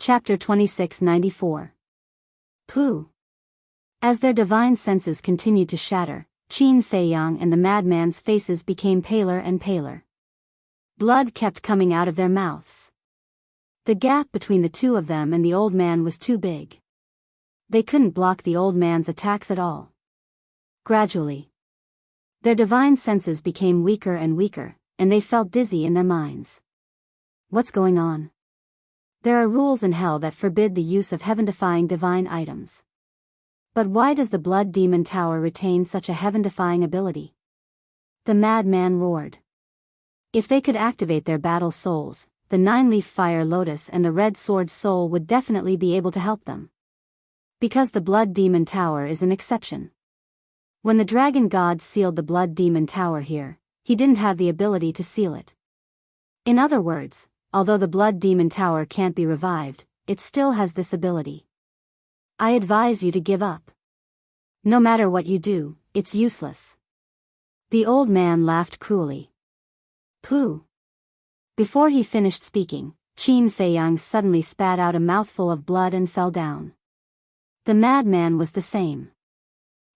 Chapter 2694. Pooh. As their divine senses continued to shatter, Qin Feiyang and the madman's faces became paler and paler. Blood kept coming out of their mouths. The gap between the two of them and the old man was too big. They couldn't block the old man's attacks at all. Gradually, their divine senses became weaker and weaker, and they felt dizzy in their minds. What's going on? There are rules in hell that forbid the use of heaven-defying divine items. But why does the Blood Demon Tower retain such a heaven-defying ability? The madman roared. If they could activate their battle souls, the Nine-Leaf Fire Lotus and the Red Sword Soul would definitely be able to help them. Because the Blood Demon Tower is an exception. When the Dragon God sealed the Blood Demon Tower here, he didn't have the ability to seal it. In other words, although the Blood Demon Tower can't be revived, it still has this ability. I advise you to give up. No matter what you do, it's useless. The old man laughed cruelly. Pooh. Before he finished speaking, Qin Feiyang suddenly spat out a mouthful of blood and fell down. The madman was the same.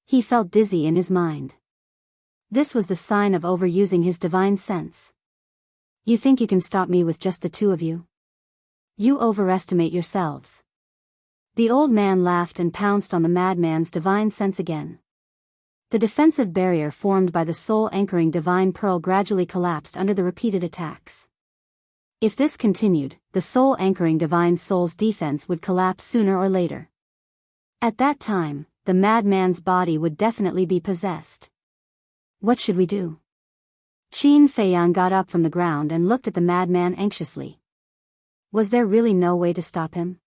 He felt dizzy in his mind. This was the sign of overusing his divine sense. You think you can stop me with just the two of you? You overestimate yourselves. The old man laughed and pounced on the madman's divine sense again. The defensive barrier formed by the soul-anchoring divine pearl gradually collapsed under the repeated attacks. If this continued, the soul-anchoring divine soul's defense would collapse sooner or later. At that time, the madman's body would definitely be possessed. What should we do? Qin Feiyang got up from the ground and looked at the madman anxiously. Was there really no way to stop him?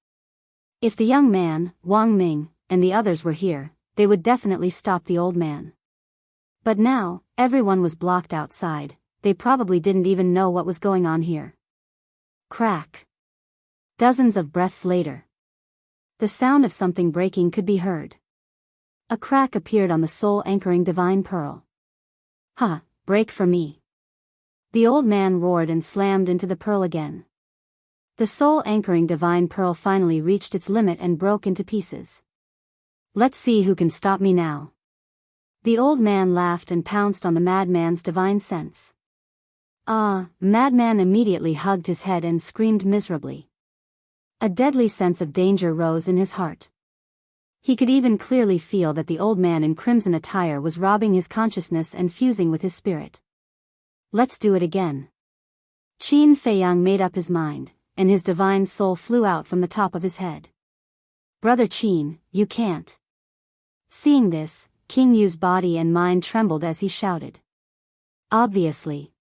If the young man, Wang Ming, and the others were here, they would definitely stop the old man. But now, everyone was blocked outside, they probably didn't even know what was going on here. Crack. Dozens of breaths later, the sound of something breaking could be heard. A crack appeared on the soul-anchoring divine pearl. Ha, break for me. The old man roared and slammed into the pearl again. The soul-anchoring divine pearl finally reached its limit and broke into pieces. Let's see who can stop me now. The old man laughed and pounced on the madman's divine sense. Madman immediately hugged his head and screamed miserably. A deadly sense of danger rose in his heart. He could even clearly feel that the old man in crimson attire was robbing his consciousness and fusing with his spirit. Let's do it again. Qin Feiyang made up his mind, and his divine soul flew out from the top of his head. Brother Qin, you can't. Seeing this, King Yu's body and mind trembled as he shouted. Obviously.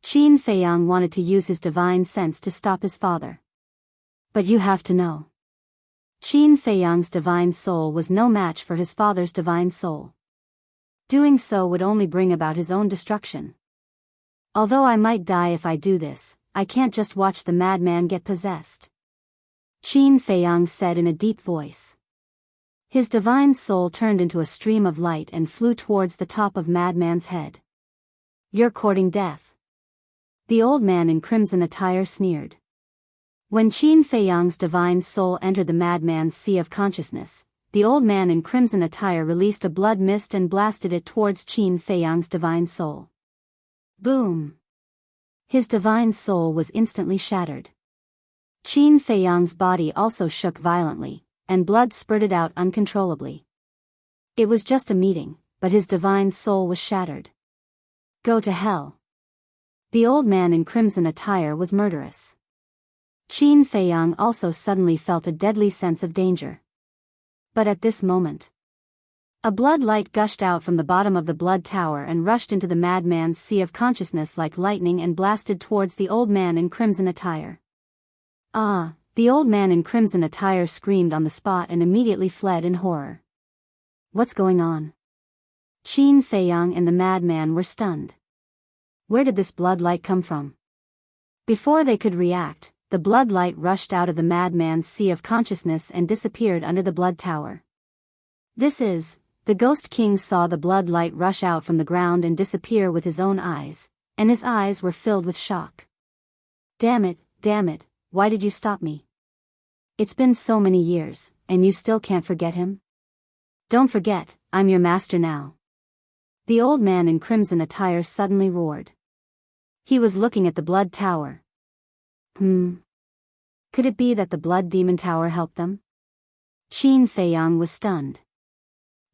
Qin Feiyang wanted to use his divine sense to stop his father. But you have to know. Qin Feiyang's divine soul was no match for his father's divine soul. Doing so would only bring about his own destruction. Although I might die if I do this, I can't just watch the madman get possessed. Qin Feiyang said in a deep voice. His divine soul turned into a stream of light and flew towards the top of madman's head. You're courting death. The old man in crimson attire sneered. When Qin Feiyang's divine soul entered the madman's sea of consciousness, the old man in crimson attire released a blood mist and blasted it towards Qin Feiyang's divine soul. Boom! His divine soul was instantly shattered. Qin Feiyang's body also shook violently, and blood spurted out uncontrollably. It was just a meeting, but his divine soul was shattered. Go to hell. The old man in crimson attire was murderous. Qin Feiyang also suddenly felt a deadly sense of danger. But at this moment, a blood light gushed out from the bottom of the blood tower and rushed into the madman's sea of consciousness like lightning and blasted towards the old man in crimson attire. The old man in crimson attire screamed on the spot and immediately fled in horror. What's going on? Qin Feiyang and the madman were stunned. Where did this blood light come from? Before they could react, the blood light rushed out of the madman's sea of consciousness and disappeared under the blood tower. The Ghost King saw the blood light rush out from the ground and disappear with his own eyes, and his eyes were filled with shock. Damn it, why did you stop me? It's been so many years, and you still can't forget him? Don't forget, I'm your master now. The old man in crimson attire suddenly roared. He was looking at the Blood Tower. Could it be that the Blood Demon Tower helped them? Qin Feiyang was stunned.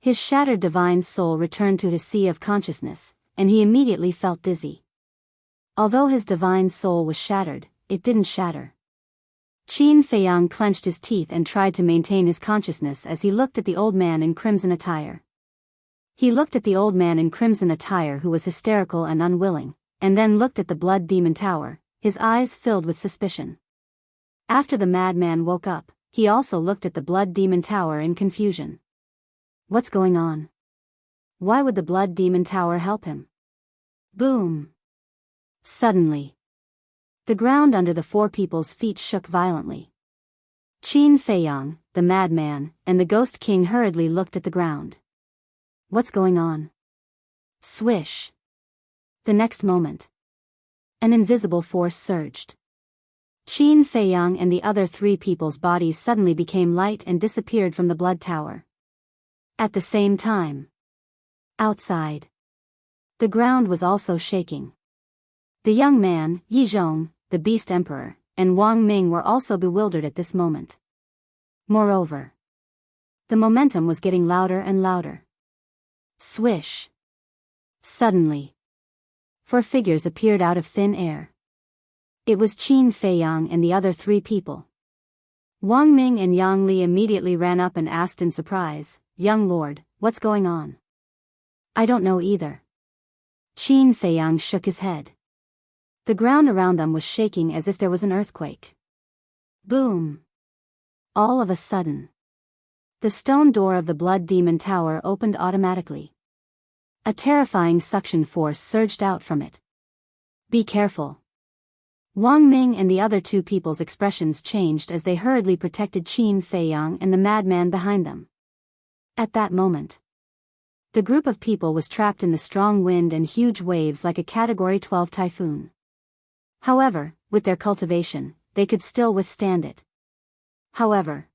His shattered divine soul returned to his sea of consciousness, and he immediately felt dizzy. Although his divine soul was shattered, it didn't shatter. Qin Feiyang clenched his teeth and tried to maintain his consciousness as he looked at the old man in crimson attire. He looked at the old man in crimson attire who was hysterical and unwilling, and then looked at the Blood Demon Tower, his eyes filled with suspicion. After the madman woke up, he also looked at the Blood Demon Tower in confusion. What's going on? Why would the Blood Demon Tower help him? Boom! Suddenly, the ground under the four people's feet shook violently. Qin Feiyang, the madman, and the Ghost King hurriedly looked at the ground. What's going on? Swish! The next moment, an invisible force surged. Qin Feiyang and the other three people's bodies suddenly became light and disappeared from the Blood Tower. At the same time, outside, the ground was also shaking. The young man, Yi Zhong, the Beast Emperor, and Wang Ming were also bewildered at this moment. Moreover, the momentum was getting louder and louder. Swish! Suddenly, four figures appeared out of thin air. It was Qin Feiyang and the other three people. Wang Ming and Yang Li immediately ran up and asked in surprise, "Young Lord, what's going on?" "I don't know either." Qin Feiyang shook his head. The ground around them was shaking as if there was an earthquake. Boom! All of a sudden, the stone door of the Blood Demon Tower opened automatically. A terrifying suction force surged out from it. "Be careful." Wang Ming and the other two people's expressions changed as they hurriedly protected Qin Feiyang and the madman behind them. At that moment, the group of people was trapped in the strong wind and huge waves like a Category 12 typhoon. However, with their cultivation, they could still withstand it. However,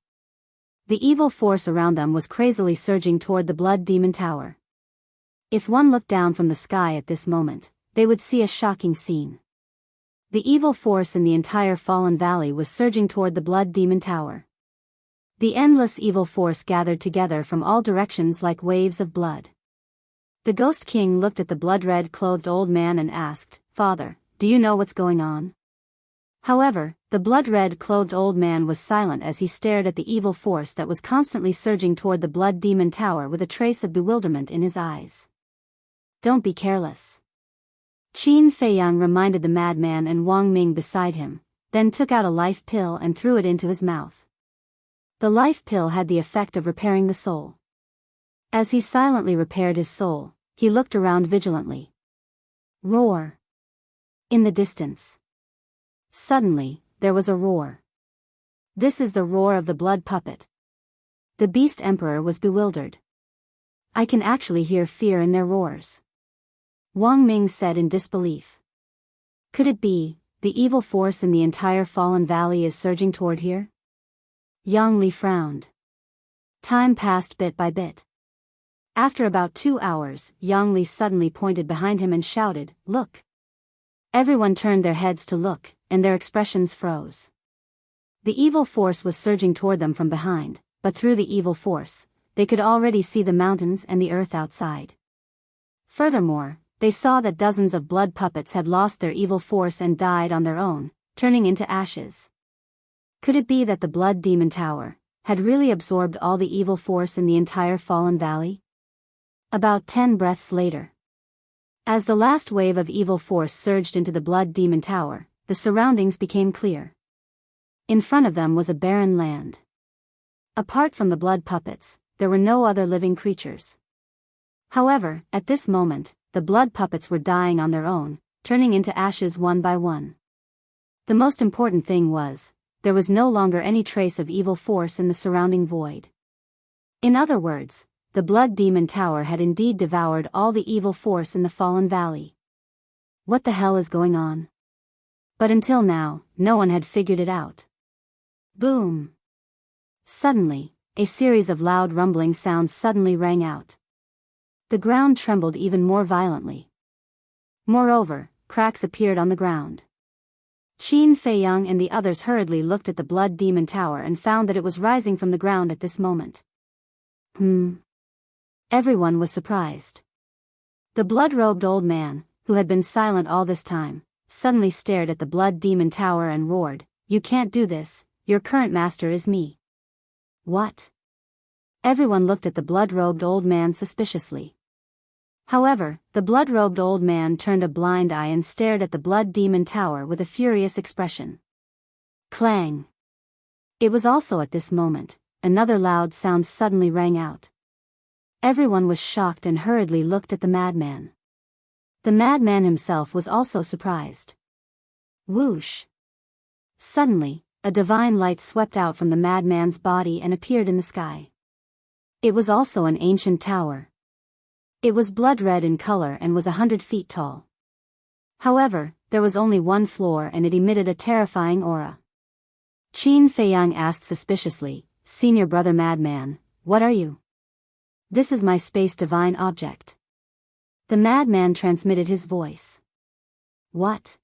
the evil force around them was crazily surging toward the Blood Demon Tower. If one looked down from the sky at this moment, they would see a shocking scene. The evil force in the entire Fallen Valley was surging toward the Blood Demon Tower. The endless evil force gathered together from all directions like waves of blood. The Ghost King looked at the blood-red clothed old man and asked, "Father, do you know what's going on?" However, the blood-red clothed old man was silent as he stared at the evil force that was constantly surging toward the Blood Demon Tower with a trace of bewilderment in his eyes. "Don't be careless." Qin Feiyang reminded the madman and Wang Ming beside him, then took out a life pill and threw it into his mouth. The life pill had the effect of repairing the soul. As he silently repaired his soul, he looked around vigilantly. Roar! In the distance. Suddenly, there was a roar. This is the roar of the blood puppet. The Beast Emperor was bewildered. I can actually hear fear in their roars. Wang Ming said in disbelief. Could it be, the evil force in the entire Fallen Valley is surging toward here? Yang Li frowned. Time passed bit by bit. After about 2 hours, Yang Li suddenly pointed behind him and shouted, "Look!" Everyone turned their heads to look, and their expressions froze. The evil force was surging toward them from behind, but through the evil force, they could already see the mountains and the earth outside. Furthermore, they saw that dozens of blood puppets had lost their evil force and died on their own, turning into ashes. Could it be that the Blood Demon Tower had really absorbed all the evil force in the entire Fallen Valley? About 10 breaths later, as the last wave of evil force surged into the Blood Demon Tower, the surroundings became clear. In front of them was a barren land. Apart from the blood puppets, there were no other living creatures. However, at this moment, the blood puppets were dying on their own, turning into ashes one by one. The most important thing was, there was no longer any trace of evil force in the surrounding void. In other words, the Blood Demon Tower had indeed devoured all the evil force in the Fallen Valley. What the hell is going on? But until now, no one had figured it out. Boom! Suddenly, a series of loud rumbling sounds suddenly rang out. The ground trembled even more violently. Moreover, cracks appeared on the ground. Qin Feiyang and the others hurriedly looked at the Blood Demon Tower and found that it was rising from the ground at this moment. Everyone was surprised. The blood-robed old man, who had been silent all this time, suddenly stared at the Blood Demon Tower and roared, "You can't do this, your current master is me." What? Everyone looked at the blood-robed old man suspiciously. However, the blood-robed old man turned a blind eye and stared at the Blood Demon Tower with a furious expression. Clang! It was also at this moment, another loud sound suddenly rang out. Everyone was shocked and hurriedly looked at the madman. The madman himself was also surprised. Whoosh! Suddenly, a divine light swept out from the madman's body and appeared in the sky. It was also an ancient tower. It was blood-red in color and was 100 feet tall. However, there was only one floor and it emitted a terrifying aura. Qin Feiyang asked suspiciously, "Senior brother madman, what are you?" "This is my space divine object." The madman transmitted his voice. "What?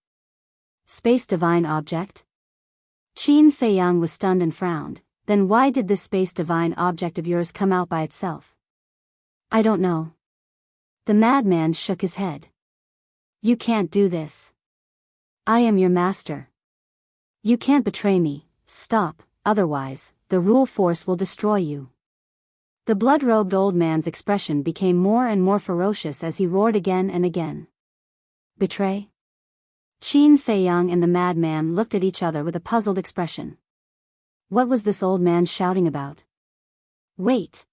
Space divine object?" Qin Feiyang was stunned and frowned. "Then why did this space divine object of yours come out by itself?" "I don't know." The madman shook his head. "You can't do this. I am your master. You can't betray me. Stop, otherwise, the rule force will destroy you." The blood-robed old man's expression became more and more ferocious as he roared again and again. "Betray?" Qin Feiyang and the madman looked at each other with a puzzled expression. What was this old man shouting about? Wait!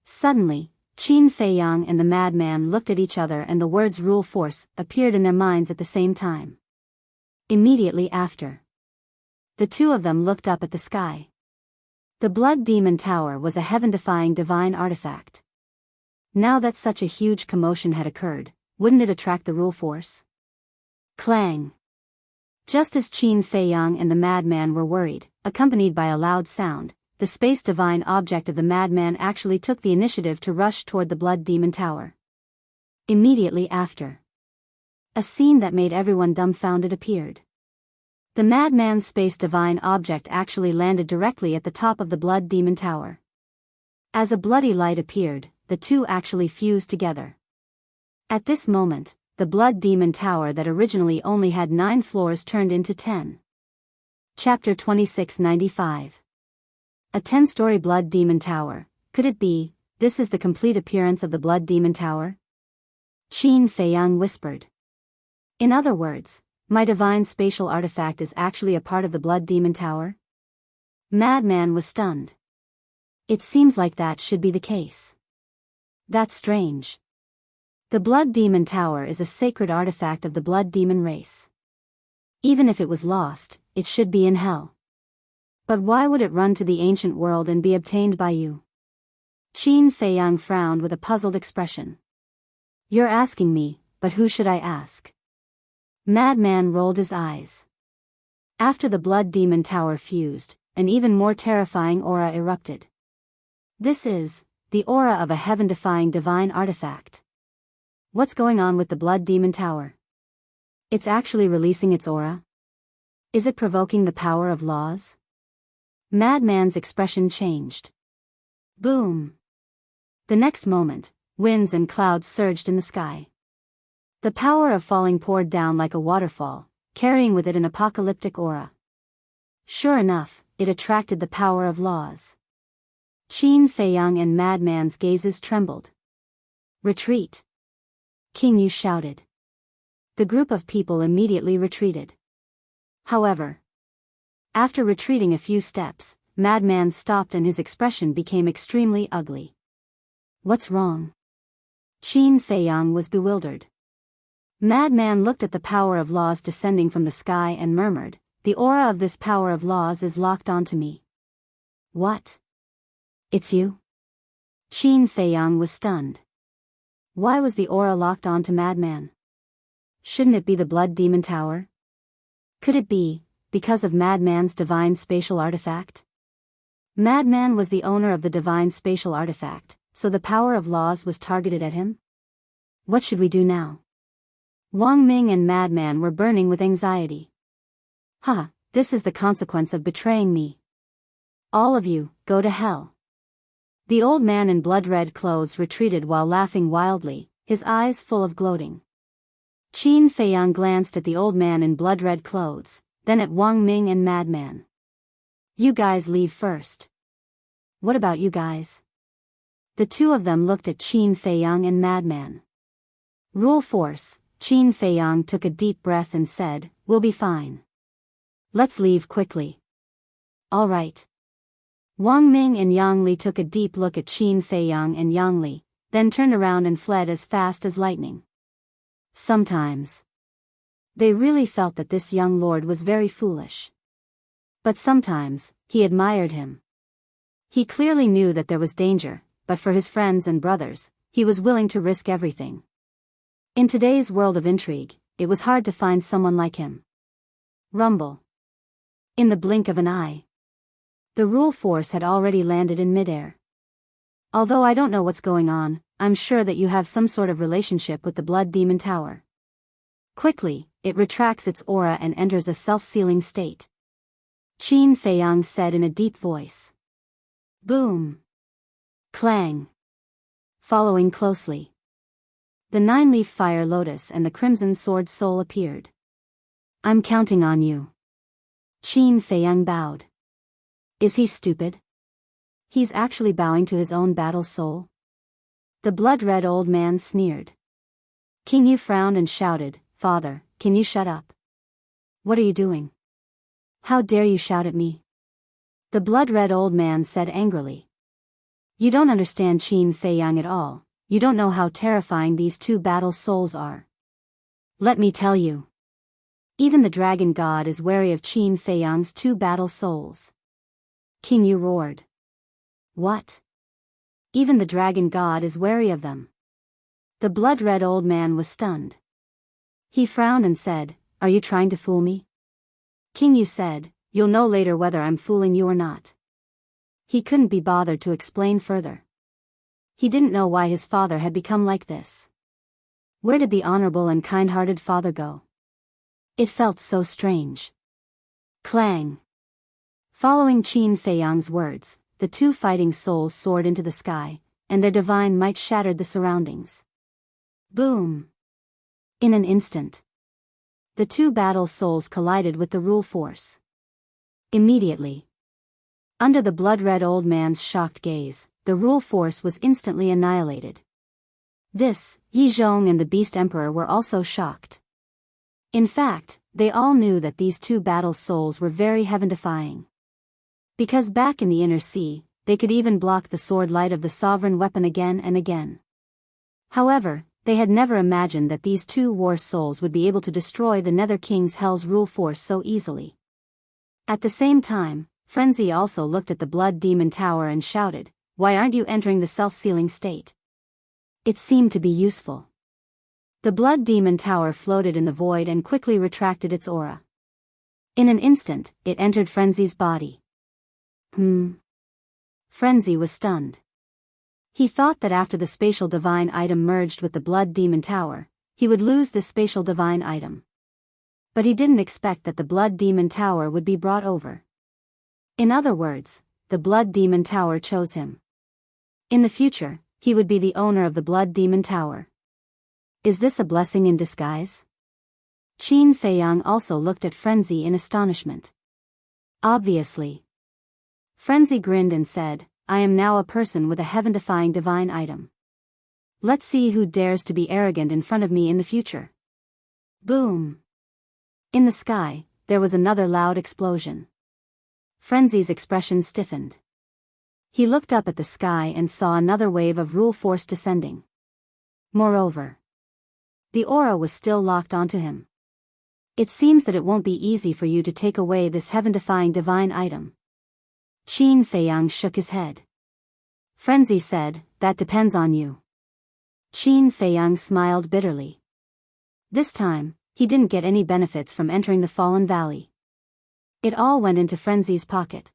Suddenly, Qin Feiyang and the madman looked at each other and the words rule force appeared in their minds at the same time. Immediately after, the two of them looked up at the sky. The Blood Demon Tower was a heaven-defying divine artifact. Now that such a huge commotion had occurred, wouldn't it attract the rule force? Clang! Just as Qin Feiyang and the madman were worried, accompanied by a loud sound, the space divine object of the madman actually took the initiative to rush toward the Blood Demon Tower. Immediately after, a scene that made everyone dumbfounded appeared. The madman's space divine object actually landed directly at the top of the Blood Demon Tower. As a bloody light appeared, the two actually fused together. At this moment, the Blood Demon Tower that originally only had 9 floors turned into 10. Chapter 2695. A 10-story Blood Demon Tower. Could it be, this is the complete appearance of the Blood Demon Tower? Qin Feiyang whispered. In other words, my divine spatial artifact is actually a part of the Blood Demon Tower? Madman was stunned. It seems like that should be the case. That's strange. The Blood Demon Tower is a sacred artifact of the Blood Demon race. Even if it was lost, it should be in hell. But why would it run to the ancient world and be obtained by you? Qin Feiyang frowned with a puzzled expression. You're asking me, but who should I ask? Madman rolled his eyes. After the Blood Demon Tower fused, an even more terrifying aura erupted. This is the aura of a heaven-defying divine artifact. What's going on with the Blood Demon Tower? It's actually releasing its aura? Is it provoking the power of laws? Madman's expression changed. Boom! The next moment, winds and clouds surged in the sky. The power of falling poured down like a waterfall, carrying with it an apocalyptic aura. Sure enough, it attracted the power of laws. Qin Feiyang and Madman's gazes trembled. Retreat! King Yu shouted. The group of people immediately retreated. However, after retreating a few steps, Madman stopped and his expression became extremely ugly. What's wrong? Qin Feiyang was bewildered. Madman looked at the power of laws descending from the sky and murmured, the aura of this power of laws is locked onto me. What? It's you? Qin Feiyang was stunned. Why was the aura locked onto Madman? Shouldn't it be the Blood Demon Tower? Could it be, because of Madman's divine spatial artifact? Madman was the owner of the divine spatial artifact, so the power of laws was targeted at him? What should we do now? Wang Ming and Madman were burning with anxiety. Ha, this is the consequence of betraying me. All of you, go to hell. The old man in blood-red clothes retreated while laughing wildly, his eyes full of gloating. Qin Feiyang glanced at the old man in blood-red clothes, then at Wang Ming and Madman. You guys leave first. What about you guys? The two of them looked at Qin Feiyang and Madman. Rule force, Qin Feiyang took a deep breath and said, we'll be fine. Let's leave quickly. All right. Wang Ming and Yang Li took a deep look at Qin Feiyang and Yang Li, then turned around and fled as fast as lightning. Sometimes. They really felt that this young lord was very foolish. But sometimes, he admired him. He clearly knew that there was danger, but for his friends and brothers, he was willing to risk everything. In today's world of intrigue, it was hard to find someone like him. Rumble. In the blink of an eye. The rule force had already landed in midair. Although I don't know what's going on, I'm sure that you have some sort of relationship with the Blood Demon Tower. Quickly, it retracts its aura and enters a self-sealing state. Qin Feiyang said in a deep voice. Boom. Clang. Following closely. The nine-leaf fire lotus and the crimson sword soul appeared. I'm counting on you. Qin Feiyang bowed. Is he stupid? He's actually bowing to his own battle soul? The blood-red old man sneered. King Yu frowned and shouted, Father, can you shut up? What are you doing? How dare you shout at me? The blood-red old man said angrily. You don't understand Qin Feiyang at all, you don't know how terrifying these two battle souls are. Let me tell you. Even the dragon god is wary of Qin Feiyang's two battle souls. King Yu roared. What? Even the dragon god is wary of them. The blood-red old man was stunned. He frowned and said, Are you trying to fool me? King Yu said, You'll know later whether I'm fooling you or not. He couldn't be bothered to explain further. He didn't know why his father had become like this. Where did the honorable and kind-hearted father go? It felt so strange. Clang. Following Qin Feiyang's words, the two fighting souls soared into the sky, and their divine might shattered the surroundings. Boom. In an instant. The two battle souls collided with the rule force. Immediately. Under the blood-red old man's shocked gaze, the rule force was instantly annihilated. This, Yi Zhong and the Beast Emperor were also shocked. In fact, they all knew that these two battle souls were very heaven-defying. Because back in the inner sea, they could even block the sword light of the sovereign weapon again and again. However, they had never imagined that these two war souls would be able to destroy the Nether King's Hell's rule force so easily. At the same time, Frenzy also looked at the Blood Demon Tower and shouted, Why aren't you entering the self-sealing state? It seemed to be useful. The Blood Demon Tower floated in the void and quickly retracted its aura. In an instant, it entered Frenzy's body. Frenzy was stunned. He thought that after the spatial divine item merged with the Blood Demon Tower, he would lose the spatial divine item. But he didn't expect that the Blood Demon Tower would be brought over. In other words, the Blood Demon Tower chose him. In the future, he would be the owner of the Blood Demon Tower. Is this a blessing in disguise? Qin Feiyang also looked at Frenzy in astonishment. Obviously. Frenzy grinned and said, I am now a person with a heaven-defying divine item. Let's see who dares to be arrogant in front of me in the future. Boom. In the sky, there was another loud explosion. Frenzy's expression stiffened. He looked up at the sky and saw another wave of rule force descending. Moreover, the aura was still locked onto him. It seems that it won't be easy for you to take away this heaven-defying divine item. Qin Feiyang shook his head. Frenzy said, That depends on you. Qin Feiyang smiled bitterly. This time, he didn't get any benefits from entering the Fallen Valley. It all went into Frenzy's pocket.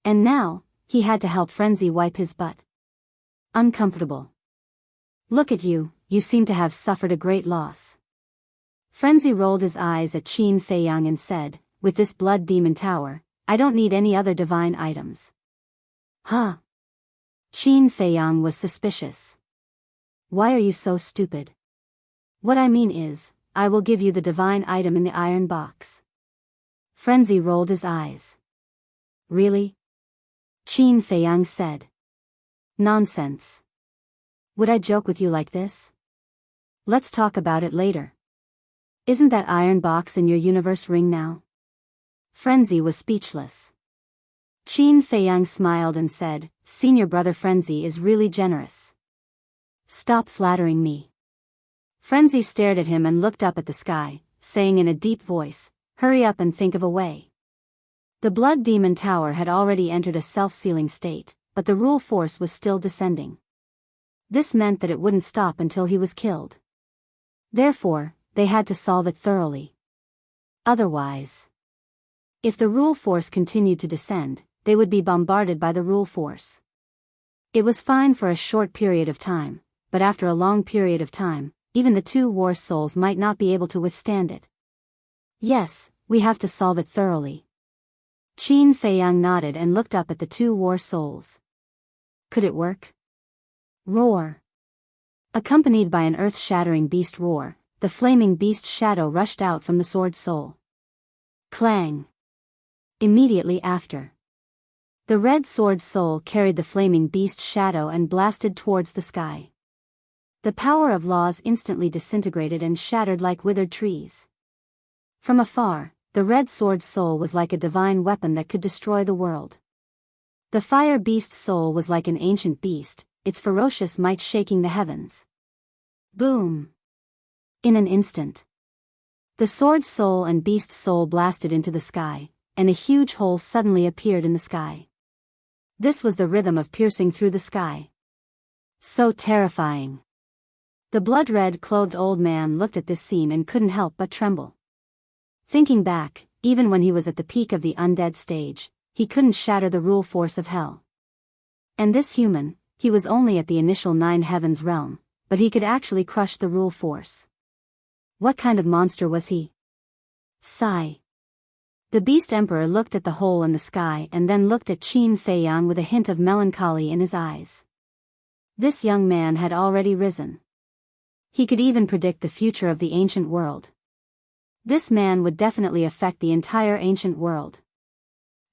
And now, he had to help Frenzy wipe his butt. Uncomfortable. Look at you, you seem to have suffered a great loss. Frenzy rolled his eyes at Qin Feiyang and said, with this blood demon tower, I don't need any other divine items. Huh? Qin Feiyang was suspicious. Why are you so stupid? What I mean is, I will give you the divine item in the iron box. Frenzy rolled his eyes. Really? Qin Feiyang said. Nonsense. Would I joke with you like this? Let's talk about it later. Isn't that iron box in your universe ring now? Frenzy was speechless. Qin Feiyang smiled and said, Senior brother Frenzy is really generous. Stop flattering me. Frenzy stared at him and looked up at the sky, saying in a deep voice, hurry up and think of a way. The blood demon tower had already entered a self-sealing state, but the rule force was still descending. This meant that it wouldn't stop until he was killed. Therefore, they had to solve it thoroughly. Otherwise, if the rule force continued to descend, they would be bombarded by the rule force. It was fine for a short period of time, but after a long period of time, even the two war souls might not be able to withstand it. Yes, we have to solve it thoroughly. Qin Feiyang nodded and looked up at the two war souls. Could it work? Roar. Accompanied by an earth-shattering beast roar, the flaming beast shadow rushed out from the sword soul. Clang. Immediately after, the red sword soul carried the flaming beast shadow and blasted towards the sky. The power of laws instantly disintegrated and shattered like withered trees. From afar, the red sword soul was like a divine weapon that could destroy the world. The fire beast soul was like an ancient beast, its ferocious might shaking the heavens. Boom! In an instant, the sword soul and beast soul blasted into the sky, and a huge hole suddenly appeared in the sky. This was the rhythm of piercing through the sky. So terrifying. The blood-red clothed old man looked at this scene and couldn't help but tremble. Thinking back, even when he was at the peak of the undead stage, he couldn't shatter the rule force of hell. And this human, he was only at the initial 9 heavens realm, but he could actually crush the rule force. What kind of monster was he? Sigh. The Beast Emperor looked at the hole in the sky and then looked at Qin Feiyang with a hint of melancholy in his eyes. This young man had already risen. He could even predict the future of the ancient world. This man would definitely affect the entire ancient world.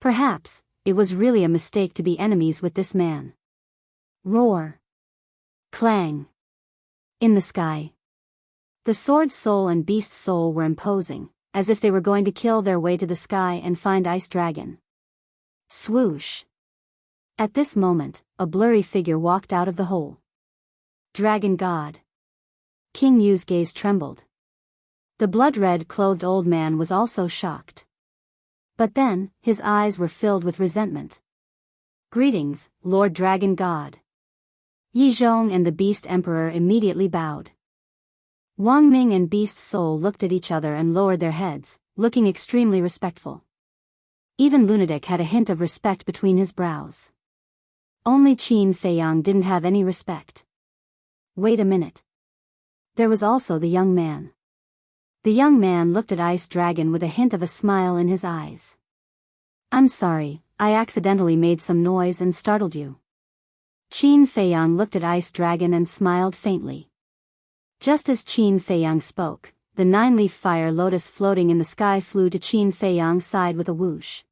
Perhaps, it was really a mistake to be enemies with this man. Roar. Clang. In the sky, the sword soul and beast soul were imposing, as if they were going to kill their way to the sky and find Ice Dragon. Swoosh. At this moment, a blurry figure walked out of the hole. Dragon God. King Yu's gaze trembled. The blood-red clothed old man was also shocked. But then, his eyes were filled with resentment. Greetings, Lord Dragon God. Yi Zhong and the Beast Emperor immediately bowed. Wang Ming and Beast Soul looked at each other and lowered their heads, looking extremely respectful. Even Lunatic had a hint of respect between his brows. Only Qin Feiyang didn't have any respect. Wait a minute. There was also the young man. The young man looked at Ice Dragon with a hint of a smile in his eyes. I'm sorry, I accidentally made some noise and startled you. Qin Feiyang looked at Ice Dragon and smiled faintly. Just as Qin Feiyang spoke, the 9-leaf fire lotus floating in the sky flew to Qin Feiyang's side with a whoosh.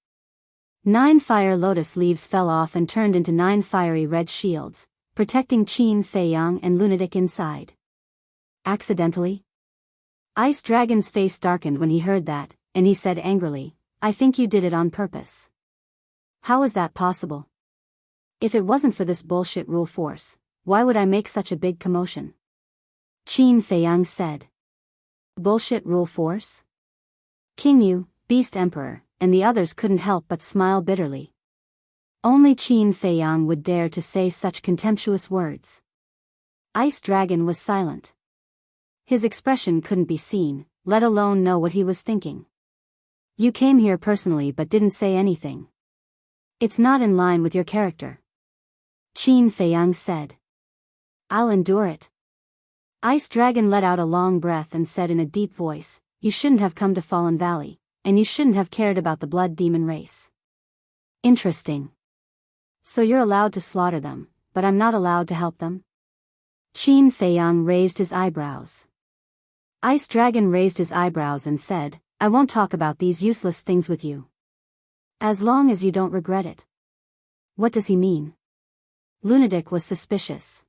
9 fire lotus leaves fell off and turned into 9 fiery red shields, protecting Qin Feiyang and Lunatic inside. Accidentally? Ice Dragon's face darkened when he heard that, and he said angrily, I think you did it on purpose. How is that possible? If it wasn't for this bullshit rule force, why would I make such a big commotion? Qin Feiyang said. Bullshit rule force? King Yu, Beast Emperor, and the others couldn't help but smile bitterly. Only Qin Feiyang would dare to say such contemptuous words. Ice Dragon was silent. His expression couldn't be seen, let alone know what he was thinking. You came here personally but didn't say anything. It's not in line with your character. Qin Feiyang said. I'll endure it. Ice Dragon let out a long breath and said in a deep voice, you shouldn't have come to Fallen Valley, and you shouldn't have cared about the blood demon race. Interesting. So you're allowed to slaughter them, but I'm not allowed to help them? Qin Feiyang raised his eyebrows. Ice Dragon raised his eyebrows and said, I won't talk about these useless things with you. As long as you don't regret it. What does he mean? Lunatic was suspicious.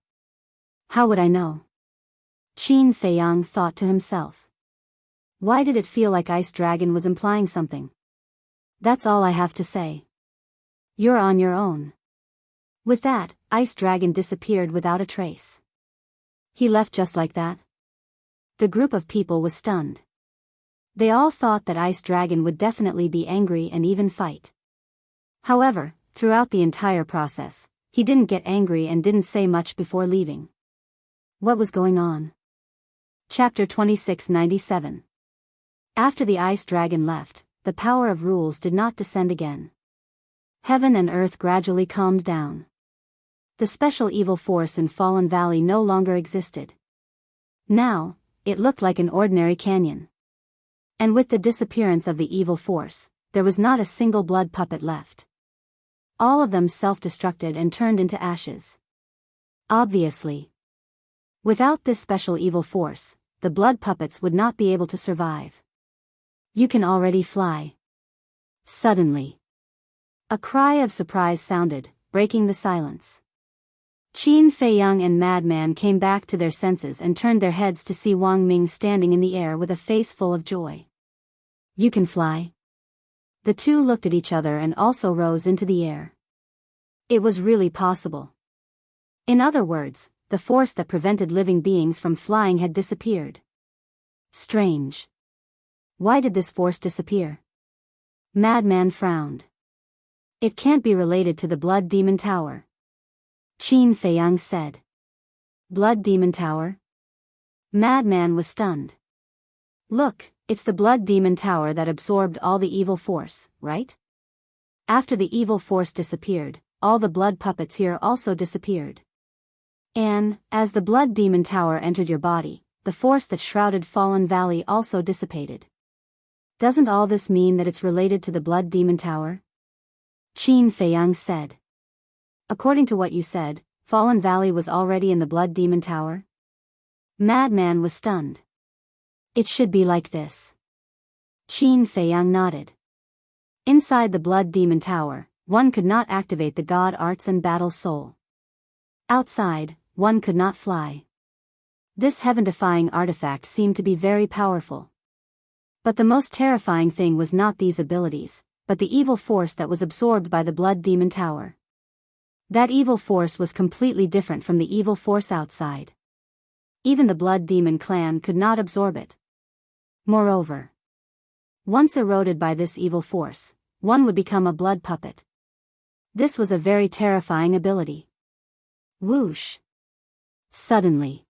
How would I know? Qin Feiyang thought to himself. Why did it feel like Ice Dragon was implying something? That's all I have to say. You're on your own. With that, Ice Dragon disappeared without a trace. He left just like that? The group of people was stunned. They all thought that Ice Dragon would definitely be angry and even fight. However, throughout the entire process, he didn't get angry and didn't say much before leaving. What was going on? Chapter 2697. After the Ice Dragon left, the power of rules did not descend again. Heaven and earth gradually calmed down. The special evil force in Fallen Valley no longer existed. Now, it looked like an ordinary canyon. And with the disappearance of the evil force, there was not a single blood puppet left. All of them self-destructed and turned into ashes. Obviously. Without this special evil force, the blood puppets would not be able to survive. You can already fly. Suddenly, a cry of surprise sounded, breaking the silence. Qin Feiyang and Madman came back to their senses and turned their heads to see Wang Ming standing in the air with a face full of joy. You can fly? The two looked at each other and also rose into the air. It was really possible. In other words, the force that prevented living beings from flying had disappeared. Strange. Why did this force disappear? Madman frowned. It can't be related to the Blood Demon Tower. Qin Feiyang said. Blood Demon Tower? Madman was stunned. Look, it's the Blood Demon Tower that absorbed all the evil force, right? After the evil force disappeared, all the blood puppets here also disappeared. And, as the Blood Demon Tower entered your body, the force that shrouded Fallen Valley also dissipated. Doesn't all this mean that it's related to the Blood Demon Tower? Qin Feiyang said. According to what you said, Fallen Valley was already in the Blood Demon Tower? Madman was stunned. It should be like this. Qin Feiyang nodded. Inside the Blood Demon Tower, one could not activate the God Arts and Battle Soul. Outside, one could not fly. This heaven-defying artifact seemed to be very powerful. But the most terrifying thing was not these abilities, but the evil force that was absorbed by the Blood Demon Tower. That evil force was completely different from the evil force outside. Even the Blood Demon clan could not absorb it. Moreover, once eroded by this evil force, one would become a blood puppet. This was a very terrifying ability. Whoosh! Suddenly,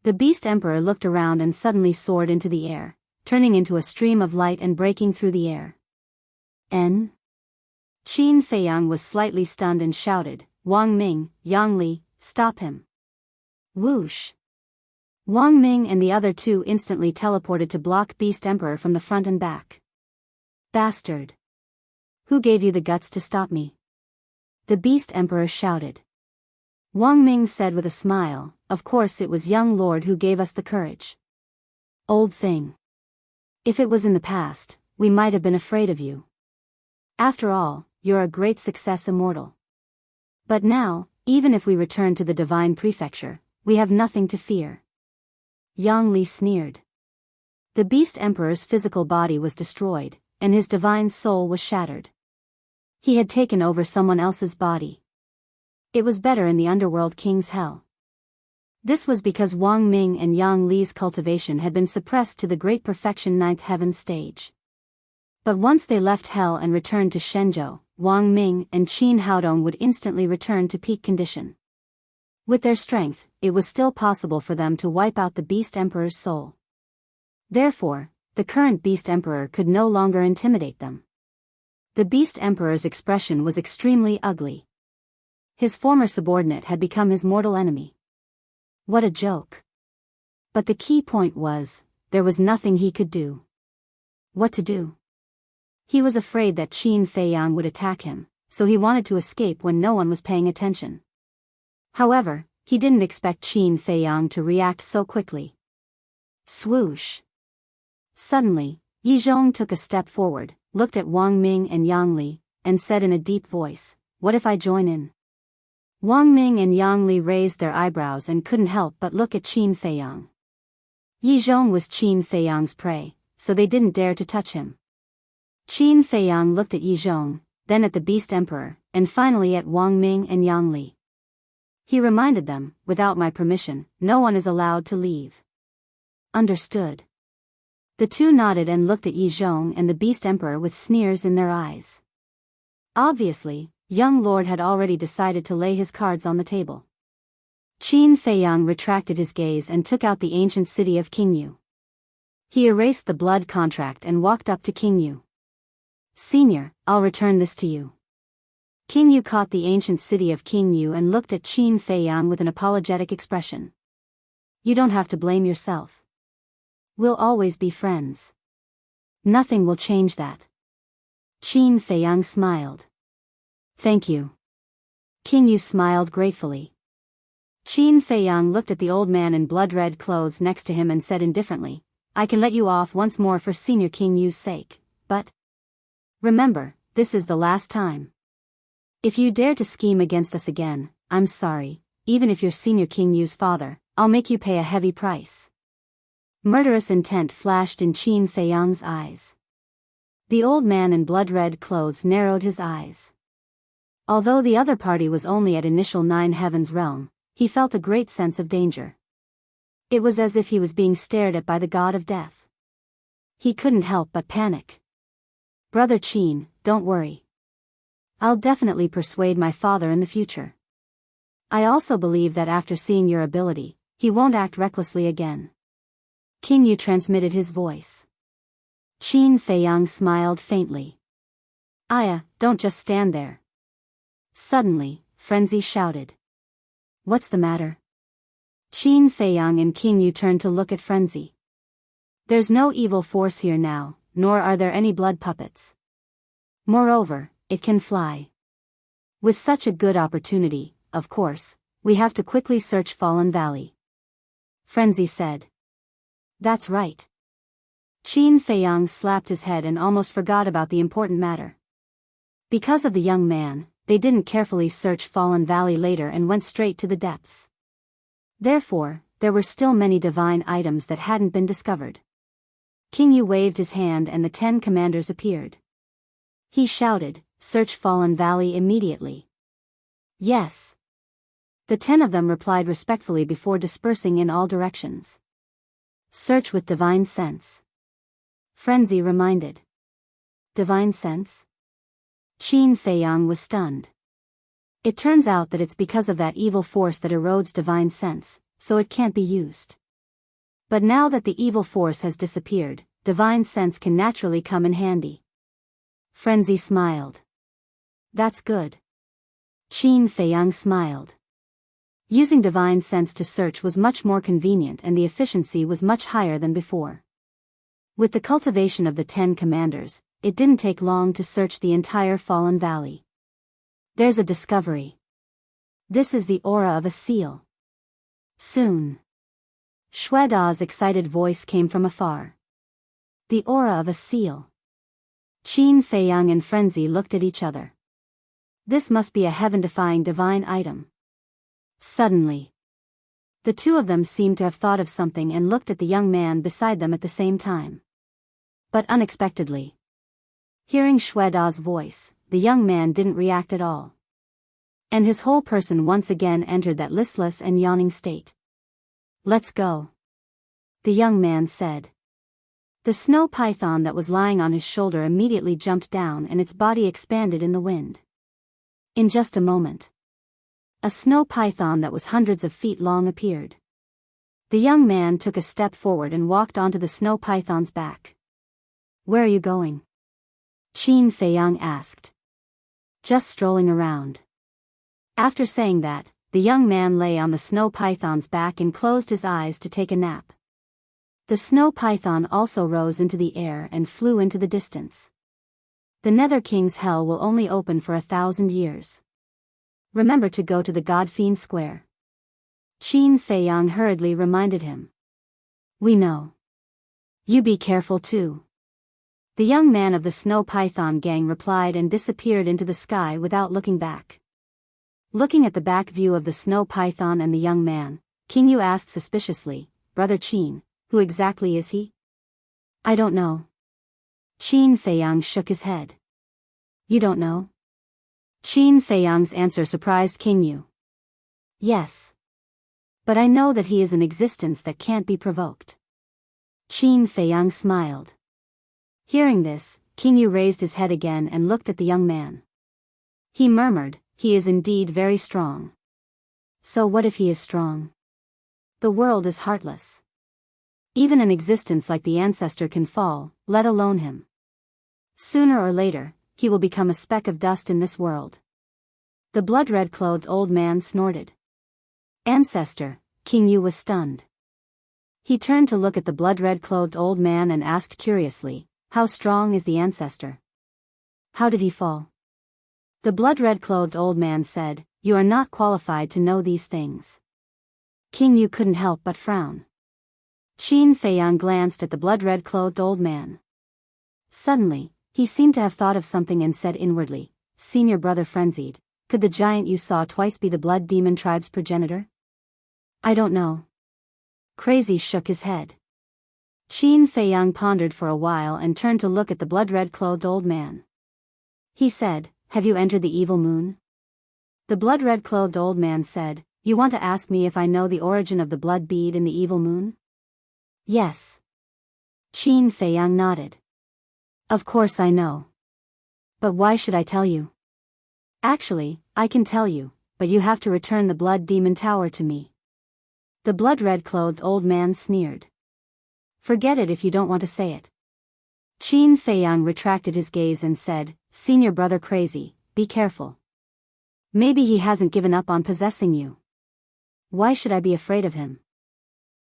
the Beast Emperor looked around and suddenly soared into the air, turning into a stream of light and breaking through the air. Qin Feiyang was slightly stunned and shouted, Wang Ming, Yang Li, stop him. Whoosh! Wang Ming and the other two instantly teleported to block Beast Emperor from the front and back. Bastard! Who gave you the guts to stop me? The Beast Emperor shouted. Wang Ming said with a smile, of course it was young Lord who gave us the courage. Old thing. If it was in the past, we might have been afraid of you. After all, you're a great success immortal. But now, even if we return to the Divine Prefecture, we have nothing to fear. Yang Li sneered. The Beast Emperor's physical body was destroyed, and his divine soul was shattered. He had taken over someone else's body. It was better in the Underworld King's hell. This was because Wang Ming and Yang Li's cultivation had been suppressed to the Great Perfection 9th Heaven stage. But once they left hell and returned to Shenzhou, Wang Ming and Qin Haodong would instantly return to peak condition. With their strength, it was still possible for them to wipe out the Beast Emperor's soul. Therefore, the current Beast Emperor could no longer intimidate them. The Beast Emperor's expression was extremely ugly. His former subordinate had become his mortal enemy. What a joke. But the key point was, there was nothing he could do. What to do? He was afraid that Qin Feiyang would attack him, so he wanted to escape when no one was paying attention. However, he didn't expect Qin Feiyang to react so quickly. Swoosh. Suddenly, Yi Zhong took a step forward, looked at Wang Ming and Yang Li, and said in a deep voice, "What if I join in?" Wang Ming and Yang Li raised their eyebrows and couldn't help but look at Qin Feiyang. Yi Zhong was Qin Feiyang's prey, so they didn't dare to touch him. Qin Feiyang looked at Yi Zhong, then at the Beast Emperor, and finally at Wang Ming and Yang Li. He reminded them, "Without my permission, no one is allowed to leave." Understood. The two nodded and looked at Yi Zhong and the Beast Emperor with sneers in their eyes. Obviously, young lord had already decided to lay his cards on the table. Qin Feiyang retracted his gaze and took out the ancient city of Qingyu. He erased the blood contract and walked up to Qingyu. "Senior, I'll return this to you." Qingyu caught the ancient city of Qingyu and looked at Qin Feiyang with an apologetic expression. "You don't have to blame yourself. We'll always be friends. Nothing will change that." Qin Feiyang smiled. "Thank you." Qingyu smiled gratefully. Qin Feiyang looked at the old man in blood-red clothes next to him and said indifferently, "I can let you off once more for Senior Qingyu's sake, but remember, this is the last time. If you dare to scheme against us again, I'm sorry, even if you're Senior Qingyu's father, I'll make you pay a heavy price." Murderous intent flashed in Qin Feiyang's eyes. The old man in blood-red clothes narrowed his eyes. Although the other party was only at initial 9 heavens realm, he felt a great sense of danger. It was as if he was being stared at by the god of death. He couldn't help but panic. "Brother Qin, don't worry. I'll definitely persuade my father in the future. I also believe that after seeing your ability, he won't act recklessly again." Qingyu transmitted his voice. Qin Feiyang smiled faintly. "Aya, don't just stand there." Suddenly, Frenzy shouted. "What's the matter?" Qin Feiyang and Qingyu turned to look at Frenzy. "There's no evil force here now, nor are there any blood puppets. Moreover, it can fly. With such a good opportunity, of course, we have to quickly search Fallen Valley." Frenzy said. "That's right." Qin Feiyang slapped his head and almost forgot about the important matter. Because of the young man, they didn't carefully search Fallen Valley later and went straight to the depths. Therefore, there were still many divine items that hadn't been discovered. Qingyu waved his hand and the 10 commanders appeared. He shouted, "Search Fallen Valley immediately." "Yes." The 10 of them replied respectfully before dispersing in all directions. "Search with divine sense," Frenzy reminded. "Divine sense?" Qin Feiyang was stunned. It turns out that it's because of that evil force that erodes divine sense, so it can't be used. But now that the evil force has disappeared, divine sense can naturally come in handy. Frenzy smiled. "That's good." Qin Feiyang smiled. Using divine sense to search was much more convenient and the efficiency was much higher than before. With the cultivation of the 10 commanders, it didn't take long to search the entire Fallen Valley. "There's a discovery. This is the aura of a seal. Soon." Shueda's excited voice came from afar. The aura of a seal. Qin Feiyang and Frenzy looked at each other. This must be a heaven-defying divine item. Suddenly, the two of them seemed to have thought of something and looked at the young man beside them at the same time. But unexpectedly, hearing Shueda's voice, the young man didn't react at all. And his whole person once again entered that listless and yawning state. "Let's go," the young man said. The snow python that was lying on his shoulder immediately jumped down and its body expanded in the wind. In just a moment, a snow python that was hundreds of feet long appeared. The young man took a step forward and walked onto the snow python's back. "Where are you going?" Qin Feiyang asked. Just strolling around. After saying that, the young man lay on the snow python's back and closed his eyes to take a nap. The snow python also rose into the air and flew into the distance. The Nether King's hell will only open for 1,000 years. Remember to go to the God-Fiend Square. Qin Feiyang hurriedly reminded him. We know. You be careful too. The young man of the snow python gang replied and disappeared into the sky without looking back. Looking at the back view of the snow python and the young man, King Yu asked suspiciously, Brother Qin, who exactly is he? I don't know. Qin Feiyang shook his head. You don't know? Qin Feiyang's answer surprised King Yu. Yes. But I know that he is an existence that can't be provoked. Qin Feiyang smiled. Hearing this, King Yu raised his head again and looked at the young man. He murmured, he is indeed very strong. So what if he is strong? The world is heartless. Even an existence like the ancestor can fall, let alone him. Sooner or later, he will become a speck of dust in this world. The blood-red-clothed old man snorted. Ancestor, King Yu was stunned. He turned to look at the blood-red-clothed old man and asked curiously, how strong is the ancestor? How did he fall? The blood-red-clothed old man said, you are not qualified to know these things. King Yu couldn't help but frown. Qin Feiyang glanced at the blood-red-clothed old man. Suddenly, he seemed to have thought of something and said inwardly, Senior brother frenzied, could the giant you saw twice be the blood demon tribe's progenitor? I don't know. Crazy shook his head. Qin Feiyang pondered for a while and turned to look at the blood-red-clothed old man. He said, have you entered the evil moon? The blood-red-clothed old man said, you want to ask me if I know the origin of the blood bead in the evil moon? Yes. Qin Feiyang nodded. Of course I know. But why should I tell you? Actually, I can tell you, but you have to return the blood demon tower to me. The blood-red-clothed old man sneered. Forget it if you don't want to say it. Qin Feiyang retracted his gaze and said, Senior brother crazy, be careful. Maybe he hasn't given up on possessing you. Why should I be afraid of him?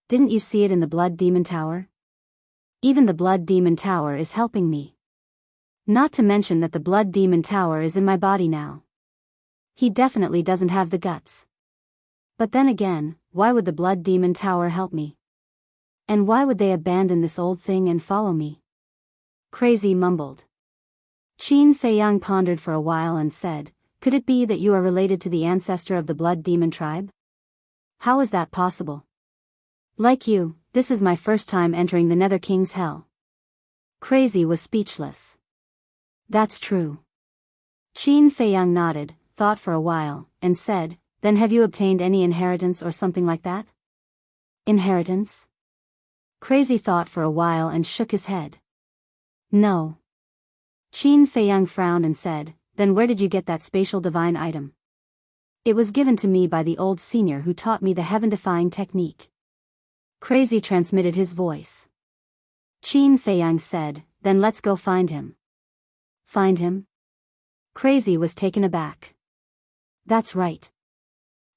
Didn't you see it in the blood demon tower? Even the blood demon tower is helping me. Not to mention that the blood demon tower is in my body now. He definitely doesn't have the guts. But then again, why would the blood demon tower help me? And why would they abandon this old thing and follow me? Crazy mumbled. Qin Feiyang pondered for a while and said, could it be that you are related to the ancestor of the blood demon tribe? How is that possible? Like you, this is my first time entering the Nether King's hell. Crazy was speechless. That's true. Qin Feiyang nodded, thought for a while, and said, then have you obtained any inheritance or something like that? Inheritance? Crazy thought for a while and shook his head. No. Qin Feiyang frowned and said, then where did you get that spatial divine item? It was given to me by the old senior who taught me the heaven-defying technique. Crazy transmitted his voice. Qin Feiyang said, then let's go find him. Find him? Crazy was taken aback. That's right.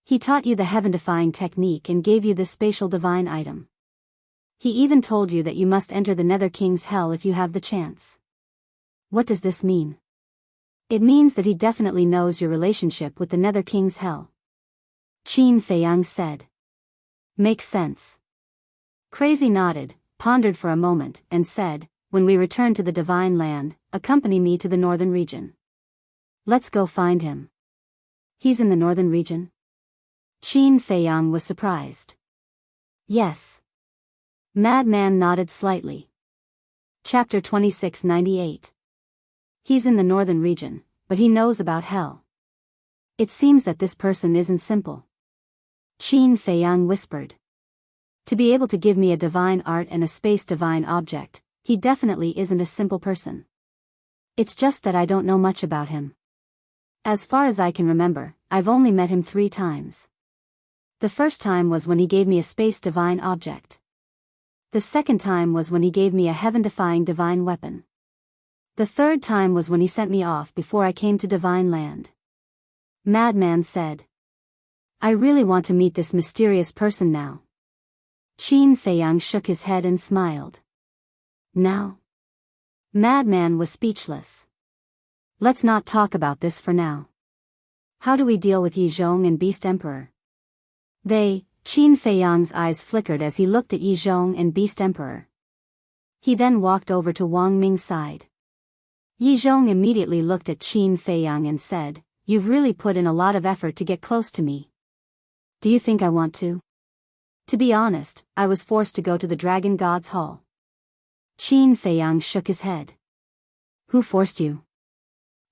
He taught you the heaven-defying technique and gave you this spatial divine item. He even told you that you must enter the Nether King's hell if you have the chance. What does this mean? It means that he definitely knows your relationship with the Nether King's hell. Qin Feiyang said. Makes sense. Crazy nodded, pondered for a moment, and said, when we return to the divine land, accompany me to the northern region. Let's go find him. He's in the northern region? Qin Feiyang was surprised. Yes. Madman nodded slightly. Chapter 2698. He's in the northern region, but he knows about hell. It seems that this person isn't simple. Qin Feiyang whispered. To be able to give me a divine art and a space divine object, he definitely isn't a simple person. It's just that I don't know much about him. As far as I can remember, I've only met him 3 times. The first time was when he gave me a space divine object. The second time was when he gave me a heaven-defying divine weapon. The third time was when he sent me off before I came to Divine Land. Madman said. I really want to meet this mysterious person now. Qin Feiyang shook his head and smiled. Now? Madman was speechless. Let's not talk about this for now. How do we deal with Yi Zhong and Beast Emperor? Qin Feiyang's eyes flickered as he looked at Yi Zhong and Beast Emperor. He then walked over to Wang Ming's side. Yi Zhong immediately looked at Qin Feiyang and said, You've really put in a lot of effort to get close to me. Do you think I want to? To be honest, I was forced to go to the Dragon God's Hall. Qin Feiyang shook his head. Who forced you?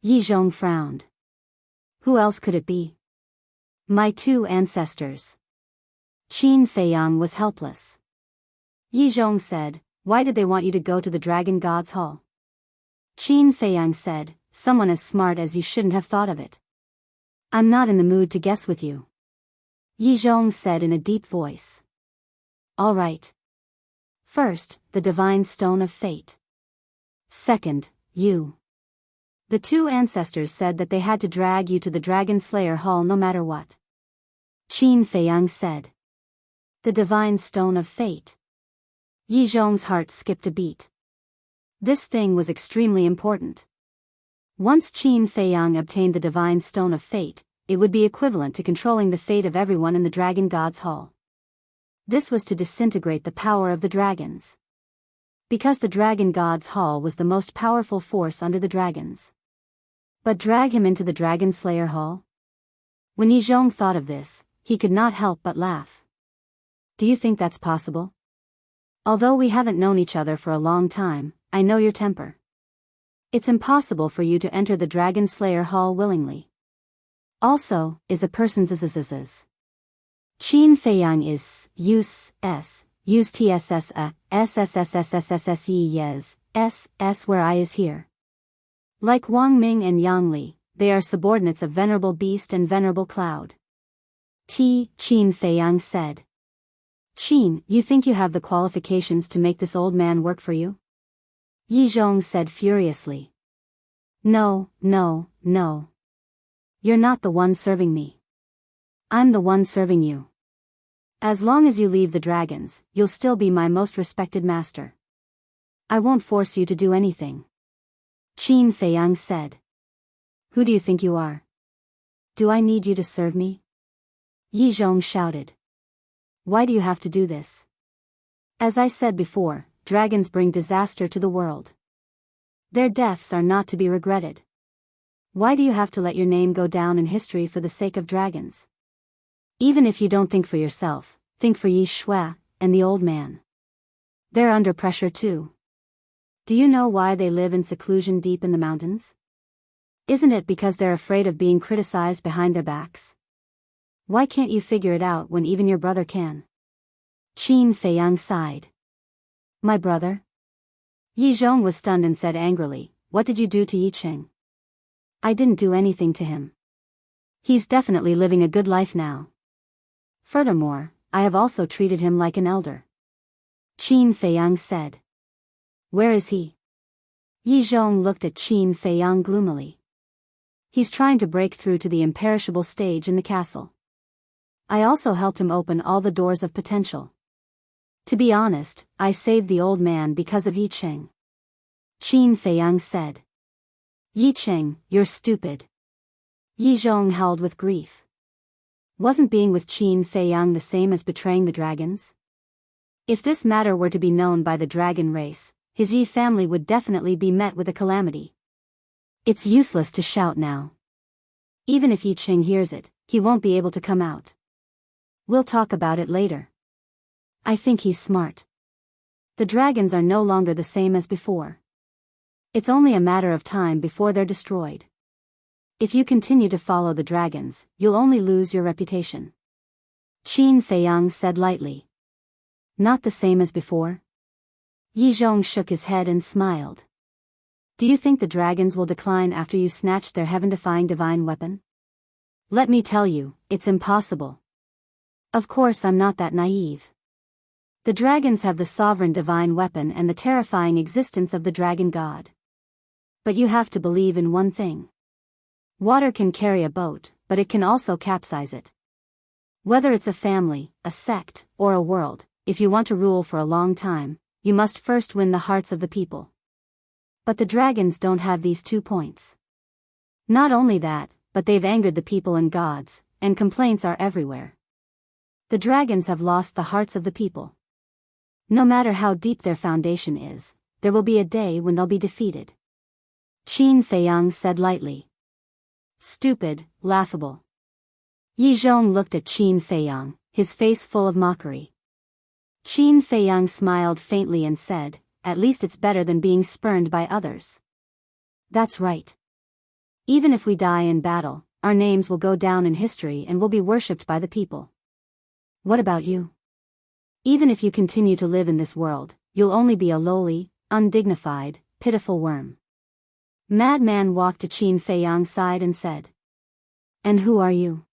Yi Zhong frowned. Who else could it be? My two ancestors. Qin Feiyang was helpless. Yi Zhong said, Why did they want you to go to the Dragon God's Hall? Qin Feiyang said, Someone as smart as you shouldn't have thought of it. I'm not in the mood to guess with you. Yi Zhong said in a deep voice. All right. First, the Divine Stone of Fate. Second, you. The two ancestors said that they had to drag you to the Dragon Slayer Hall no matter what. Qin Feiyang said. The Divine Stone of Fate. Yi Zhong's heart skipped a beat. This thing was extremely important. Once Qin Feiyang obtained the Divine Stone of Fate, it would be equivalent to controlling the fate of everyone in the Dragon God's Hall. This was to disintegrate the power of the dragons. Because the Dragon God's Hall was the most powerful force under the dragons. But drag him into the Dragon Slayer Hall? When Yi Zhong thought of this, he could not help but laugh. Do you think that's possible? Although we haven't known each other for a long time, I know your temper. It's impossible for you to enter the Dragon Slayer Hall willingly. Also, is a person's Qin Feiyang is use tss sssssse s where I is here. Like Wang Ming and Yang Li, they are subordinates of Venerable Beast and Venerable Cloud. Qin Feiyang said. Qin, you think you have the qualifications to make this old man work for you? Yi Zhong said furiously. No. You're not the one serving me. I'm the one serving you. As long as you leave the dragons, you'll still be my most respected master. I won't force you to do anything. Qin Feiyang said. Who do you think you are? Do I need you to serve me? Yi Zhong shouted. Why do you have to do this? As I said before, dragons bring disaster to the world. Their deaths are not to be regretted. Why do you have to let your name go down in history for the sake of dragons? Even if you don't think for yourself, think for Yi Shui and the old man. They're under pressure too. Do you know why they live in seclusion deep in the mountains? Isn't it because they're afraid of being criticized behind their backs? Why can't you figure it out when even your brother can? Qin Feiyang sighed. My brother? Yi Zhong was stunned and said angrily, What did you do to Yi Cheng? I didn't do anything to him. He's definitely living a good life now. Furthermore, I have also treated him like an elder. Qin Feiyang said. Where is he? Yi Zhong looked at Qin Feiyang gloomily. He's trying to break through to the imperishable stage in the castle. I also helped him open all the doors of potential. To be honest, I saved the old man because of Yi Cheng. Qin Feiyang said. Yi Cheng, you're stupid. Yi Zhong howled with grief. Wasn't being with Qin Feiyang the same as betraying the dragons? If this matter were to be known by the dragon race, his Yi family would definitely be met with a calamity. It's useless to shout now. Even if Yi Cheng hears it, he won't be able to come out. We'll talk about it later. I think he's smart. The dragons are no longer the same as before. It's only a matter of time before they're destroyed. If you continue to follow the dragons, you'll only lose your reputation. Qin Feiyang said lightly. Not the same as before? Yi Zhong shook his head and smiled. Do you think the dragons will decline after you snatch their heaven-defying divine weapon? Let me tell you, it's impossible. Of course I'm not that naive. The dragons have the sovereign divine weapon and the terrifying existence of the dragon god. But you have to believe in one thing. Water can carry a boat, but it can also capsize it. Whether it's a family, a sect, or a world, if you want to rule for a long time, you must first win the hearts of the people. But the dragons don't have these 2 points. Not only that, but they've angered the people and gods, and complaints are everywhere. The dragons have lost the hearts of the people. No matter how deep their foundation is, there will be a day when they'll be defeated. Qin Feiyang said lightly. Stupid, laughable. Yi Zhong looked at Qin Feiyang, his face full of mockery. Qin Feiyang smiled faintly and said, "At least it's better than being spurned by others." That's right. Even if we die in battle, our names will go down in history and will be worshipped by the people. What about you? Even if you continue to live in this world, you'll only be a lowly, undignified, pitiful worm. Madman walked to Qin Feiyang's side and said. And who are you?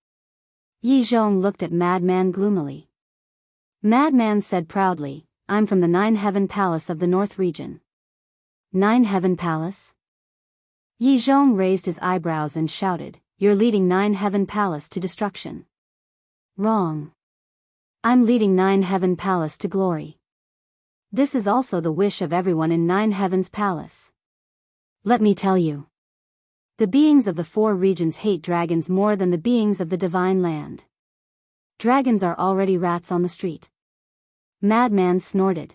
Yi Zhong looked at Madman gloomily. Madman said proudly, I'm from the 9-Heaven Palace of the North region. 9-Heaven Palace? Yi Zhong raised his eyebrows and shouted, You're leading 9-Heaven Palace to destruction. Wrong. I'm leading 9-Heaven Palace to glory. This is also the wish of everyone in 9-Heaven's Palace. Let me tell you. The beings of the 4 regions hate dragons more than the beings of the divine land. Dragons are already rats on the street. Madman snorted.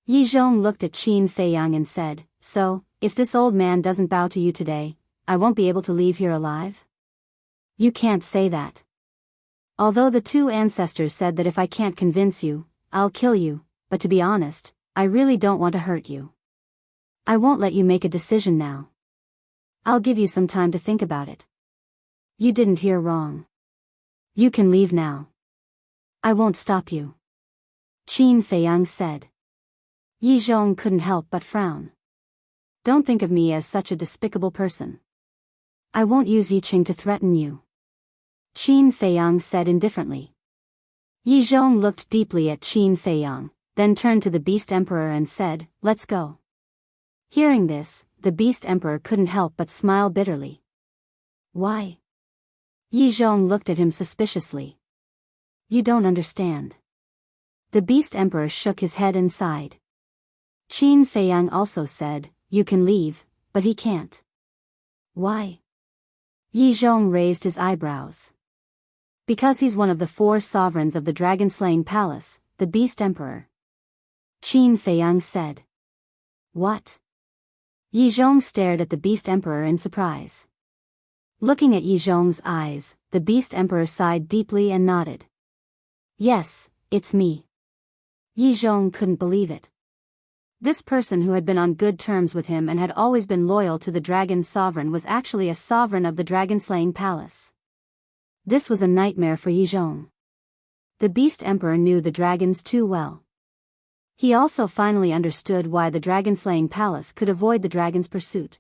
Yi Zhong looked at Qin Feiyang and said, So, if this old man doesn't bow to you today, I won't be able to leave here alive? You can't say that. Although the 2 ancestors said that if I can't convince you, I'll kill you, but to be honest, I really don't want to hurt you. I won't let you make a decision now. I'll give you some time to think about it. You didn't hear wrong. You can leave now. I won't stop you. Qin Feiyang said. Yi Zhong couldn't help but frown. Don't think of me as such a despicable person. I won't use Yi Qing to threaten you. Qin Feiyang said indifferently. Yi Zhong looked deeply at Qin Feiyang, then turned to the Beast Emperor and said, Let's go. Hearing this, the Beast Emperor couldn't help but smile bitterly. Why? Yi Zhong looked at him suspiciously. You don't understand. The Beast Emperor shook his head and sighed. Qin Feiyang also said, You can leave, but he can't. Why? Yi Zhong raised his eyebrows. Because he's one of the 4 sovereigns of the dragon-slaying palace, the Beast Emperor. Qin Feiyang said. What? Yi Zhong stared at the Beast Emperor in surprise. Looking at Yi Zhong's eyes, the Beast Emperor sighed deeply and nodded. Yes, it's me. Yi Zhong couldn't believe it. This person who had been on good terms with him and had always been loyal to the dragon sovereign was actually a sovereign of the dragon-slaying palace. This was a nightmare for Yi Zhong. The Beast Emperor knew the dragons too well. He also finally understood why the dragon-slaying palace could avoid the dragon's pursuit.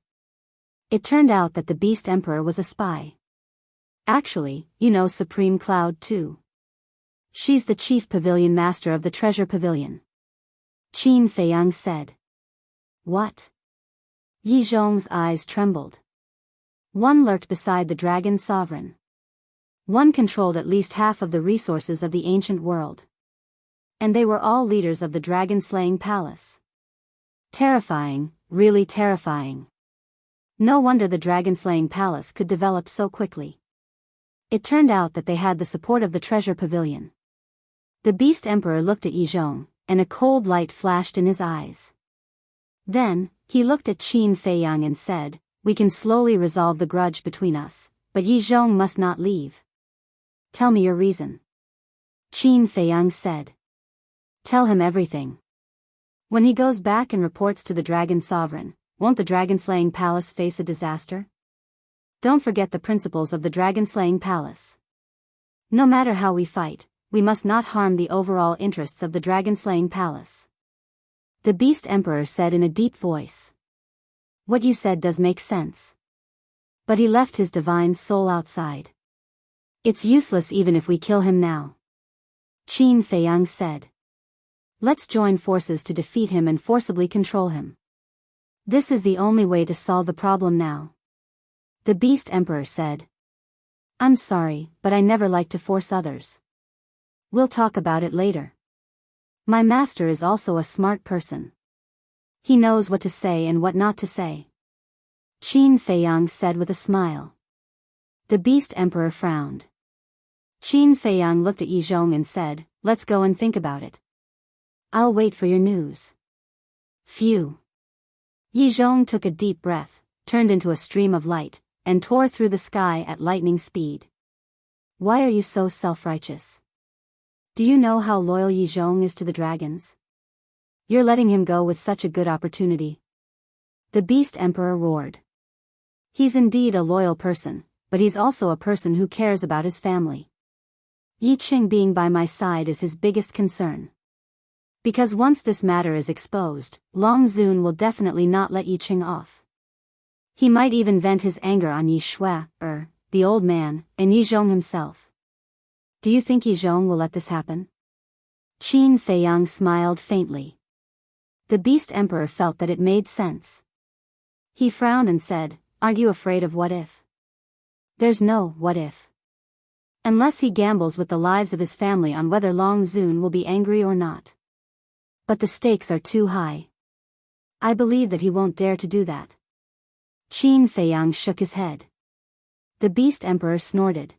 It turned out that the Beast Emperor was a spy. Actually, you know Supreme Cloud too. She's the chief pavilion master of the treasure pavilion. Qin Feiyang said. What? Yi Zhong's eyes trembled. One lurked beside the dragon sovereign. One controlled at least half of the resources of the ancient world. And they were all leaders of the dragon-slaying palace. Terrifying, really terrifying. No wonder the dragon-slaying palace could develop so quickly. It turned out that they had the support of the treasure pavilion. The Beast Emperor looked at Yi Zhong, and a cold light flashed in his eyes. Then, he looked at Qin Feiyang and said, We can slowly resolve the grudge between us, but Yi Zhong must not leave. Tell me your reason. Qin Feiyang said. Tell him everything. When he goes back and reports to the Dragon Sovereign, won't the dragon-slaying palace face a disaster? Don't forget the principles of the dragon-slaying palace. No matter how we fight, we must not harm the overall interests of the dragon-slaying palace. The Beast Emperor said in a deep voice. What you said does make sense. But he left his divine soul outside. It's useless even if we kill him now. Qin Feiyang said. Let's join forces to defeat him and forcibly control him. This is the only way to solve the problem now. The Beast Emperor said. I'm sorry, but I never like to force others. We'll talk about it later. My master is also a smart person. He knows what to say and what not to say. Qin Feiyang said with a smile. The Beast Emperor frowned. Qin Feiyang looked at Yi Zhong and said, let's go and think about it. I'll wait for your news. Phew. Yi Zhong took a deep breath, turned into a stream of light, and tore through the sky at lightning speed. Why are you so self-righteous? Do you know how loyal Yi Zhong is to the dragons? You're letting him go with such a good opportunity. The Beast Emperor roared. He's indeed a loyal person, but he's also a person who cares about his family. Yi Qing being by my side is his biggest concern. Because once this matter is exposed, Long Zun will definitely not let Yi Qing off. He might even vent his anger on Yi Shui, the old man, and Yi Zhong himself. Do you think Yi Zhong will let this happen? Qin Feiyang smiled faintly. The Beast Emperor felt that it made sense. He frowned and said, aren't you afraid of what if? There's no what if. Unless he gambles with the lives of his family on whether Long Zun will be angry or not. But the stakes are too high. I believe that he won't dare to do that. Qin Feiyang shook his head. The Beast Emperor snorted.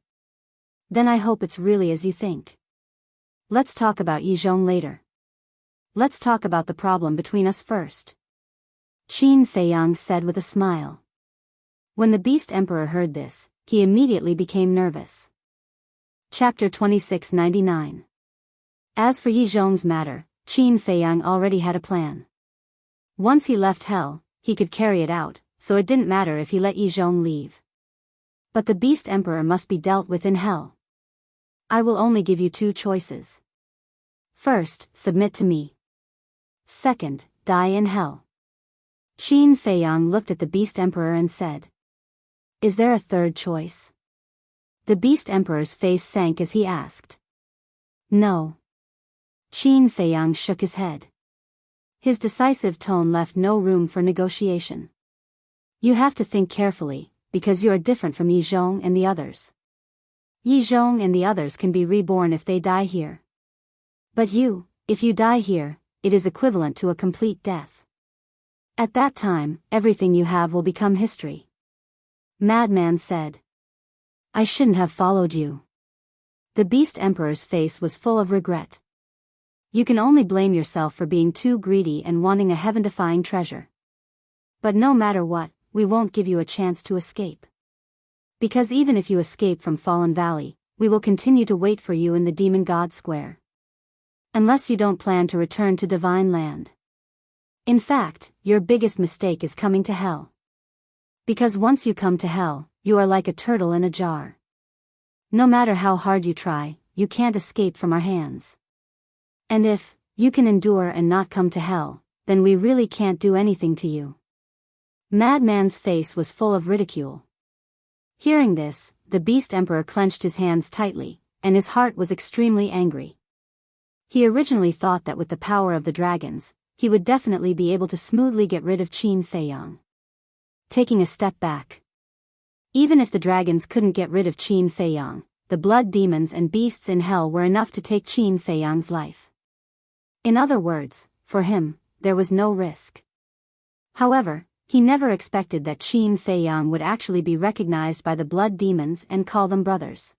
Then I hope it's really as you think. Let's talk about Yi Zhong later. Let's talk about the problem between us first. Qin Feiyang said with a smile. When the Beast Emperor heard this, he immediately became nervous. Chapter 2699. As for Yi Zhong's matter, Qin Feiyang already had a plan. Once he left Hell, he could carry it out, so it didn't matter if he let Yi Zhong leave. But the Beast Emperor must be dealt with in Hell. I will only give you two choices. First, submit to me. Second, die in Hell. Qin Feiyang looked at the Beast Emperor and said. Is there a third choice? The Beast Emperor's face sank as he asked. No. Qin Feiyang shook his head. His decisive tone left no room for negotiation. You have to think carefully, because you are different from Yi Zhong and the others. Yi Zhong and the others can be reborn if they die here. But you, if you die here, it is equivalent to a complete death. At that time, everything you have will become history. Madman said. I shouldn't have followed you. The Beast Emperor's face was full of regret. You can only blame yourself for being too greedy and wanting a heaven-defying treasure. But no matter what, we won't give you a chance to escape. Because even if you escape from Fallen Valley, we will continue to wait for you in the Demon God Square. Unless you don't plan to return to Divine Land. In fact, your biggest mistake is coming to Hell. Because once you come to Hell, you are like a turtle in a jar. No matter how hard you try, you can't escape from our hands. And if you can endure and not come to Hell, then we really can't do anything to you. Madman's face was full of ridicule. Hearing this, the Beast Emperor clenched his hands tightly, and his heart was extremely angry. He originally thought that with the power of the dragons, he would definitely be able to smoothly get rid of Qin Feiyang. Taking a step back. Even if the dragons couldn't get rid of Qin Feiyang, the blood demons and beasts in Hell were enough to take Qin Feiyang's life. In other words, for him, there was no risk. However, he never expected that Qin Feiyang would actually be recognized by the blood demons and call them brothers.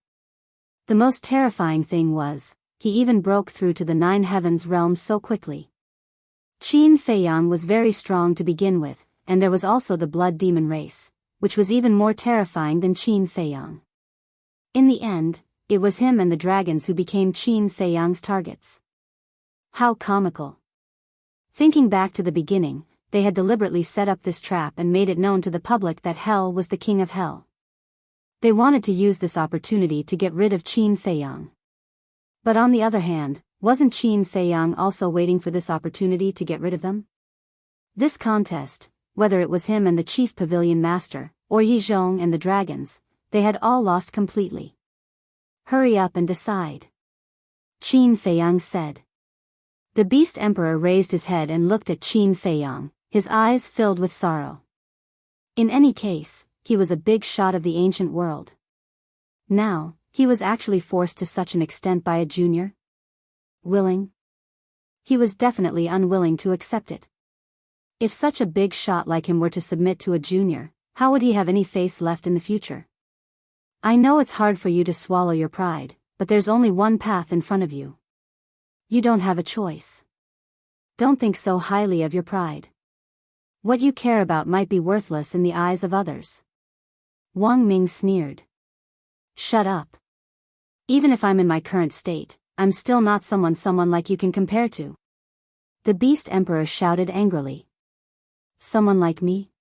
The most terrifying thing was, he even broke through to the Nine Heavens realm so quickly. Qin Feiyang was very strong to begin with, and there was also the blood demon race, which was even more terrifying than Qin Feiyang. In the end, it was him and the dragons who became Qin Feiyang's targets. How comical. Thinking back to the beginning, they had deliberately set up this trap and made it known to the public that Hell was the king of Hell. They wanted to use this opportunity to get rid of Qin Feiyang. But on the other hand, wasn't Qin Feiyang also waiting for this opportunity to get rid of them? This contest, whether it was him and the chief pavilion master, or Yi Zhong and the dragons, they had all lost completely. Hurry up and decide. Qin Feiyang said. The Beast Emperor raised his head and looked at Qin Feiyang, his eyes filled with sorrow. In any case, he was a big shot of the ancient world. Now, he was actually forced to such an extent by a junior? Willing? He was definitely unwilling to accept it. If such a big shot like him were to submit to a junior, how would he have any face left in the future? I know it's hard for you to swallow your pride, but there's only one path in front of you. You don't have a choice. Don't think so highly of your pride. What you care about might be worthless in the eyes of others. Wang Ming sneered. Shut up. Even if I'm in my current state, I'm still not someone like you can compare to. The Beast Emperor shouted angrily. Someone like me?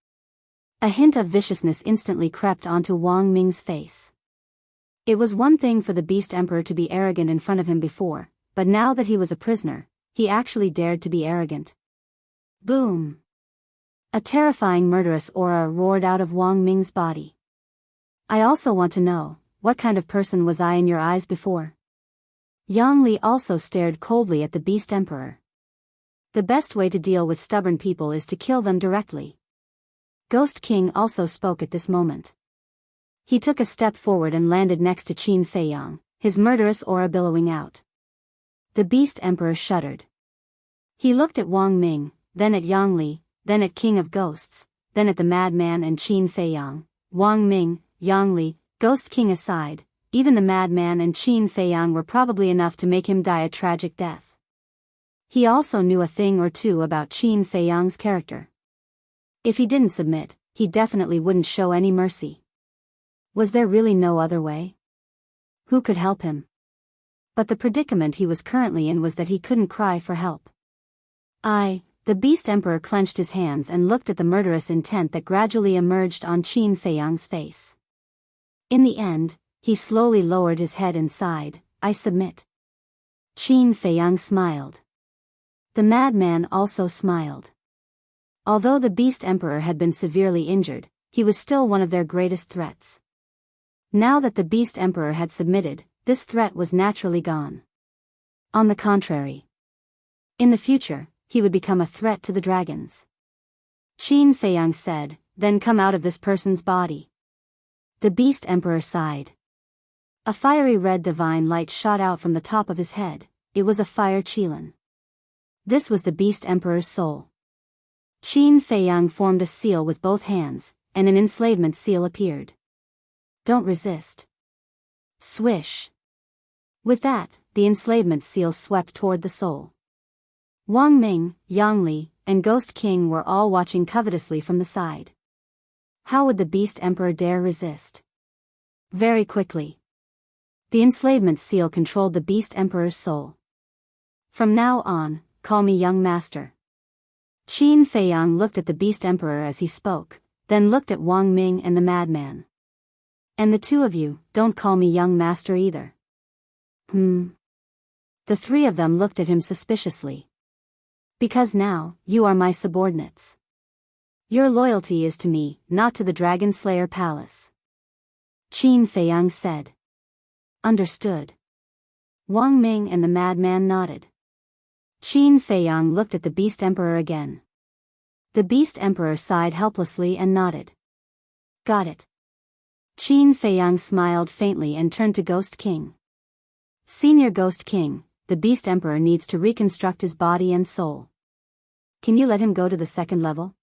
A hint of viciousness instantly crept onto Wang Ming's face. It was one thing for the Beast Emperor to be arrogant in front of him before, but now that he was a prisoner, he actually dared to be arrogant. Boom! A terrifying murderous aura roared out of Wang Ming's body. I also want to know, what kind of person was I in your eyes before? Yang Li also stared coldly at the Beast Emperor. The best way to deal with stubborn people is to kill them directly. Ghost King also spoke at this moment. He took a step forward and landed next to Qin Feiyang, his murderous aura billowing out. The Beast Emperor shuddered. He looked at Wang Ming, then at Yang Li, then at King of Ghosts, then at the madman and Qin Feiyang. Wang Ming, Yang Li, Ghost King aside, even the madman and Qin Feiyang were probably enough to make him die a tragic death. He also knew a thing or two about Qin Feiyang's character. If he didn't submit, he definitely wouldn't show any mercy. Was there really no other way? Who could help him? But the predicament he was currently in was that he couldn't cry for help. The Beast Emperor clenched his hands and looked at the murderous intent that gradually emerged on Qin Feiyang's face. In the end, he slowly lowered his head and sighed, I submit. Qin Feiyang smiled. The madman also smiled. Although the Beast Emperor had been severely injured, he was still one of their greatest threats. Now that the Beast Emperor had submitted, this threat was naturally gone. On the contrary. In the future, he would become a threat to the dragons. Qin Feiyang said, then come out of this person's body. The Beast Emperor sighed. A fiery red divine light shot out from the top of his head. It was a fire qilin. This was the Beast Emperor's soul. Qin Feiyang formed a seal with both hands, and an enslavement seal appeared. Don't resist. Swish. With that, the enslavement seal swept toward the soul. Wang Ming, Yang Li, and Ghost King were all watching covetously from the side. How would the Beast Emperor dare resist? Very quickly. The enslavement seal controlled the Beast Emperor's soul. From now on, call me young master. Qin Feiyang looked at the Beast Emperor as he spoke, then looked at Wang Ming and the madman. And the two of you, don't call me young master either. The three of them looked at him suspiciously. Because now, you are my subordinates. Your loyalty is to me, not to the Dragon Slayer Palace. Qin Feiyang said. Understood. Wang Ming and the madman nodded. Qin Feiyang looked at the Beast Emperor again. The Beast Emperor sighed helplessly and nodded. Got it. Qin Feiyang smiled faintly and turned to Ghost King. Senior Ghost King, the Beast Emperor needs to reconstruct his body and soul. Can you let him go to the second level?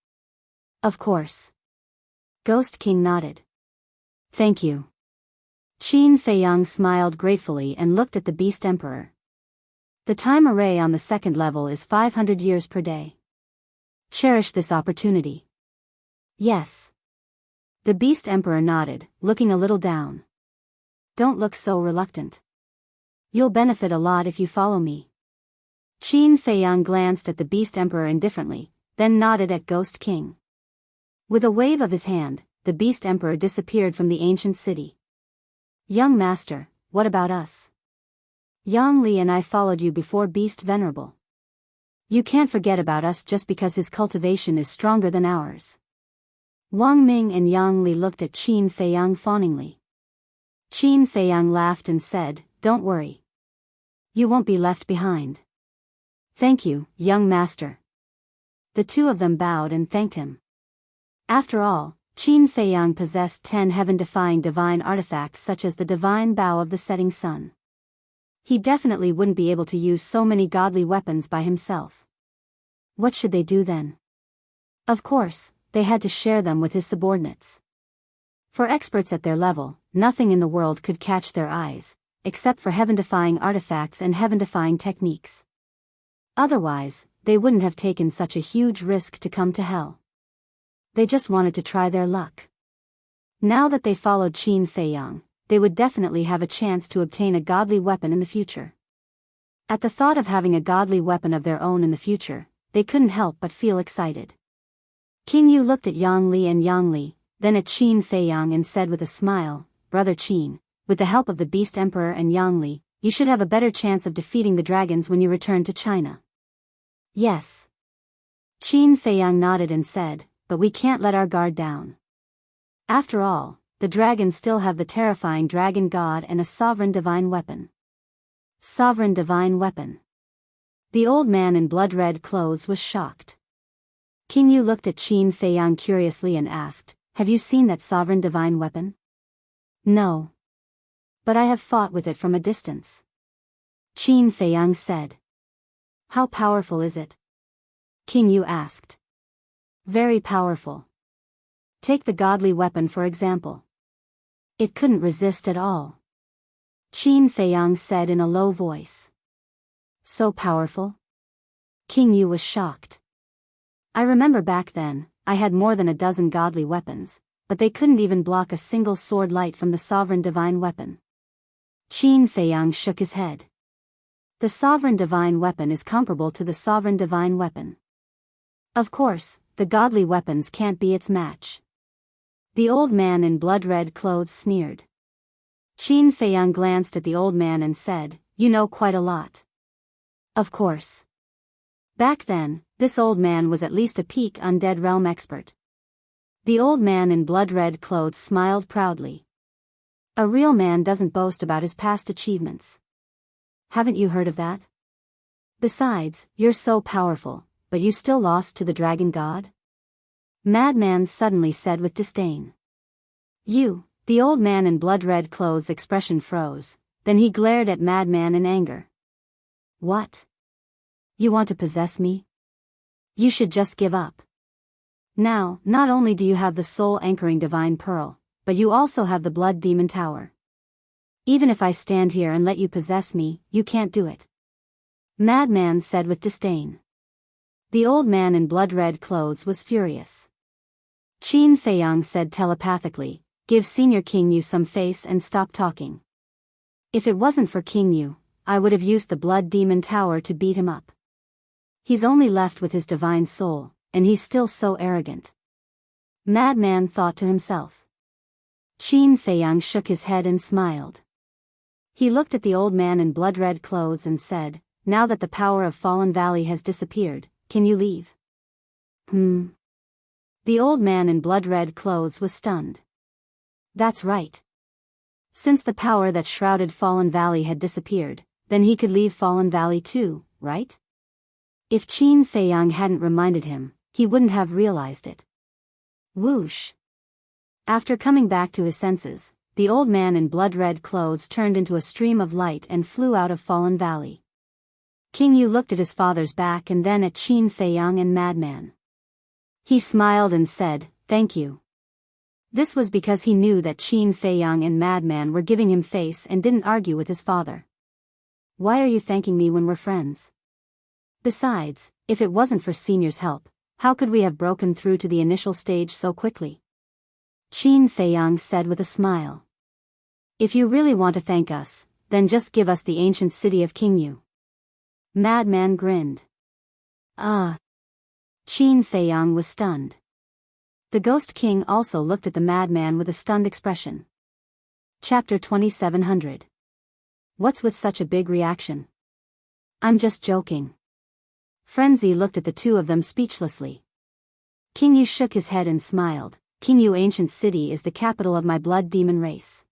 Of course. Ghost King nodded. Thank you. Qin Feiyang smiled gratefully and looked at the Beast Emperor. The time array on the second level is 500 years per day. Cherish this opportunity. Yes. The Beast Emperor nodded, looking a little down. Don't look so reluctant. You'll benefit a lot if you follow me. Qin Feiyang glanced at the Beast Emperor indifferently, then nodded at Ghost King. With a wave of his hand, the Beast Emperor disappeared from the ancient city. Young master, what about us? Yang Li and I followed you before Beast Venerable. You can't forget about us just because his cultivation is stronger than ours. Wang Ming and Yang Li looked at Qin Feiyang fawningly. Qin Feiyang laughed and said, Don't worry. You won't be left behind. Thank you, young master. The two of them bowed and thanked him. After all, Qin Feiyang possessed 10 heaven-defying divine artifacts such as the divine bow of the setting sun. He definitely wouldn't be able to use so many godly weapons by himself. What should they do then? Of course, they had to share them with his subordinates. For experts at their level, nothing in the world could catch their eyes, except for heaven-defying artifacts and heaven-defying techniques. Otherwise, they wouldn't have taken such a huge risk to come to hell. They just wanted to try their luck. Now that they followed Qin Feiyang, they would definitely have a chance to obtain a godly weapon in the future. At the thought of having a godly weapon of their own in the future, they couldn't help but feel excited. King Yu looked at Yang Li and Yang Li, then at Qin Feiyang and said with a smile, "Brother Qin, with the help of the Beast Emperor and Yang Li, you should have a better chance of defeating the dragons when you return to China." "Yes." Qin Feiyang nodded and said, "But we can't let our guard down. After all, the dragons still have the terrifying dragon god and a sovereign divine weapon." Sovereign divine weapon. The old man in blood-red clothes was shocked. King Yu looked at Qin Feiyang curiously and asked, "Have you seen that sovereign divine weapon?" "No. But I have fought with it from a distance." Qin Feiyang said. "How powerful is it?" King Yu asked. "Very powerful. Take the godly weapon for example. It couldn't resist at all." Qin Feiyang said in a low voice. "So powerful?" King Yu was shocked. "I remember back then, I had more than a dozen godly weapons, but they couldn't even block a single sword light from the sovereign divine weapon." Qin Feiyang shook his head. "The sovereign divine weapon is comparable to the sovereign divine weapon. Of course, the godly weapons can't be its match." The old man in blood-red clothes sneered. Qin Feiyang glanced at the old man and said, "You know quite a lot." Of course. Back then, this old man was at least a peak undead realm expert. The old man in blood-red clothes smiled proudly. A real man doesn't boast about his past achievements. Haven't you heard of that? Besides, you're so powerful, but you still lost to the dragon god? Madman suddenly said with disdain. "You," the old man in blood-red clothes' expression froze, then he glared at Madman in anger. "What? You want to possess me? You should just give up. Now, not only do you have the soul-anchoring divine pearl, but you also have the blood demon tower. Even if I stand here and let you possess me, you can't do it." Madman said with disdain. The old man in blood-red clothes was furious. Qin Feiyang said telepathically, "Give Senior King Yu some face and stop talking." If it wasn't for King Yu, I would have used the blood demon tower to beat him up. He's only left with his divine soul, and he's still so arrogant. Madman thought to himself. Qin Feiyang shook his head and smiled. He looked at the old man in blood-red clothes and said, "Now that the power of Fallen Valley has disappeared, can you leave?" The old man in blood-red clothes was stunned. That's right. Since the power that shrouded Fallen Valley had disappeared, then he could leave Fallen Valley too, right? If Qin Feiyang hadn't reminded him, he wouldn't have realized it. Whoosh! After coming back to his senses, the old man in blood-red clothes turned into a stream of light and flew out of Fallen Valley. King Yu looked at his father's back and then at Qin Feiyang and Madman. He smiled and said, "Thank you." This was because he knew that Qin Feiyang and Madman were giving him face and didn't argue with his father. "Why are you thanking me when we're friends? Besides, if it wasn't for Senior's help, how could we have broken through to the initial stage so quickly?" Qin Feiyang said with a smile. "If you really want to thank us, then just give us the ancient city of King Yu." Madman grinned. Qin Feiyang was stunned. The Ghost King also looked at the madman with a stunned expression. Chapter 2700. What's with such a big reaction? I'm just joking. Frenzy looked at the two of them speechlessly. King Yu shook his head and smiled. King Yu Ancient City is the capital of my blood demon race.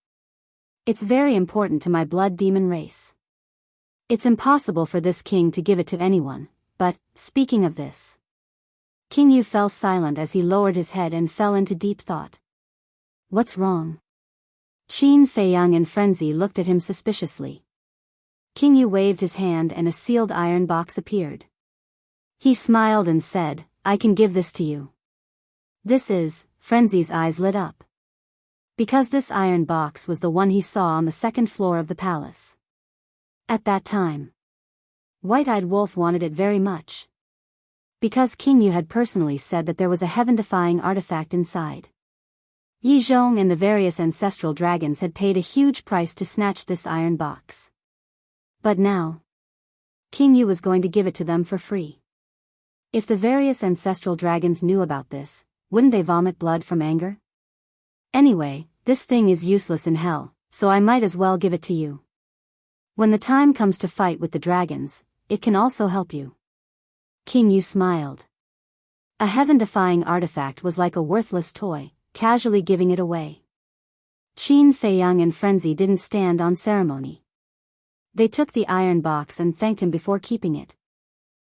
It's very important to my blood demon race. It's impossible for this king to give it to anyone, but, speaking of this, King Yu fell silent as he lowered his head and fell into deep thought. What's wrong? Qin Feiyang in frenzy looked at him suspiciously. King Yu waved his hand and a sealed iron box appeared. He smiled and said, I can give this to you. This is, Frenzy's eyes lit up. Because this iron box was the one he saw on the second floor of the palace. At that time, White-Eyed Wolf wanted it very much. Because King Yu had personally said that there was a heaven-defying artifact inside. Yi Zhong and the various ancestral dragons had paid a huge price to snatch this iron box. But now, King Yu was going to give it to them for free. If the various ancestral dragons knew about this, wouldn't they vomit blood from anger? Anyway, this thing is useless in hell, so I might as well give it to you. When the time comes to fight with the dragons, it can also help you. King Yu smiled. A heaven-defying artifact was like a worthless toy, casually giving it away. Qin Feiyang and Frenzy didn't stand on ceremony. They took the iron box and thanked him before keeping it.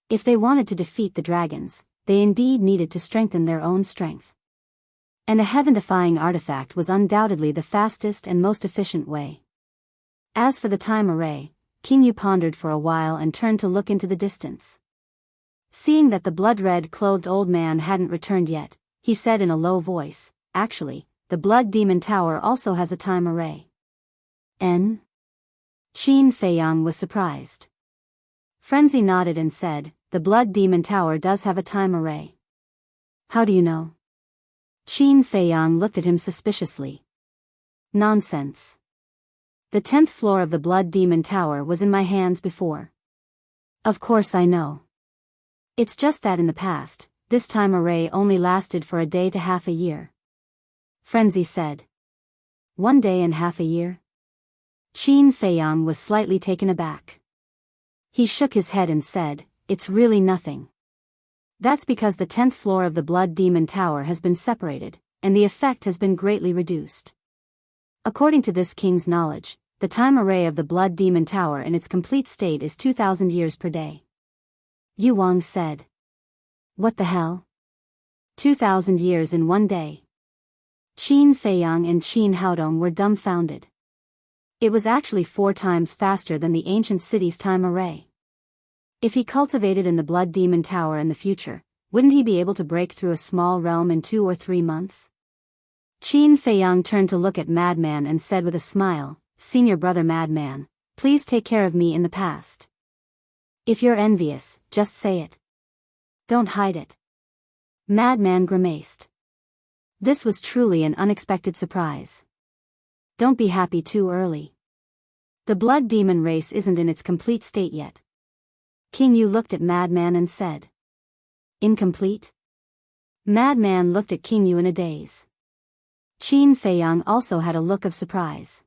If they wanted to defeat the dragons, they indeed needed to strengthen their own strength. And a heaven-defying artifact was undoubtedly the fastest and most efficient way. As for the time array, King Yu pondered for a while and turned to look into the distance. Seeing that the blood-red clothed old man hadn't returned yet, he said in a low voice, actually, the Blood Demon Tower also has a time array. Qin Feiyang was surprised. Frenzy nodded and said, the Blood Demon Tower does have a time array. How do you know? Qin Feiyang looked at him suspiciously. Nonsense. The 10th floor of the Blood Demon Tower was in my hands before. Of course I know. It's just that in the past, this time array only lasted for a day to half a year. Frenzy said. 1 day and half a year? Qin Feiyang was slightly taken aback. He shook his head and said, it's really nothing. That's because the 10th floor of the Blood Demon Tower has been separated, and the effect has been greatly reduced. According to this king's knowledge, the time array of the Blood Demon Tower in its complete state is 2,000 years per day. Yu Wang said. What the hell? 2,000 years in 1 day. Qin Feiyang and Qin Haodong were dumbfounded. It was actually 4 times faster than the ancient city's time array. If he cultivated in the Blood Demon Tower in the future, wouldn't he be able to break through a small realm in 2 or 3 months? Qin Feiyang turned to look at Madman and said with a smile, Senior brother Madman, please take care of me in the past. If you're envious, just say it. Don't hide it. Madman grimaced. This was truly an unexpected surprise. Don't be happy too early. The Blood Demon race isn't in its complete state yet. King Yu looked at Madman and said. Incomplete? Madman looked at King Yu in a daze. Qin Feiyang also had a look of surprise.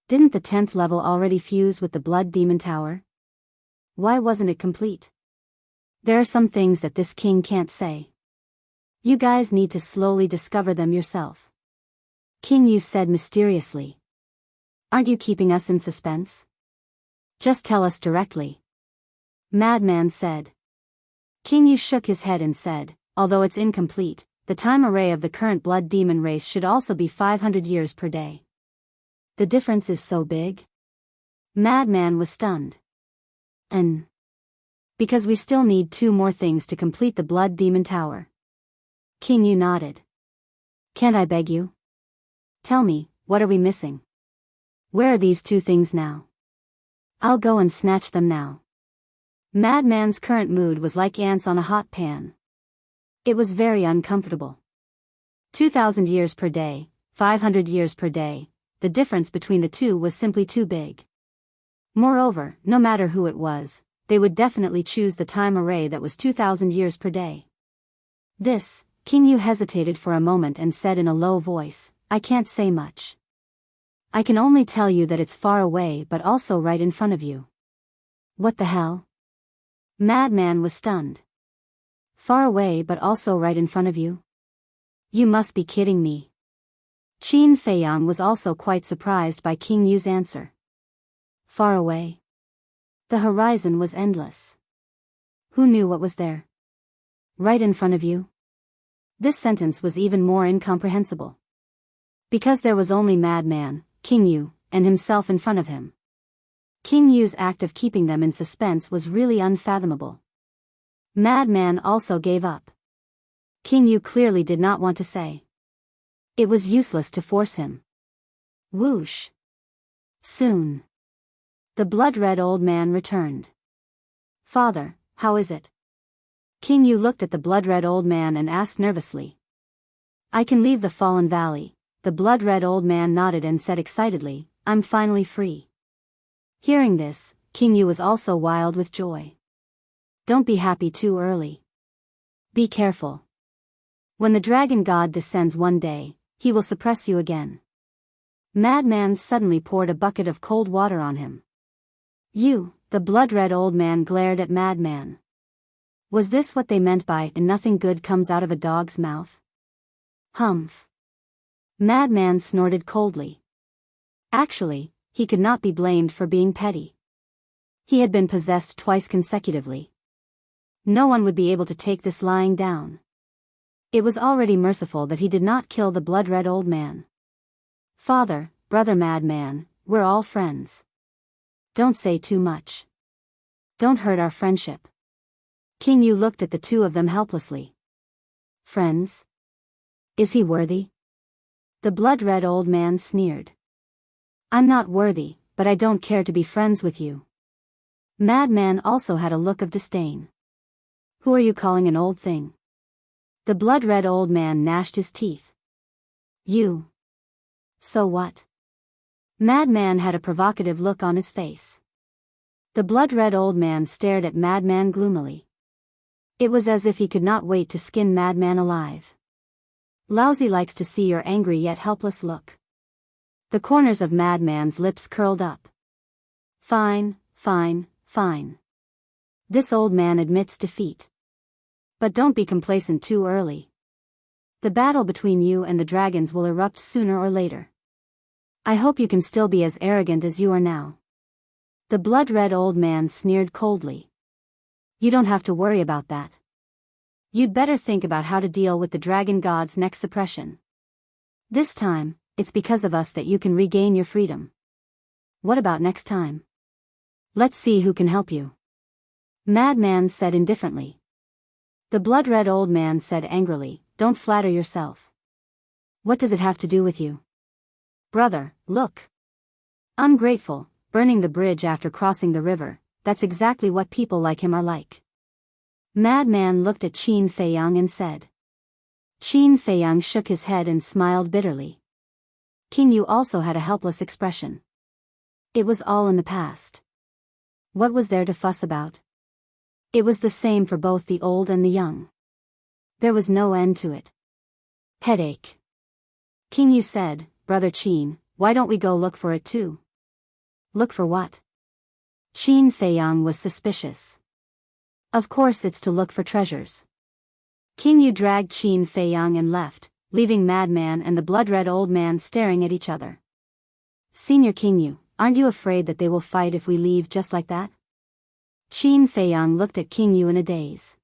Didn't the 10th level already fuse with the Blood Demon Tower? Why wasn't it complete? There are some things that this king can't say. You guys need to slowly discover them yourself. King Yu said mysteriously. Aren't you keeping us in suspense? Just tell us directly. Madman said. King Yu shook his head and said, although it's incomplete, the time array of the current Blood Demon race should also be 500 years per day. The difference is so big? Madman was stunned. Because we still need 2 more things to complete the Blood Demon Tower. King Yu nodded. Can't I beg you? Tell me, what are we missing? Where are these 2 things now? I'll go and snatch them now. Madman's current mood was like ants on a hot pan. It was very uncomfortable. 2,000 years per day, 500 years per day, the difference between the 2 was simply too big. Moreover, no matter who it was, they would definitely choose the time array that was 2,000 years per day. This, King Yu hesitated for a moment and said in a low voice, I can't say much. I can only tell you that it's far away but also right in front of you. What the hell? Madman was stunned. Far away but also right in front of you? You must be kidding me. Qin Feiyang was also quite surprised by King Yu's answer. Far away? The horizon was endless. Who knew what was there? Right in front of you? This sentence was even more incomprehensible. Because there was only Madman, King Yu, and himself in front of him. King Yu's act of keeping them in suspense was really unfathomable. Madman also gave up. King Yu clearly did not want to say. It was useless to force him. Whoosh. Soon. The blood-red old man returned. Father, how is it? King Yu looked at the blood-red old man and asked nervously. I can leave the fallen valley. The blood-red old man nodded and said excitedly, I'm finally free. Hearing this, King Yu was also wild with joy. Don't be happy too early. Be careful. When the dragon god descends one day, he will suppress you again. Madman suddenly poured a bucket of cold water on him. You, the blood-red old man glared at Madman. Was this what they meant by, and nothing good comes out of a dog's mouth? Humph. Madman snorted coldly. Actually, he could not be blamed for being petty. He had been possessed twice consecutively. No one would be able to take this lying down. It was already merciful that he did not kill the blood-red old man. Father, brother Madman, we're all friends. Don't say too much. Don't hurt our friendship. King Yu looked at the two of them helplessly. Friends? Is he worthy? The blood-red old man sneered. I'm not worthy, but I don't care to be friends with you. Madman also had a look of disdain. Who are you calling an old thing? The blood-red old man gnashed his teeth. You. So what? Madman had a provocative look on his face. The blood-red old man stared at Madman gloomily. It was as if he could not wait to skin Madman alive. Lousy likes to see your angry yet helpless look. The corners of Madman's lips curled up. Fine, fine, fine. This old man admits defeat. But don't be complacent too early. The battle between you and the dragons will erupt sooner or later. I hope you can still be as arrogant as you are now. The blood-red old man sneered coldly. You don't have to worry about that. You'd better think about how to deal with the dragon god's next suppression. This time, it's because of us that you can regain your freedom. What about next time? Let's see who can help you. Madman said indifferently. The blood-red old man said angrily, don't flatter yourself. What does it have to do with you? Brother, look. Ungrateful, burning the bridge after crossing the river, that's exactly what people like him are like. Madman looked at Qin Feiyang and said. Qin Feiyang shook his head and smiled bitterly. King Yu also had a helpless expression. It was all in the past. What was there to fuss about? It was the same for both the old and the young. There was no end to it. Headache. King Yu said, Brother Qin, why don't we go look for it too? Look for what? Qin Feiyang was suspicious. Of course it's to look for treasures. King Yu dragged Qin Feiyang and left, leaving Madman and the blood-red old man staring at each other. Senior King Yu, aren't you afraid that they will fight if we leave just like that? Qin Feiyang looked at King Yu in a daze.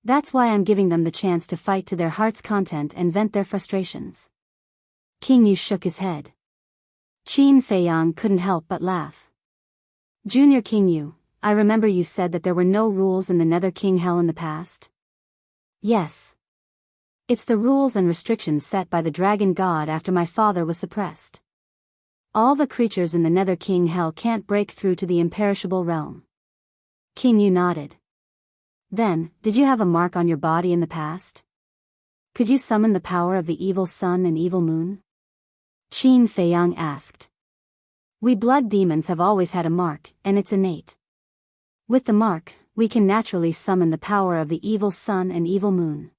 That's why I'm giving them the chance to fight to their heart's content and vent their frustrations. King Yu shook his head. Qin Feiyang couldn't help but laugh. Junior King Yu, I remember you said that there were no rules in the Nether King Hell in the past. Yes. It's the rules and restrictions set by the dragon god after my father was suppressed. All the creatures in the Nether King Hell can't break through to the imperishable realm. King Yu nodded. Then, did you have a mark on your body in the past? Could you summon the power of the evil sun and evil moon? Qin Feiyang asked. We blood demons have always had a mark, and it's innate. With the mark, we can naturally summon the power of the evil sun and evil moon.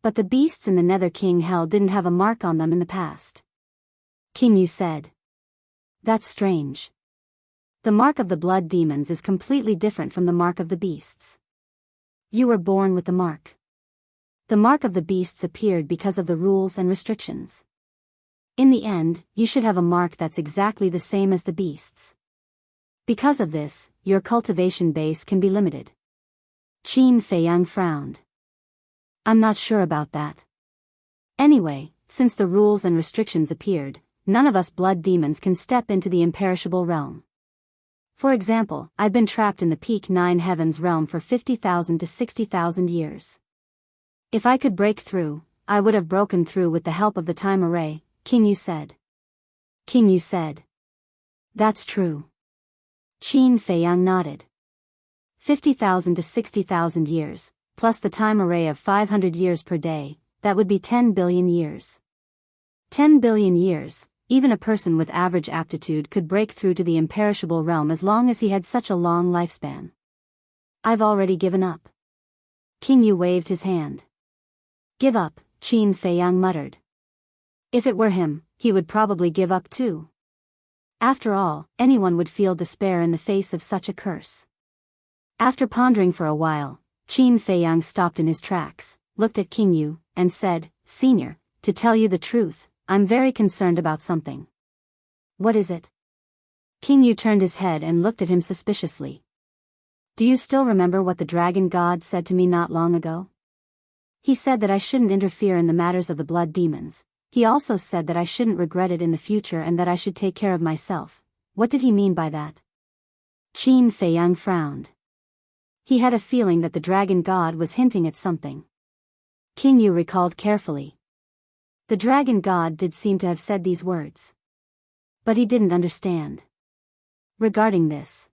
But the beasts in the Nether King Hell didn't have a mark on them in the past. King Yu said. That's strange. The mark of the blood demons is completely different from the mark of the beasts. You were born with the mark. The mark of the beasts appeared because of the rules and restrictions. In the end, you should have a mark that's exactly the same as the beasts. Because of this, your cultivation base can be limited. Qin Feiyang frowned. I'm not sure about that. Anyway, since the rules and restrictions appeared, none of us blood demons can step into the imperishable realm. For example, I've been trapped in the peak 9 heavens realm for 50,000 to 60,000 years. If I could break through, I would have broken through with the help of the time array, King Yu said. King Yu said. That's true. Qin Feiyang nodded. 50,000 to 60,000 years, plus the time array of 500 years per day, that would be 10 billion years. 10 billion years. Even a person with average aptitude could break through to the imperishable realm as long as he had such a long lifespan. I've already given up. King Yu waved his hand. Give up, Qin Feiyang muttered. If it were him, he would probably give up too. After all, anyone would feel despair in the face of such a curse. After pondering for a while, Qin Feiyang stopped in his tracks, looked at King Yu, and said, Senior, to tell you the truth, I'm very concerned about something. What is it? King Yu turned his head and looked at him suspiciously. Do you still remember what the dragon god said to me not long ago? He said that I shouldn't interfere in the matters of the blood demons. He also said that I shouldn't regret it in the future and that I should take care of myself. What did he mean by that? Qin Feiyang frowned. He had a feeling that the dragon god was hinting at something. King Yu recalled carefully. The dragon god did seem to have said these words. But he didn't understand. Regarding this,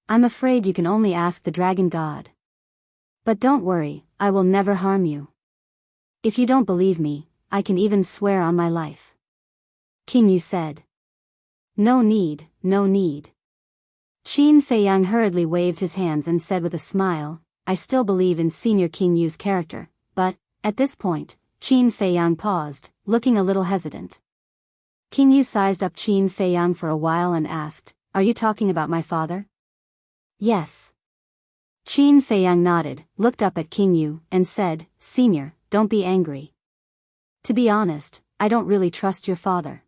I'm afraid you can only ask the dragon god. But don't worry, I will never harm you. If you don't believe me, I can even swear on my life. King Yu said. No need, no need. Qin Feiyang hurriedly waved his hands and said with a smile, I still believe in Senior King Yu's character, but, at this point, Qin Feiyang paused, looking a little hesitant. King Yu sized up Qin Feiyang for a while and asked, Are you talking about my father? Yes. Qin Feiyang nodded, looked up at King Yu, and said, Senior, don't be angry. To be honest, I don't really trust your father.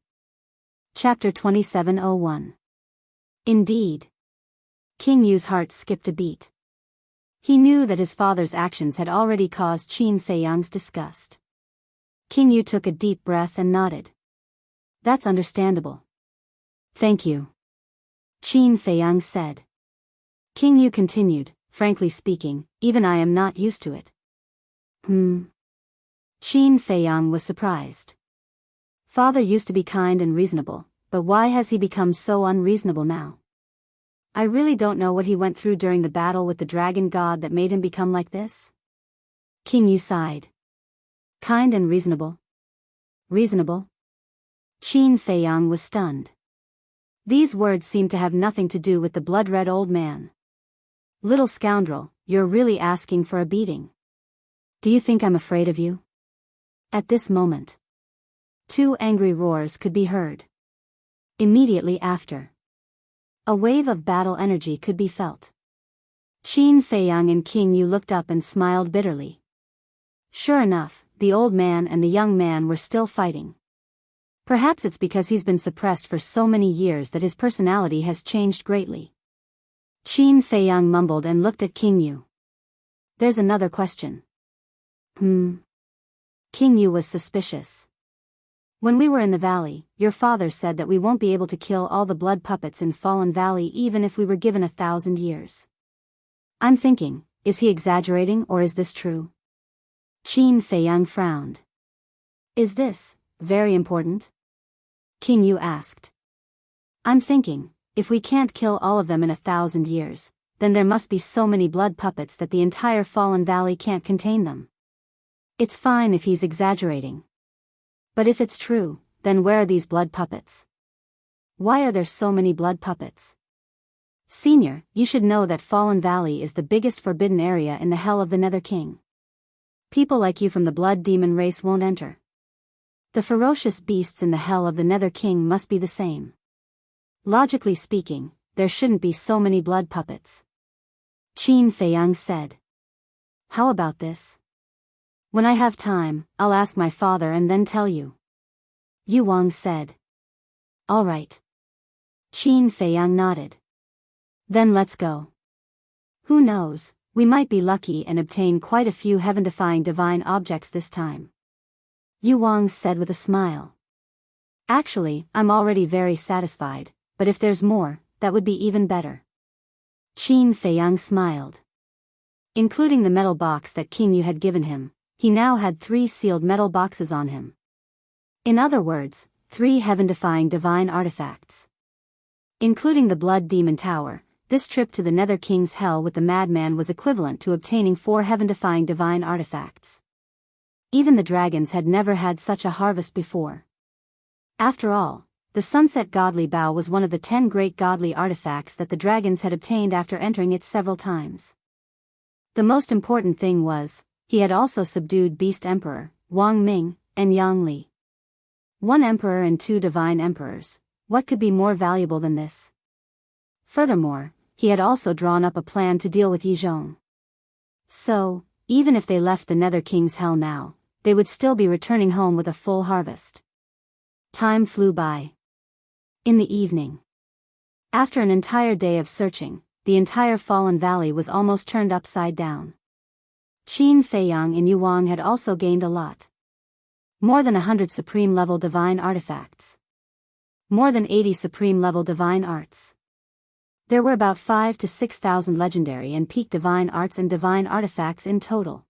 Chapter 2701. Indeed. King Yu's heart skipped a beat. He knew that his father's actions had already caused Qin Feiyang's disgust. King Yu took a deep breath and nodded. That's understandable. Thank you. Qin Feiyang said. King Yu continued, frankly speaking, even I am not used to it. Qin Feiyang was surprised. Father used to be kind and reasonable, but why has he become so unreasonable now? I really don't know what he went through during the battle with the dragon god that made him become like this. King Yu sighed. Kind and reasonable. Reasonable? Qin Feiyang was stunned. These words seemed to have nothing to do with the blood-red old man. Little scoundrel, you're really asking for a beating. Do you think I'm afraid of you? At this moment, 2 angry roars could be heard. Immediately after, a wave of battle energy could be felt. Qin Feiyang and King Yu looked up and smiled bitterly. Sure enough, the old man and the young man were still fighting. Perhaps it's because he's been suppressed for so many years that his personality has changed greatly. Qin Feiyang mumbled and looked at King Yu. There's another question. King Yu was suspicious. When we were in the valley, your father said that we won't be able to kill all the blood puppets in Fallen Valley even if we were given 1,000 years. I'm thinking, is he exaggerating or is this true? Qin Feiyang frowned. Is this very important? King Yu asked. I'm thinking, if we can't kill all of them in 1,000 years, then there must be so many blood puppets that the entire Fallen Valley can't contain them. It's fine if he's exaggerating. But if it's true, then where are these blood puppets? Why are there so many blood puppets? Senior, you should know that Fallen Valley is the biggest forbidden area in the Hell of the Nether King. People like you from the blood demon race won't enter. The ferocious beasts in the Hell of the Nether King must be the same. Logically speaking, there shouldn't be so many blood puppets. Qin Feiyang said. How about this? When I have time, I'll ask my father and then tell you. Yu Wang said. All right. Qin Feiyang nodded. Then let's go. Who knows, We might be lucky and obtain quite a few heaven-defying divine objects this time. Yu Wang said with a smile. Actually, I'm already very satisfied, but if there's more, that would be even better. Qin Feiyang smiled. Including the metal box that King Yu had given him, he now had 3 sealed metal boxes on him. In other words, 3 heaven-defying divine artifacts. Including the Blood Demon Tower, this trip to the Nether King's Hell with the madman was equivalent to obtaining 4 heaven-defying divine artifacts. Even the dragons had never had such a harvest before. After all, the Sunset Godly Bow was one of the 10 great godly artifacts that the dragons had obtained after entering it several times. The most important thing was, he had also subdued Beast Emperor, Wang Ming, and Yang Li. 1 emperor and 2 divine emperors, what could be more valuable than this? Furthermore, he had also drawn up a plan to deal with Yi Zhong. So, even if they left the Nether King's Hell now, they would still be returning home with a full harvest. Time flew by. In the evening, after an entire day of searching, the entire Fallen Valley was almost turned upside down. Qin Feiyang and Yu Wang had also gained a lot. More than 100 supreme-level divine artifacts. More than 80 supreme-level divine arts. There were about 5,000 to 6,000 legendary and peak divine arts and divine artifacts in total.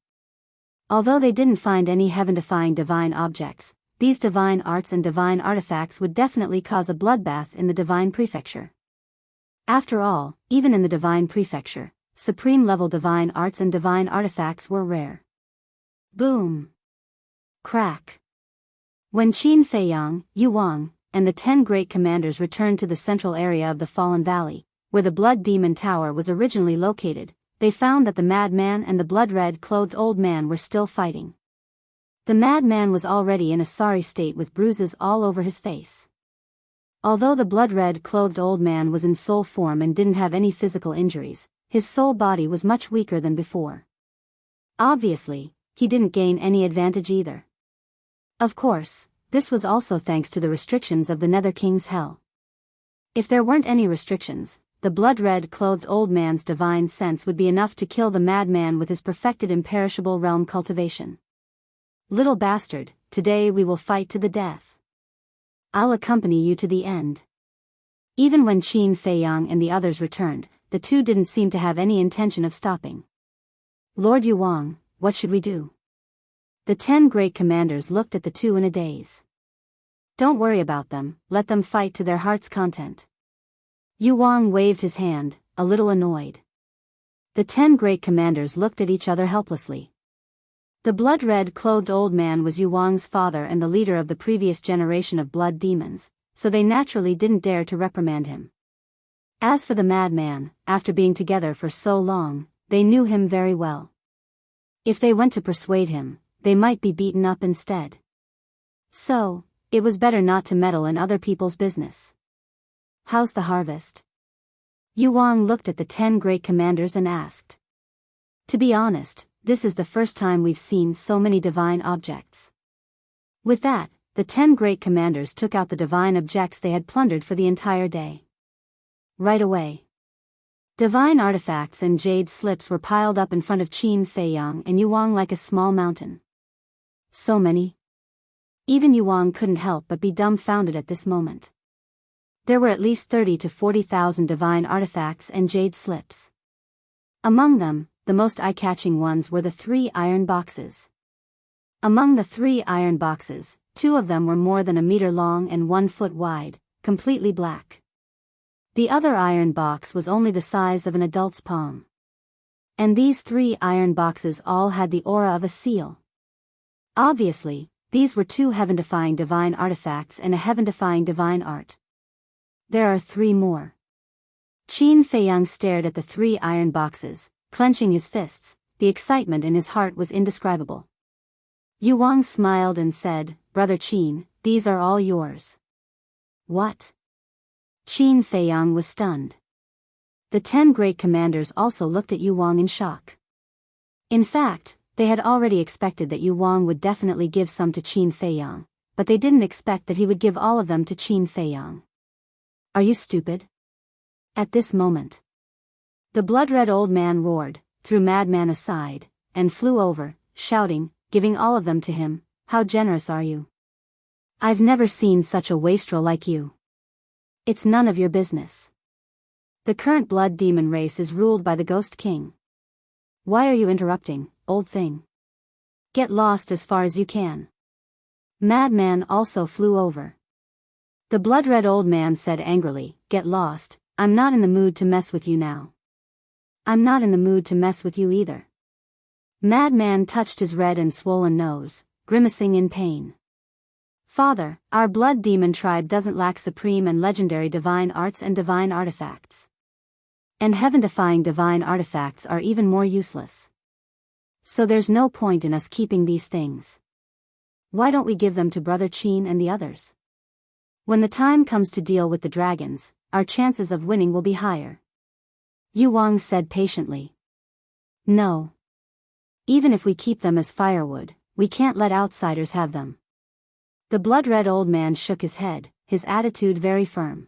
Although they didn't find any heaven-defying divine objects, these divine arts and divine artifacts would definitely cause a bloodbath in the divine prefecture. After all, even in the divine prefecture, supreme-level divine arts and divine artifacts were rare. Boom! Crack! When Qin Feiyang, Yu Wang, and the 10 great commanders returned to the central area of the Fallen Valley, where the Blood Demon Tower was originally located, they found that the madman and the blood-red clothed old man were still fighting. The madman was already in a sorry state with bruises all over his face. Although the blood-red clothed old man was in soul form and didn't have any physical injuries, his soul body was much weaker than before. Obviously, he didn't gain any advantage either. Of course, this was also thanks to the restrictions of the Nether King's Hell. If there weren't any restrictions, the blood-red clothed old man's divine sense would be enough to kill the madman with his perfected imperishable realm cultivation. Little bastard, today we will fight to the death. I'll accompany you to the end. Even when Qin Feiyang and the others returned, the two didn't seem to have any intention of stopping. Lord Yu Wang, what should we do? The 10 great commanders looked at the two in a daze. Don't worry about them, let them fight to their heart's content. Yu Wang waved his hand, a little annoyed. The 10 great commanders looked at each other helplessly. The blood-red clothed old man was Yu Wang's father and the leader of the previous generation of blood demons, so they naturally didn't dare to reprimand him. As for the madman, after being together for so long, they knew him very well. If they went to persuade him, they might be beaten up instead. So, it was better not to meddle in other people's business. How's the harvest? Yu Wang looked at the 10 great commanders and asked. To be honest, this is the first time we've seen so many divine objects. With that, the 10 great commanders took out the divine objects they had plundered for the entire day. Right away. Divine artifacts and jade slips were piled up in front of Qin Feiyang and Yu Wang like a small mountain. So many. Even Yu Wang couldn't help but be dumbfounded at this moment. There were at least 30,000 to 40,000 divine artifacts and jade slips. Among them, the most eye-catching ones were the 3 iron boxes. Among the 3 iron boxes, 2 of them were more than a meter long and 1 foot wide, completely black. The other iron box was only the size of an adult's palm. And these 3 iron boxes all had the aura of a seal. Obviously, these were 2 heaven-defying divine artifacts and a heaven-defying divine art. There are 3 more. Qin Feiyang stared at the 3 iron boxes, clenching his fists. The excitement in his heart was indescribable. Yu Wang smiled and said, Brother Qin, these are all yours. What? Qin Feiyang was stunned. The 10 great commanders also looked at Yu Wang in shock. In fact, they had already expected that Yu Wang would definitely give some to Qin Feiyang, but they didn't expect that he would give all of them to Qin Feiyang. Are you stupid? At this moment, the blood-red old man roared, threw Madman aside, and flew over, shouting, giving all of them to him. How generous are you? I've never seen such a wastrel like you. It's none of your business. The current blood demon race is ruled by the Ghost King. Why are you interrupting, old thing? Get lost as far as you can. Madman also flew over. The blood-red old man said angrily, Get lost, I'm not in the mood to mess with you now. I'm not in the mood to mess with you either. Madman touched his red and swollen nose, grimacing in pain. Father, our blood demon tribe doesn't lack supreme and legendary divine arts and divine artifacts. And heaven-defying divine artifacts are even more useless. So there's no point in us keeping these things. Why don't we give them to Brother Qin and the others? When the time comes to deal with the dragons, our chances of winning will be higher. Yu Wang said patiently. No. Even if we keep them as firewood, we can't let outsiders have them. The blood-red old man shook his head, his attitude very firm.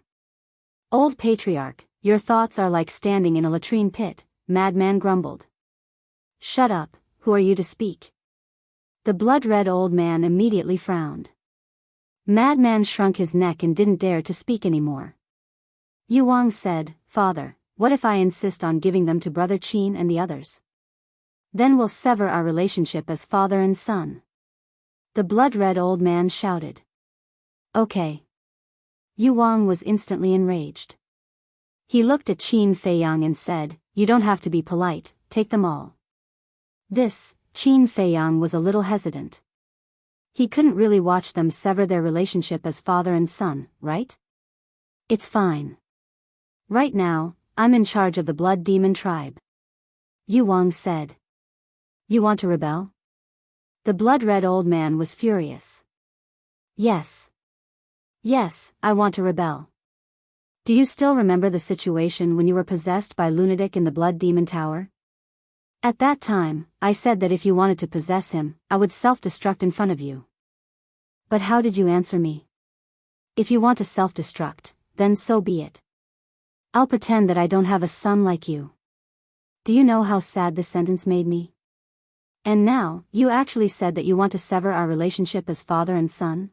Old patriarch, your thoughts are like standing in a latrine pit, Madman grumbled. Shut up, who are you to speak? The blood-red old man immediately frowned. Madman shrunk his neck and didn't dare to speak anymore. Yu Wang said, Father, what if I insist on giving them to Brother Qin and the others? Then we'll sever our relationship as father and son. The blood-red old man shouted. Okay. Yu Wang was instantly enraged. He looked at Qin Feiyang and said, You don't have to be polite, take them all. Qin Feiyang was a little hesitant. He couldn't really watch them sever their relationship as father and son, right? It's fine. Right now, I'm in charge of the blood demon tribe. Yu Wang said. You want to rebel? The blood-red old man was furious. Yes. Yes, I want to rebel. Do you still remember the situation when you were possessed by Lunatic in the Blood Demon Tower? At that time, I said that if you wanted to possess him, I would self-destruct in front of you. But how did you answer me? If you want to self-destruct, then so be it. I'll pretend that I don't have a son like you. Do you know how sad this sentence made me? And now, you actually said that you want to sever our relationship as father and son?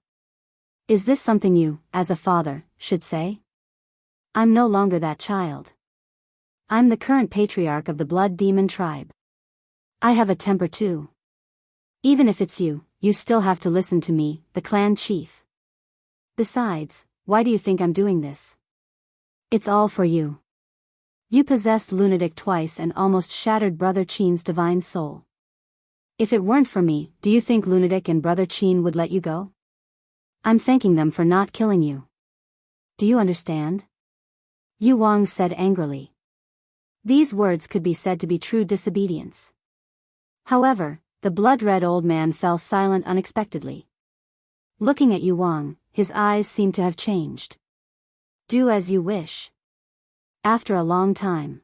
Is this something you, as a father, should say? I'm no longer that child. I'm the current patriarch of the blood demon tribe. I have a temper too. Even if it's you, you still have to listen to me, the clan chief. Besides, why do you think I'm doing this? It's all for you. You possessed Lunatic twice and almost shattered Brother Qin's divine soul. If it weren't for me, do you think Lunatic and Brother Qin would let you go? I'm thanking them for not killing you. Do you understand? Yu Wang said angrily. These words could be said to be true disobedience. However, the blood-red old man fell silent unexpectedly. Looking at Yu Wang, his eyes seemed to have changed. Do as you wish. After a long time.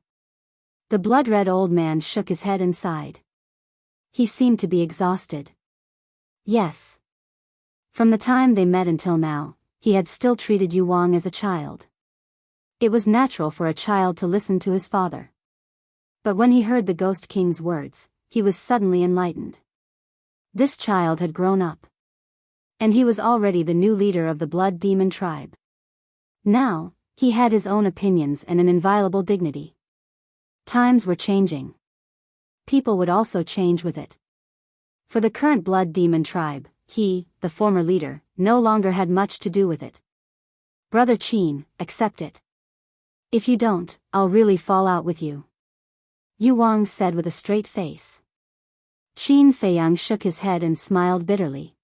The blood-red old man shook his head and sighed. He seemed to be exhausted. Yes. From the time they met until now, he had still treated Yu Wang as a child. It was natural for a child to listen to his father. But when he heard the Ghost King's words, he was suddenly enlightened. This child had grown up. And he was already the new leader of the blood demon tribe. Now, he had his own opinions and an inviolable dignity. Times were changing. People would also change with it. For the current blood demon tribe, he, the former leader, no longer had much to do with it. Brother Qin, accept it. If you don't, I'll really fall out with you. Yu Wang said with a straight face. Qin Feiyang shook his head and smiled bitterly.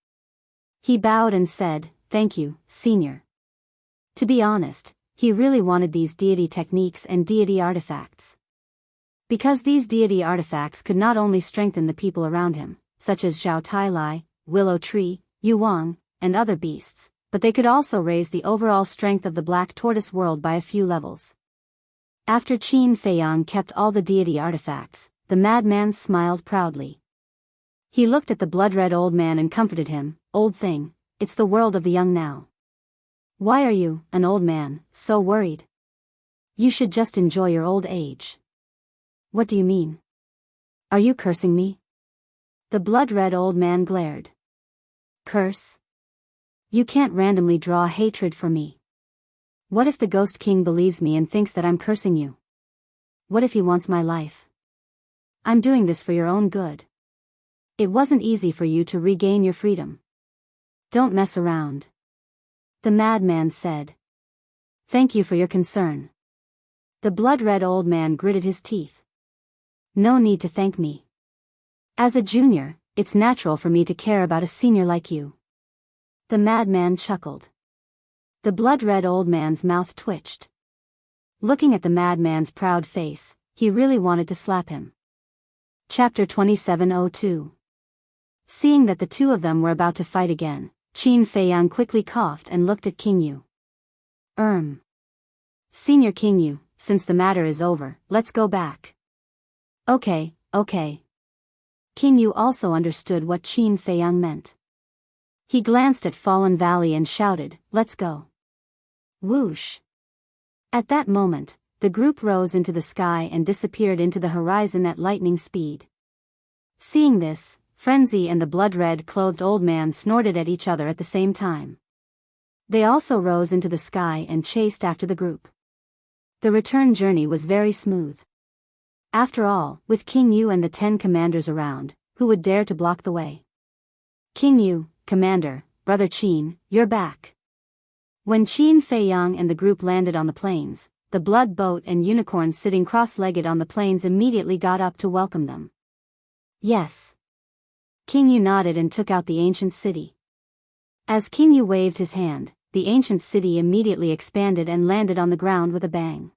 He bowed and said, Thank you, senior. To be honest, he really wanted these deity techniques and deity artifacts. Because these deity artifacts could not only strengthen the people around him, such as Zhao Tailai, Willow Tree, Yu Wang, and other beasts, but they could also raise the overall strength of the Black Tortoise world by a few levels. After Qin Feiyang kept all the deity artifacts, the madman smiled proudly. He looked at the blood-red old man and comforted him, Old thing, it's the world of the young now. Why are you, an old man, so worried? You should just enjoy your old age. What do you mean? Are you cursing me? The blood-red old man glared. Curse? You can't randomly draw hatred for me. What if the Ghost King believes me and thinks that I'm cursing you? What if he wants my life? I'm doing this for your own good. It wasn't easy for you to regain your freedom. Don't mess around. The madman said. Thank you for your concern. The blood-red old man gritted his teeth. No need to thank me. As a junior, it's natural for me to care about a senior like you. The madman chuckled. The blood-red old man's mouth twitched. Looking at the madman's proud face, he really wanted to slap him. Chapter 2702. Seeing that the two of them were about to fight again, Qin Feiyang quickly coughed and looked at King Yu. Senior King Yu, since the matter is over, let's go back. Okay. King Yu also understood what Qin Feiyang meant. He glanced at Fallen Valley and shouted, let's go. Whoosh. At that moment, the group rose into the sky and disappeared into the horizon at lightning speed. Seeing this, Frenzy and the blood-red clothed old man snorted at each other at the same time. They also rose into the sky and chased after the group. The return journey was very smooth. After all, with King Yu and the 10 commanders around, who would dare to block the way? King Yu, Commander, Brother Qin, you're back. When Qin Feiyang and the group landed on the plains, the blood boat and unicorn sitting cross-legged on the plains immediately got up to welcome them. Yes. King Yu nodded and took out the ancient city. As King Yu waved his hand, the ancient city immediately expanded and landed on the ground with a bang.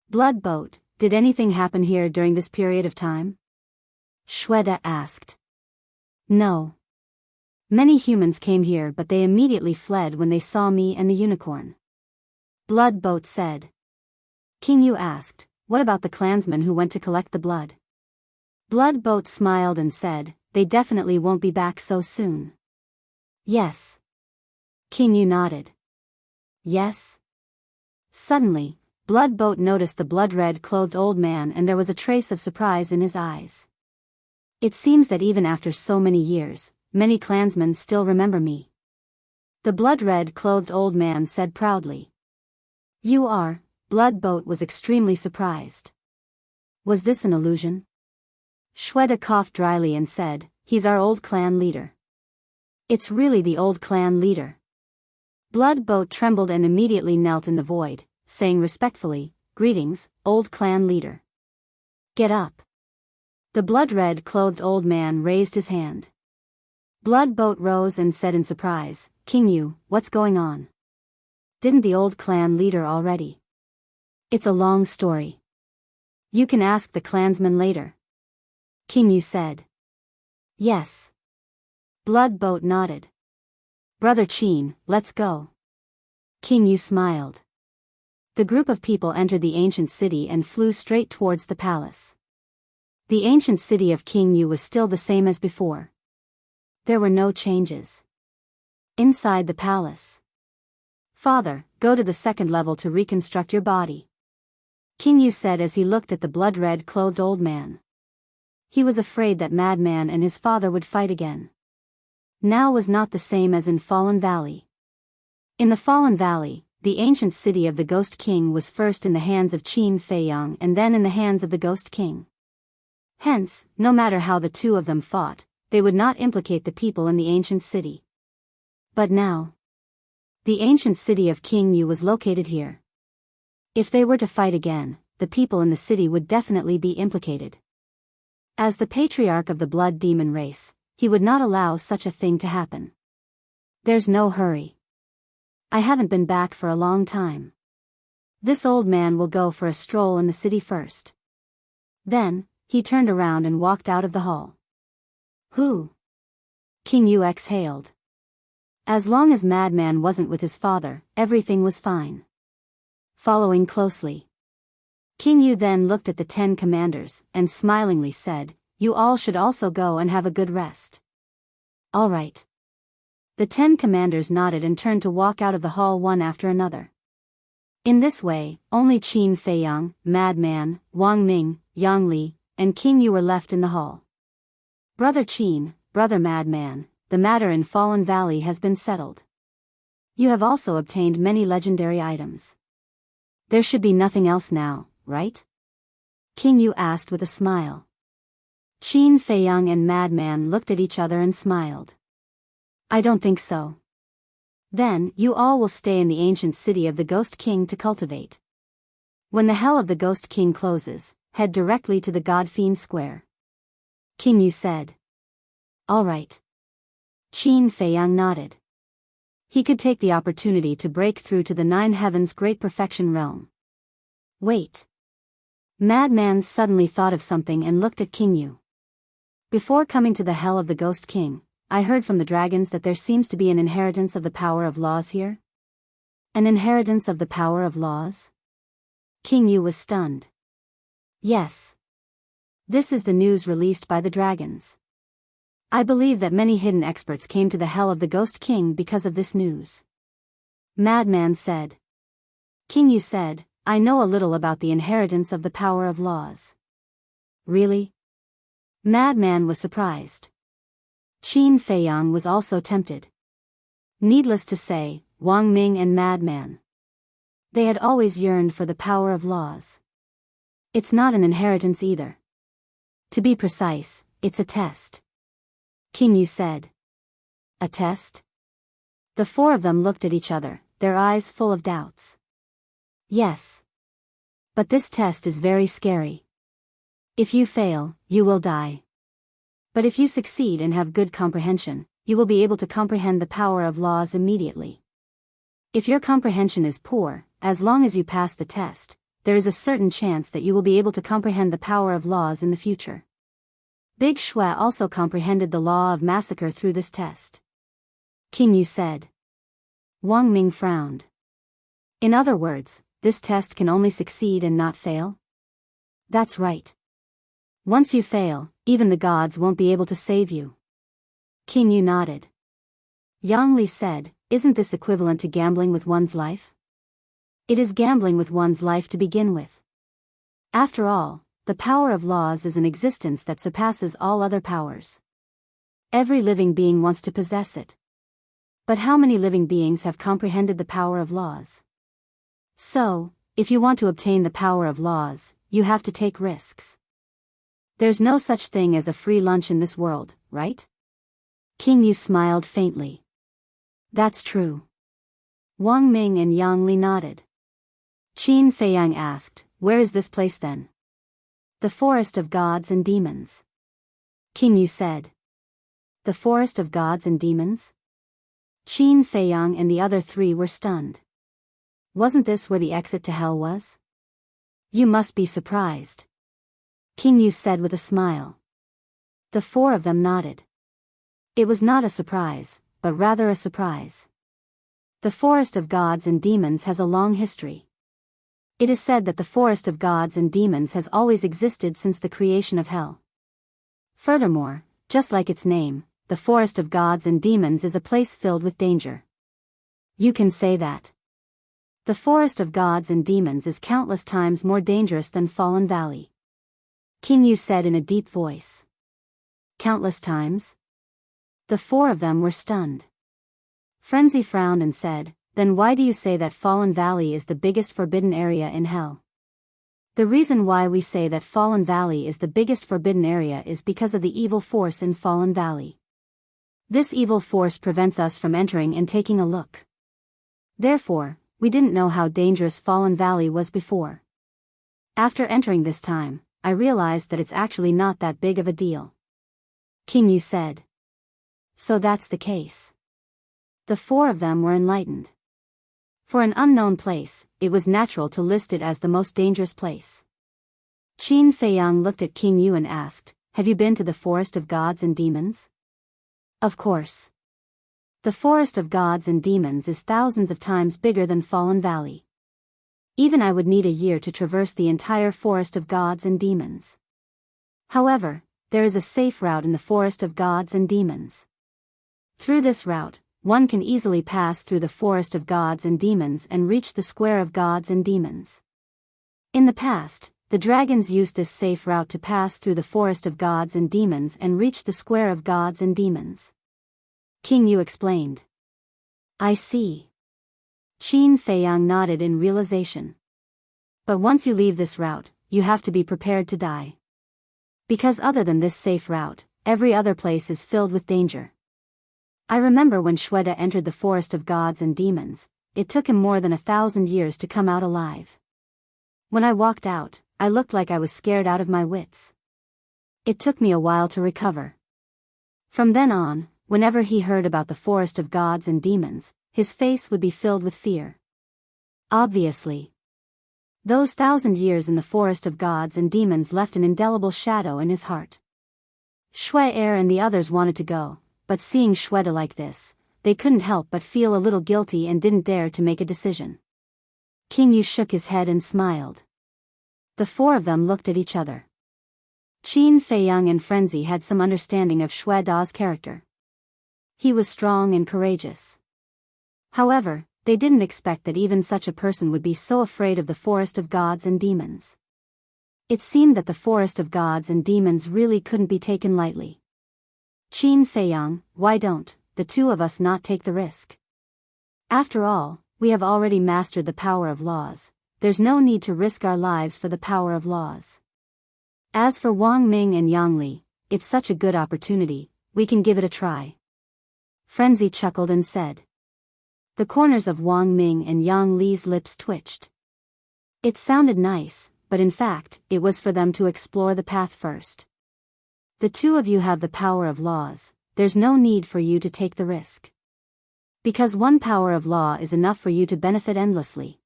Blood boat, did anything happen here during this period of time? Shweta asked. No. Many humans came here but they immediately fled when they saw me and the unicorn. Blood boat said. King Yu asked, what about the clansmen who went to collect the blood? Blood boat smiled and said, they definitely won't be back so soon. Yes. King Yu nodded. Yes? Suddenly, Blood boat noticed the blood-red clothed old man and there was a trace of surprise in his eyes. It seems that even after so many years, many clansmen still remember me. The blood-red clothed old man said proudly. You are, Blood boat was extremely surprised. Was this an illusion? Shweta coughed dryly and said, he's our old clan leader. It's really the old clan leader. Blood boat trembled and immediately knelt in the void, saying respectfully, greetings, old clan leader. Get up. The blood-red clothed old man raised his hand. Blood boat rose and said in surprise, King Yu, what's going on? Didn't the old clan leader already? It's a long story. You can ask the clansmen later. King Yu said. Yes. Blood boat nodded. Brother Qin, let's go. King Yu smiled. The group of people entered the ancient city and flew straight towards the palace. The ancient city of King Yu was still the same as before. There were no changes. Inside the palace. Father, go to the second level to reconstruct your body. King Yu said as he looked at the blood-red clothed old man. He was afraid that Madman and his father would fight again. Now was not the same as in Fallen Valley. In the Fallen Valley, the ancient city of the Ghost King was first in the hands of Qin Feiyang and then in the hands of the Ghost King. Hence, no matter how the two of them fought, they would not implicate the people in the ancient city. But now, the ancient city of King Yu was located here. If they were to fight again, the people in the city would definitely be implicated. As the patriarch of the blood demon race, he would not allow such a thing to happen. There's no hurry. I haven't been back for a long time. This old man will go for a stroll in the city first. Then, he turned around and walked out of the hall. Who? King Yu exhaled. As long as Madman wasn't with his father, everything was fine. Following closely. King Yu then looked at the 10 commanders, and smilingly said, you all should also go and have a good rest. All right. The 10 commanders nodded and turned to walk out of the hall one after another. In this way, only Qin Feiyang, Madman, Wang Ming, Yang Li, and King Yu were left in the hall. Brother Qin, brother Madman, the matter in Fallen Valley has been settled. You have also obtained many legendary items. There should be nothing else now, right? King Yu asked with a smile. Qin Feiyang and Madman looked at each other and smiled. I don't think so. Then, you all will stay in the ancient city of the Ghost King to cultivate. When the Hell of the Ghost King closes, head directly to the God Fiend Square. King Yu said. All right. Qin Feiyang nodded. He could take the opportunity to break through to the Nine Heavens' Great Perfection realm. Wait. Madman suddenly thought of something and looked at King Yu. Before coming to the Hell of the Ghost King, I heard from the dragons that there seems to be an inheritance of the power of laws here. An inheritance of the power of laws? King Yu was stunned. Yes. This is the news released by the dragons. I believe that many hidden experts came to the Hell of the Ghost King because of this news. Madman said. King Yu said, I know a little about the inheritance of the power of laws. Really? Madman was surprised. Qin Feiyang was also tempted. Needless to say, Wang Ming and Madman. They had always yearned for the power of laws. It's not an inheritance either. To be precise, it's a test. King Yu said. A test? The four of them looked at each other, their eyes full of doubts. Yes. But this test is very scary. If you fail, you will die. But if you succeed and have good comprehension, you will be able to comprehend the power of laws immediately. If your comprehension is poor, as long as you pass the test, there is a certain chance that you will be able to comprehend the power of laws in the future. Big Shui also comprehended the law of massacre through this test. King Yu said. Wang Ming frowned. In other words, this test can only succeed and not fail? That's right. Once you fail, even the gods won't be able to save you. King Yu nodded. Yang Li said, isn't this equivalent to gambling with one's life? It is gambling with one's life to begin with. After all, the power of laws is an existence that surpasses all other powers. Every living being wants to possess it. But how many living beings have comprehended the power of laws? So, if you want to obtain the power of laws, you have to take risks. There's no such thing as a free lunch in this world, right? King Yu smiled faintly. That's true. Wang Ming and Yang Li nodded. Qin Feiyang asked, where is this place then? The Forest of Gods and Demons. King Yu said. The Forest of Gods and Demons? Qin Feiyang and the other three were stunned. Wasn't this where the exit to hell was? You must be surprised. King Yu said with a smile. The four of them nodded. It was not a surprise, but rather a surprise. The Forest of Gods and Demons has a long history. It is said that the Forest of Gods and Demons has always existed since the creation of hell. Furthermore, just like its name, the Forest of Gods and Demons is a place filled with danger. You can say that. The Forest of Gods and Demons is countless times more dangerous than Fallen Valley. King Yu said in a deep voice. Countless times? The four of them were stunned. Frenzy frowned and said, then why do you say that Fallen Valley is the biggest forbidden area in hell? The reason why we say that Fallen Valley is the biggest forbidden area is because of the evil force in Fallen Valley. This evil force prevents us from entering and taking a look. Therefore, we didn't know how dangerous Fallen Valley was before. After entering this time, I realized that it's actually not that big of a deal. King Yu said. So that's the case. The four of them were enlightened. For an unknown place, it was natural to list it as the most dangerous place. Qin Feiyang looked at King Yu and asked, have you been to the Forest of Gods and Demons? Of course. The Forest of Gods and Demons is thousands of times bigger than Fallen Valley. Even I would need a year to traverse the entire Forest of Gods and Demons. However, there is a safe route in the Forest of Gods and Demons. Through this route, one can easily pass through the Forest of Gods and Demons and reach the Square of Gods and Demons. In the past, The dragons used this safe route to pass through the forest of gods and demons and reach the square of gods and demons. King Yu explained. I see. Qin Feiyang nodded in realization. But once you leave this route, you have to be prepared to die. Because other than this safe route, every other place is filled with danger. I remember when Shweta entered the forest of gods and demons, it took him more than 1,000 years to come out alive. When I walked out, I looked like I was scared out of my wits. It took me a while to recover. From then on, whenever he heard about the forest of gods and demons, his face would be filled with fear. Obviously. Those 1,000 years in the forest of gods and demons left an indelible shadow in his heart. Shui Er and the others wanted to go, but seeing Shweta like this, they couldn't help but feel a little guilty and didn't dare to make a decision. King Yu shook his head and smiled. The four of them looked at each other. Qin Feiyang and Frenzy had some understanding of Shui Da's character. He was strong and courageous. However, they didn't expect that even such a person would be so afraid of the forest of gods and demons. It seemed that the forest of gods and demons really couldn't be taken lightly. Qin Feiyang, why don't the two of us not take the risk? After all, we have already mastered the power of laws. There's no need to risk our lives for the power of laws. As for Wang Ming and Yang Li, it's such a good opportunity, we can give it a try. Frenzy chuckled and said. The corners of Wang Ming and Yang Li's lips twitched. It sounded nice, but in fact, it was for them to explore the path first. The two of you have the power of laws, there's no need for you to take the risk. Because one power of law is enough for you to benefit endlessly.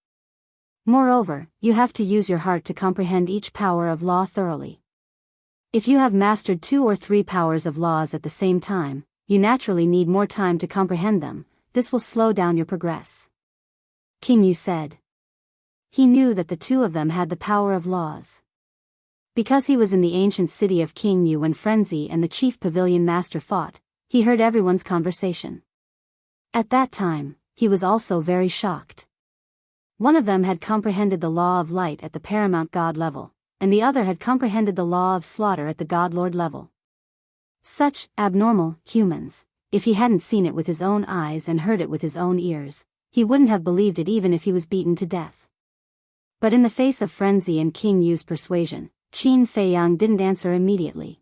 Moreover, you have to use your heart to comprehend each power of law thoroughly. If you have mastered 2 or 3 powers of laws at the same time, you naturally need more time to comprehend them. This will slow down your progress. King Yu said. He knew that the two of them had the power of laws. Because he was in the ancient city of King Yu when Frenzy and the chief pavilion master fought, he heard everyone's conversation. At that time, he was also very shocked. One of them had comprehended the law of light at the paramount god level, and the other had comprehended the law of slaughter at the godlord level. Such abnormal humans, if he hadn't seen it with his own eyes and heard it with his own ears, he wouldn't have believed it even if he was beaten to death. But in the face of Frenzy and King Yu's persuasion, Qin Feiyang didn't answer immediately.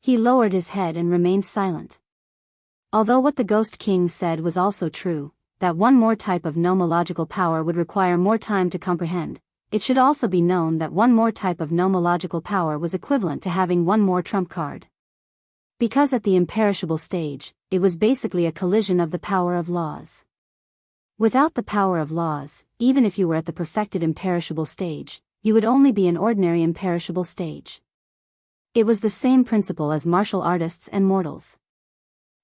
He lowered his head and remained silent. Although what the Ghost King said was also true, that one more type of nomological power would require more time to comprehend, it should also be known that one more type of nomological power was equivalent to having one more trump card. Because at the imperishable stage, it was basically a collision of the power of laws. Without the power of laws, even if you were at the perfected imperishable stage, you would only be an ordinary imperishable stage. It was the same principle as martial artists and mortals.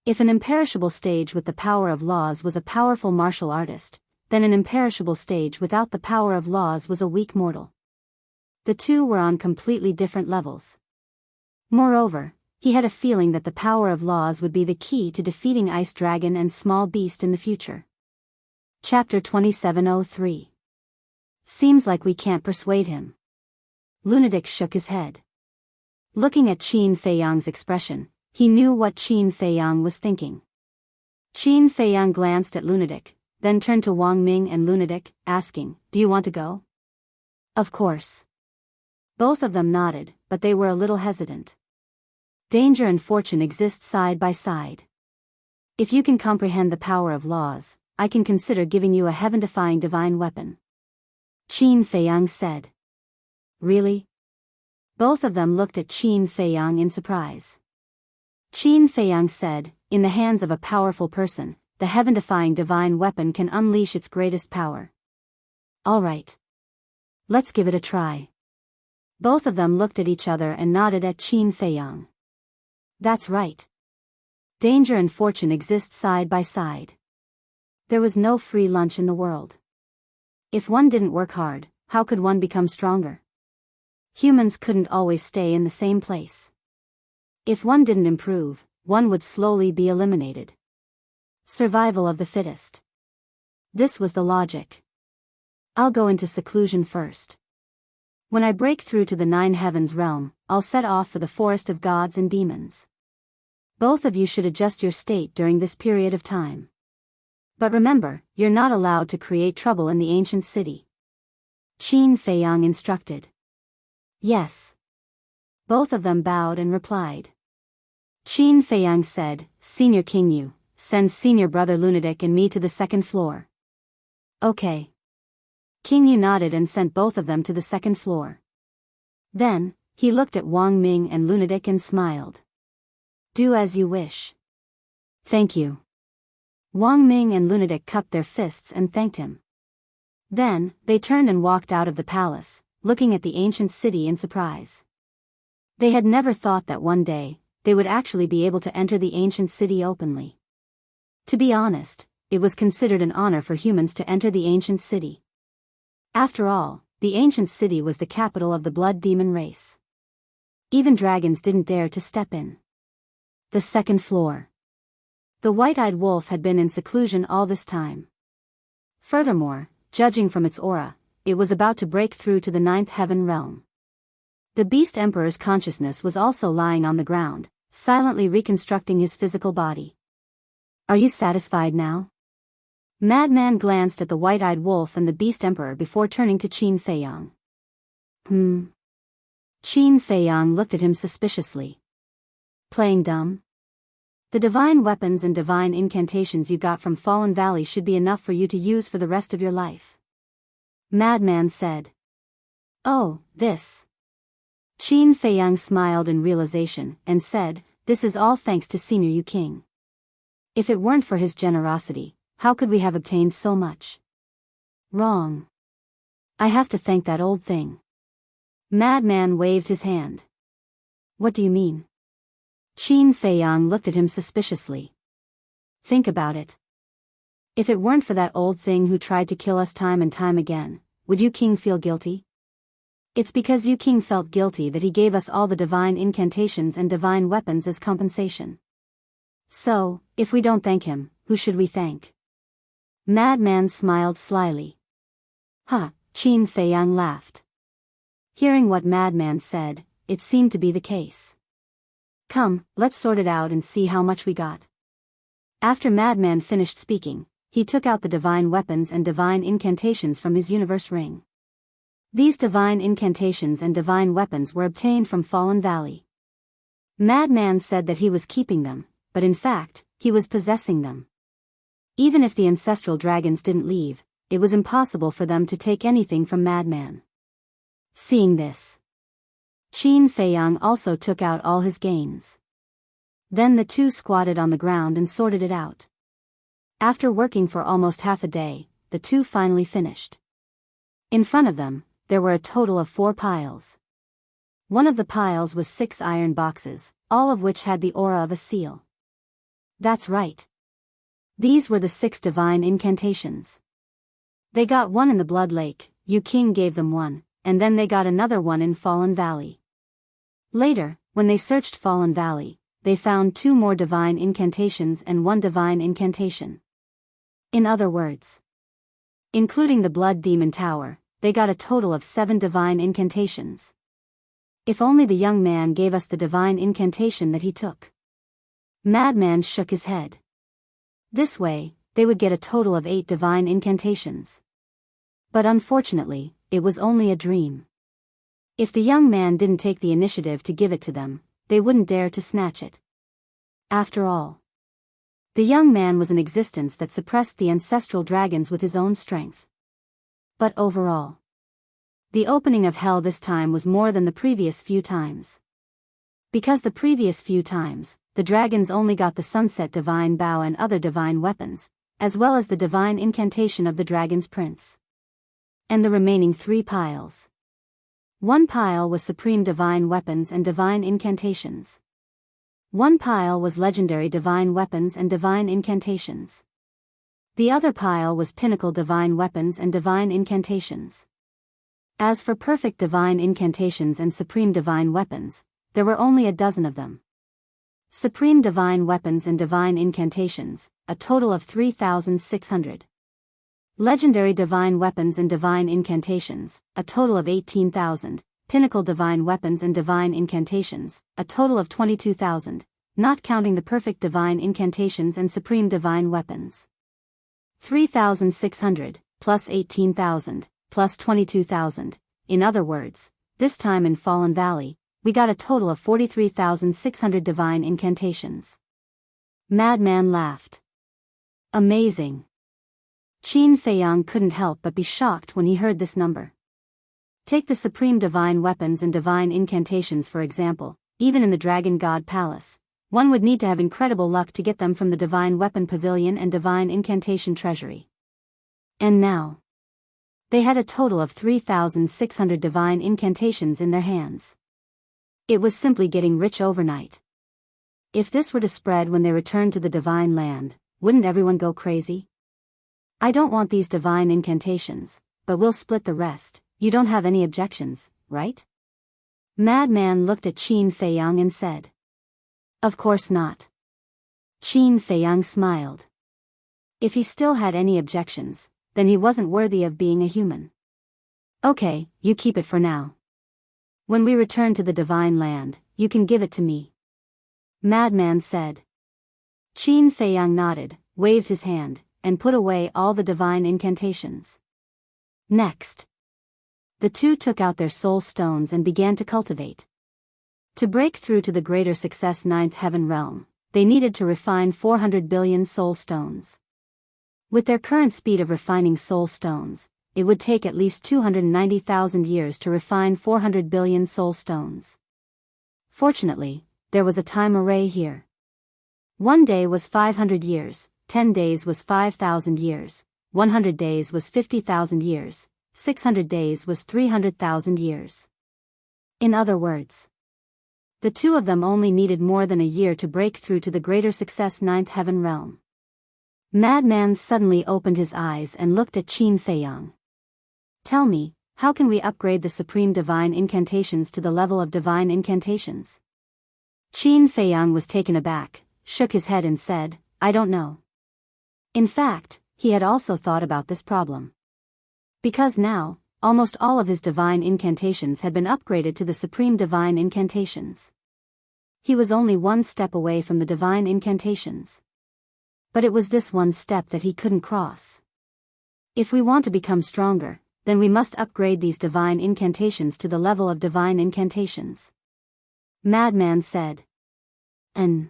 If an imperishable stage with the power of laws was a powerful martial artist, then an imperishable stage without the power of laws was a weak mortal. The two were on completely different levels. Moreover, he had a feeling that the power of laws would be the key to defeating Ice Dragon and Small Beast in the future. Chapter 2703. Seems like we can't persuade him. Lunatic shook his head. Looking at Qin Feiyang's expression, he knew what Qin Feiyang was thinking. Qin Feiyang glanced at Lunatic, then turned to Wang Ming and Lunatic, asking, "Do you want to go?" Of course. Both of them nodded, but they were a little hesitant. Danger and fortune exist side by side. If you can comprehend the power of laws, I can consider giving you a heaven-defying divine weapon. Qin Feiyang said. Really? Both of them looked at Qin Feiyang in surprise. Qin Feiyang said, in the hands of a powerful person, the heaven-defying divine weapon can unleash its greatest power. All right. Let's give it a try. Both of them looked at each other and nodded at Qin Feiyang. That's right. Danger and fortune exist side by side. There was no free lunch in the world. If one didn't work hard, how could one become stronger? Humans couldn't always stay in the same place. If one didn't improve, one would slowly be eliminated. Survival of the fittest. This was the logic. I'll go into seclusion first. When I break through to the 9 heavens realm, I'll set off for the forest of gods and demons. Both of you should adjust your state during this period of time. But remember, you're not allowed to create trouble in the ancient city. Qin Feiyang instructed. Yes. Both of them bowed and replied. Qin Feiyang said, Senior King Yu, send Senior Brother Lunatic and me to the 2nd floor. Okay. King Yu nodded and sent both of them to the 2nd floor. Then, he looked at Wang Ming and Lunatic and smiled. Do as you wish. Thank you. Wang Ming and Lunatic cupped their fists and thanked him. Then, they turned and walked out of the palace, looking at the ancient city in surprise. They had never thought that one day, they would actually be able to enter the ancient city openly. To be honest, it was considered an honor for humans to enter the ancient city. After all, the ancient city was the capital of the blood demon race. Even dragons didn't dare to step in. The 2nd floor. The white-eyed wolf had been in seclusion all this time. Furthermore, judging from its aura, it was about to break through to the 9th heaven realm. The Beast Emperor's consciousness was also lying on the ground, silently reconstructing his physical body. Are you satisfied now? Madman glanced at the white-eyed wolf and the Beast Emperor before turning to Qin Feiyang. Qin Feiyang looked at him suspiciously. Playing dumb? The divine weapons and divine incantations you got from Fallen Valley should be enough for you to use for the rest of your life. Madman said. Oh, this. Qin Feiyang smiled in realization and said, This is all thanks to Senior Yu King. If it weren't for his generosity, how could we have obtained so much? Wrong. I have to thank that old thing. Madman waved his hand. What do you mean? Qin Feiyang looked at him suspiciously. Think about it. If it weren't for that old thing who tried to kill us time and time again, would Yu King feel guilty? It's because Yu King felt guilty that he gave us all the divine incantations and divine weapons as compensation. So, if we don't thank him, who should we thank? Madman smiled slyly. Ha, Qin Feiyang laughed. Hearing what Madman said, it seemed to be the case. Come, let's sort it out and see how much we got. After Madman finished speaking, he took out the divine weapons and divine incantations from his universe ring. These divine incantations and divine weapons were obtained from Fallen Valley. Madman said that he was keeping them, but in fact, he was possessing them. Even if the ancestral dragons didn't leave, it was impossible for them to take anything from Madman. Seeing this, Qin Feiyang also took out all his gains. Then the two squatted on the ground and sorted it out. After working for almost half a day, the two finally finished. In front of them, there were a total of 4 piles. One of the piles was 6 iron boxes, all of which had the aura of a seal. That's right. These were the 6 divine incantations. They got one in the Blood Lake, Yu King gave them one, and then they got another one in Fallen Valley. Later, when they searched Fallen Valley, they found 2 more divine incantations and 1 divine incantation. In other words, including the Blood Demon Tower, they got a total of 7 divine incantations. If only the young man gave us the divine incantation that he took. Madman shook his head. This way, they would get a total of 8 divine incantations. But unfortunately, it was only a dream. If the young man didn't take the initiative to give it to them, they wouldn't dare to snatch it. After all, the young man was an existence that suppressed the ancestral dragons with his own strength. But overall, the opening of hell this time was more than the previous few times. Because the previous few times, the dragons only got the sunset divine bow and other divine weapons, as well as the divine incantation of the dragon's prince. And the remaining 3 piles. 1 pile was supreme divine weapons and divine incantations. 1 pile was legendary divine weapons and divine incantations. The other pile was pinnacle divine weapons and divine incantations. As for perfect divine incantations and supreme divine weapons, there were only a dozen of them. Supreme divine weapons and divine incantations, a total of 3,600. Legendary divine weapons and divine incantations, a total of 18,000. Pinnacle divine weapons and divine incantations, a total of 22,000, not counting the perfect divine incantations and supreme divine weapons. 3,600, plus 18,000, plus 22,000. In other words, this time in Fallen Valley, we got a total of 43,600 divine incantations. Madman laughed. Amazing. Qin Feiyang couldn't help but be shocked when he heard this number. Take the supreme divine weapons and divine incantations for example, even in the Dragon God Palace, one would need to have incredible luck to get them from the Divine Weapon Pavilion and Divine Incantation Treasury. And now, they had a total of 3,600 divine incantations in their hands. It was simply getting rich overnight. If this were to spread when they returned to the Divine Land, wouldn't everyone go crazy? I don't want these divine incantations, but we'll split the rest. You don't have any objections, right? Madman looked at Qin Feiyang and said. Of course not. Qin Feiyang smiled. If he still had any objections, then he wasn't worthy of being a human. Okay, you keep it for now. When we return to the Divine Land, you can give it to me. Madman said. Qin Feiyang nodded, waved his hand, and put away all the divine incantations. Next, the two took out their soul stones and began to cultivate. To break through to the greater success ninth heaven realm, they needed to refine 400 billion soul stones. With their current speed of refining soul stones, it would take at least 290,000 years to refine 400 billion soul stones. Fortunately, there was a time array here. 1 day was 500 years, 10 days was 5,000 years, 100 days was 50,000 years, 600 days was 300,000 years. In other words, the two of them only needed more than a year to break through to the greater success ninth heaven realm. Madman suddenly opened his eyes and looked at Qin Feiyang. Tell me, how can we upgrade the supreme divine incantations to the level of divine incantations? Qin Feiyang was taken aback, shook his head and said, I don't know. In fact, he had also thought about this problem. Because now, almost all of his divine incantations had been upgraded to the supreme divine incantations. He was only one step away from the divine incantations. But it was this one step that he couldn't cross. If we want to become stronger, then we must upgrade these divine incantations to the level of divine incantations. Madman said. Qin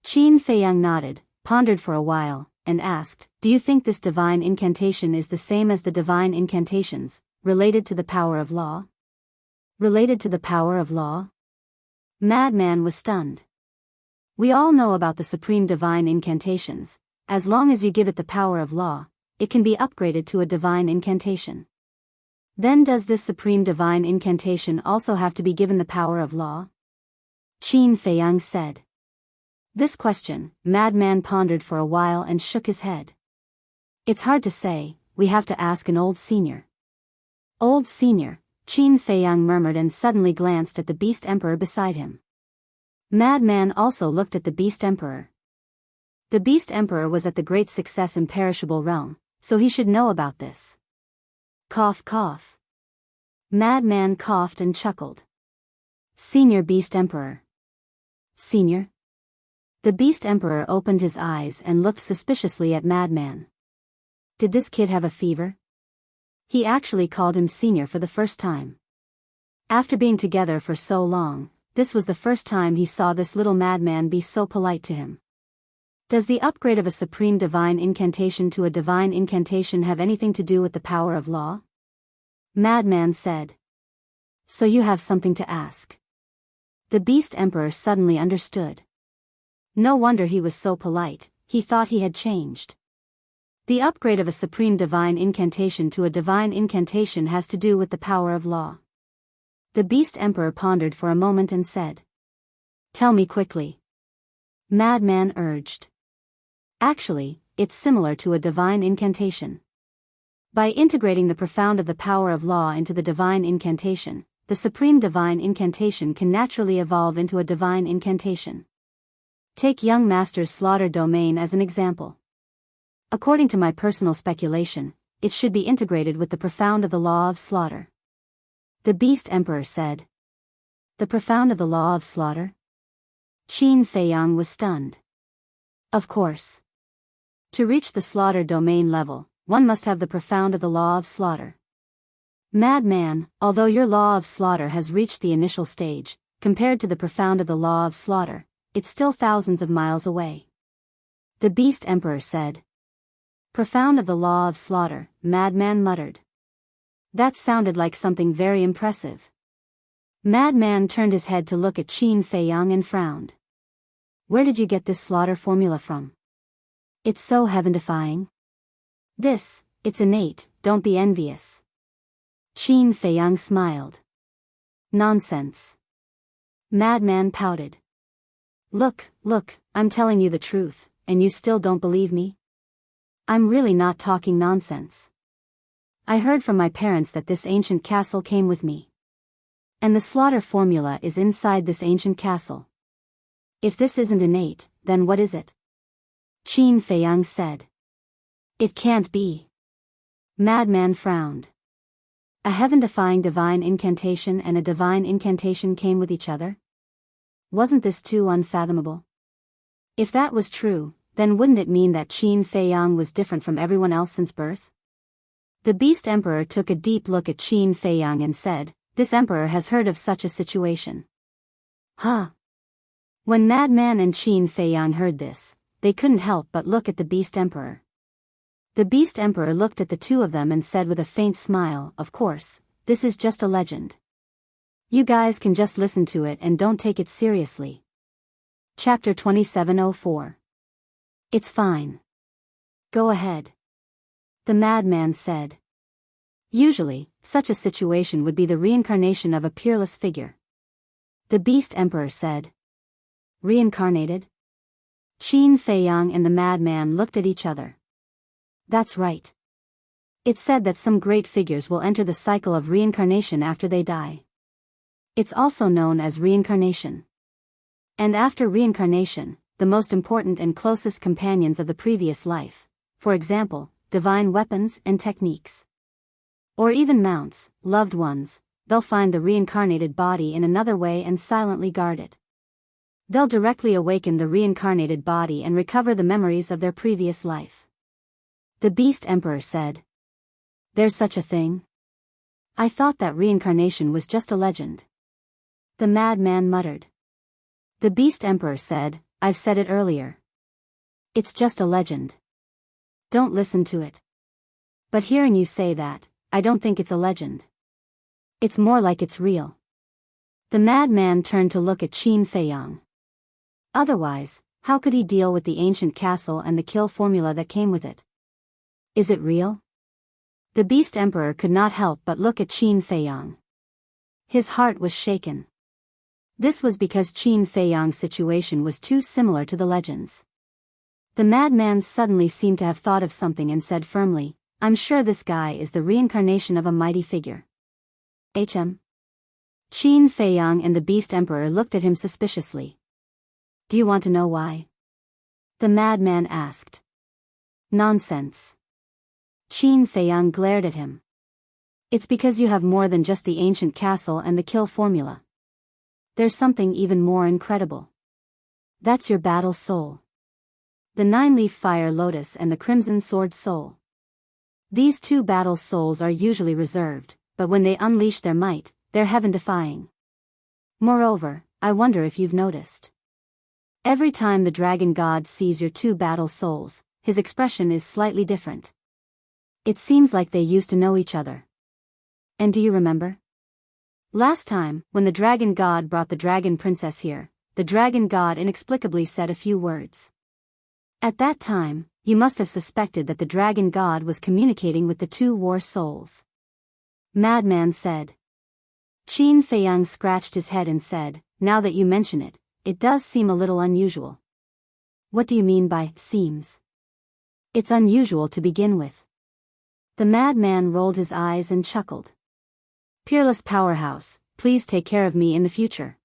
Feiyang nodded, pondered for a while, and asked, do you think this divine incantation is the same as the divine incantations, related to the power of law? Related to the power of law? Madman was stunned. We all know about the supreme divine incantations. As long as you give it the power of law, it can be upgraded to a divine incantation. Then does this supreme divine incantation also have to be given the power of law? Qin Feiyang said. This question, Madman pondered for a while and shook his head. It's hard to say, we have to ask an old senior. Old senior, Qin Feiyang murmured and suddenly glanced at the Beast Emperor beside him. Madman also looked at the Beast Emperor. The Beast Emperor was at the great success imperishable realm, so he should know about this. Cough cough. Madman coughed and chuckled. Senior Beast Emperor. Senior? The Beast Emperor opened his eyes and looked suspiciously at Madman. Did this kid have a fever? He actually called him senior for the first time. After being together for so long, this was the first time he saw this little madman be so polite to him. Does the upgrade of a supreme divine incantation to a divine incantation have anything to do with the power of law? Madman said. So you have something to ask. The Beast Emperor suddenly understood. No wonder he was so polite, he thought he had changed. The upgrade of a supreme divine incantation to a divine incantation has to do with the power of law. The Beast Emperor pondered for a moment and said. Tell me quickly. Madman urged. Actually, it's similar to a divine incantation. By integrating the profound of the power of law into the divine incantation, the supreme divine incantation can naturally evolve into a divine incantation. Take young Master's Slaughter Domain as an example. According to my personal speculation, it should be integrated with the profound of the law of slaughter. The Beast Emperor said. The profound of the law of slaughter? Qin Feiyang was stunned. Of course. To reach the slaughter domain level, one must have the profound of the law of slaughter. Madman, although your law of slaughter has reached the initial stage, compared to the profound of the law of slaughter, it's still thousands of miles away. The Beast Emperor said. Profound of the law of slaughter, Madman muttered. That sounded like something very impressive. Madman turned his head to look at Qin Feiyang and frowned. Where did you get this slaughter formula from? It's so heaven-defying. It's innate, don't be envious. Qin Feiyang smiled. Nonsense. Madman pouted. Look, I'm telling you the truth, and you still don't believe me? I'm really not talking nonsense. I heard from my parents that this ancient castle came with me. And the slaughter formula is inside this ancient castle. If this isn't innate, then what is it? Qin Feiyang said. It can't be. Madman frowned. A heaven-defying divine incantation and a divine incantation came with each other? Wasn't this too unfathomable? If that was true, then wouldn't it mean that Qin Feiyang was different from everyone else since birth? The Beast Emperor took a deep look at Qin Feiyang and said, This emperor has heard of such a situation. Huh? When Madman and Qin Feiyang heard this, they couldn't help but look at the Beast Emperor. The Beast Emperor looked at the two of them and said with a faint smile, Of course, this is just a legend. You guys can just listen to it and don't take it seriously. Chapter 2704. It's fine. Go ahead. The madman said. Usually, such a situation would be the reincarnation of a peerless figure. The Beast Emperor said. Reincarnated? Qin Feiyang and the madman looked at each other. That's right. It's said that some great figures will enter the cycle of reincarnation after they die. It's also known as reincarnation. And after reincarnation, the most important and closest companions of the previous life, for example, divine weapons and techniques. Or even mounts, loved ones, they'll find the reincarnated body in another way and silently guard it. They'll directly awaken the reincarnated body and recover the memories of their previous life. The Beast Emperor said. There's such a thing? I thought that reincarnation was just a legend. The madman muttered. The Beast Emperor said, I've said it earlier. It's just a legend. Don't listen to it. But hearing you say that, I don't think it's a legend. It's more like it's real. The madman turned to look at Qin Feiyang. Otherwise, how could he deal with the ancient castle and the kill formula that came with it? Is it real? The Beast Emperor could not help but look at Qin Feiyang. His heart was shaken. This was because Qin Feiyang's situation was too similar to the legends. The madman suddenly seemed to have thought of something and said firmly, I'm sure this guy is the reincarnation of a mighty figure. Qin Feiyang and the Beast Emperor looked at him suspiciously. Do you want to know why? The madman asked. Nonsense. Qin Feiyang glared at him. It's because you have more than just the ancient castle and the kill formula. There's something even more incredible. That's your battle soul. The 9-leaf fire lotus and the crimson sword soul. These two battle souls are usually reserved, but when they unleash their might, they're heaven-defying. Moreover, I wonder if you've noticed. Every time the dragon god sees your two battle souls, his expression is slightly different. It seems like they used to know each other. And do you remember? Last time, when the dragon god brought the dragon princess here, the dragon god inexplicably said a few words. At that time, you must have suspected that the dragon god was communicating with the two war souls. Madman said. Qin Feiyang scratched his head and said, Now that you mention it, it does seem a little unusual. What do you mean by seems? It's unusual to begin with. The madman rolled his eyes and chuckled. Peerless powerhouse, please take care of me in the future.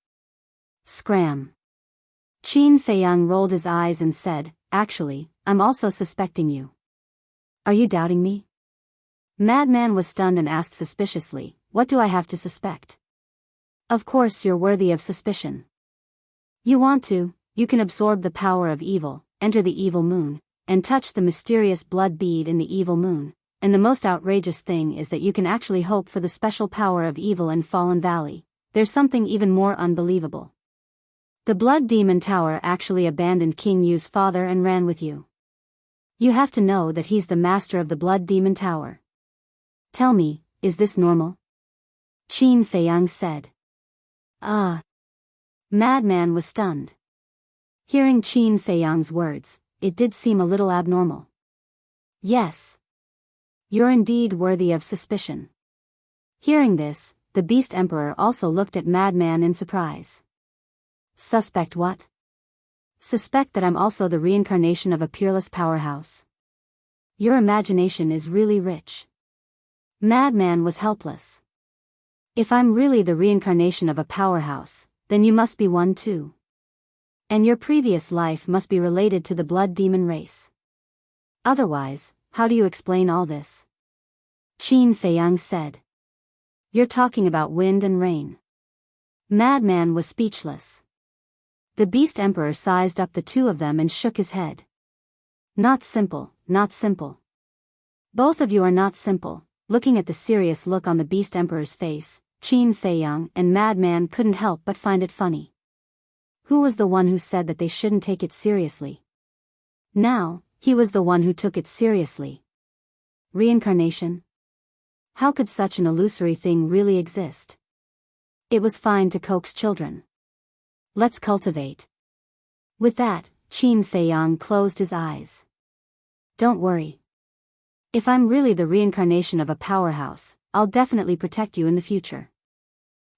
Scram. Qin Feiyang rolled his eyes and said, Actually, I'm also suspecting you. Are you doubting me? Madman was stunned and asked suspiciously, what do I have to suspect? Of course you're worthy of suspicion. You want to, you can absorb the power of evil, enter the evil moon, and touch the mysterious blood bead in the evil moon, and the most outrageous thing is that you can actually hope for the special power of evil in Fallen Valley. There's something even more unbelievable. The Blood Demon Tower actually abandoned King Yu's father and ran with you. You have to know that he's the master of the Blood Demon Tower. Tell me, is this normal? Qin Feiyang said. Madman was stunned. Hearing Qin Feiyang's words, it did seem a little abnormal. Yes. You're indeed worthy of suspicion. Hearing this, the Beast Emperor also looked at Madman in surprise. Suspect what? Suspect that I'm also the reincarnation of a peerless powerhouse. Your imagination is really rich. Madman was helpless. If I'm really the reincarnation of a powerhouse, then you must be one too. And your previous life must be related to the blood demon race. Otherwise, how do you explain all this? Qin Feiyang said. You're talking about wind and rain. Madman was speechless. The Beast Emperor sized up the two of them and shook his head. Not simple, not simple. Both of you are not simple. Looking at the serious look on the Beast Emperor's face, Qin Feiyang and Madman couldn't help but find it funny. Who was the one who said that they shouldn't take it seriously? Now, he was the one who took it seriously. Reincarnation? How could such an illusory thing really exist? It was fine to coax children. Let's cultivate. With that, Qin Feiyang closed his eyes. Don't worry. If I'm really the reincarnation of a powerhouse, I'll definitely protect you in the future.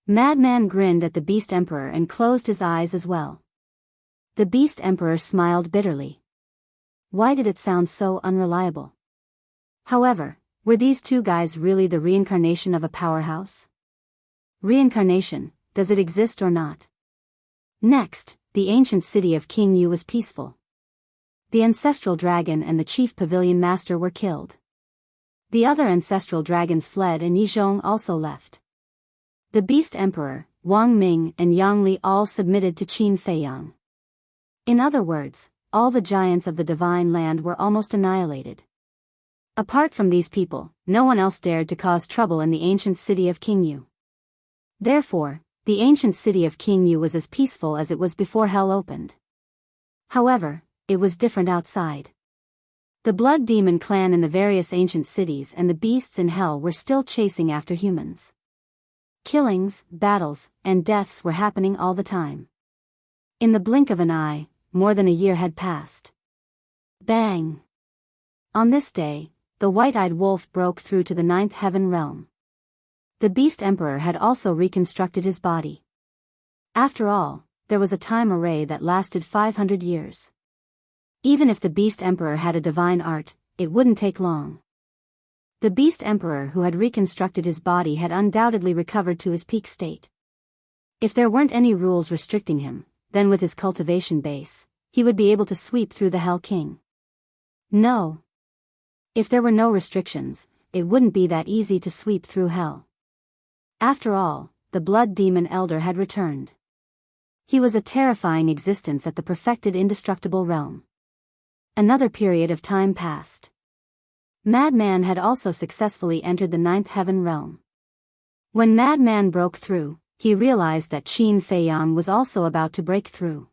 Madman grinned at the Beast Emperor and closed his eyes as well. The Beast Emperor smiled bitterly. Why did it sound so unreliable? However, were these two guys really the reincarnation of a powerhouse? Reincarnation, does it exist or not? Next, the ancient city of King Yu was peaceful. The ancestral dragon and the chief pavilion master were killed. The other ancestral dragons fled and Yizhong also left. The Beast Emperor, Wang Ming and Yang Li all submitted to Qin Feiyang. In other words, all the giants of the divine land were almost annihilated. Apart from these people, no one else dared to cause trouble in the ancient city of King Yu. Therefore, the ancient city of King Yu was as peaceful as it was before hell opened. However, it was different outside. The Blood Demon clan in the various ancient cities and the beasts in hell were still chasing after humans. Killings, battles, and deaths were happening all the time. In the blink of an eye, more than a year had passed. Bang! On this day, the white-eyed wolf broke through to the ninth heaven realm. The Beast Emperor had also reconstructed his body. After all, there was a time array that lasted 500 years. Even if the Beast Emperor had a divine art, it wouldn't take long. The Beast Emperor who had reconstructed his body had undoubtedly recovered to his peak state. If there weren't any rules restricting him, then with his cultivation base, he would be able to sweep through the Hell King. No. If there were no restrictions, it wouldn't be that easy to sweep through hell. After all, the Blood Demon Elder had returned. He was a terrifying existence at the perfected indestructible realm. Another period of time passed. Madman had also successfully entered the ninth heaven realm. When Madman broke through, he realized that Qin Feiyang was also about to break through.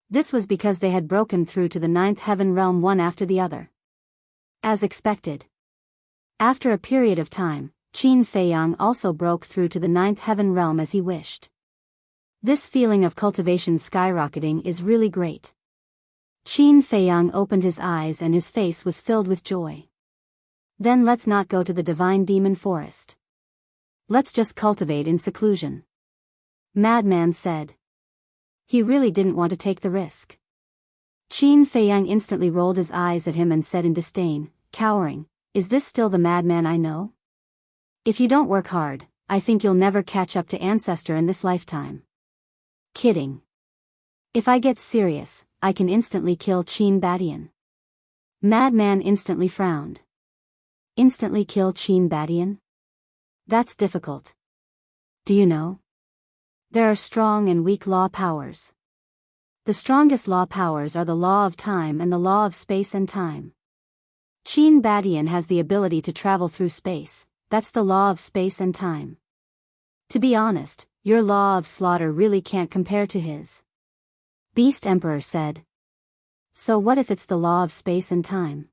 This was because they had broken through to the ninth heaven realm one after the other. As expected. After a period of time, Qin Feiyang also broke through to the ninth heaven realm as he wished. This feeling of cultivation skyrocketing is really great. Qin Feiyang opened his eyes and his face was filled with joy. Then let's not go to the divine demon forest. Let's just cultivate in seclusion. Madman said. He really didn't want to take the risk. Qin Feiyang instantly rolled his eyes at him and said in disdain, cowering, "Is this still the madman I know? If you don't work hard, I think you'll never catch up to Ancestor in this lifetime." Kidding. If I get serious, I can instantly kill Qin Badian. Madman instantly frowned. Instantly kill Qin Badian? That's difficult. Do you know? There are strong and weak law powers. The strongest law powers are the law of time and the law of space and time. Qin Badian has the ability to travel through space, that's the law of space and time. To be honest, your law of slaughter really can't compare to his. Beast Emperor said. So what if it's the law of space and time?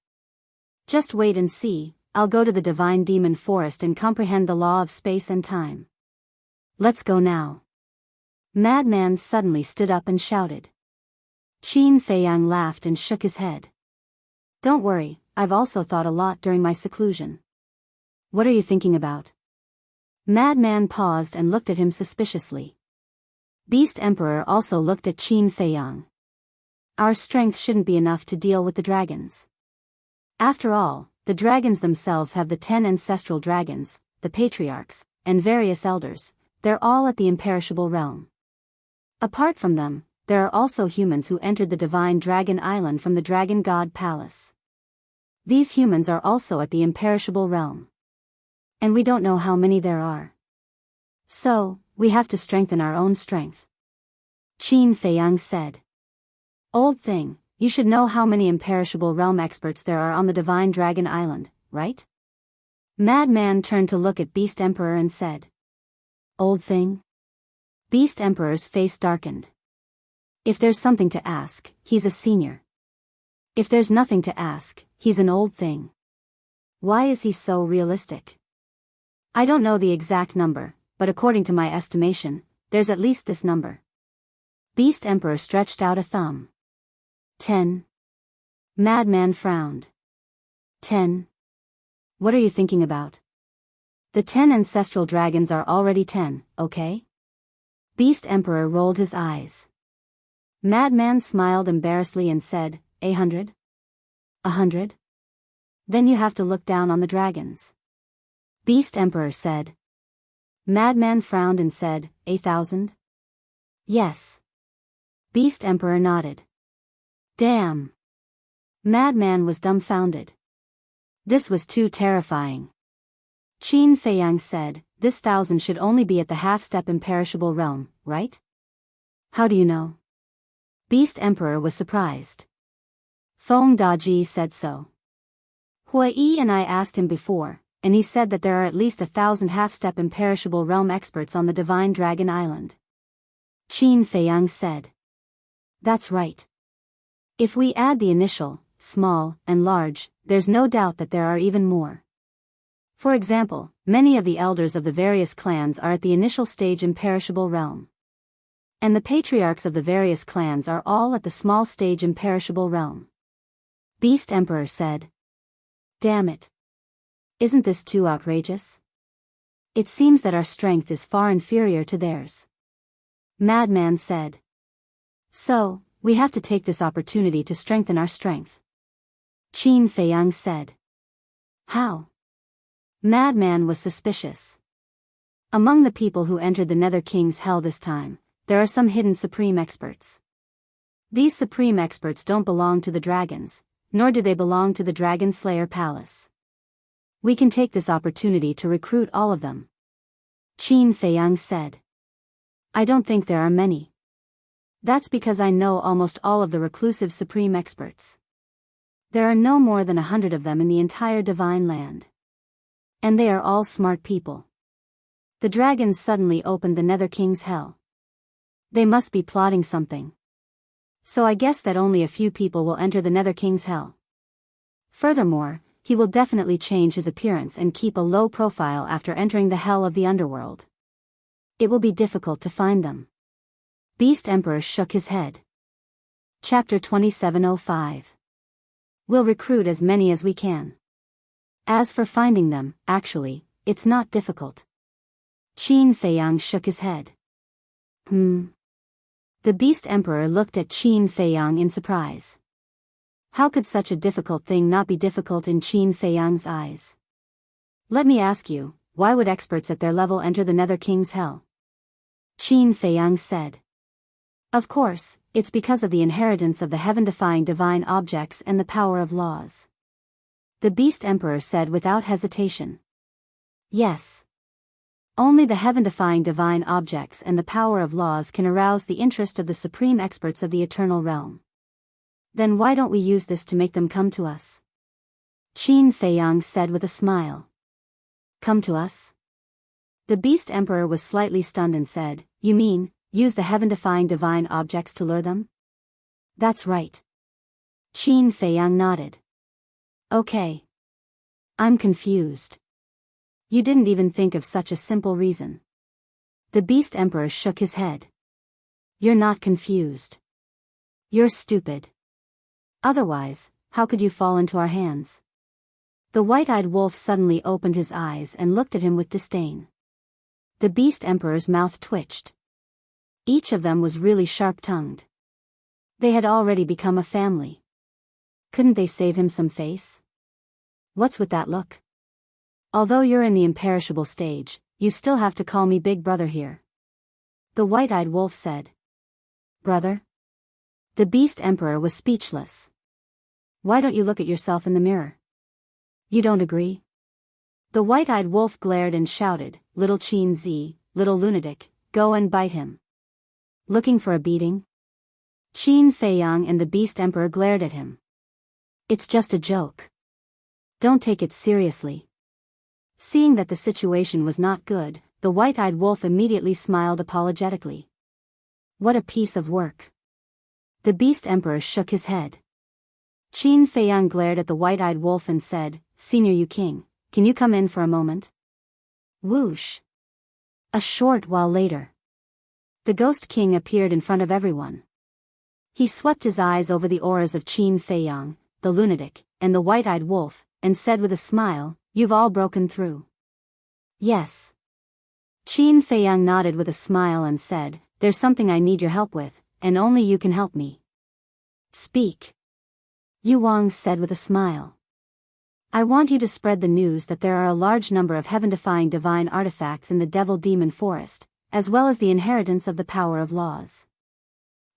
Just wait and see, I'll go to the divine demon forest and comprehend the law of space and time. Let's go now. Madman suddenly stood up and shouted. Qin Feiyang laughed and shook his head. Don't worry, I've also thought a lot during my seclusion. What are you thinking about? Madman paused and looked at him suspiciously. Beast Emperor also looked at Qin Feiyang. Our strength shouldn't be enough to deal with the dragons. After all, the dragons themselves have the 10 ancestral dragons, the patriarchs, and various elders, they're all at the imperishable realm. Apart from them, there are also humans who entered the divine dragon island from the dragon god palace. These humans are also at the imperishable realm. And we don't know how many there are. So, we have to strengthen our own strength. Qin Feiyang said. Old thing, you should know how many imperishable realm experts there are on the divine dragon island, right? Madman turned to look at Beast Emperor and said. Old thing? Beast Emperor's face darkened. If there's something to ask, he's a senior. If there's nothing to ask, he's an old thing. Why is he so realistic? I don't know the exact number, but according to my estimation, there's at least this number. Beast Emperor stretched out a thumb. 10. Madman frowned. 10. What are you thinking about? The 10 ancestral dragons are already 10, okay? Beast Emperor rolled his eyes. Madman smiled embarrassedly and said, 100? 100? Then you have to look down on the dragons. Beast Emperor said. Madman frowned and said, 1,000? Yes. Beast Emperor nodded. Damn. Madman was dumbfounded. This was too terrifying. Qin Feiyang said, this 1,000 should only be at the half-step imperishable realm, right? How do you know? Beast Emperor was surprised. Feng Daji said so. Hui and I asked him before, and he said that there are at least 1,000 half-step imperishable realm experts on the divine dragon island. Qin Feiyang said. That's right. If we add the initial, small, and large, there's no doubt that there are even more. For example, many of the elders of the various clans are at the initial stage imperishable realm. And the patriarchs of the various clans are all at the small stage imperishable realm. Beast Emperor said. Damn it. Isn't this too outrageous? It seems that our strength is far inferior to theirs. Madman said. So, we have to take this opportunity to strengthen our strength. Qin Feiyang said. How? Madman was suspicious. Among the people who entered the Nether King's Hell this time, there are some hidden supreme experts. These supreme experts don't belong to the dragons, nor do they belong to the Dragon Slayer Palace. We can take this opportunity to recruit all of them. Qin Feiyang said. I don't think there are many. That's because I know almost all of the reclusive supreme experts. There are no more than 100 of them in the entire divine land. And they are all smart people. The dragons suddenly opened the Nether King's Hell. They must be plotting something. So I guess that only a few people will enter the Nether King's Hell. Furthermore, he will definitely change his appearance and keep a low profile after entering the hell of the underworld. It will be difficult to find them. Beast Emperor shook his head. Chapter 2705. We'll recruit as many as we can. As for finding them, actually, it's not difficult. Qin Feiyang shook his head. The Beast Emperor looked at Qin Feiyang in surprise. How could such a difficult thing not be difficult in Qin Feiyang's eyes? Let me ask you, why would experts at their level enter the Nether King's Hell? Qin Feiyang said. Of course, it's because of the inheritance of the heaven-defying divine objects and the power of laws. The Beast Emperor said without hesitation. Yes. Only the heaven-defying divine objects and the power of laws can arouse the interest of the supreme experts of the eternal realm. Then why don't we use this to make them come to us? Qin Feiyang said with a smile. Come to us? The Beast Emperor was slightly stunned and said, You mean, use the heaven-defying divine objects to lure them? That's right. Qin Feiyang nodded. Okay. I'm confused. You didn't even think of such a simple reason. The Beast Emperor shook his head. You're not confused. You're stupid. Otherwise, how could you fall into our hands? The white-eyed wolf suddenly opened his eyes and looked at him with disdain. The Beast Emperor's mouth twitched. Each of them was really sharp-tongued. They had already become a family. Couldn't they save him some face? What's with that look? Although you're in the imperishable stage, you still have to call me Big Brother here. The white-eyed wolf said. Brother? The Beast Emperor was speechless. Why don't you look at yourself in the mirror? You don't agree? The white-eyed wolf glared and shouted, Little Qin Zi, little lunatic, go and bite him. Looking for a beating? Qin Feiyang and the Beast Emperor glared at him. It's just a joke. Don't take it seriously. Seeing that the situation was not good, the white-eyed wolf immediately smiled apologetically. What a piece of work. The Beast Emperor shook his head. Qin Feiyang glared at the white-eyed wolf and said, Senior Yu King, can you come in for a moment? Whoosh. A short while later. The Ghost King appeared in front of everyone. He swept his eyes over the auras of Qin Feiyang, the lunatic, and the white-eyed wolf, and said with a smile, You've all broken through. Yes. Qin Feiyang nodded with a smile and said, There's something I need your help with, and only you can help me. Speak. Yu Wang said with a smile. I want you to spread the news that there are a large number of heaven-defying divine artifacts in the Devil-Demon Forest, as well as the inheritance of the power of laws.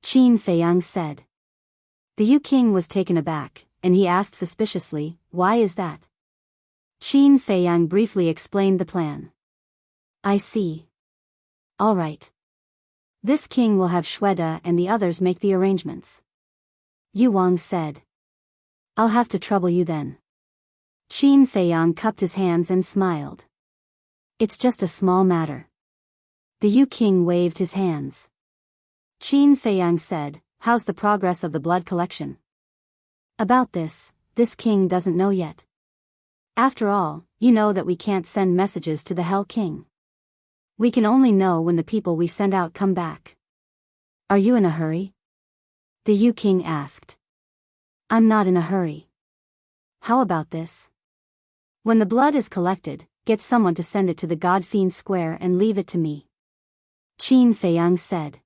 Qin Feiyang said. The Yu King was taken aback, and he asked suspiciously, Why is that? Qin Feiyang briefly explained the plan. I see. All right. This king will have Shweda and the others make the arrangements. Yu Wang said. I'll have to trouble you then. Qin Feiyang cupped his hands and smiled. It's just a small matter. The Yu King waved his hands. Qin Feiyang said, How's the progress of the blood collection? About this king doesn't know yet. After all, you know that we can't send messages to the Hell King. We can only know when the people we send out come back. Are you in a hurry? The Yu King asked. I'm not in a hurry. How about this? When the blood is collected, get someone to send it to the God-Fiend Square and leave it to me. Qin Feiyang said.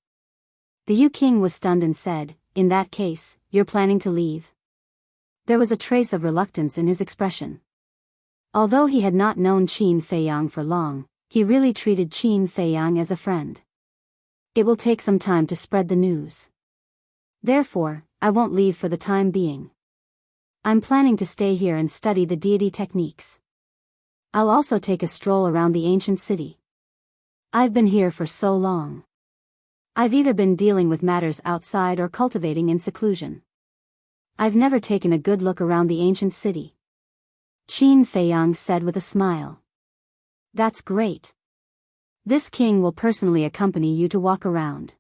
The Yu King was stunned and said, In that case, you're planning to leave? There was a trace of reluctance in his expression. Although he had not known Qin Feiyang for long, he really treated Qin Feiyang as a friend. It will take some time to spread the news. Therefore, I won't leave for the time being. I'm planning to stay here and study the deity techniques. I'll also take a stroll around the ancient city. I've been here for so long. I've either been dealing with matters outside or cultivating in seclusion. I've never taken a good look around the ancient city. Qin Feiyang said with a smile. That's great. This king will personally accompany you to walk around.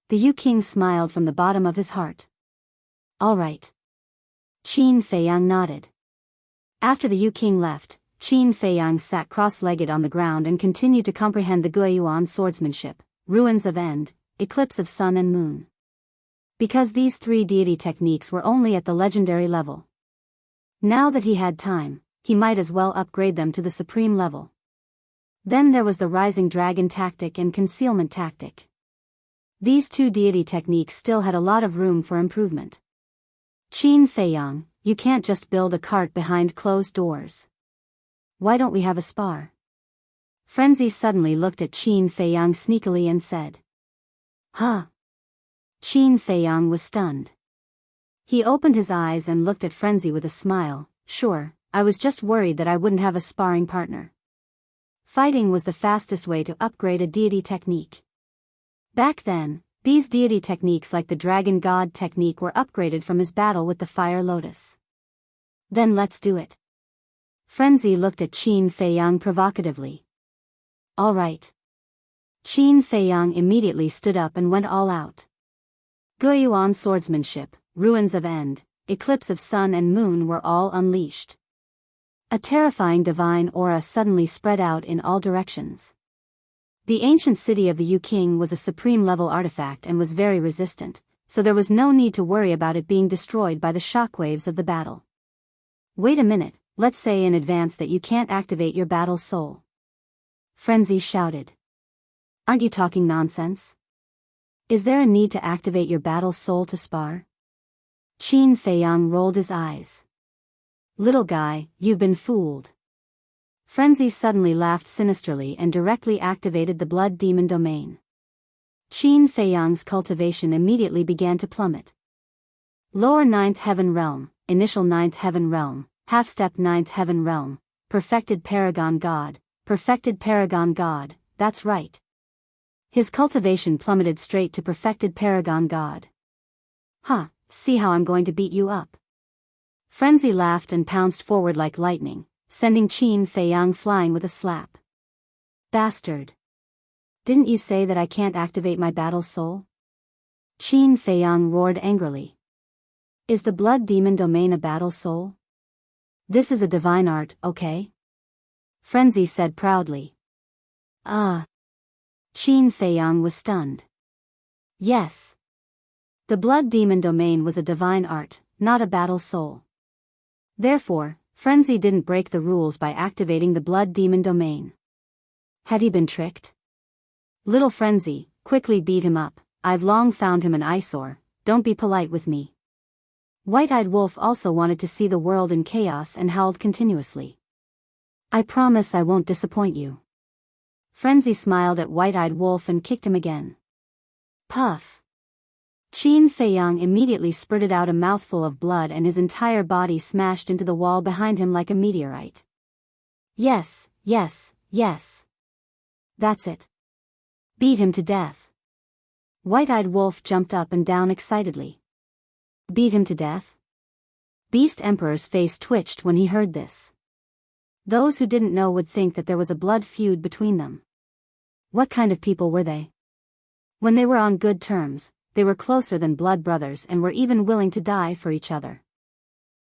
The Yu King smiled from the bottom of his heart. All right. Qin Feiyang nodded. After the Yu King left, Qin Feiyang sat cross-legged on the ground and continued to comprehend the Guiyuan swordsmanship, ruins of end, eclipse of sun and moon. Because these three deity techniques were only at the legendary level. Now that he had time, he might as well upgrade them to the supreme level. Then there was the rising dragon tactic and concealment tactic. These two deity techniques still had a lot of room for improvement. Qin Feiyang, you can't just build a cart behind closed doors. Why don't we have a spar? Frenzy suddenly looked at Qin Feiyang sneakily and said. Huh? Qin Feiyang was stunned. He opened his eyes and looked at Frenzy with a smile, Sure, I was just worried that I wouldn't have a sparring partner. Fighting was the fastest way to upgrade a deity technique. Back then, these deity techniques like the Dragon God technique were upgraded from his battle with the Fire Lotus. Then let's do it. Frenzy looked at Qin Feiyang provocatively. All right. Qin Feiyang immediately stood up and went all out. Guiyuan swordsmanship, ruins of end, eclipse of sun and moon were all unleashed. A terrifying divine aura suddenly spread out in all directions. The ancient city of the Yu King was a supreme-level artifact and was very resistant, so there was no need to worry about it being destroyed by the shockwaves of the battle. Wait a minute, let's say in advance that you can't activate your battle soul. Frenzy shouted. Aren't you talking nonsense? Is there a need to activate your battle soul to spar? Qin Feiyang rolled his eyes. Little guy, you've been fooled. Frenzy suddenly laughed sinisterly and directly activated the blood demon domain. Qin Feiyang's cultivation immediately began to plummet. Lower 9th Heaven Realm, Initial 9th Heaven Realm, Half-Step 9th Heaven Realm, Perfected Paragon God, that's right. His cultivation plummeted straight to Perfected Paragon God. See how I'm going to beat you up. Frenzy laughed and pounced forward like lightning, sending Qin Feiyang flying with a slap. Bastard. Didn't you say that I can't activate my battle soul? Qin Feiyang roared angrily. Is the blood demon domain a battle soul? This is a divine art, okay? Frenzy said proudly. Qin Feiyang was stunned. Yes. The blood demon domain was a divine art, not a battle soul. Therefore, Frenzy didn't break the rules by activating the blood demon domain. Had he been tricked? Little Frenzy, quickly beat him up. I've long found him an eyesore, don't be polite with me. White-Eyed Wolf also wanted to see the world in chaos and howled continuously. I promise I won't disappoint you. Frenzy smiled at White-Eyed Wolf and kicked him again. Puff. Qin Feiyang immediately spurted out a mouthful of blood and his entire body smashed into the wall behind him like a meteorite. Yes. That's it. Beat him to death. White-Eyed Wolf jumped up and down excitedly. Beat him to death? Beast Emperor's face twitched when he heard this. Those who didn't know would think that there was a blood feud between them. What kind of people were they? When they were on good terms, they were closer than blood brothers and were even willing to die for each other.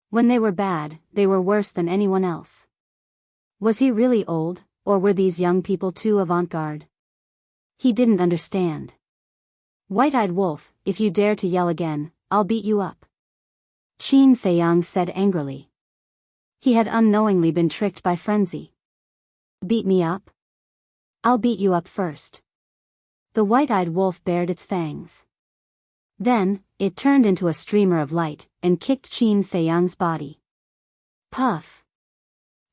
When they were bad, they were worse than anyone else. Was he really old, or were these young people too avant-garde? He didn't understand. White-Eyed Wolf, if you dare to yell again, I'll beat you up. Qin Feiyang said angrily. He had unknowingly been tricked by Frenzy. Beat me up? I'll beat you up first. The White-Eyed Wolf bared its fangs. Then, it turned into a streamer of light, and kicked Qin Feiyang's body. Puff!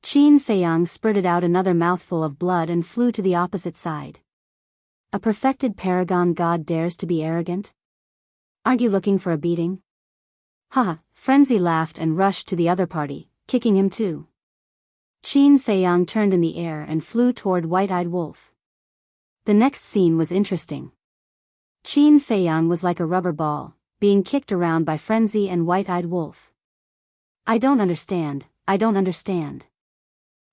Qin Feiyang spurted out another mouthful of blood and flew to the opposite side. A perfected paragon god dares to be arrogant? Aren't you looking for a beating? Frenzy laughed and rushed to the other party, kicking him too. Qin Feiyang turned in the air and flew toward White-Eyed Wolf. The next scene was interesting. Qin Feiyang was like a rubber ball, being kicked around by Frenzy and White-Eyed Wolf. I don't understand.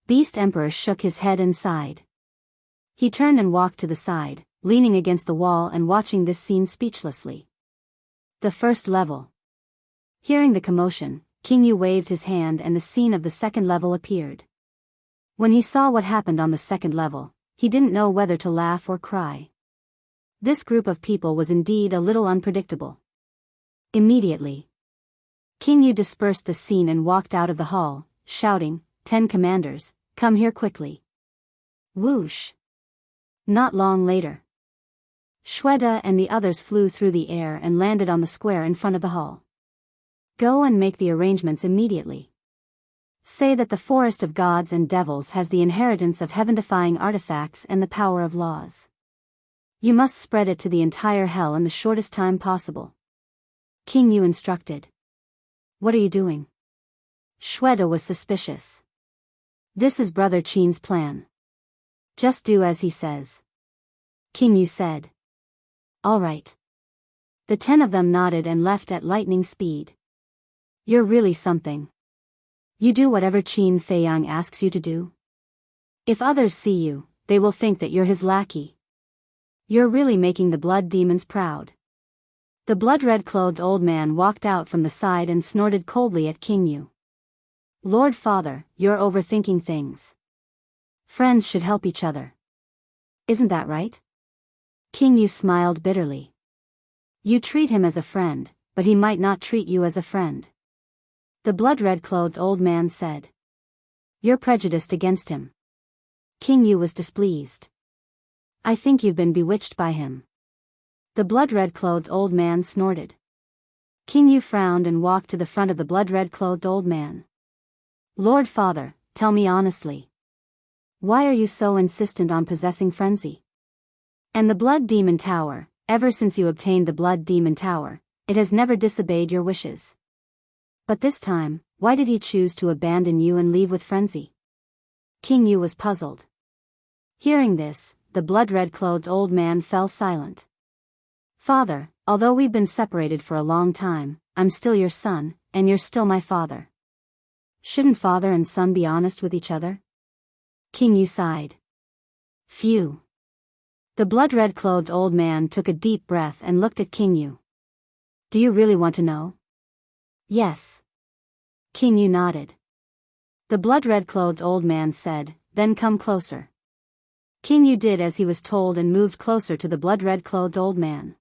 Beast Emperor shook his head and sighed. He turned and walked to the side, leaning against the wall and watching this scene speechlessly. The first level. Hearing the commotion, King Yu waved his hand and the scene of the second level appeared. When he saw what happened on the second level, he didn't know whether to laugh or cry. This group of people was indeed a little unpredictable. Immediately, King Yu dispersed the scene and walked out of the hall, shouting, 10 commanders, come here quickly. Whoosh! Not long later, Shweta and the others flew through the air and landed on the square in front of the hall. Go and make the arrangements immediately. Say that the Forest of Gods and Devils has the inheritance of heaven-defying artifacts and the power of laws. You must spread it to the entire hell in the shortest time possible. King Yu instructed. What are you doing? Shweta was suspicious. This is Brother Qin's plan. Just do as he says. King Yu said. All right. The 10 of them nodded and left at lightning speed. You're really something. You do whatever Qin Feiyang asks you to do. If others see you, they will think that you're his lackey. You're really making the blood demons proud. The blood-red-clothed old man walked out from the side and snorted coldly at King Yu. Lord Father, you're overthinking things. Friends should help each other. Isn't that right? King Yu smiled bitterly. You treat him as a friend, but he might not treat you as a friend. The blood-red-clothed old man said. You're prejudiced against him. King Yu was displeased. I think you've been bewitched by him. The blood-red-clothed old man snorted. King Yu frowned and walked to the front of the blood-red-clothed old man. Lord Father, tell me honestly. Why are you so insistent on possessing Frenzy? And the Blood Demon Tower, ever since you obtained the Blood Demon Tower, it has never disobeyed your wishes. But this time, why did he choose to abandon you and leave with Frenzy? King Yu was puzzled. Hearing this, the blood-red-clothed old man fell silent. Father, although we've been separated for a long time, I'm still your son, and you're still my father. Shouldn't father and son be honest with each other? King Yu sighed. Phew. The blood-red-clothed old man took a deep breath and looked at King Yu. Do you really want to know? Yes. King Yu nodded. The blood-red-clothed old man said, then come closer. King Yu did as he was told and moved closer to the blood-red-clothed old man.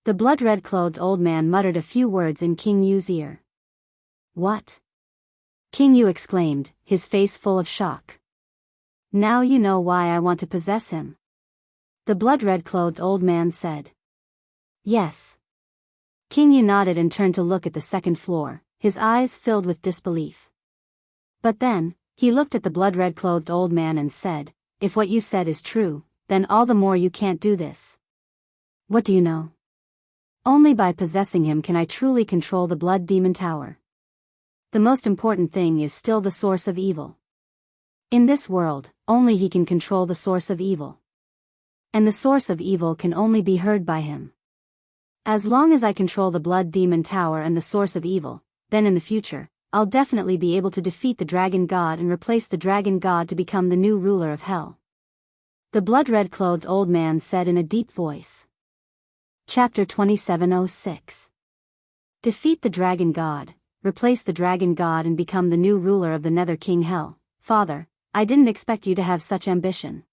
The blood-red-clothed old man muttered a few words in King Yu's ear. What? King Yu exclaimed, his face full of shock. Now you know why I want to possess him. The blood-red-clothed old man said. Yes. King Yu nodded and turned to look at the second floor, his eyes filled with disbelief. But then, he looked at the blood-red-clothed old man and said, if what you said is true, then all the more you can't do this. What do you know? Only by possessing him can I truly control the Blood Demon Tower. The most important thing is still the source of evil. In this world, only he can control the source of evil. And the source of evil can only be heard by him. As long as I control the Blood Demon Tower and the source of evil, then in the future, I'll definitely be able to defeat the Dragon God and replace the Dragon God to become the new ruler of Hell. The blood-red-clothed old man said in a deep voice. Chapter 2706. Defeat the Dragon God, replace the Dragon God and become the new ruler of the Nether King Hell. Father, I didn't expect you to have such ambition.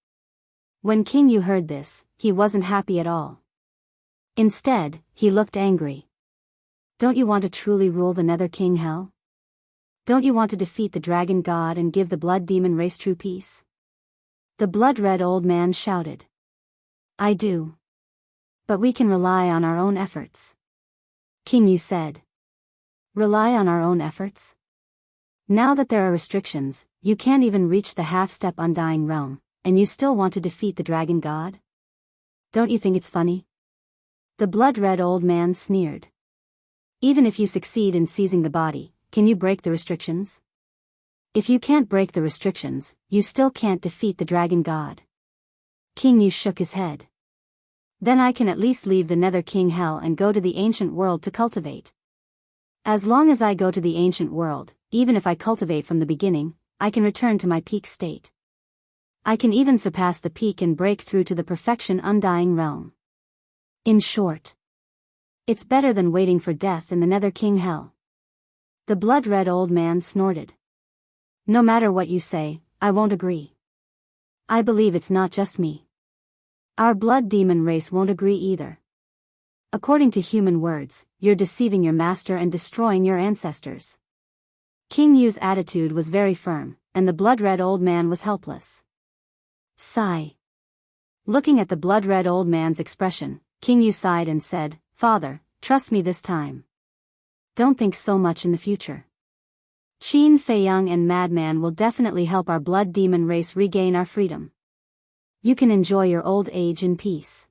When King Yu heard this, he wasn't happy at all. Instead, he looked angry. Don't you want to truly rule the Nether King Hell? Don't you want to defeat the Dragon God and give the Blood Demon race true peace? The blood-red old man shouted. I do. But we can rely on our own efforts. King Yu said. Rely on our own efforts? Now that there are restrictions, you can't even reach the half-step Undying Realm, and you still want to defeat the Dragon God? Don't you think it's funny? The blood-red old man sneered. Even if you succeed in seizing the body, can you break the restrictions? If you can't break the restrictions, you still can't defeat the Dragon God. King Yu shook his head. Then I can at least leave the Nether King Hell and go to the ancient world to cultivate. As long as I go to the ancient world, even if I cultivate from the beginning, I can return to my peak state. I can even surpass the peak and break through to the perfection Undying Realm. In short, it's better than waiting for death in the Nether King Hell. The blood-red old man snorted. No matter what you say, I won't agree. I believe it's not just me. Our blood demon race won't agree either. According to human words, you're deceiving your master and destroying your ancestors. King Yu's attitude was very firm, and the blood-red old man was helpless. Sigh. Looking at the blood-red old man's expression, King Yu sighed and said, Father, trust me this time. Don't think so much in the future. Qin Feiyang and Madman will definitely help our blood demon race regain our freedom. You can enjoy your old age in peace.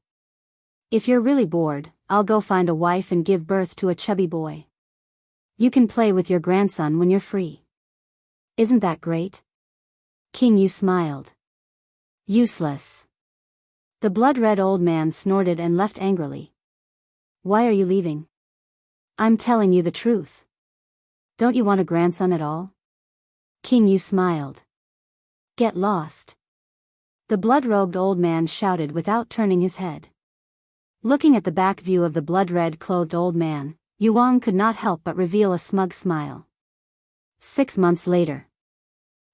If you're really bored, I'll go find a wife and give birth to a chubby boy. You can play with your grandson when you're free. Isn't that great? King Yu smiled. Useless. The blood-red old man snorted and left angrily. Why are you leaving? I'm telling you the truth. Don't you want a grandson at all? King Yu smiled. Get lost. The blood-robed old man shouted without turning his head. Looking at the back view of the blood-red clothed old man, Yuang could not help but reveal a smug smile. 6 months later.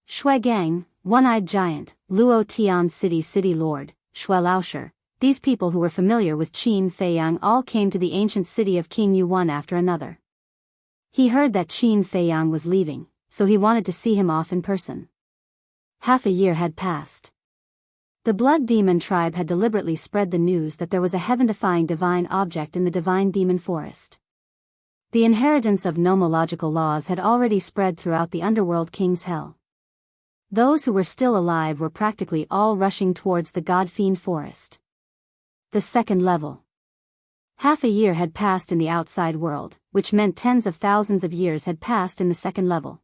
Shuigang, one-eyed giant, Luo Tian city lord, Shui Laosher, these people who were familiar with Qin Feiyang all came to the ancient city of King Yu one after another. He heard that Qin Feiyang was leaving, so he wanted to see him off in person. Half a year had passed. The blood demon tribe had deliberately spread the news that there was a heaven-defying divine object in the divine demon forest. The inheritance of nomological laws had already spread throughout the underworld king's hell. Those who were still alive were practically all rushing towards the God-fiend forest. The second level. Half a year had passed in the outside world, which meant tens of thousands of years had passed in the second level.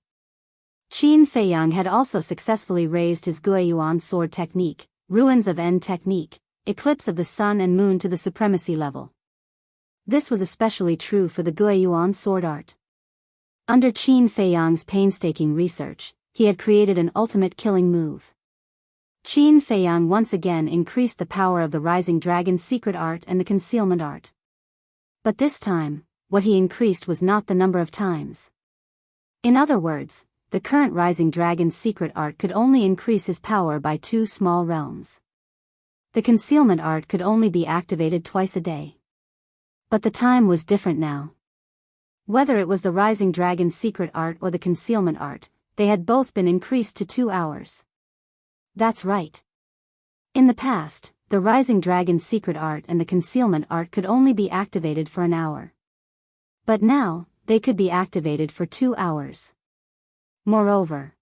Qin Feiyang had also successfully raised his Guiyuan sword technique, Ruins of End technique, Eclipse of the Sun and Moon to the supremacy level. This was especially true for the Guiyuan sword art. Under Qin Feiyang's painstaking research, he had created an ultimate killing move. Qin Feiyang once again increased the power of the Rising Dragon's secret art and the concealment art. But this time, what he increased was not the number of times. In other words, the current Rising Dragon's secret art could only increase his power by 2 small realms. The concealment art could only be activated twice a day. But the time was different now. Whether it was the Rising Dragon's secret art or the concealment art, they had both been increased to 2 hours. That's right. In the past, the Rising Dragon's secret art and the concealment art could only be activated for an hour. But now, they could be activated for 2 hours. Moreover,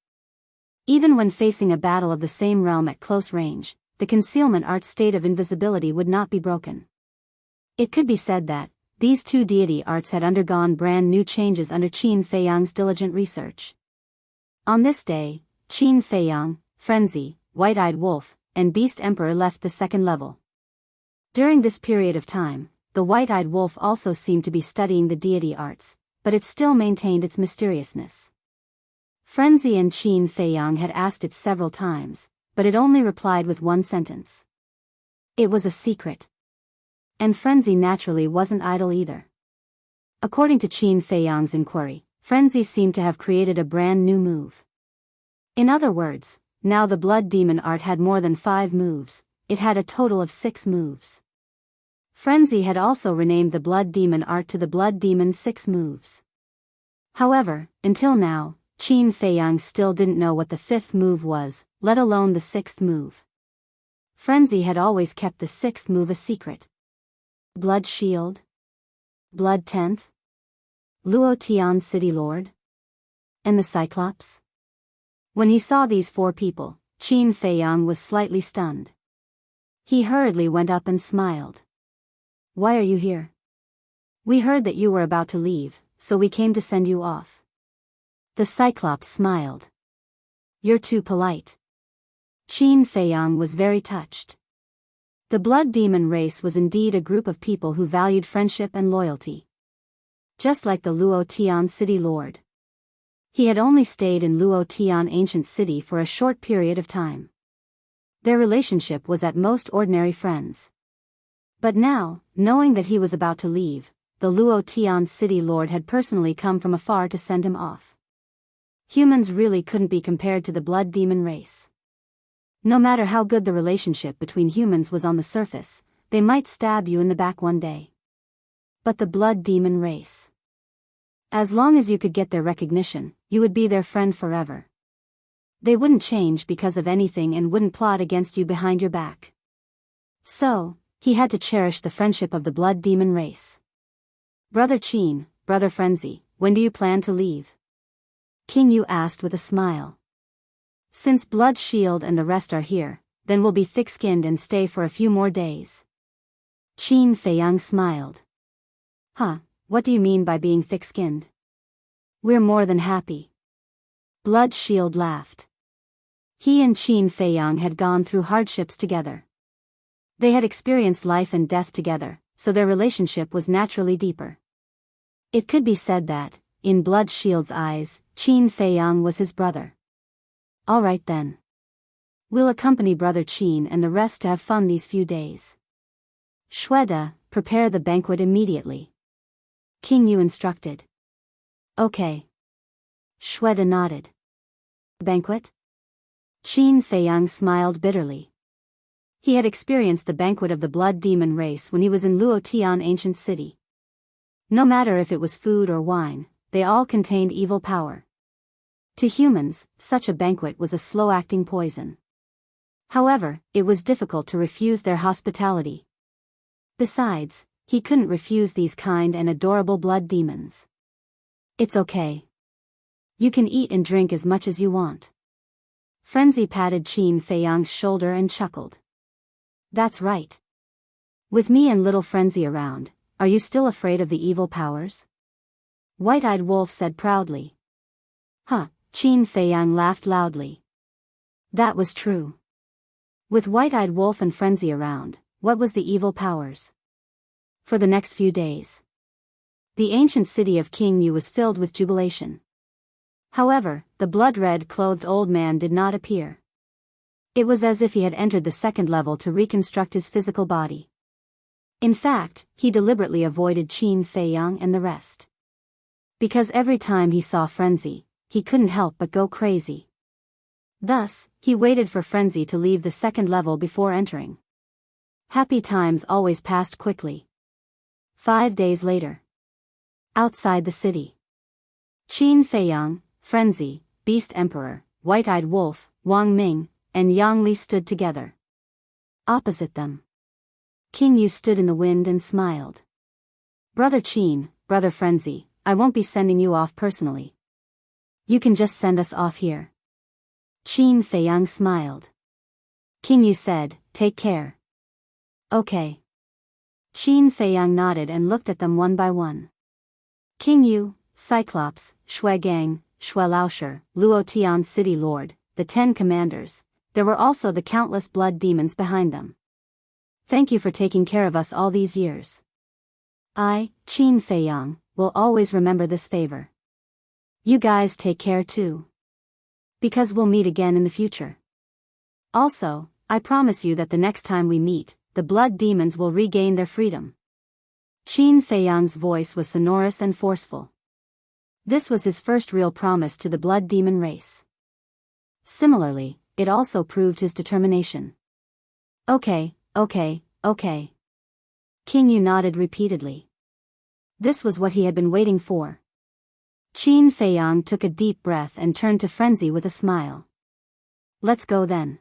even when facing a battle of the same realm at close range, the concealment art's state of invisibility would not be broken. It could be said that these 2 deity arts had undergone brand new changes under Qin Feiyang's diligent research. On this day, Qin Feiyang, Frenzy, White-Eyed Wolf, and Beast Emperor left the second level. During this period of time, the White-Eyed Wolf also seemed to be studying the deity arts, but it still maintained its mysteriousness. Frenzy and Qin Feiyang had asked it several times, but it only replied with one sentence. It was a secret. And Frenzy naturally wasn't idle either. According to Qin Feiyang's inquiry, Frenzy seemed to have created a brand new move. In other words, now the blood demon art had more than 5 moves, it had a total of 6 moves. Frenzy had also renamed the blood demon art to the blood demon 6 moves. However, until now, Qin Feiyang still didn't know what the 5th move was, let alone the 6th move. Frenzy had always kept the 6th move a secret. Blood Shield? Blood 10th? Luo Tian City Lord? And the Cyclops? When he saw these 4 people, Qin Feiyang was slightly stunned. He hurriedly went up and smiled. Why are you here? We heard that you were about to leave, so we came to send you off. The Cyclops smiled. You're too polite. Qin Feiyang was very touched. The blood demon race was indeed a group of people who valued friendship and loyalty. Just like the Luo Tian city lord. He had only stayed in Luo Tian ancient city for a short period of time. Their relationship was at most ordinary friends. But now, knowing that he was about to leave, the Luo Tian city lord had personally come from afar to send him off. Humans really couldn't be compared to the blood demon race. No matter how good the relationship between humans was on the surface, they might stab you in the back one day. But the blood demon race. As long as you could get their recognition, you would be their friend forever. They wouldn't change because of anything and wouldn't plot against you behind your back. So, he had to cherish the friendship of the blood demon race. Brother Qin, Brother Frenzy, when do you plan to leave? King Yu asked with a smile. Since Blood Shield and the rest are here, then we'll be thick-skinned and stay for a few more days. Qin Feiyang smiled. Huh, what do you mean by being thick-skinned? We're more than happy. Blood Shield laughed. He and Qin Feiyang had gone through hardships together. They had experienced life and death together, so their relationship was naturally deeper. It could be said that, in Blood Shield's eyes, Qin Feiyang was his brother. All right then. We'll accompany Brother Qin and the rest to have fun these few days. Shweta, prepare the banquet immediately. King Yu instructed. Okay. Shweta nodded. Banquet? Qin Feiyang smiled bitterly. He had experienced the banquet of the blood demon race when he was in Luotian ancient city. No matter if it was food or wine, they all contained evil power. To humans, such a banquet was a slow-acting poison. However, it was difficult to refuse their hospitality. Besides, he couldn't refuse these kind and adorable blood demons. It's okay. You can eat and drink as much as you want. Frenzy patted Qin Feiyang's shoulder and chuckled. That's right. With me and little Frenzy around, are you still afraid of the evil powers? White-Eyed Wolf said proudly. Huh, Qin Feiyang laughed loudly. That was true. With White-Eyed Wolf and Frenzy around, what was the evil powers? For the next few days, the ancient city of King Yu was filled with jubilation. However, the blood-red clothed old man did not appear. It was as if he had entered the second level to reconstruct his physical body. In fact, he deliberately avoided Qin Feiyang and the rest. Because every time he saw Frenzy, he couldn't help but go crazy. Thus, he waited for Frenzy to leave the second level before entering. Happy times always passed quickly. 5 days later. Outside the city. Qin Feiyang, Frenzy, Beast Emperor, White-Eyed Wolf, Wang Ming, and Yang Li stood together. Opposite them, King Yu stood in the wind and smiled. Brother Qin, Brother Frenzy, I won't be sending you off personally. You can just send us off here. Qin Feiyang smiled. King Yu said, take care. Okay. Qin Feiyang nodded and looked at them one by one. King Yu, Cyclops, Shui Gang, Shui Laosher, Luotian City Lord, the 10 commanders. There were also the countless blood demons behind them. Thank you for taking care of us all these years. I, Qin Feiyang, will always remember this favor. You guys take care too. Because we'll meet again in the future. Also, I promise you that the next time we meet, the blood demons will regain their freedom. Qin Feiyang's voice was sonorous and forceful. This was his first real promise to the blood demon race. Similarly, it also proved his determination. Okay. King Yu nodded repeatedly. This was what he had been waiting for. Qin Feiyang took a deep breath and turned to Frenzy with a smile. Let's go then.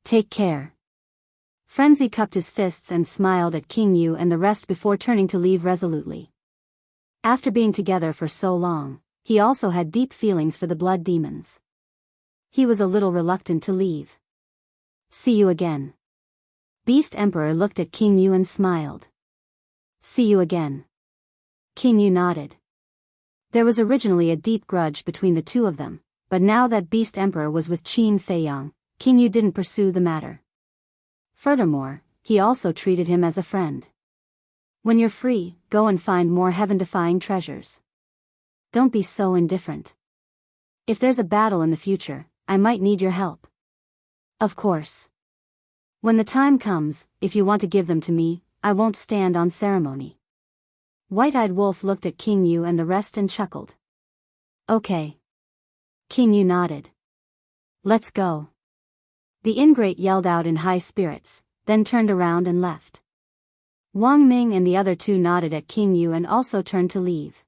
Take care. Frenzy cupped his fists and smiled at King Yu and the rest before turning to leave resolutely. After being together for so long, he also had deep feelings for the blood demons. He was a little reluctant to leave. See you again. Beast Emperor looked at King Yu and smiled. See you again. King Yu nodded. There was originally a deep grudge between the two of them, but now that Beast Emperor was with Qin Feiyang, King Yu didn't pursue the matter. Furthermore, he also treated him as a friend. When you're free, go and find more heaven-defying treasures. Don't be so indifferent. If there's a battle in the future, I might need your help. Of course. When the time comes, if you want to give them to me, I won't stand on ceremony. White-Eyed Wolf looked at King Yu and the rest and chuckled. Okay. King Yu nodded. Let's go. The ingrate yelled out in high spirits, then turned around and left. Wang Ming and the other two nodded at King Yu and also turned to leave.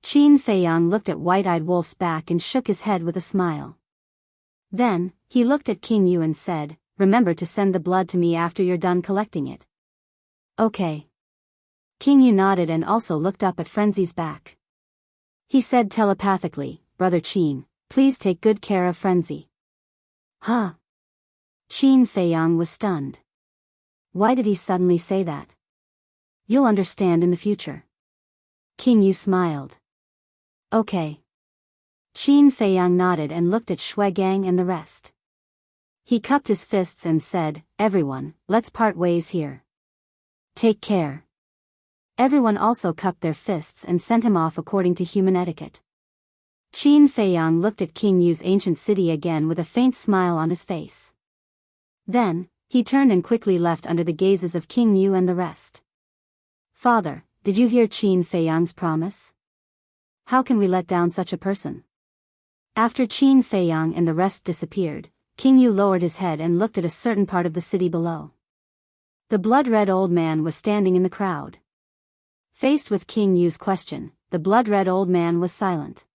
Qin Feiyang looked at White-Eyed Wolf's back and shook his head with a smile. Then, he looked at King Yu and said, remember to send the blood to me after you're done collecting it. Okay. King Yu nodded and also looked up at Frenzy's back. He said telepathically, Brother Qin, please take good care of Frenzy. Huh? Qin Feiyang was stunned. Why did he suddenly say that? You'll understand in the future. King Yu smiled. Okay. Qin Feiyang nodded and looked at Shui Gang and the rest. He cupped his fists and said, "Everyone, let's part ways here. Take care." Everyone also cupped their fists and sent him off according to human etiquette. Qin Feiyang looked at King Yu's ancient city again with a faint smile on his face. Then, he turned and quickly left under the gazes of King Yu and the rest. "Father, did you hear Qin Feiyang's promise? How can we let down such a person?" After Qin Feiyang and the rest disappeared, King Yu lowered his head and looked at a certain part of the city below. The blood-red old man was standing in the crowd. Faced with King Yu's question, the blood-red old man was silent.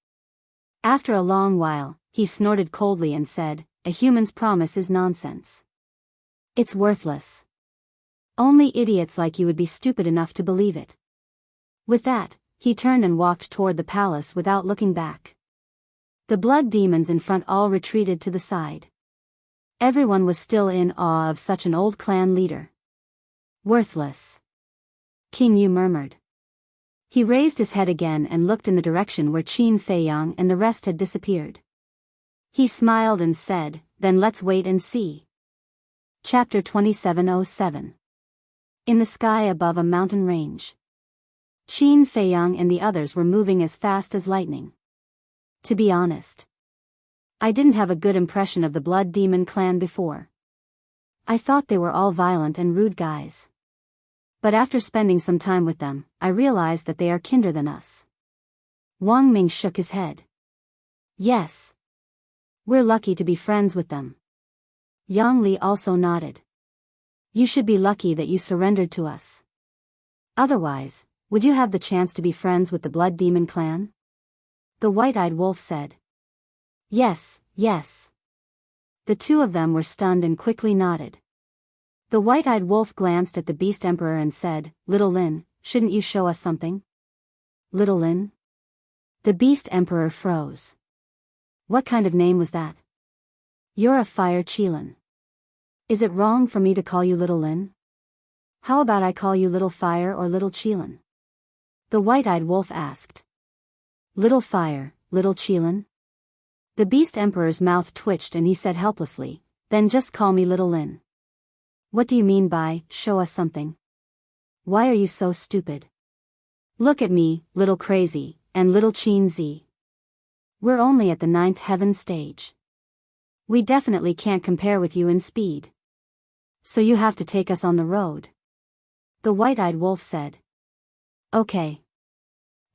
After a long while, he snorted coldly and said, "A human's promise is nonsense. It's worthless. Only idiots like you would be stupid enough to believe it." With that, he turned and walked toward the palace without looking back. The blood demons in front all retreated to the side. Everyone was still in awe of such an old clan leader. "Worthless," King Yu murmured. He raised his head again and looked in the direction where Qin Feiyang and the rest had disappeared. He smiled and said, "Then let's wait and see." Chapter 2707. In the sky above a mountain range. Qin Feiyang and the others were moving as fast as lightning. To be honest, I didn't have a good impression of the Blood Demon clan before. I thought they were all violent and rude guys. But after spending some time with them, I realized that they are kinder than us. Wang Ming shook his head. "Yes. We're lucky to be friends with them." Yang Li also nodded. "You should be lucky that you surrendered to us. Otherwise, would you have the chance to be friends with the Blood Demon clan?" The white-eyed wolf said. "Yes, yes." The two of them were stunned and quickly nodded. The white-eyed wolf glanced at the Beast Emperor and said, "Little Lin, shouldn't you show us something?" "Little Lin?" The Beast Emperor froze. What kind of name was that? You're a fire Qilin. Is it wrong for me to call you Little Lin? How about I call you Little Fire or Little Qilin? The white-eyed wolf asked. Little Fire, Little Qilin? The Beast Emperor's mouth twitched and he said helplessly, "Then just call me Little Lin." "What do you mean by, show us something? Why are you so stupid? Look at me, Little Crazy, and Little Qin Zi. We're only at the 9th heaven stage. We definitely can't compare with you in speed. So you have to take us on the road." The white-eyed wolf said. "Okay."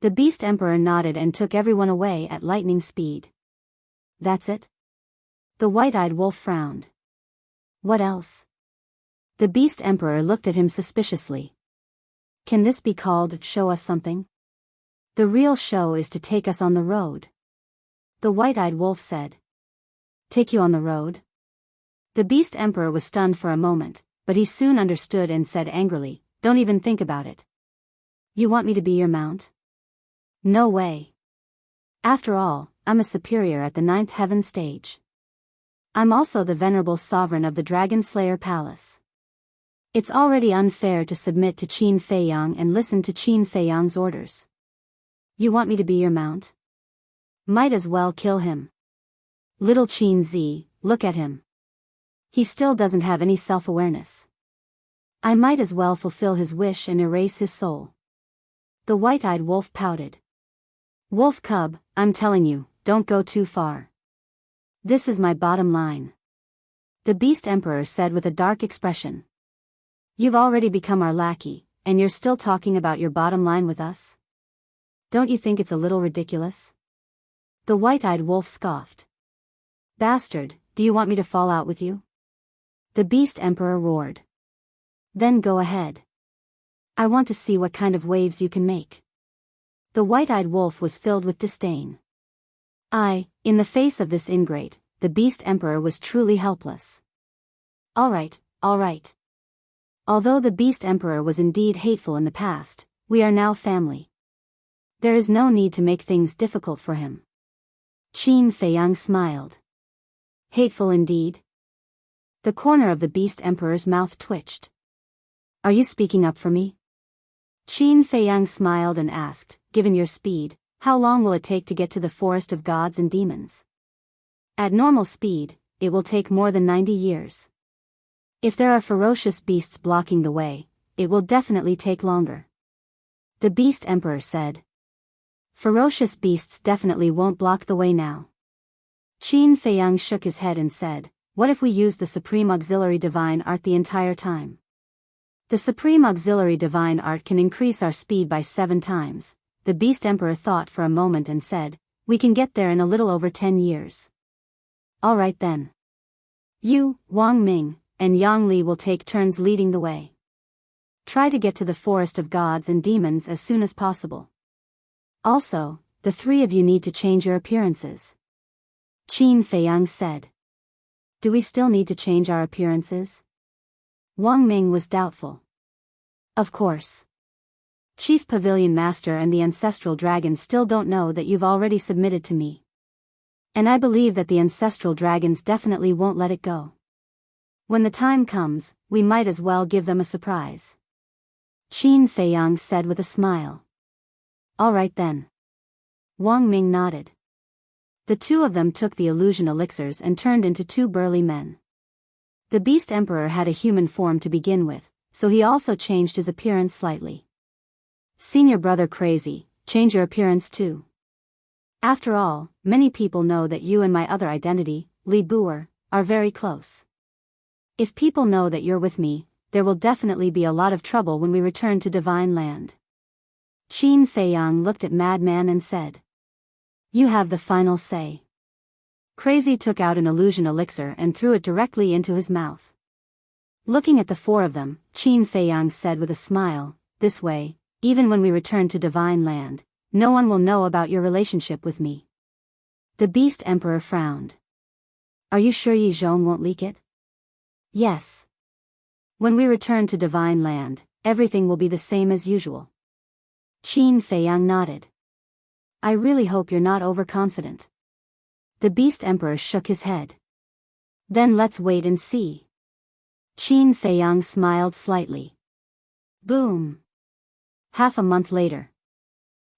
The Beast Emperor nodded and took everyone away at lightning speed. "That's it?" The white-eyed wolf frowned. "What else?" The Beast Emperor looked at him suspiciously. "Can this be called, show us something? The real show is to take us on the road." The white-eyed wolf said. "Take you on the road?" The Beast Emperor was stunned for a moment, but he soon understood and said angrily, "Don't even think about it. You want me to be your mount? No way. After all, I'm a superior at the 9th heaven stage. I'm also the venerable sovereign of the Dragon Slayer Palace. It's already unfair to submit to Qin Feiyang and listen to Qin Feiyang's orders. You want me to be your mount? Might as well kill him. Little Qin Zi, look at him. He still doesn't have any self-awareness. I might as well fulfill his wish and erase his soul." The white-eyed wolf pouted. "Wolf cub, I'm telling you, don't go too far. This is my bottom line," the Beast Emperor said with a dark expression. "You've already become our lackey, and you're still talking about your bottom line with us? Don't you think it's a little ridiculous?" The white-eyed wolf scoffed. "Bastard, do you want me to fall out with you?" The Beast Emperor roared. "Then go ahead. I want to see what kind of waves you can make." The white-eyed wolf was filled with disdain. In the face of this ingrate, the Beast Emperor was truly helpless. All right. Although the Beast Emperor was indeed hateful in the past, we are now family. There is no need to make things difficult for him. Qin Feiyang smiled. Hateful indeed? The corner of the Beast Emperor's mouth twitched. Are you speaking up for me? Qin Feiyang smiled and asked, given your speed, How long will it take to get to the forest of gods and demons? At normal speed, it will take more than 90 years. If there are ferocious beasts blocking the way, it will definitely take longer. The Beast Emperor said. Ferocious beasts definitely won't block the way now. Qin Feiyang shook his head and said, what if we use the Supreme Auxiliary Divine Art the entire time? The Supreme Auxiliary Divine Art can increase our speed by 7 times. The Beast Emperor thought for a moment and said, we can get there in a little over 10 years. All right then. You, Wang Ming, and Yang Li will take turns leading the way. Try to get to the forest of gods and demons as soon as possible. Also, the 3 of you need to change your appearances. Qin Feiyang said. Do we still need to change our appearances? Wang Ming was doubtful. Of course. Chief Pavilion Master and the Ancestral Dragon still don't know that you've already submitted to me. And I believe that the Ancestral Dragons definitely won't let it go. When the time comes, we might as well give them a surprise. Qin Feiyang said with a smile. All right then. Wang Ming nodded. The 2 of them took the illusion elixirs and turned into 2 burly men. The Beast Emperor had a human form to begin with, so he also changed his appearance slightly. Senior brother Crazy, change your appearance too. After all, many people know that you and my other identity, Li Buer, are very close. If people know that you're with me, there will definitely be a lot of trouble when we return to Divine Land. Qin Feiyang looked at Madman and said. You have the final say. Crazy took out an illusion elixir and threw it directly into his mouth. Looking at the 4 of them, Qin Feiyang said with a smile, this way, even when we return to Divine Land, no one will know about your relationship with me. The Beast Emperor frowned. Are you sure Yi Zhong won't leak it? Yes. When we return to Divine Land, everything will be the same as usual. Qin Feiyang nodded. I really hope you're not overconfident. The Beast Emperor shook his head. Then let's wait and see. Qin Feiyang smiled slightly. Boom. Half a month later.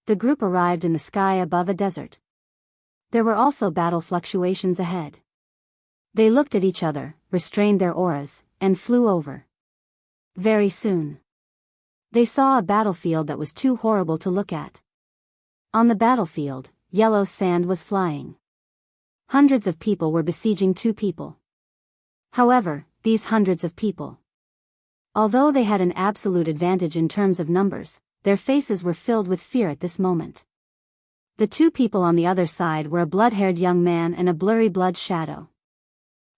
The group arrived in the sky above a desert. There were also battle fluctuations ahead. They looked at each other, restrained their auras, and flew over. Very soon. They saw a battlefield that was too horrible to look at. On the battlefield, yellow sand was flying. Hundreds of people were besieging 2 people. However, these hundreds of people, although they had an absolute advantage in terms of numbers, their faces were filled with fear at this moment. The 2 people on the other side were a blood-haired young man and a blurry blood shadow.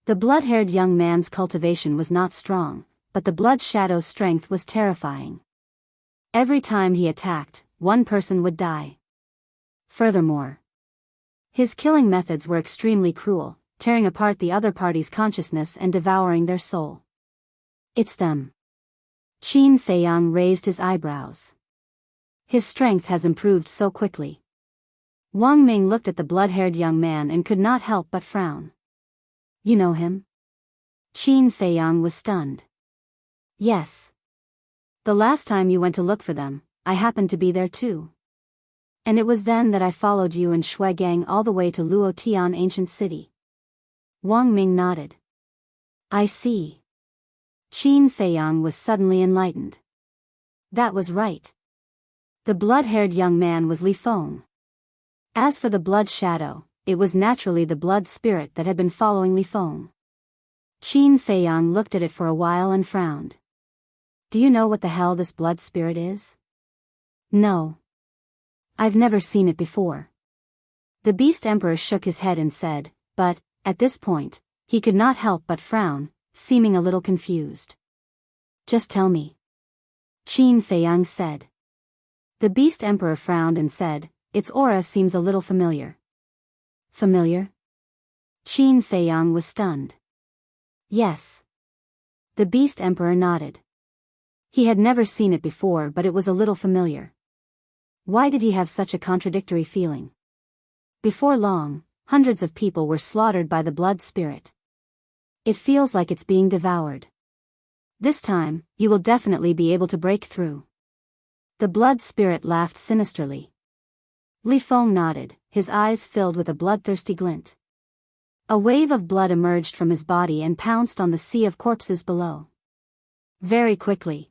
The blood-haired young man's cultivation was not strong, but the blood shadow's strength was terrifying. Every time he attacked, 1 person would die. Furthermore, his killing methods were extremely cruel, tearing apart the other party's consciousness and devouring their soul. It's them. Qin Feiyang raised his eyebrows. His strength has improved so quickly. Wang Ming looked at the blood-haired young man and could not help but frown. You know him? Qin Feiyang was stunned. Yes. The last time you went to look for them, I happened to be there too. And it was then that I followed you and Shui Gang all the way to Luotian Ancient City. Wang Ming nodded. I see. Qin Feiyang was suddenly enlightened. That was right. The blood-haired young man was Li Feng. As for the blood shadow, it was naturally the blood spirit that had been following Li Feng. Qin Feiyang looked at it for a while and frowned. Do you know what the hell this blood spirit is? No. I've never seen it before. The Beast Emperor shook his head and said, but, at this point, he could not help but frown, seeming a little confused. Just tell me. Qin Feiyang said. The Beast Emperor frowned and said, its aura seems a little familiar. Familiar? Qin Feiyang was stunned. Yes. The Beast Emperor nodded. He had never seen it before, but it was a little familiar. Why did he have such a contradictory feeling? Before long, hundreds of people were slaughtered by the blood spirit. It feels like it's being devoured. This time, you will definitely be able to break through. The blood spirit laughed sinisterly. Li Feng nodded, his eyes filled with a bloodthirsty glint. A wave of blood emerged from his body and pounced on the sea of corpses below. Very quickly,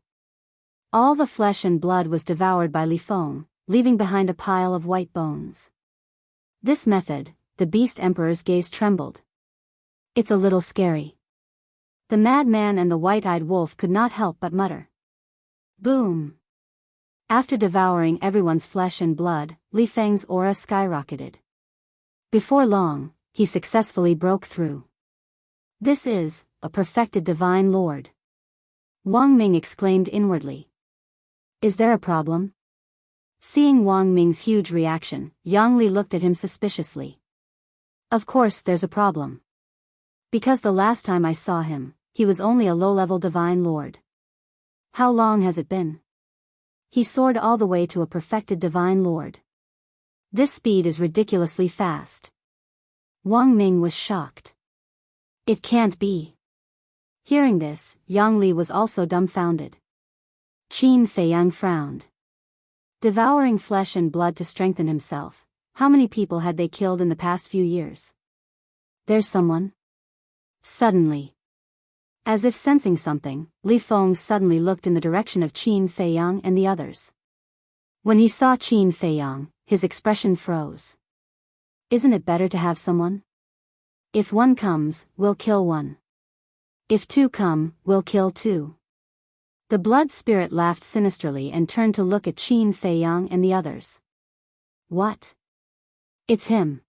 all the flesh and blood was devoured by Li Feng, leaving behind a pile of white bones. This method, the Beast Emperor's gaze trembled. It's a little scary. The madman and the white-eyed wolf could not help but mutter. Boom! After devouring everyone's flesh and blood, Li Feng's aura skyrocketed. Before long, he successfully broke through. This is a perfected divine lord. Wang Ming exclaimed inwardly. Is there a problem? Seeing Wang Ming's huge reaction, Yang Li looked at him suspiciously. Of course there's a problem. Because the last time I saw him, he was only a low-level divine lord. How long has it been? He soared all the way to a perfected divine lord. This speed is ridiculously fast. Wang Ming was shocked. It can't be. Hearing this, Yang Li was also dumbfounded. Qin Feiyang frowned. Devouring flesh and blood to strengthen himself, how many people had they killed in the past few years? There's someone? Suddenly. As if sensing something, Li Feng suddenly looked in the direction of Qin Feiyang and the others. When he saw Qin Feiyang, his expression froze. Isn't it better to have someone? If one comes, we'll kill one. If two come, we'll kill two. The blood spirit laughed sinisterly and turned to look at Qin Feiyang and the others. What? It's him.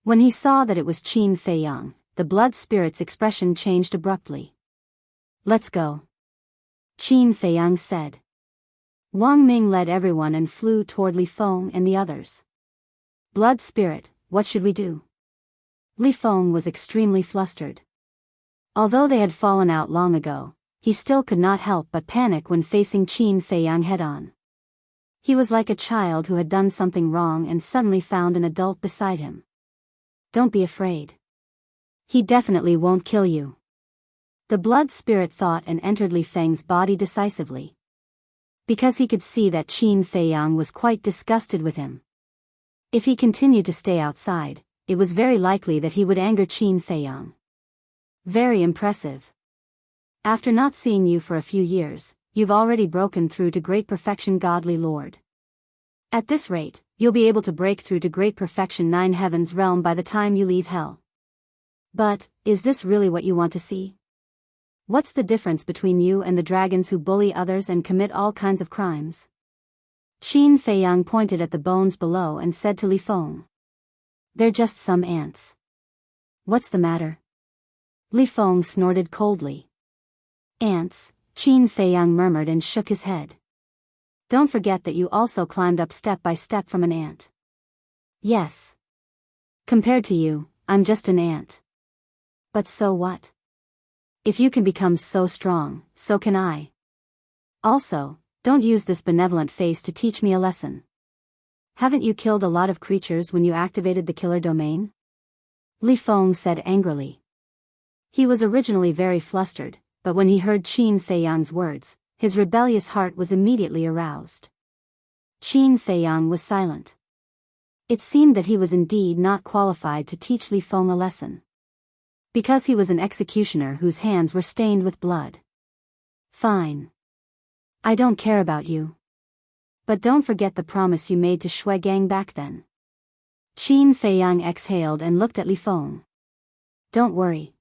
When he saw that it was Qin Feiyang, the blood spirit's expression changed abruptly. Let's go. Qin Feiyang said. Wang Ming led everyone and flew toward Li Feng and the others. Blood spirit, what should we do? Li Feng was extremely flustered. Although they had fallen out long ago, he still could not help but panic when facing Qin Feiyang head-on. He was like a child who had done something wrong and suddenly found an adult beside him. Don't be afraid. He definitely won't kill you. The blood spirit thought and entered Li Feng's body decisively. Because he could see that Qin Feiyang was quite disgusted with him. If he continued to stay outside, it was very likely that he would anger Qin Feiyang. Very impressive. After not seeing you for a few years, you've already broken through to great perfection, godly lord. At this rate, you'll be able to break through to great perfection 9 heavens realm by the time you leave hell. But, is this really what you want to see? What's the difference between you and the dragons who bully others and commit all kinds of crimes? Qin Feiyang pointed at the bones below and said to Li Feng. They're just some ants. What's the matter? Li Feng snorted coldly. Ants, Qin Feiyang murmured and shook his head. Don't forget that you also climbed up step by step from an ant. Yes. Compared to you, I'm just an ant. But so what? If you can become so strong, so can I. Also, don't use this benevolent face to teach me a lesson. Haven't you killed a lot of creatures when you activated the killer domain? Li Feng said angrily. He was originally very flustered, but when he heard Qin Feiyang's words, his rebellious heart was immediately aroused. Qin Feiyang was silent. It seemed that he was indeed not qualified to teach Li Feng a lesson. Because he was an executioner whose hands were stained with blood. Fine. I don't care about you. But don't forget the promise you made to Shui Gang back then. Qin Feiyang exhaled and looked at Li Feng. Don't worry.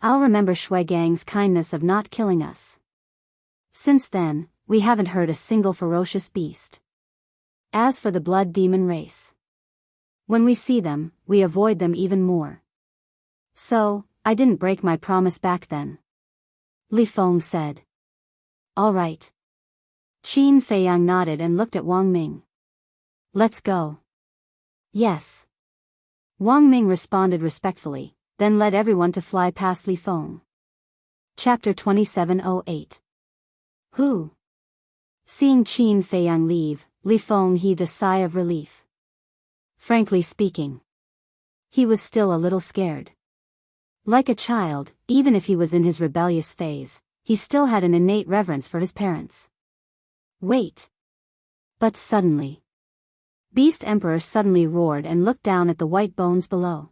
I'll remember Shui Gang's kindness of not killing us. Since then, we haven't hurt a single ferocious beast. As for the blood demon race, when we see them, we avoid them even more. So, I didn't break my promise back then. Li Feng said. All right. Qin Feiyang nodded and looked at Wang Ming. Let's go. Yes. Wang Ming responded respectfully, then led everyone to fly past Li Feng. Chapter 2708. Who? Seeing Qin Feiyang leave, Li Feng heaved a sigh of relief. Frankly speaking, he was still a little scared. Like a child, even if he was in his rebellious phase, he still had an innate reverence for his parents. Wait. But suddenly, Beast Emperor suddenly roared and looked down at the white bones below.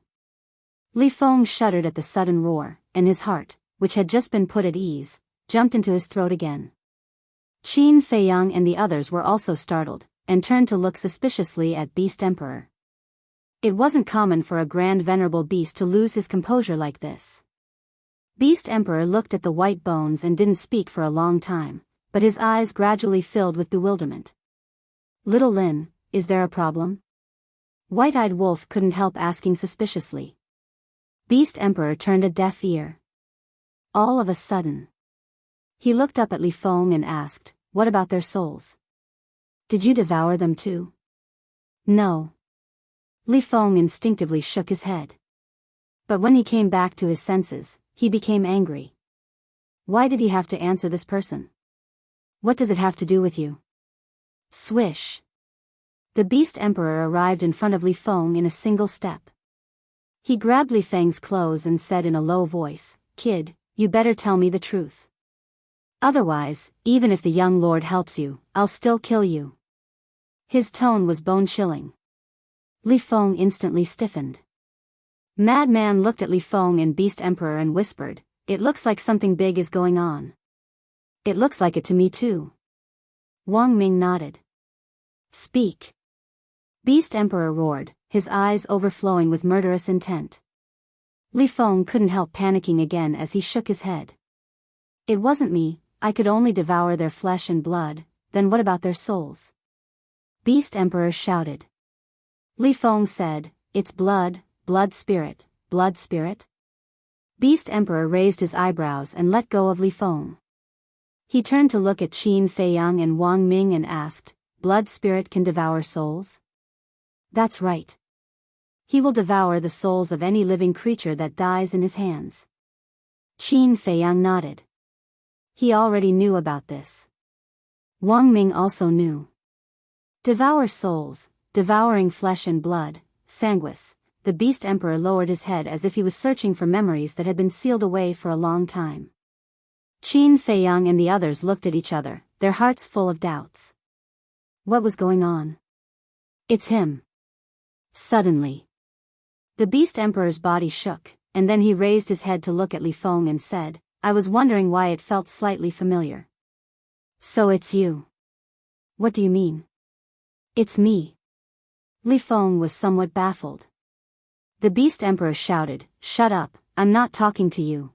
Li Feng shuddered at the sudden roar, and his heart, which had just been put at ease, jumped into his throat again. Qin Feiyang and the others were also startled, and turned to look suspiciously at Beast Emperor. It wasn't common for a grand venerable beast to lose his composure like this. Beast Emperor looked at the white bones and didn't speak for a long time, but his eyes gradually filled with bewilderment. "Little Lin, is there a problem?" White-eyed Wolf couldn't help asking suspiciously. Beast Emperor turned a deaf ear. All of a sudden, he looked up at Li Feng and asked, "What about their souls? Did you devour them too?" "No." Li Feng instinctively shook his head. But when he came back to his senses, he became angry. Why did he have to answer this person? "What does it have to do with you?" Swish. The Beast Emperor arrived in front of Li Feng in a single step. He grabbed Li Feng's clothes and said in a low voice, "Kid, you better tell me the truth. Otherwise, even if the young lord helps you, I'll still kill you." His tone was bone-chilling. Li Feng instantly stiffened. Madman looked at Li Feng and Beast Emperor and whispered, "It looks like something big is going on." "It looks like it to me too." Wang Ming nodded. "Speak." Beast Emperor roared, his eyes overflowing with murderous intent. Li Feng couldn't help panicking again as he shook his head. "It wasn't me, I could only devour their flesh and blood, then what about their souls?" Beast Emperor shouted. Li Feng said, "It's blood, blood spirit, blood spirit." Beast Emperor raised his eyebrows and let go of Li Feng. He turned to look at Qin Feiyang and Wang Ming and asked, "Blood spirit can devour souls?" "That's right. He will devour the souls of any living creature that dies in his hands." Qin Feiyang nodded. He already knew about this. Wang Ming also knew. Devour souls, devouring flesh and blood, sanguis. The Beast Emperor lowered his head as if he was searching for memories that had been sealed away for a long time. Qin Feiyang and the others looked at each other, their hearts full of doubts. What was going on? "It's him." Suddenly, the Beast Emperor's body shook, and then he raised his head to look at Li Feng and said, "I was wondering why it felt slightly familiar." "So it's you." "What do you mean?" "It's me." Li Feng was somewhat baffled. The Beast Emperor shouted, "Shut up, I'm not talking to you."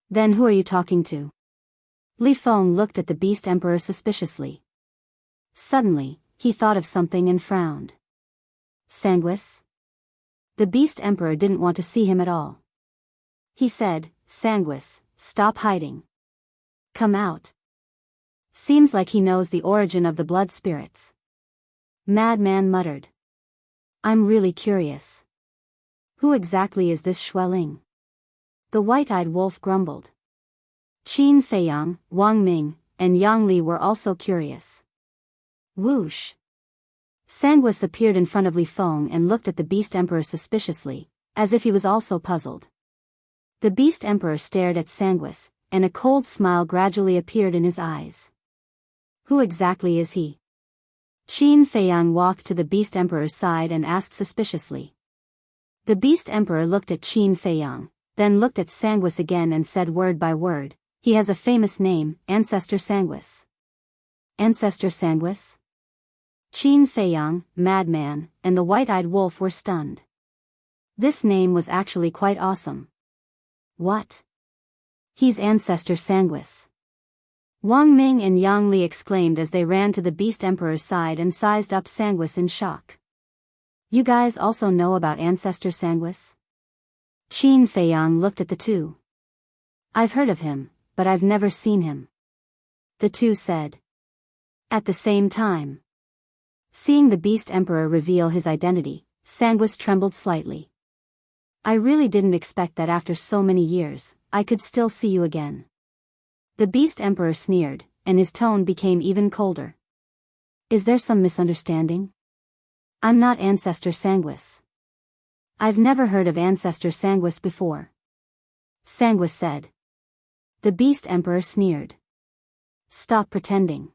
"Then who are you talking to?" Li Feng looked at the Beast Emperor suspiciously. Suddenly, he thought of something and frowned. "Sanguis?" The Beast Emperor didn't want to see him at all. He said, "Sanguis, stop hiding. Come out." Seems like he knows the origin of the blood spirits. Madman muttered. "I'm really curious. Who exactly is this Xueling?" The white-eyed wolf grumbled. Qin Feiyang, Wang Ming, and Yang Li were also curious. Whoosh! Sanguis appeared in front of Li Feng and looked at the Beast Emperor suspiciously, as if he was also puzzled. The Beast Emperor stared at Sanguis, and a cold smile gradually appeared in his eyes. Who exactly is he? Qin Feiyang walked to the Beast Emperor's side and asked suspiciously. The Beast Emperor looked at Qin Feiyang, then looked at Sanguis again and said word by word, "He has a famous name, Ancestor Sanguis." Ancestor Sanguis? Qin Feiyang, Madman, and the white-eyed wolf were stunned. This name was actually quite awesome. What? He's Ancestor Sanguis. Wang Ming and Yang Li exclaimed as they ran to the Beast Emperor's side and sized up Sanguis in shock. You guys also know about Ancestor Sanguis? Qin Feiyang looked at the two. I've heard of him, but I've never seen him. The two said. At the same time. Seeing the Beast Emperor reveal his identity, Sanguis trembled slightly. I really didn't expect that after so many years, I could still see you again. The Beast Emperor sneered, and his tone became even colder. Is there some misunderstanding? I'm not Ancestor Sanguis. I've never heard of Ancestor Sanguis before. Sanguis said. The Beast Emperor sneered. Stop pretending.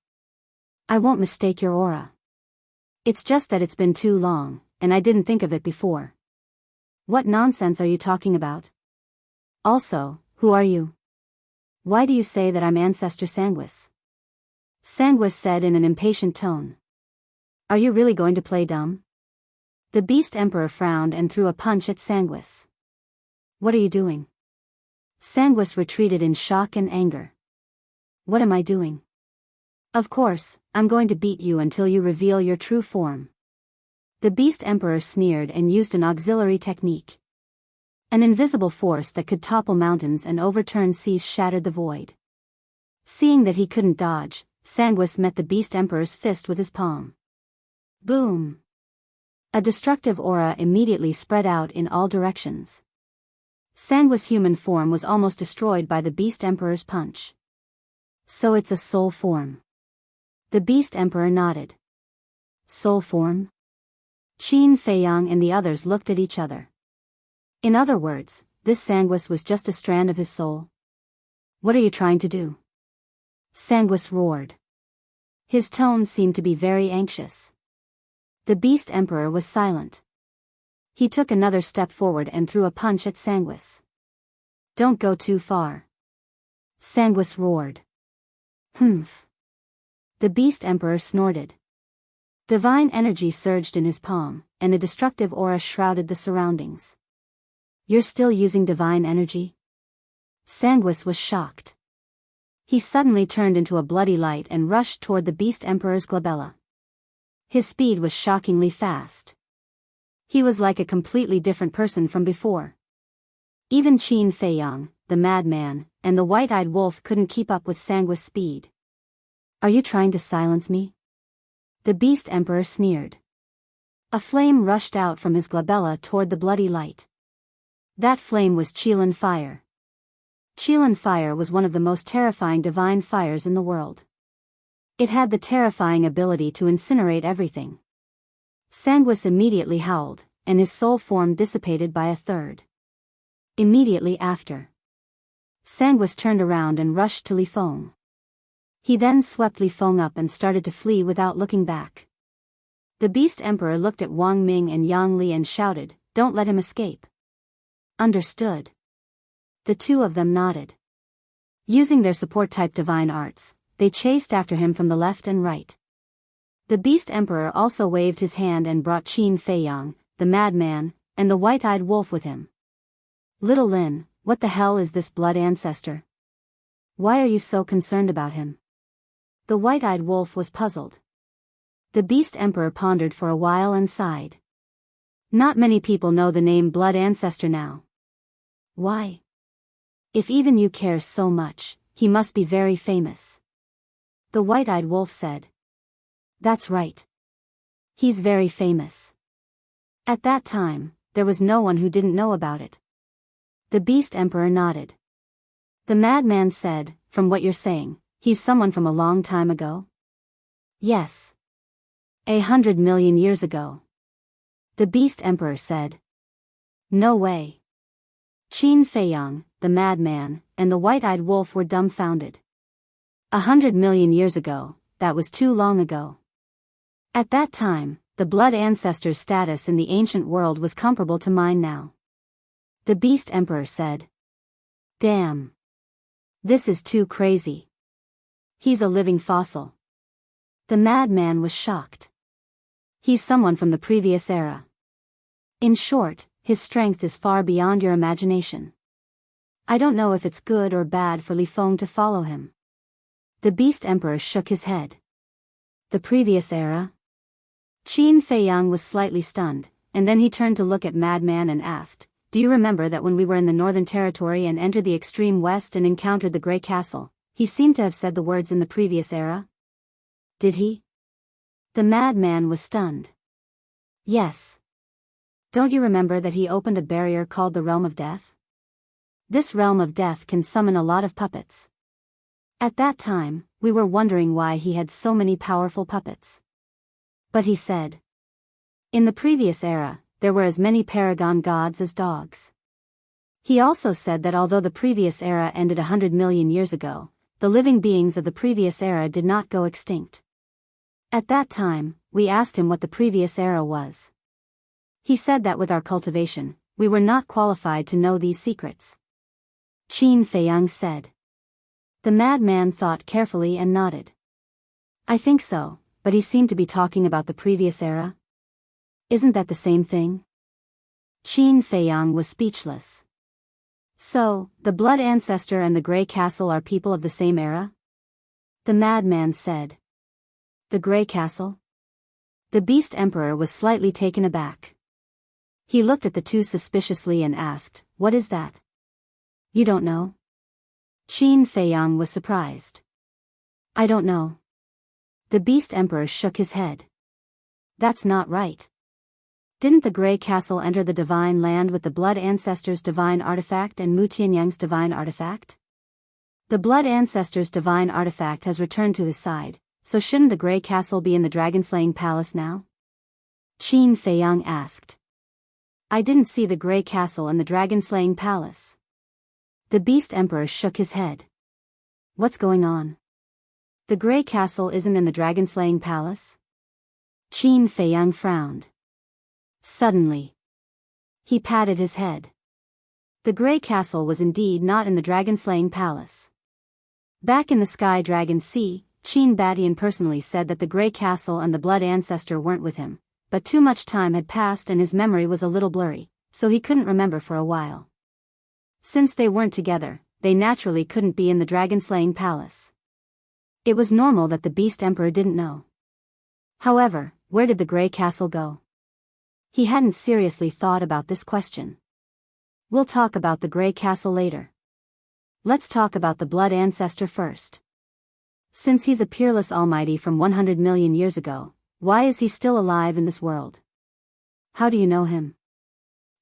I won't mistake your aura. It's just that it's been too long, and I didn't think of it before. What nonsense are you talking about? Also, who are you? Why do you say that I'm Ancestor Sanguis? Sanguis said in an impatient tone. Are you really going to play dumb? The Beast Emperor frowned and threw a punch at Sanguis. What are you doing? Sanguis retreated in shock and anger. What am I doing? Of course, I'm going to beat you until you reveal your true form. The Beast Emperor sneered and used an auxiliary technique. An invisible force that could topple mountains and overturn seas shattered the void. Seeing that he couldn't dodge, Sanguis met the Beast Emperor's fist with his palm. Boom! A destructive aura immediately spread out in all directions. Sanguis' human form was almost destroyed by the Beast Emperor's punch. So it's a soul form. The Beast Emperor nodded. Soul form? Qin Feiyang and the others looked at each other. In other words, this Sanguis was just a strand of his soul. What are you trying to do? Sanguis roared. His tone seemed to be very anxious. The Beast Emperor was silent. He took another step forward and threw a punch at Sanguis. Don't go too far. Sanguis roared. Humph. The Beast Emperor snorted. Divine energy surged in his palm, and a destructive aura shrouded the surroundings. You're still using divine energy? Sanguis was shocked. He suddenly turned into a bloody light and rushed toward the Beast Emperor's glabella. His speed was shockingly fast. He was like a completely different person from before. Even Qin Feiyang, the madman, and the white-eyed wolf couldn't keep up with Sanguis' speed. Are you trying to silence me? The Beast Emperor sneered. A flame rushed out from his glabella toward the bloody light. That flame was Qilin fire. Qilin fire was one of the most terrifying divine fires in the world. It had the terrifying ability to incinerate everything. Sanguis immediately howled, and his soul form dissipated by a third. Immediately after, Sanguis turned around and rushed to Li Feng. He then swept Li Feng up and started to flee without looking back. The Beast Emperor looked at Wang Ming and Yang Li and shouted, "Don't let him escape." Understood. The two of them nodded. Using their support-type divine arts, they chased after him from the left and right. The Beast Emperor also waved his hand and brought Qin Feiyang, the madman, and the white-eyed wolf with him. Little Lin, what the hell is this blood ancestor? Why are you so concerned about him? The white-eyed wolf was puzzled. The Beast Emperor pondered for a while and sighed. Not many people know the name Blood Ancestor now. Why? If even you care so much, he must be very famous. The white-eyed wolf said. That's right. He's very famous. At that time, there was no one who didn't know about it. The Beast Emperor nodded. The madman said, from what you're saying, he's someone from a long time ago? Yes. 100 million years ago. The Beast Emperor said. No way. Qin Feiyang, the madman, and the white-eyed wolf were dumbfounded. 100 million years ago, that was too long ago. At that time, the blood ancestor's status in the ancient world was comparable to mine now. The Beast Emperor said. Damn. This is too crazy. He's a living fossil. The madman was shocked. He's someone from the previous era. In short, his strength is far beyond your imagination. I don't know if it's good or bad for Li Feng to follow him. The Beast Emperor shook his head. The previous era? Qin Feiyang was slightly stunned, and then he turned to look at Madman and asked, Do you remember that when we were in the Northern Territory and entered the extreme west and encountered the Grey Castle, he seemed to have said the words in the previous era? Did he? The madman was stunned. Yes. Don't you remember that he opened a barrier called the Realm of Death? This Realm of Death can summon a lot of puppets. At that time, we were wondering why he had so many powerful puppets. But he said. In the previous era, there were as many paragon gods as dogs. He also said that although the previous era ended 100 million years ago, the living beings of the previous era did not go extinct. At that time, we asked him what the previous era was. He said that with our cultivation, we were not qualified to know these secrets. Qin Feiyang said. The madman thought carefully and nodded. I think so, but he seemed to be talking about the previous era. Isn't that the same thing? Qin Feiyang was speechless. So, the Blood Ancestor and the Grey Castle are people of the same era? The madman said. The Grey Castle? The Beast Emperor was slightly taken aback. He looked at the two suspiciously and asked, What is that? You don't know? Qin Feiyang was surprised. I don't know. The Beast Emperor shook his head. That's not right. Didn't the Grey Castle enter the Divine Land with the Blood Ancestor's Divine Artifact and Mu Tianyang's Divine Artifact? The Blood Ancestor's Divine Artifact has returned to his side, so shouldn't the Grey Castle be in the Dragon-Slaying Palace now? Qin Feiyang asked. I didn't see the Grey Castle and the Dragon-Slaying Palace. The Beast Emperor shook his head. What's going on? The Grey Castle isn't in the Dragon-Slaying Palace? Qin Feiyang frowned. Suddenly, he patted his head. The Grey Castle was indeed not in the Dragon-Slaying Palace. Back in the Sky Dragon Sea, Qin Badian personally said that the Grey Castle and the Blood Ancestor weren't with him, but too much time had passed and his memory was a little blurry, so he couldn't remember for a while. Since they weren't together, they naturally couldn't be in the Dragon-Slaying Palace. It was normal that the Beast Emperor didn't know. However, where did the Grey Castle go? He hadn't seriously thought about this question. We'll talk about the Grey Castle later. Let's talk about the Blood Ancestor first. Since he's a peerless almighty from 100 million years ago, why is he still alive in this world? How do you know him?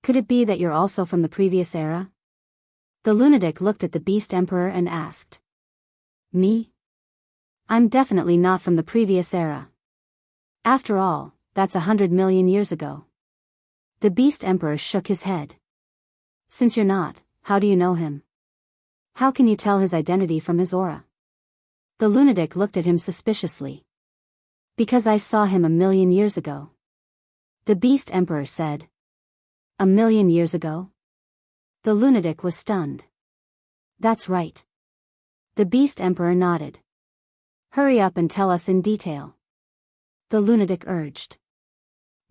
Could it be that you're also from the previous era? The lunatic looked at the Beast Emperor and asked. Me? I'm definitely not from the previous era. After all, that's 100 million years ago. The Beast Emperor shook his head. Since you're not, how do you know him? How can you tell his identity from his aura? The lunatic looked at him suspiciously. Because I saw him 1,000,000 years ago. The Beast Emperor said. 1,000,000 years ago? The lunatic was stunned. That's right. The Beast Emperor nodded. Hurry up and tell us in detail. The lunatic urged.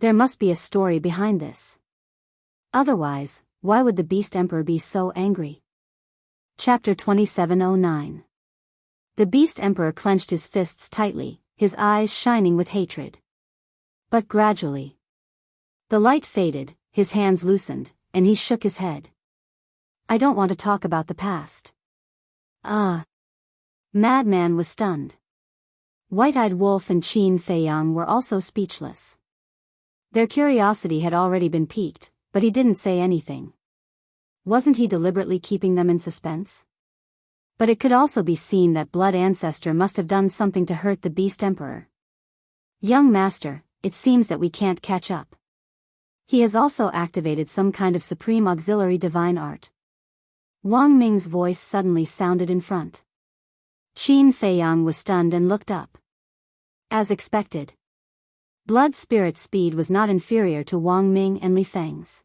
There must be a story behind this. Otherwise, why would the Beast Emperor be so angry? Chapter 2709. The Beast Emperor clenched his fists tightly, his eyes shining with hatred. But gradually, the light faded, his hands loosened, and he shook his head. I don't want to talk about the past. Madman was stunned. White-Eyed Wolf and Qin Feiyang were also speechless. Their curiosity had already been piqued, but he didn't say anything. Wasn't he deliberately keeping them in suspense? But it could also be seen that Blood Ancestor must have done something to hurt the Beast Emperor. Young Master, it seems that we can't catch up. He has also activated some kind of supreme auxiliary divine art. Wang Ming's voice suddenly sounded in front. Qin Feiyang was stunned and looked up. As expected, Blood Spirit's speed was not inferior to Wang Ming and Li Feng's.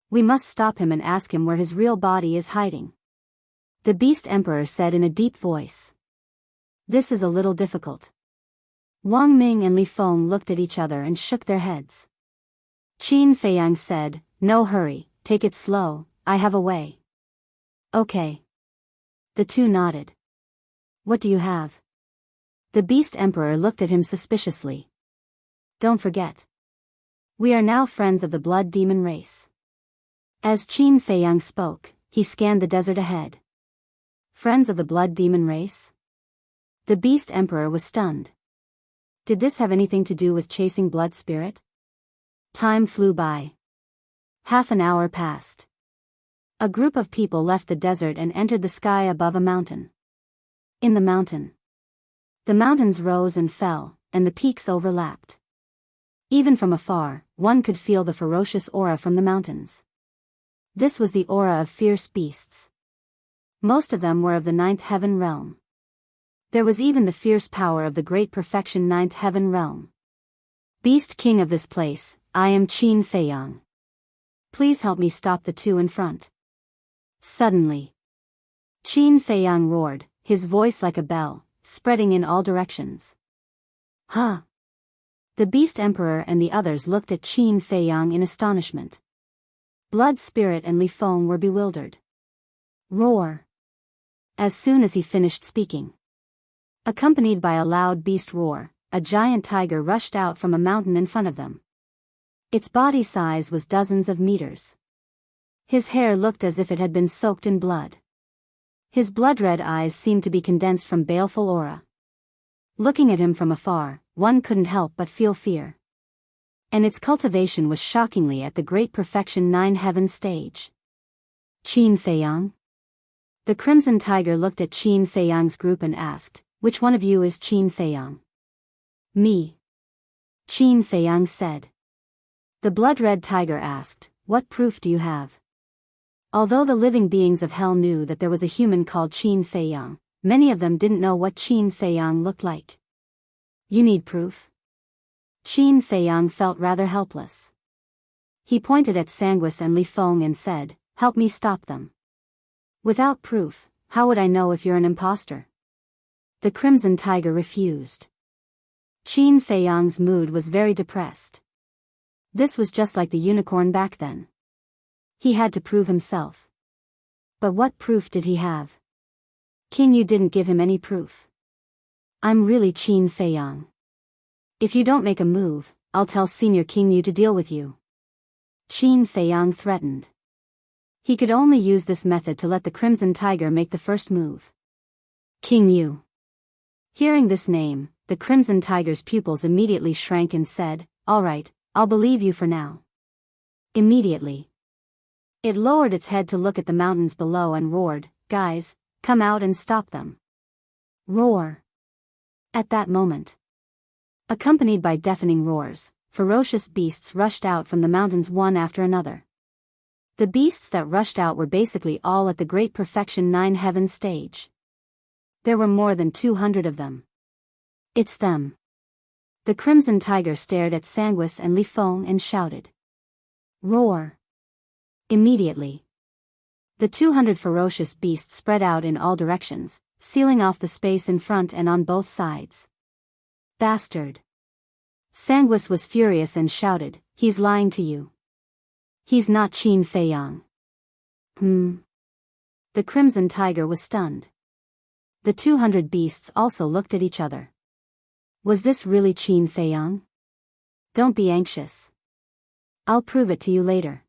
We must stop him and ask him where his real body is hiding. The Beast Emperor said in a deep voice. This is a little difficult. Wang Ming and Li Feng looked at each other and shook their heads. Qin Feiyang said, No hurry, take it slow, I have a way. Okay. The two nodded. What do you have? The Beast Emperor looked at him suspiciously. Don't forget. We are now friends of the Blood Demon race. As Qin Feiyang spoke, he scanned the desert ahead. Friends of the Blood Demon race? The Beast Emperor was stunned. Did this have anything to do with chasing Blood Spirit? Time flew by. Half an hour passed. A group of people left the desert and entered the sky above a mountain. In the mountain, the mountains rose and fell, and the peaks overlapped. Even from afar, one could feel the ferocious aura from the mountains. This was the aura of fierce beasts. Most of them were of the ninth heaven realm. There was even the fierce power of the great perfection ninth heaven realm. Beast king of this place, I am Qin Feiyang. Please help me stop the two in front. Suddenly, Qin Feiyang roared, his voice like a bell, spreading in all directions. Huh! The Beast Emperor and the others looked at Qin Feiyang in astonishment. Blood Spirit and Li Feng were bewildered. Roar! As soon as he finished speaking, accompanied by a loud beast roar, a giant tiger rushed out from a mountain in front of them. Its body size was dozens of meters. His hair looked as if it had been soaked in blood. His blood-red eyes seemed to be condensed from baleful aura. Looking at him from afar, one couldn't help but feel fear. And its cultivation was shockingly at the great perfection 9 heaven stage. Qin Feiyang? The Crimson Tiger looked at Qin Feiyang's group and asked, "Which one of you is Qin Feiyang?" "Me," Qin Feiyang said. The blood-red tiger asked, "What proof do you have?" Although the living beings of hell knew that there was a human called Qin Feiyang, many of them didn't know what Qin Feiyang looked like. "You need proof?" Qin Feiyang felt rather helpless. He pointed at Sanguis and Li Feng and said, "Help me stop them." "Without proof, how would I know if you're an imposter?" The Crimson Tiger refused. Qin Feiyang's mood was very depressed. This was just like the unicorn back then. He had to prove himself. But what proof did he have? King Yu didn't give him any proof. "I'm really Qin Feiyang. If you don't make a move, I'll tell Senior King Yu to deal with you," Qin Feiyang threatened. He could only use this method to let the Crimson Tiger make the first move. King Yu. Hearing this name, the Crimson Tiger's pupils immediately shrank and said, "All right, I'll believe you for now." Immediately, it lowered its head to look at the mountains below and roared, "Guys, come out and stop them." Roar! At that moment, accompanied by deafening roars, ferocious beasts rushed out from the mountains one after another. The beasts that rushed out were basically all at the Great Perfection 9 heaven stage. There were more than 200 of them. "It's them." The Crimson Tiger stared at Sanguis and Li Feng and shouted. Roar! Immediately, the 200 ferocious beasts spread out in all directions, sealing off the space in front and on both sides. "Bastard!" Sanguis was furious and shouted, "He's lying to you. He's not Qin Feiyang." The Crimson Tiger was stunned. The 200 beasts also looked at each other. Was this really Qin Feiyang? "Don't be anxious. I'll prove it to you later.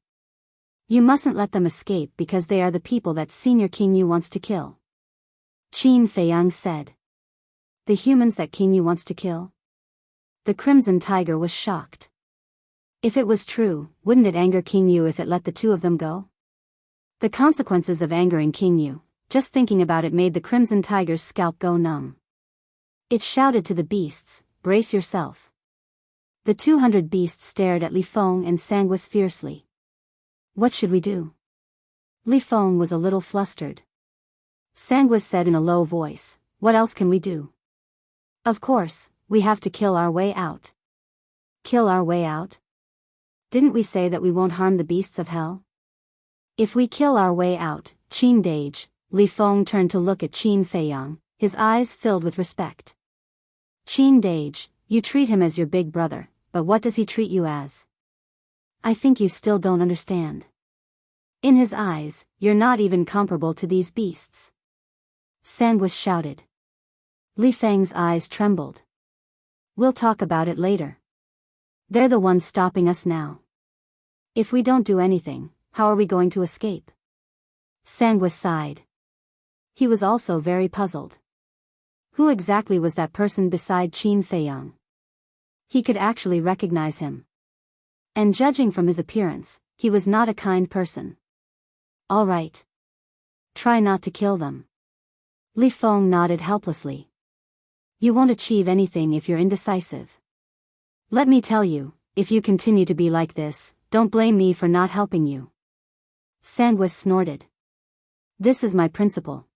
You mustn't let them escape because they are the people that Senior King Yu wants to kill," Qin Feiyang said. "The humans that King Yu wants to kill?" The Crimson Tiger was shocked. If it was true, wouldn't it anger King Yu if it let the two of them go? The consequences of angering King Yu, just thinking about it made the Crimson Tiger's scalp go numb. It shouted to the beasts, "Brace yourself." The 200 beasts stared at Li Feng and Sanguis fiercely. "What should we do?" Li Feng was a little flustered. Sanguis said in a low voice, "What else can we do? Of course, we have to kill our way out." "Kill our way out? Didn't we say that we won't harm the beasts of hell?" "If we kill our way out, Qin Dage," Li Feng turned to look at Qin Feiyang, his eyes filled with respect. "Qin Dage, you treat him as your big brother, but what does he treat you as? I think you still don't understand. In his eyes, you're not even comparable to these beasts." Sanguis shouted. Li Feng's eyes trembled. "We'll talk about it later. They're the ones stopping us now. If we don't do anything, how are we going to escape?" Sanguis sighed. He was also very puzzled. Who exactly was that person beside Qin Feiyang? He could actually recognize him. And judging from his appearance, he was not a kind person. "All right. Try not to kill them." Li Feng nodded helplessly. "You won't achieve anything if you're indecisive. Let me tell you, if you continue to be like this, don't blame me for not helping you." Sanguis snorted. "This is my principle.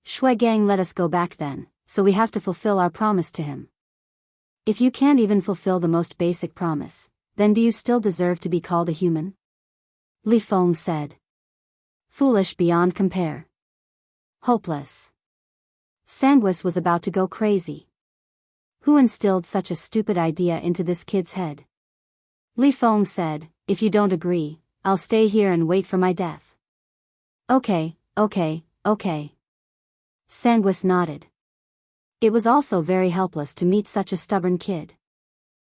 Shui Gang let us go back then, so we have to fulfill our promise to him." If you can't even fulfill the most basic promise, then do you still deserve to be called a human? Li Feng said. Foolish beyond compare. Hopeless. Sanguis was about to go crazy. Who instilled such a stupid idea into this kid's head? Li Feng said, if you don't agree, I'll stay here and wait for my death. Okay. Sanguis nodded. It was also very helpless to meet such a stubborn kid.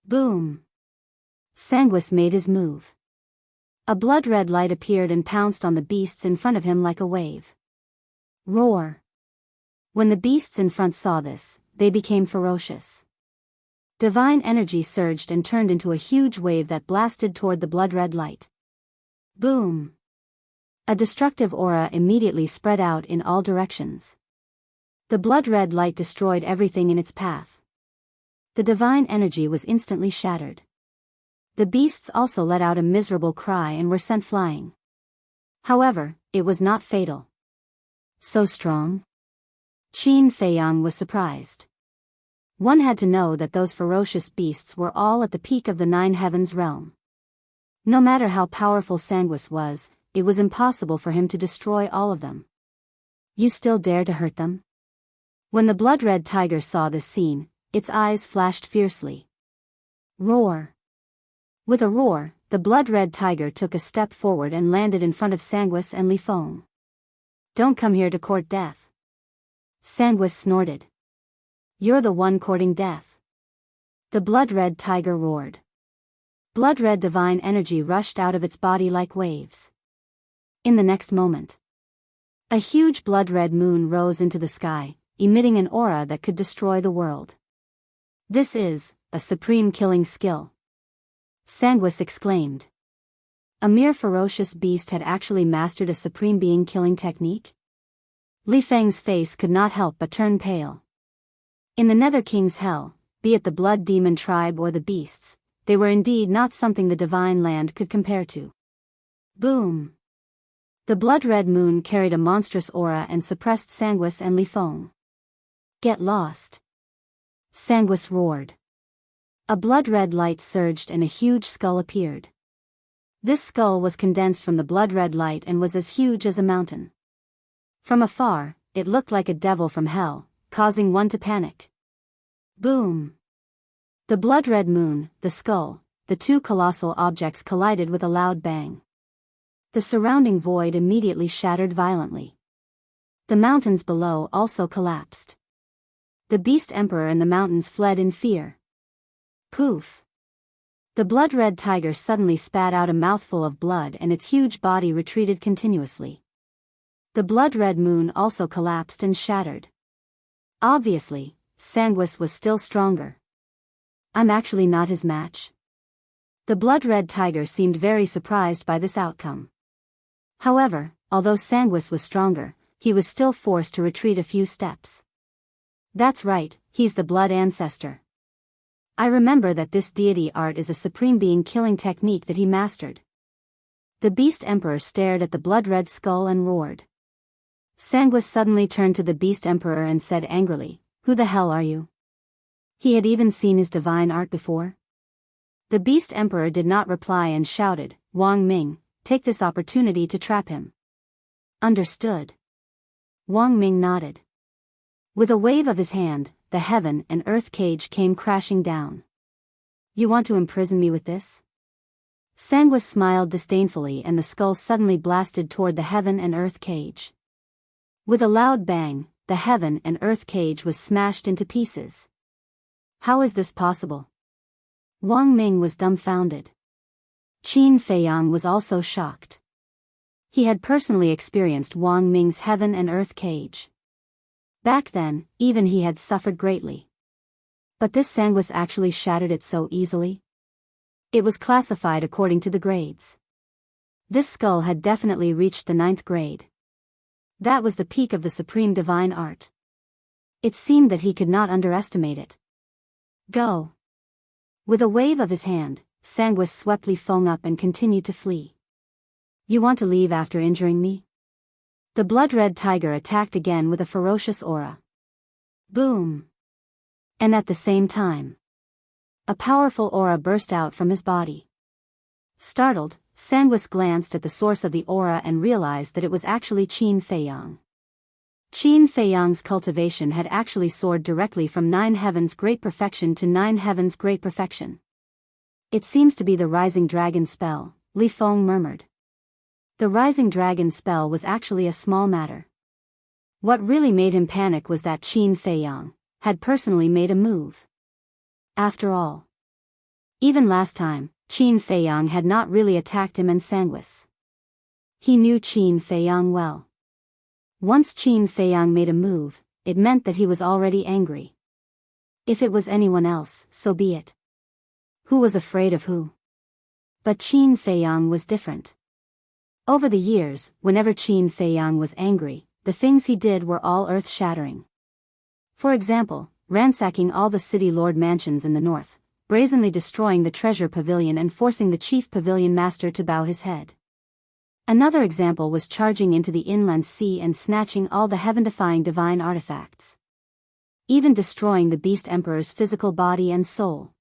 Boom. Sanguis made his move. A blood-red light appeared and pounced on the beasts in front of him like a wave. Roar. When the beasts in front saw this, they became ferocious. Divine energy surged and turned into a huge wave that blasted toward the blood-red light. Boom. A destructive aura immediately spread out in all directions. The blood-red light destroyed everything in its path. The divine energy was instantly shattered. The beasts also let out a miserable cry and were sent flying. However, it was not fatal. So strong? Qin Feiyang was surprised. One had to know that those ferocious beasts were all at the peak of the Nine Heavens realm. No matter how powerful Sanguis was, it was impossible for him to destroy all of them. You still dare to hurt them? When the blood-red tiger saw this scene, its eyes flashed fiercely. Roar. With a roar, the blood-red tiger took a step forward and landed in front of Sanguis and Li Feng. Don't come here to court death. Sanguis snorted. You're the one courting death. The blood-red tiger roared. Blood-red divine energy rushed out of its body like waves. In the next moment, a huge blood-red moon rose into the sky, emitting an aura that could destroy the world. This is a supreme killing skill. Sanguis exclaimed. A mere ferocious beast had actually mastered a supreme being killing technique? Li Feng's face could not help but turn pale. In the Nether King's hell, be it the blood demon tribe or the beasts, they were indeed not something the divine land could compare to. Boom! The blood-red moon carried a monstrous aura and suppressed Sanguis and Li Feng. Get lost! Sanguis roared. A blood-red light surged and a huge skull appeared. This skull was condensed from the blood-red light and was as huge as a mountain. From afar, it looked like a devil from hell, causing one to panic. Boom! The blood-red moon, the skull, the two colossal objects collided with a loud bang. The surrounding void immediately shattered violently. The mountains below also collapsed. The Beast Emperor and the mountains fled in fear. Poof! The blood-red tiger suddenly spat out a mouthful of blood and its huge body retreated continuously. The blood-red moon also collapsed and shattered. Obviously, Sanguis was still stronger. I'm actually not his match. The blood-red tiger seemed very surprised by this outcome. However, although Sanguis was stronger, he was still forced to retreat a few steps. That's right, he's the blood ancestor. I remember that this deity art is a supreme being killing technique that he mastered. The Beast Emperor stared at the blood-red skull and roared. Sanguis suddenly turned to the Beast Emperor and said angrily, "Who the hell are you?" He had even seen his divine art before. The Beast Emperor did not reply and shouted, "Wang Ming, take this opportunity to trap him." Understood. Wang Ming nodded. With a wave of his hand, the heaven and earth cage came crashing down. You want to imprison me with this? Sanguis smiled disdainfully and the skull suddenly blasted toward the heaven and earth cage. With a loud bang, the heaven and earth cage was smashed into pieces. How is this possible? Wang Ming was dumbfounded. Qin Feiyang was also shocked. He had personally experienced Wang Ming's heaven and earth cage. Back then, even he had suffered greatly. But this Sanguis actually shattered it so easily? It was classified according to the grades. This skull had definitely reached the 9th grade. That was the peak of the supreme divine art. It seemed that he could not underestimate it. Go! With a wave of his hand, Sanguis swept Li Feng up and continued to flee. You want to leave after injuring me? The blood-red tiger attacked again with a ferocious aura. Boom! And at the same time, A powerful aura burst out from his body. Startled, Sanguis glanced at the source of the aura and realized that it was actually Qin Feiyang. Qin Feiyang's cultivation had actually soared directly from 9 heavens great perfection to 9 heavens great perfection. It seems to be the rising dragon spell, Li Feng murmured. The rising dragon spell was actually a small matter. What really made him panic was that Qin Feiyang had personally made a move. After all, even last time, Qin Feiyang had not really attacked him and Sanguis. He knew Qin Feiyang well. Once Qin Feiyang made a move, it meant that he was already angry. If it was anyone else, so be it. Who was afraid of who? But Qin Feiyang was different. Over the years, whenever Qin Feiyang was angry, the things he did were all earth-shattering. For example, ransacking all the city lord mansions in the north, brazenly destroying the treasure pavilion and forcing the chief pavilion master to bow his head. Another example was charging into the inland sea and snatching all the heaven-defying divine artifacts. Even destroying the beast emperor's physical body and soul.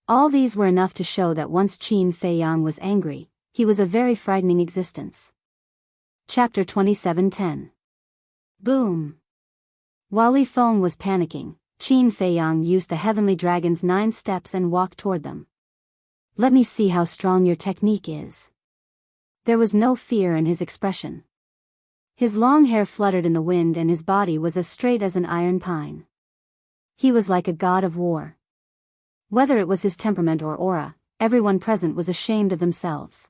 All these were enough to show that once Qin Feiyang was angry, he was a very frightening existence. Chapter 27:10. Boom. While Li Feng was panicking, Qin Feiyang used the heavenly dragon's 9 steps and walked toward them. Let me see how strong your technique is. There was no fear in his expression. His long hair fluttered in the wind and his body was as straight as an iron pine. He was like a god of war. Whether it was his temperament or aura, everyone present was ashamed of themselves.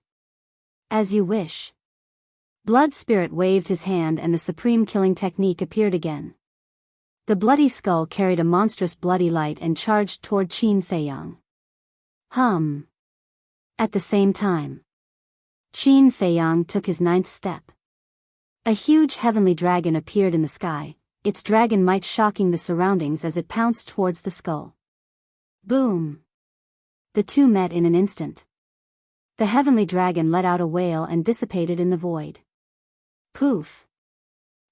As you wish. Blood Spirit waved his hand and the supreme killing technique appeared again. The bloody skull carried a monstrous bloody light and charged toward Qin Feiyang. At the same time, Qin Feiyang took his 9th step. A huge heavenly dragon appeared in the sky, its dragon might shocking the surroundings as it pounced towards the skull. Boom! The two met in an instant. The heavenly dragon let out a wail and dissipated in the void. Poof!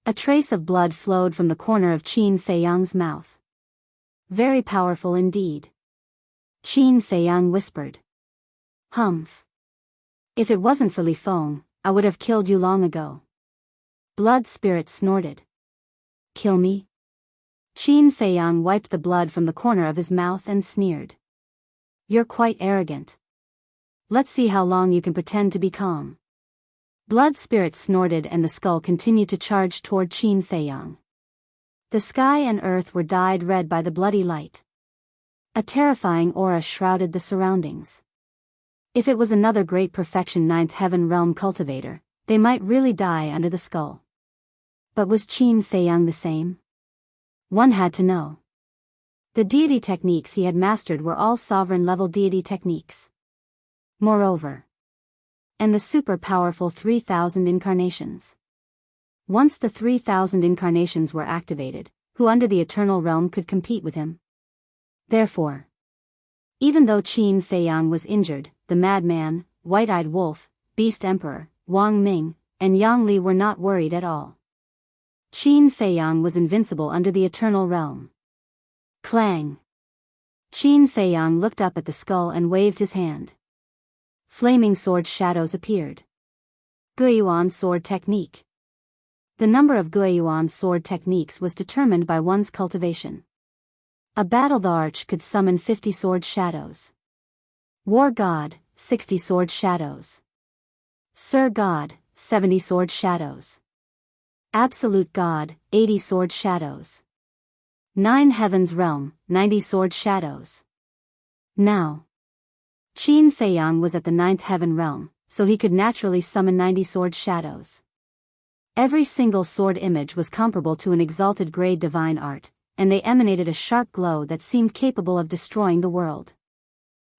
A trace of blood flowed from the corner of Qin Feiyang's mouth. Very powerful indeed. Qin Feiyang whispered. Humph. If it wasn't for Li Feng, I would have killed you long ago. Blood Spirit snorted. Kill me? Qin Feiyang wiped the blood from the corner of his mouth and sneered. You're quite arrogant. Let's see how long you can pretend to be calm. Blood Spirit snorted and the skull continued to charge toward Qin Feiyang. The sky and earth were dyed red by the bloody light. A terrifying aura shrouded the surroundings. If it was another great perfection 9th heaven realm cultivator, they might really die under the skull. But was Qin Feiyang the same? One had to know. The deity techniques he had mastered were all sovereign-level deity techniques. Moreover, and the super-powerful 3,000 incarnations. Once the 3,000 incarnations were activated, who under the eternal realm could compete with him? Therefore, even though Qin Feiyang was injured, the madman, white-eyed wolf, beast emperor, Wang Ming, and Yang Li were not worried at all. Qin Feiyang was invincible under the eternal realm. Clang! Qin Feiyang looked up at the skull and waved his hand. Flaming sword shadows appeared. Guiyuan sword technique. The number of Guiyuan sword techniques was determined by one's cultivation. A battle arch could summon 50 sword shadows. War God, 60 sword shadows. Sir God, 70 sword shadows. Absolute God, 80 sword shadows. 9 heavens realm, 90 sword shadows. Now, Qin Feiyang was at the 9th heaven realm, so he could naturally summon 90 sword shadows. Every single sword image was comparable to an exalted grade divine art, and they emanated a sharp glow that seemed capable of destroying the world.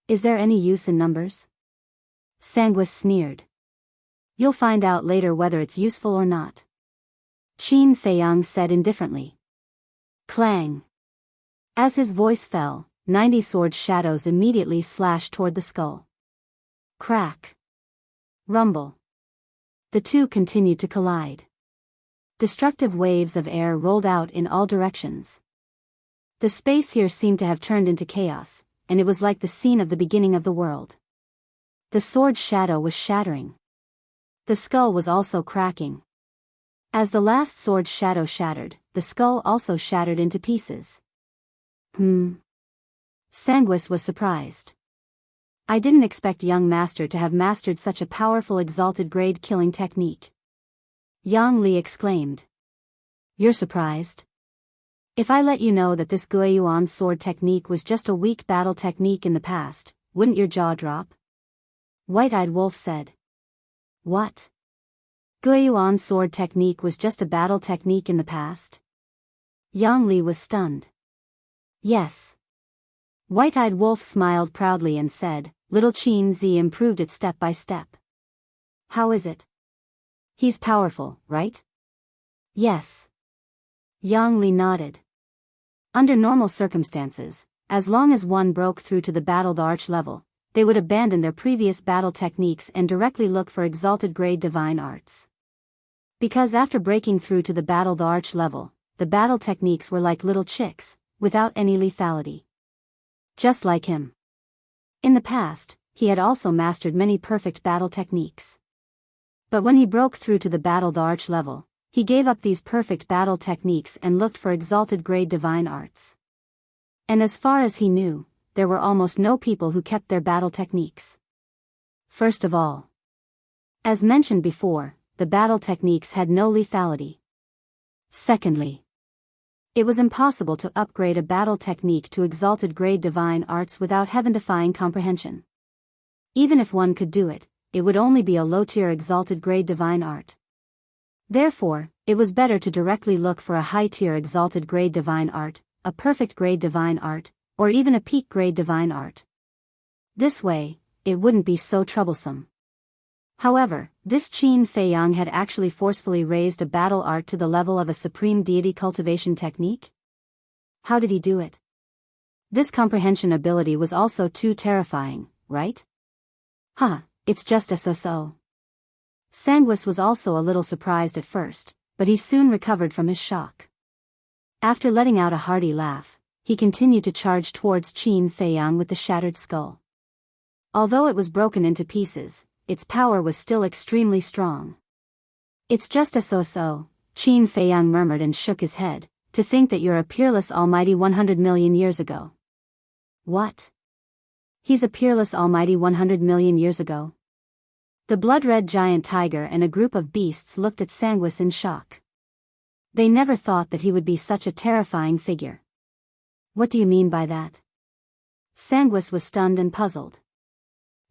Is there any use in numbers? Sanguis sneered. You'll find out later whether it's useful or not. Qin Feiyang said indifferently. Clang! As his voice fell, 90 sword shadows immediately slashed toward the skull. Crack! Rumble! The two continued to collide. Destructive waves of air rolled out in all directions. The space here seemed to have turned into chaos, and it was like the scene of the beginning of the world. The sword's shadow was shattering. The skull was also cracking. As the last sword's shadow shattered, the skull also shattered into pieces. Sanguis was surprised. I didn't expect young master to have mastered such a powerful exalted grade killing technique. Yang Li exclaimed. You're surprised? If I let you know that this Guiyuan sword technique was just a weak battle technique in the past, wouldn't your jaw drop? White-eyed Wolf said. What? Guiyuan sword technique was just a battle technique in the past? Yang Li was stunned. Yes. White-eyed Wolf smiled proudly and said, Little Qin Zi improved it step by step. How is it? He's powerful, right? Yes. Yang Li nodded. Under normal circumstances, as long as one broke through to the battle arch level, they would abandon their previous battle techniques and directly look for exalted grade divine arts. Because after breaking through to the battle arch level, the battle techniques were like little chicks, without any lethality. Just like him. In the past, he had also mastered many perfect battle techniques. But when he broke through to the battle arch level, he gave up these perfect battle techniques and looked for exalted grade divine arts. And as far as he knew, there were almost no people who kept their battle techniques. First of all, as mentioned before, the battle techniques had no lethality. Secondly, it was impossible to upgrade a battle technique to exalted grade divine arts without heaven-defying comprehension. Even if one could do it, it would only be a low-tier exalted grade divine art. Therefore, it was better to directly look for a high-tier exalted grade divine art, a perfect grade divine art, or even a peak grade divine art. This way, it wouldn't be so troublesome. However, this Qin Feiyang had actually forcefully raised a battle art to the level of a supreme deity cultivation technique? How did he do it? This comprehension ability was also too terrifying, right? It's just a so-so. Sanguis was also a little surprised at first, but he soon recovered from his shock. After letting out a hearty laugh, he continued to charge towards Qin Feiyang with the shattered skull. Although it was broken into pieces, its power was still extremely strong. It's just a so-so, Qin Feiyang murmured and shook his head, to think that you're a peerless almighty 100 million years ago. What? He's a peerless almighty 100 million years ago? The blood-red giant tiger and a group of beasts looked at Sanguis in shock. They never thought that he would be such a terrifying figure. What do you mean by that? Sanguis was stunned and puzzled.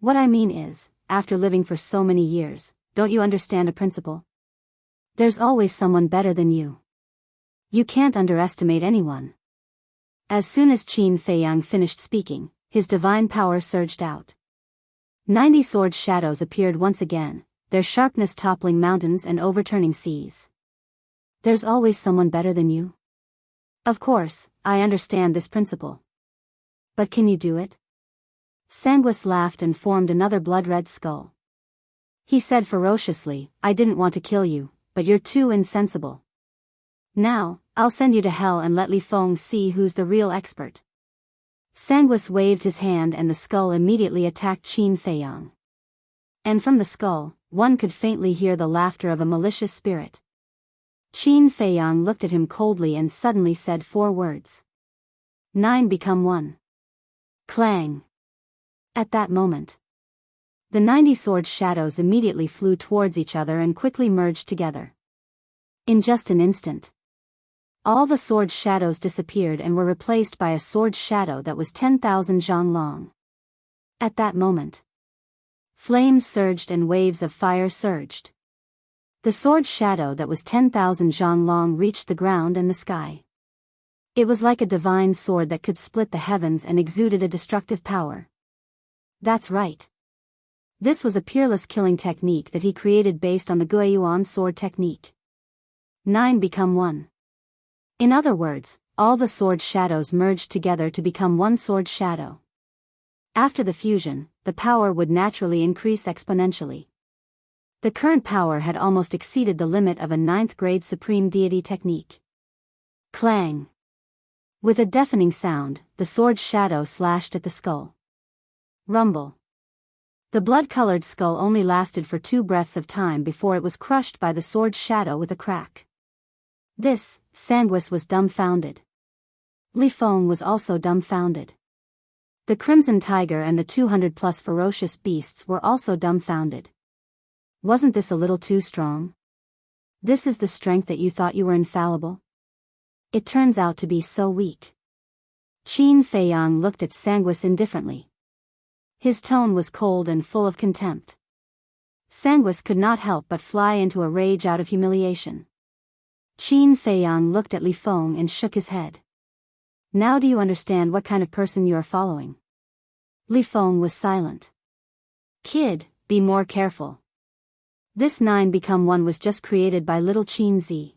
What I mean is, after living for so many years, don't you understand a principle? There's always someone better than you. You can't underestimate anyone. As soon as Qin Feiyang finished speaking, his divine power surged out. 90 sword shadows appeared once again, their sharpness toppling mountains and overturning seas. There's always someone better than you? Of course, I understand this principle. But can you do it? Sanguis laughed and formed another blood-red skull. He said ferociously, I didn't want to kill you, but you're too insensible. Now, I'll send you to hell and let Li Feng see who's the real expert. Sanguis waved his hand and the skull immediately attacked Qin Feiyang. And from the skull, one could faintly hear the laughter of a malicious spirit. Qin Feiyang looked at him coldly and suddenly said 4 words. 9 become 1. Clang. At that moment, the 90 sword shadows immediately flew towards each other and quickly merged together. In just an instant, all the sword shadows disappeared and were replaced by a sword shadow that was 10,000 zhang long. At that moment, flames surged and waves of fire surged. The sword shadow that was 10,000 zhang long reached the ground and the sky. It was like a divine sword that could split the heavens and exuded a destructive power. That's right. This was a peerless killing technique that he created based on the Guiyuan sword technique. 9 become 1. In other words, all the sword shadows merged together to become one sword shadow. After the fusion, the power would naturally increase exponentially. The current power had almost exceeded the limit of a 9th grade supreme deity technique. Clang. With a deafening sound, the sword's shadow slashed at the skull. Rumble. The blood-colored skull only lasted for 2 breaths of time before it was crushed by the sword's shadow with a crack. Sanguis was dumbfounded. Li Feng was also dumbfounded. The Crimson Tiger and the 200-plus ferocious beasts were also dumbfounded. Wasn't this a little too strong? This is the strength that you thought you were infallible? It turns out to be so weak. Qin Feiyang looked at Sanguis indifferently. His tone was cold and full of contempt. Sanguis could not help but fly into a rage out of humiliation. Qin Feiyang looked at Li Feng and shook his head. Now do you understand what kind of person you are following? Li Feng was silent. Kid, be more careful. This 9-become-1 was just created by little Qin Zi.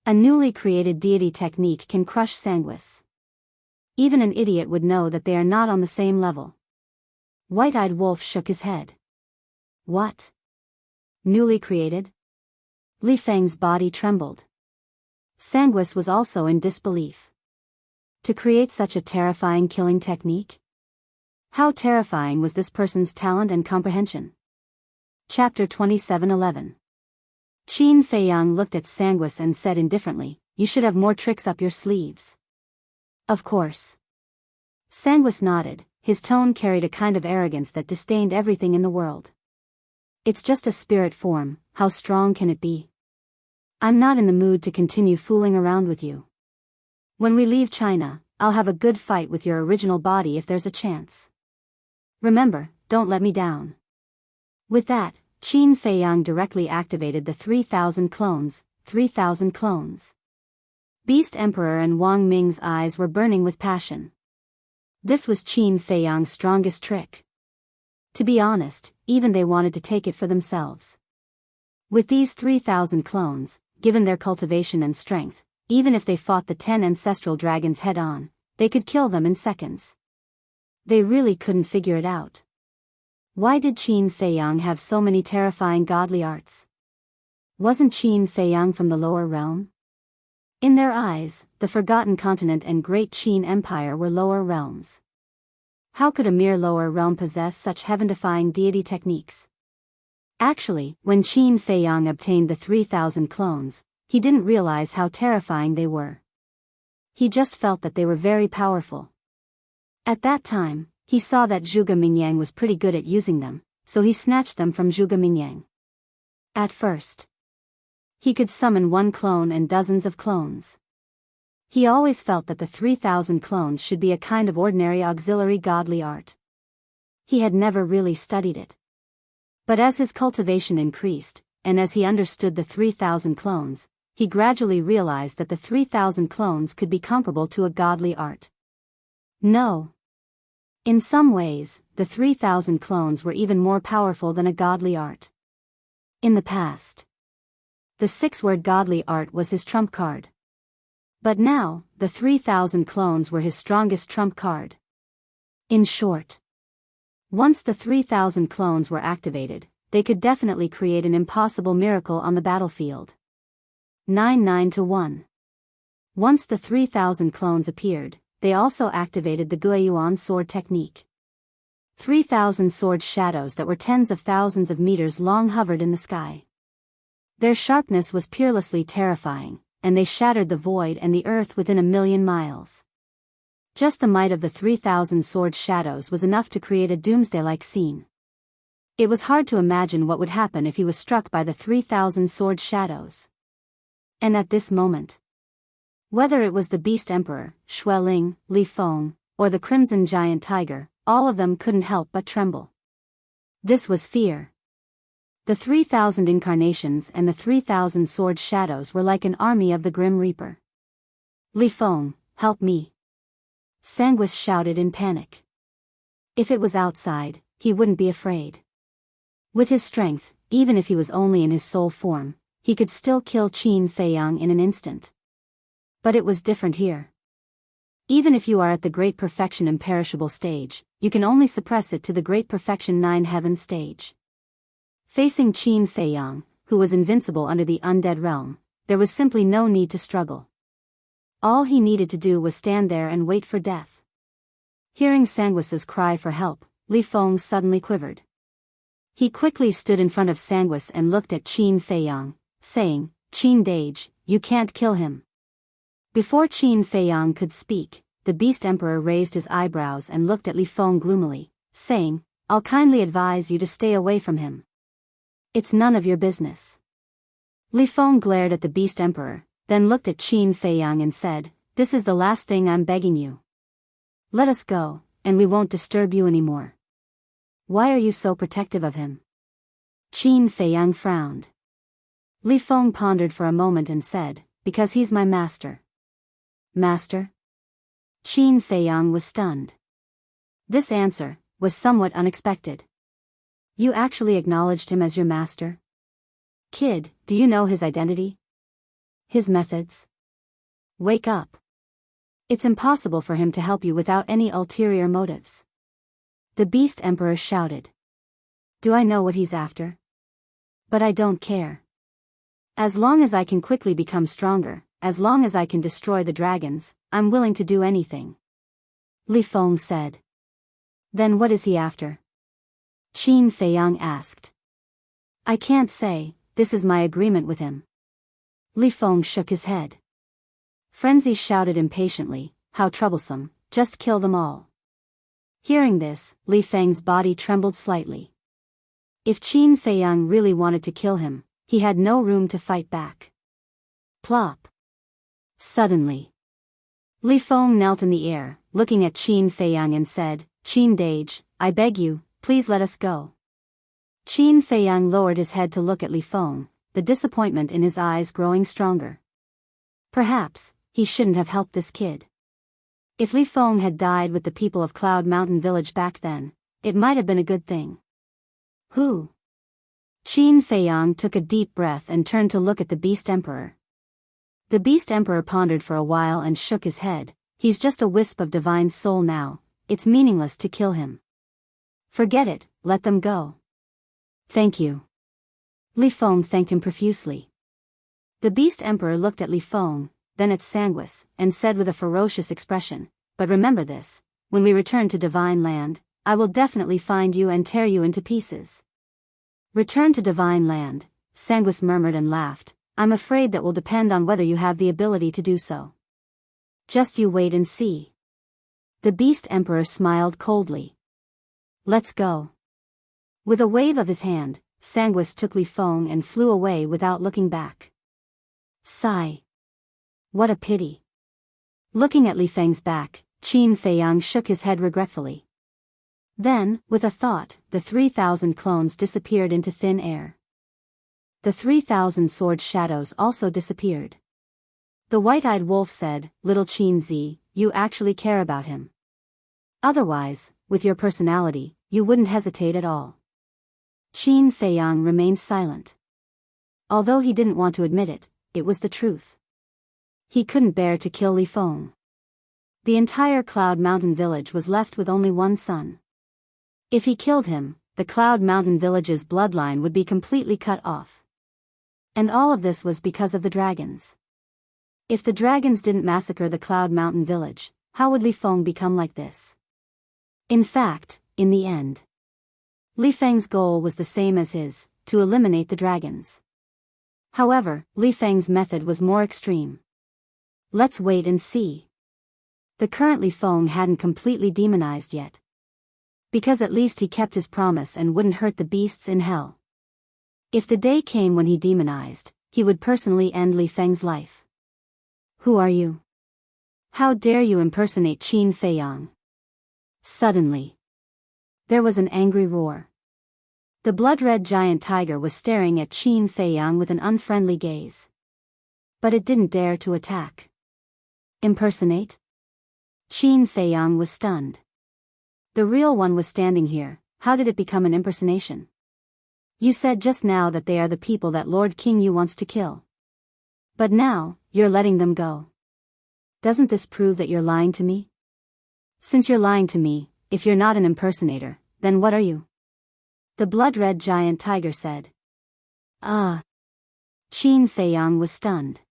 A newly created deity technique can crush Sanguis. Even an idiot would know that they are not on the same level. White-eyed Wolf shook his head. What? Newly created? Li Feng's body trembled. Sanguis was also in disbelief. To create such a terrifying killing technique? How terrifying was this person's talent and comprehension? Chapter 27:11. Qin Feiyang looked at Sanguis and said indifferently, you should have more tricks up your sleeves. Of course. Sanguis nodded. His tone carried a kind of arrogance that disdained everything in the world. It's just a spirit form, how strong can it be? I'm not in the mood to continue fooling around with you. When we leave China, I'll have a good fight with your original body if there's a chance. Remember, don't let me down. With that, Qin Feiyang directly activated the 3,000 clones, 3,000 clones. Beast Emperor and Wang Ming's eyes were burning with passion. This was Qin Feiyang's strongest trick. To be honest, even they wanted to take it for themselves. With these 3,000 clones, given their cultivation and strength, even if they fought the 10 ancestral dragons head-on, they could kill them in seconds. They really couldn't figure it out. Why did Qin Feiyang have so many terrifying godly arts? Wasn't Qin Feiyang from the lower realm? In their eyes, the Forgotten Continent and Great Qin Empire were lower realms. How could a mere lower realm possess such heaven-defying deity techniques? Actually, when Qin Feiyang obtained the 3,000 clones, he didn't realize how terrifying they were. He just felt that they were very powerful. At that time, he saw that Zhuge Mingyang was pretty good at using them, so he snatched them from Zhuge Mingyang. At first, he could summon 1 clone and dozens of clones. He always felt that the 3,000 clones should be a kind of ordinary auxiliary godly art. He had never really studied it. But as his cultivation increased, and as he understood the 3,000 clones, he gradually realized that the 3,000 clones could be comparable to a godly art. No. In some ways, the 3,000 clones were even more powerful than a godly art. In the past, the 6-word godly art was his trump card. But now, the 3,000 clones were his strongest trump card. In short, once the 3,000 clones were activated, they could definitely create an impossible miracle on the battlefield. 9-9-1. Once the 3,000 clones appeared, they also activated the Guiyuan sword technique. 3,000 sword shadows that were tens of thousands of meters long hovered in the sky. Their sharpness was peerlessly terrifying, and they shattered the void and the earth within 1,000,000 miles. Just the might of the 3,000 sword shadows was enough to create a doomsday-like scene. It was hard to imagine what would happen if he was struck by the 3,000 sword shadows. And at this moment, whether it was the Beast Emperor, Xueling, Li Feng, or the Crimson Giant Tiger, all of them couldn't help but tremble. This was fear. The 3,000 incarnations and the 3,000 sword shadows were like an army of the Grim Reaper. Li Feng, help me! Sanguis shouted in panic. If it was outside, he wouldn't be afraid. With his strength, even if he was only in his soul form, he could still kill Qin Feiyang in an instant. But it was different here. Even if you are at the Great Perfection Imperishable stage, you can only suppress it to the Great Perfection 9 Heaven stage. Facing Qin Feiyang, who was invincible under the undead realm, there was simply no need to struggle. All he needed to do was stand there and wait for death. Hearing Sanguis's cry for help, Li Feng suddenly quivered. He quickly stood in front of Sanguis and looked at Qin Feiyang, saying, "Qin Dage, you can't kill him." Before Qin Feiyang could speak, the Beast Emperor raised his eyebrows and looked at Li Feng gloomily, saying, "I'll kindly advise you to stay away from him. It's none of your business." Li Feng glared at the Beast Emperor, then looked at Qin Feiyang and said, "This is the last thing I'm begging you. Let us go, and we won't disturb you anymore." "Why are you so protective of him?" Qin Feiyang frowned. Li Feng pondered for a moment and said, "Because he's my master." "Master?" Qin Feiyang was stunned. This answer was somewhat unexpected. "You actually acknowledged him as your master? Kid, do you know his identity? His methods? Wake up. It's impossible for him to help you without any ulterior motives." The Beast Emperor shouted. "Do I know what he's after? But I don't care. As long as I can quickly become stronger, as long as I can destroy the dragons, I'm willing to do anything." Li Feng said. "Then what is he after?" Qin Feiyang asked. "I can't say, this is my agreement with him." Li Feng shook his head. Frenzy shouted impatiently, "How troublesome, just kill them all." Hearing this, Li Feng's body trembled slightly. If Qin Feiyang really wanted to kill him, he had no room to fight back. Plop. Suddenly, Li Feng knelt in the air, looking at Qin Feiyang and said, "Qin Dage, I beg you, please let us go." Qin Feiyang lowered his head to look at Li Feng, the disappointment in his eyes growing stronger. Perhaps he shouldn't have helped this kid. If Li Feng had died with the people of Cloud Mountain Village back then, it might have been a good thing. Who? Qin Feiyang took a deep breath and turned to look at the Beast Emperor. The Beast Emperor pondered for a while and shook his head. "He's just a wisp of divine soul now, it's meaningless to kill him. Forget it, let them go." "Thank you." Li Feng thanked him profusely. The Beast Emperor looked at Li Feng, then at Sanguis, and said with a ferocious expression, "But remember this, when we return to Divine Land, I will definitely find you and tear you into pieces." "Return to Divine Land," Sanguis murmured and laughed. "I'm afraid that will depend on whether you have the ability to do so. Just you wait and see." The Beast Emperor smiled coldly. "Let's go." With a wave of his hand, Sanguis took Li Feng and flew away without looking back. Sigh. What a pity. Looking at Li Feng's back, Qin Feiyang shook his head regretfully. Then, with a thought, the 3,000 clones disappeared into thin air. The 3,000 sword shadows also disappeared. The white-eyed wolf said, "Little Qin Zi, you actually care about him. Otherwise, with your personality, you wouldn't hesitate at all." Qin Feiyang remained silent. Although he didn't want to admit it, it was the truth. He couldn't bear to kill Li Feng. The entire Cloud Mountain Village was left with only one son. If he killed him, the Cloud Mountain Village's bloodline would be completely cut off. And all of this was because of the dragons. If the dragons didn't massacre the Cloud Mountain Village, how would Li Feng become like this? In fact, in the end, Li Feng's goal was the same as his, to eliminate the dragons. However, Li Feng's method was more extreme. Let's wait and see. The current Li Feng hadn't completely demonized yet. Because at least he kept his promise and wouldn't hurt the beasts in hell. If the day came when he demonized, he would personally end Li Feng's life. "Who are you? How dare you impersonate Qin Feiyang?" Suddenly, there was an angry roar. The blood-red giant tiger was staring at Qin Feiyang with an unfriendly gaze. But it didn't dare to attack. Impersonate? Qin Feiyang was stunned. The real one was standing here, how did it become an impersonation? You said just now that they are the people that Lord King Yu wants to kill. But now, you're letting them go. Doesn't this prove that you're lying to me? Since you're lying to me, if you're not an impersonator, then what are you? The blood-red giant tiger said. Qin Feiyang was stunned.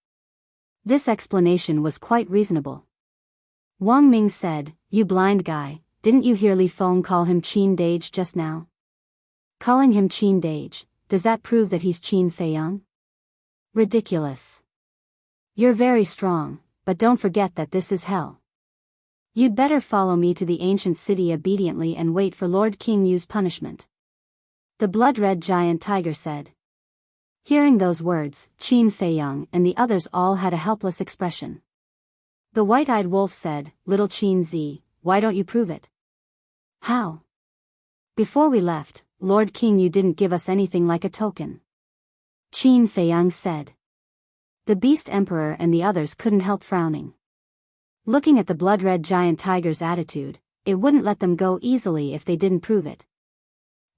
This explanation was quite reasonable. Wang Ming said, "You blind guy, didn't you hear Li Feng call him Qin Dage just now? Calling him Qin Dage, does that prove that he's Qin Feiyang? Ridiculous. You're very strong, but don't forget that this is hell. You'd better follow me to the ancient city obediently and wait for Lord King Yu's punishment." The blood-red giant tiger said. Hearing those words, Qin Feiyang and the others all had a helpless expression. The white-eyed wolf said, "Little Qin Zi, why don't you prove it?" "How? Before we left, Lord King Yu didn't give us anything like a token," Qin Feiyang said. The beast emperor and the others couldn't help frowning. Looking at the blood-red giant tiger's attitude, it wouldn't let them go easily if they didn't prove it.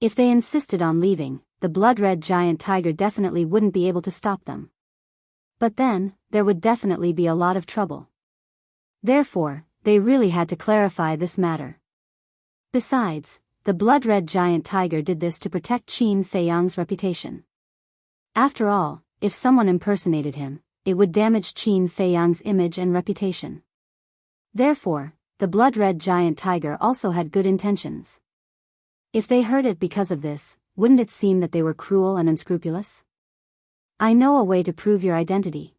If they insisted on leaving, the blood-red giant tiger definitely wouldn't be able to stop them. But then, there would definitely be a lot of trouble. Therefore, they really had to clarify this matter. Besides, the blood-red giant tiger did this to protect Qin Feiyang's reputation. After all, if someone impersonated him, it would damage Qin Feiyang's image and reputation. Therefore, the blood-red giant tiger also had good intentions. If they heard it because of this, wouldn't it seem that they were cruel and unscrupulous? "I know a way to prove your identity."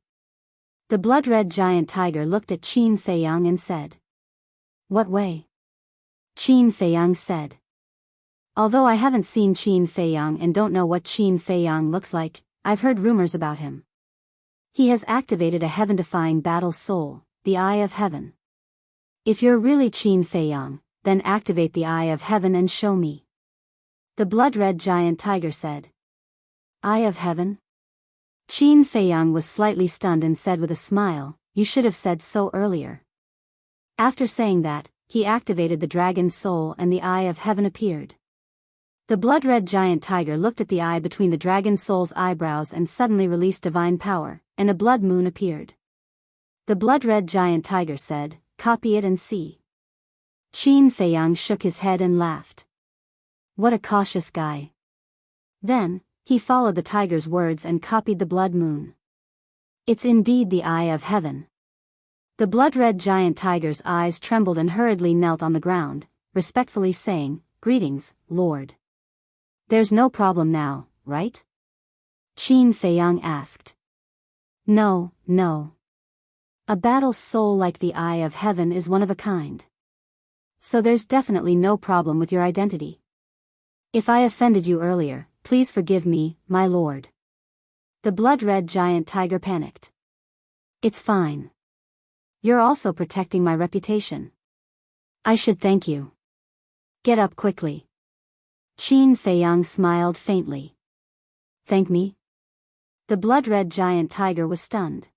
The blood-red giant tiger looked at Qin Feiyang and said. "What way?" Qin Feiyang said. "Although I haven't seen Qin Feiyang and don't know what Qin Feiyang looks like, I've heard rumors about him. He has activated a heaven-defying battle soul, the Eye of Heaven. If you're really Qin Feiyang, then activate the Eye of Heaven and show me." The blood-red giant tiger said. "Eye of Heaven?" Qin Feiyang was slightly stunned and said with a smile, "You should have said so earlier." After saying that, he activated the dragon's soul and the Eye of Heaven appeared. The blood-red giant tiger looked at the eye between the dragon's soul's eyebrows and suddenly released divine power, and a blood moon appeared. The blood-red giant tiger said, "Copy it and see." Qin Feiyang shook his head and laughed. What a cautious guy. Then, he followed the tiger's words and copied the blood moon. It's indeed the Eye of Heaven. The blood-red giant tiger's eyes trembled and hurriedly knelt on the ground, respectfully saying, "Greetings, Lord." "There's no problem now, right?" Qin Feiyang asked. No. A battle soul like the Eye of Heaven is one of a kind. So there's definitely no problem with your identity. If I offended you earlier, please forgive me, my lord. The blood-red giant tiger panicked. It's fine. You're also protecting my reputation. I should thank you. Get up quickly. Qin Feiyang smiled faintly. Thank me? The blood-red giant tiger was stunned.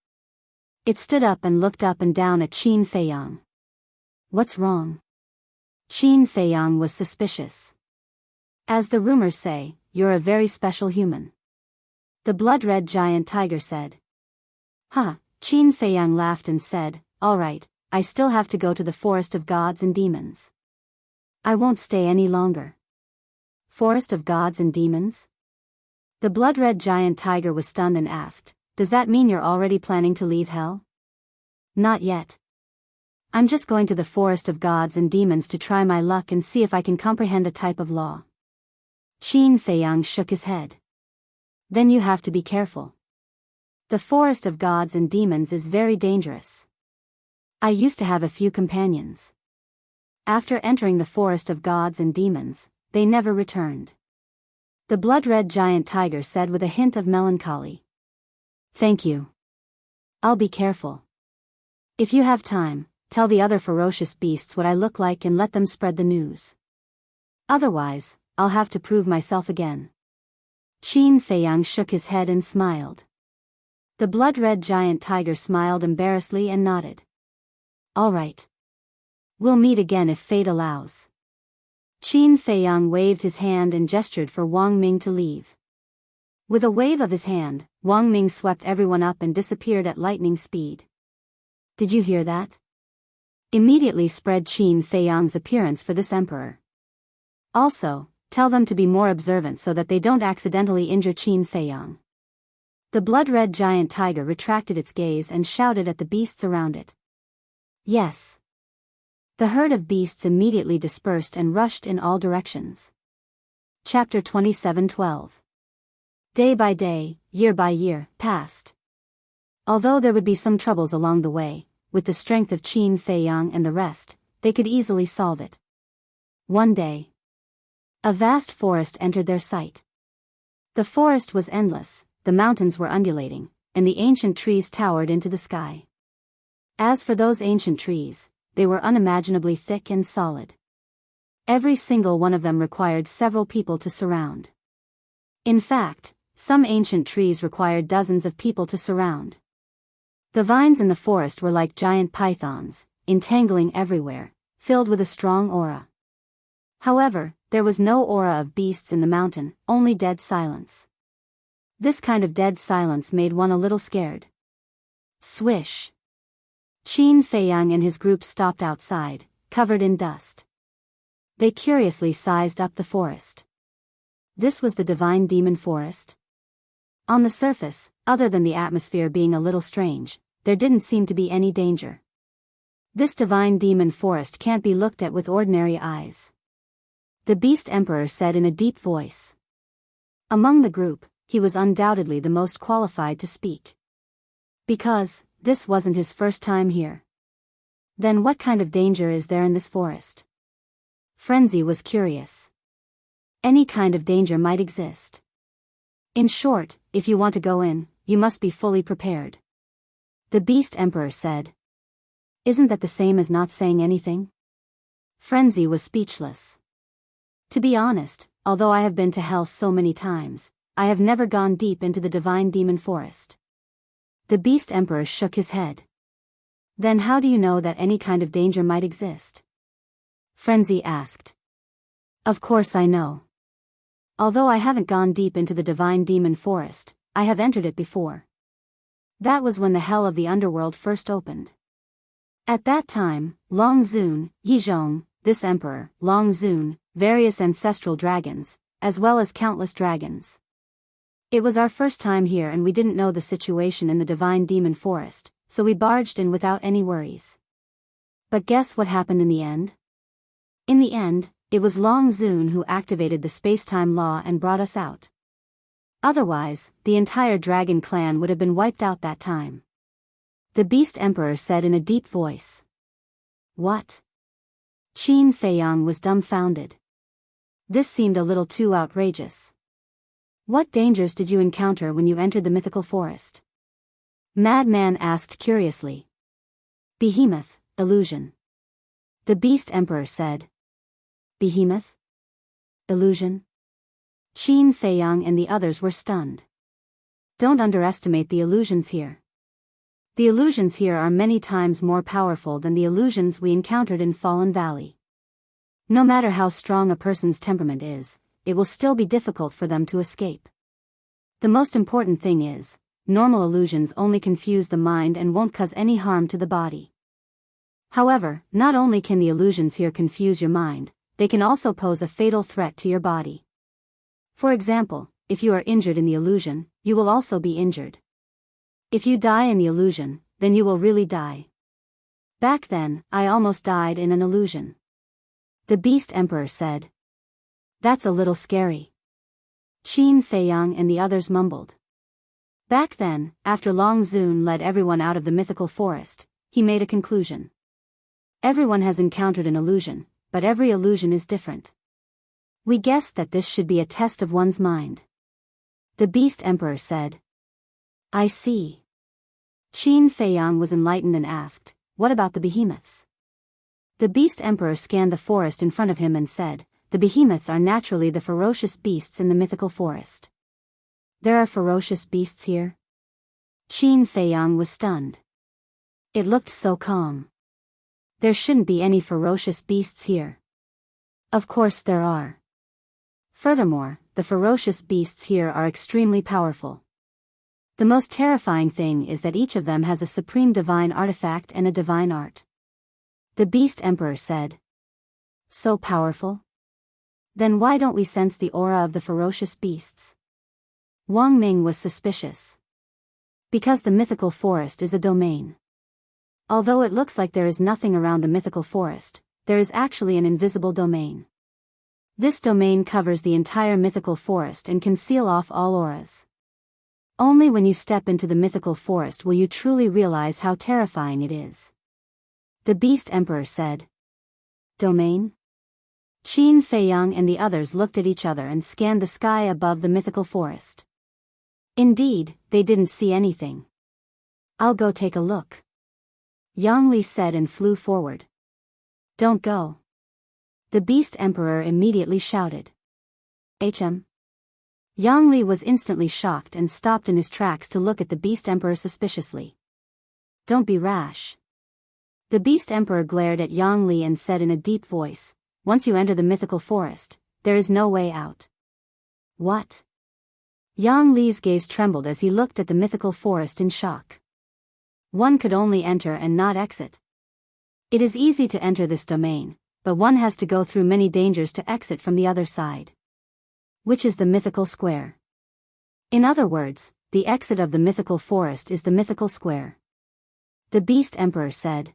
It stood up and looked up and down at Qin Feiyang. What's wrong? Qin Feiyang was suspicious. As the rumors say, you're a very special human. The blood-red giant tiger said. Huh, Qin Feiyang laughed and said, all right, I still have to go to the forest of gods and demons. I won't stay any longer. Forest of gods and demons? The blood-red giant tiger was stunned and asked, does that mean you're already planning to leave hell? Not yet. I'm just going to the forest of gods and demons to try my luck and see if I can comprehend a type of law. Qin Feiyang shook his head. Then you have to be careful. The forest of gods and demons is very dangerous. I used to have a few companions. After entering the forest of gods and demons, they never returned. The blood-red giant tiger said with a hint of melancholy. Thank you. I'll be careful. If you have time, tell the other ferocious beasts what I look like and let them spread the news. Otherwise, I'll have to prove myself again. Qin Feiyang shook his head and smiled. The blood-red giant tiger smiled embarrassedly and nodded. All right. We'll meet again if fate allows. Qin Feiyang waved his hand and gestured for Wang Ming to leave. With a wave of his hand, Wang Ming swept everyone up and disappeared at lightning speed. Did you hear that? Immediately spread Qin Feiyang's appearance for this emperor. Also, tell them to be more observant so that they don't accidentally injure Qin Feiyang. The blood-red giant tiger retracted its gaze and shouted at the beasts around it. Yes. The herd of beasts immediately dispersed and rushed in all directions. Chapter 27:12. Day by day, year by year, passed. Although there would be some troubles along the way, with the strength of Qin Fei Yang and the rest, they could easily solve it. One day, a vast forest entered their sight. The forest was endless, the mountains were undulating, and the ancient trees towered into the sky. As for those ancient trees, they were unimaginably thick and solid. Every single one of them required several people to surround. In fact, some ancient trees required dozens of people to surround. The vines in the forest were like giant pythons, entangling everywhere, filled with a strong aura. However, there was no aura of beasts in the mountain, only dead silence. This kind of dead silence made one a little scared. Swish! Qin Fei Yang and his group stopped outside, covered in dust. They curiously sized up the forest. This was the divine demon forest? On the surface, other than the atmosphere being a little strange, there didn't seem to be any danger. This divine demon forest can't be looked at with ordinary eyes. The Beast Emperor said in a deep voice. Among the group, he was undoubtedly the most qualified to speak. Because, this wasn't his first time here. Then what kind of danger is there in this forest? Frenzy was curious. Any kind of danger might exist. In short, if you want to go in, you must be fully prepared. The Beast Emperor said. Isn't that the same as not saying anything? Frenzy was speechless. To be honest, although I have been to hell so many times, I have never gone deep into the divine demon forest. The Beast Emperor shook his head. Then how do you know that any kind of danger might exist? Frenzy asked. Of course I know. Although I haven't gone deep into the divine demon forest, I have entered it before. That was when the hell of the underworld first opened. At that time, Long Zun, Yizhong, this emperor, Long Zun, various ancestral dragons, as well as countless dragons. It was our first time here and we didn't know the situation in the divine demon forest, so we barged in without any worries. But guess what happened in the end? In the end, it was Long Zun who activated the space-time law and brought us out. Otherwise, the entire dragon clan would have been wiped out that time. The Beast Emperor said in a deep voice. What? Qin Fei Yang was dumbfounded. This seemed a little too outrageous. What dangers did you encounter when you entered the mythical forest? Madman asked curiously. Behemoth, illusion. The Beast Emperor said. Behemoth? Illusion? Qin Fei Yang and the others were stunned. Don't underestimate the illusions here. The illusions here are many times more powerful than the illusions we encountered in Fallen Valley. No matter how strong a person's temperament is, it will still be difficult for them to escape. The most important thing is, normal illusions only confuse the mind and won't cause any harm to the body. However, not only can the illusions here confuse your mind, they can also pose a fatal threat to your body. For example, if you are injured in the illusion, you will also be injured. If you die in the illusion, then you will really die. Back then, I almost died in an illusion. The Beast Emperor said. That's a little scary. Qin Fei Yang and the others mumbled. Back then, after Long Zun led everyone out of the mythical forest, he made a conclusion. Everyone has encountered an illusion, but every illusion is different. We guessed that this should be a test of one's mind. The Beast Emperor said. I see. Qin Fei Yang was enlightened and asked, what about the behemoths? The Beast Emperor scanned the forest in front of him and said, the behemoths are naturally the ferocious beasts in the mythical forest. There are ferocious beasts here? Qin Fei Yang was stunned. It looked so calm. There shouldn't be any ferocious beasts here. Of course there are. Furthermore, the ferocious beasts here are extremely powerful. The most terrifying thing is that each of them has a supreme divine artifact and a divine art. The Beast Emperor said. So powerful? Then why don't we sense the aura of the ferocious beasts? Wang Ming was suspicious. Because the mythical forest is a domain. Although it looks like there is nothing around the mythical forest, there is actually an invisible domain. This domain covers the entire mythical forest and can seal off all auras. Only when you step into the mythical forest will you truly realize how terrifying it is. The Beast Emperor said. Domain? Qin Feiyang and the others looked at each other and scanned the sky above the mythical forest. Indeed, they didn't see anything. I'll go take a look. Yang Li said and flew forward. Don't go. The Beast Emperor immediately shouted. HM. Yang Li was instantly shocked and stopped in his tracks to look at the Beast Emperor suspiciously. Don't be rash. The Beast Emperor glared at Yang Li and said in a deep voice, once you enter the mythical forest, there is no way out. What? Yang Li's gaze trembled as he looked at the mythical forest in shock. One could only enter and not exit. It is easy to enter this domain, but one has to go through many dangers to exit from the other side. Which is the mythical square. In other words, the exit of the mythical forest is the mythical square. The Beast Emperor said.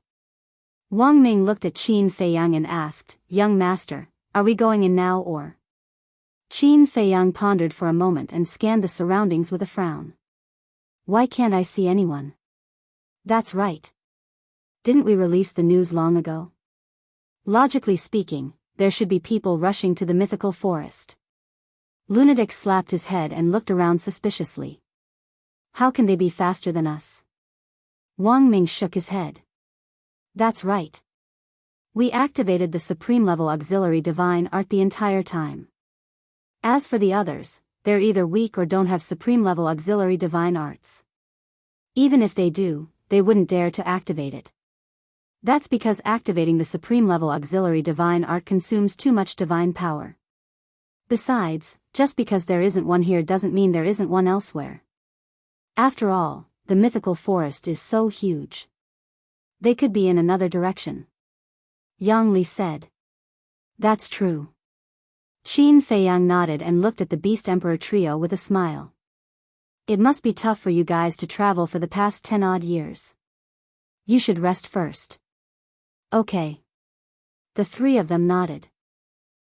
Wang Ming looked at Qin Feiyang and asked, Young Master, are we going in now or? Qin Feiyang pondered for a moment and scanned the surroundings with a frown. Why can't I see anyone? That's right. Didn't we release the news long ago? Logically speaking, there should be people rushing to the mythical forest. Lunatic slapped his head and looked around suspiciously. How can they be faster than us? Wang Ming shook his head. That's right. We activated the supreme level auxiliary divine art the entire time. As for the others, they're either weak or don't have supreme level auxiliary divine arts. Even if they do, they wouldn't dare to activate it. That's because activating the supreme level auxiliary divine art consumes too much divine power. Besides, just because there isn't one here doesn't mean there isn't one elsewhere. After all, the mythical forest is so huge. They could be in another direction. Yang Li said. That's true. Qin Feiyang nodded and looked at the Beast Emperor trio with a smile. It must be tough for you guys to travel for the past 10-odd years. You should rest first. Okay. The three of them nodded.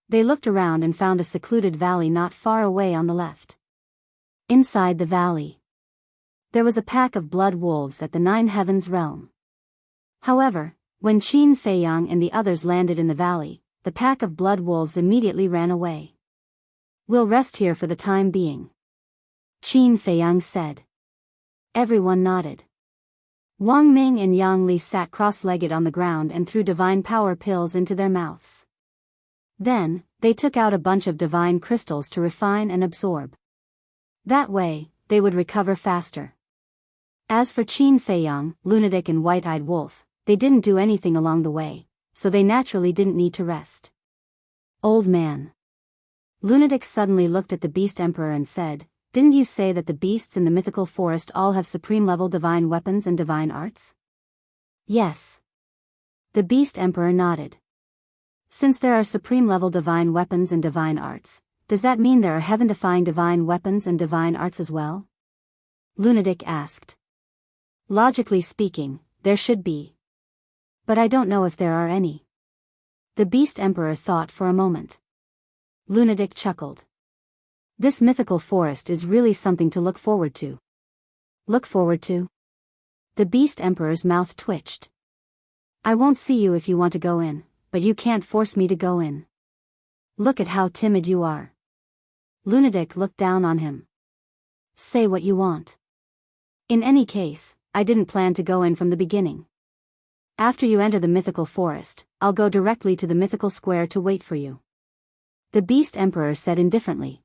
They looked around and found a secluded valley not far away on the left. Inside the valley, there was a pack of blood wolves at the Nine Heavens realm. However, when Qin Feiyang and the others landed in the valley, the pack of blood wolves immediately ran away. We'll rest here for the time being. Qin Feiyang said. Everyone nodded. Wang Ming and Yang Li sat cross-legged on the ground and threw divine power pills into their mouths. Then, they took out a bunch of divine crystals to refine and absorb. That way, they would recover faster. As for Qin Feiyang, Lunatic and White-Eyed Wolf, they didn't do anything along the way, so they naturally didn't need to rest. Old man. Lunatic suddenly looked at the Beast Emperor and said, Didn't you say that the beasts in the mythical forest all have supreme-level divine weapons and divine arts? Yes. The Beast Emperor nodded. Since there are supreme-level divine weapons and divine arts, does that mean there are heaven-defying divine weapons and divine arts as well? Lunatic asked. Logically speaking, there should be. But I don't know if there are any. The Beast Emperor thought for a moment. Lunatic chuckled. This mythical forest is really something to look forward to. Look forward to? The Beast Emperor's mouth twitched. I won't see you if you want to go in, but you can't force me to go in. Look at how timid you are. Lunatic looked down on him. Say what you want. In any case, I didn't plan to go in from the beginning. After you enter the mythical forest, I'll go directly to the mythical square to wait for you. The Beast Emperor said indifferently.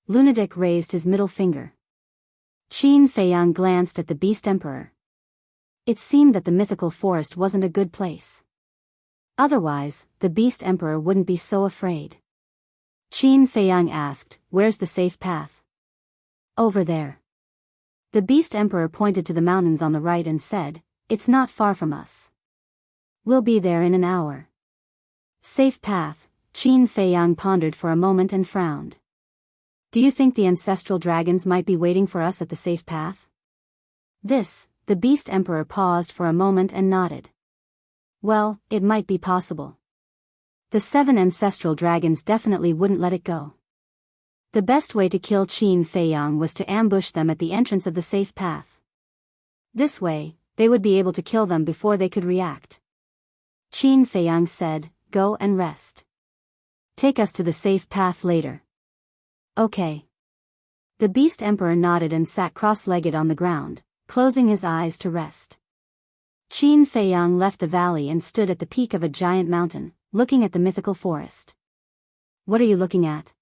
Lunatic raised his middle finger. Qin Feiyang glanced at the Beast Emperor. It seemed that the mythical forest wasn't a good place. Otherwise, the Beast Emperor wouldn't be so afraid. Qin Feiyang asked, Where's the safe path? Over there. The Beast Emperor pointed to the mountains on the right and said, It's not far from us. We'll be there in an hour. Safe path, Qin Feiyang pondered for a moment and frowned. Do you think the ancestral dragons might be waiting for us at the safe path? The Beast Emperor paused for a moment and nodded. Well, it might be possible. The 7 ancestral dragons definitely wouldn't let it go. The best way to kill Qin Feiyang was to ambush them at the entrance of the safe path. This way, they would be able to kill them before they could react. Qin Feiyang said, "Go and rest. Take us to the safe path later." Okay. The Beast Emperor nodded and sat cross-legged on the ground, closing his eyes to rest. Qin Feiyang left the valley and stood at the peak of a giant mountain, looking at the mythical forest. "What are you looking at?"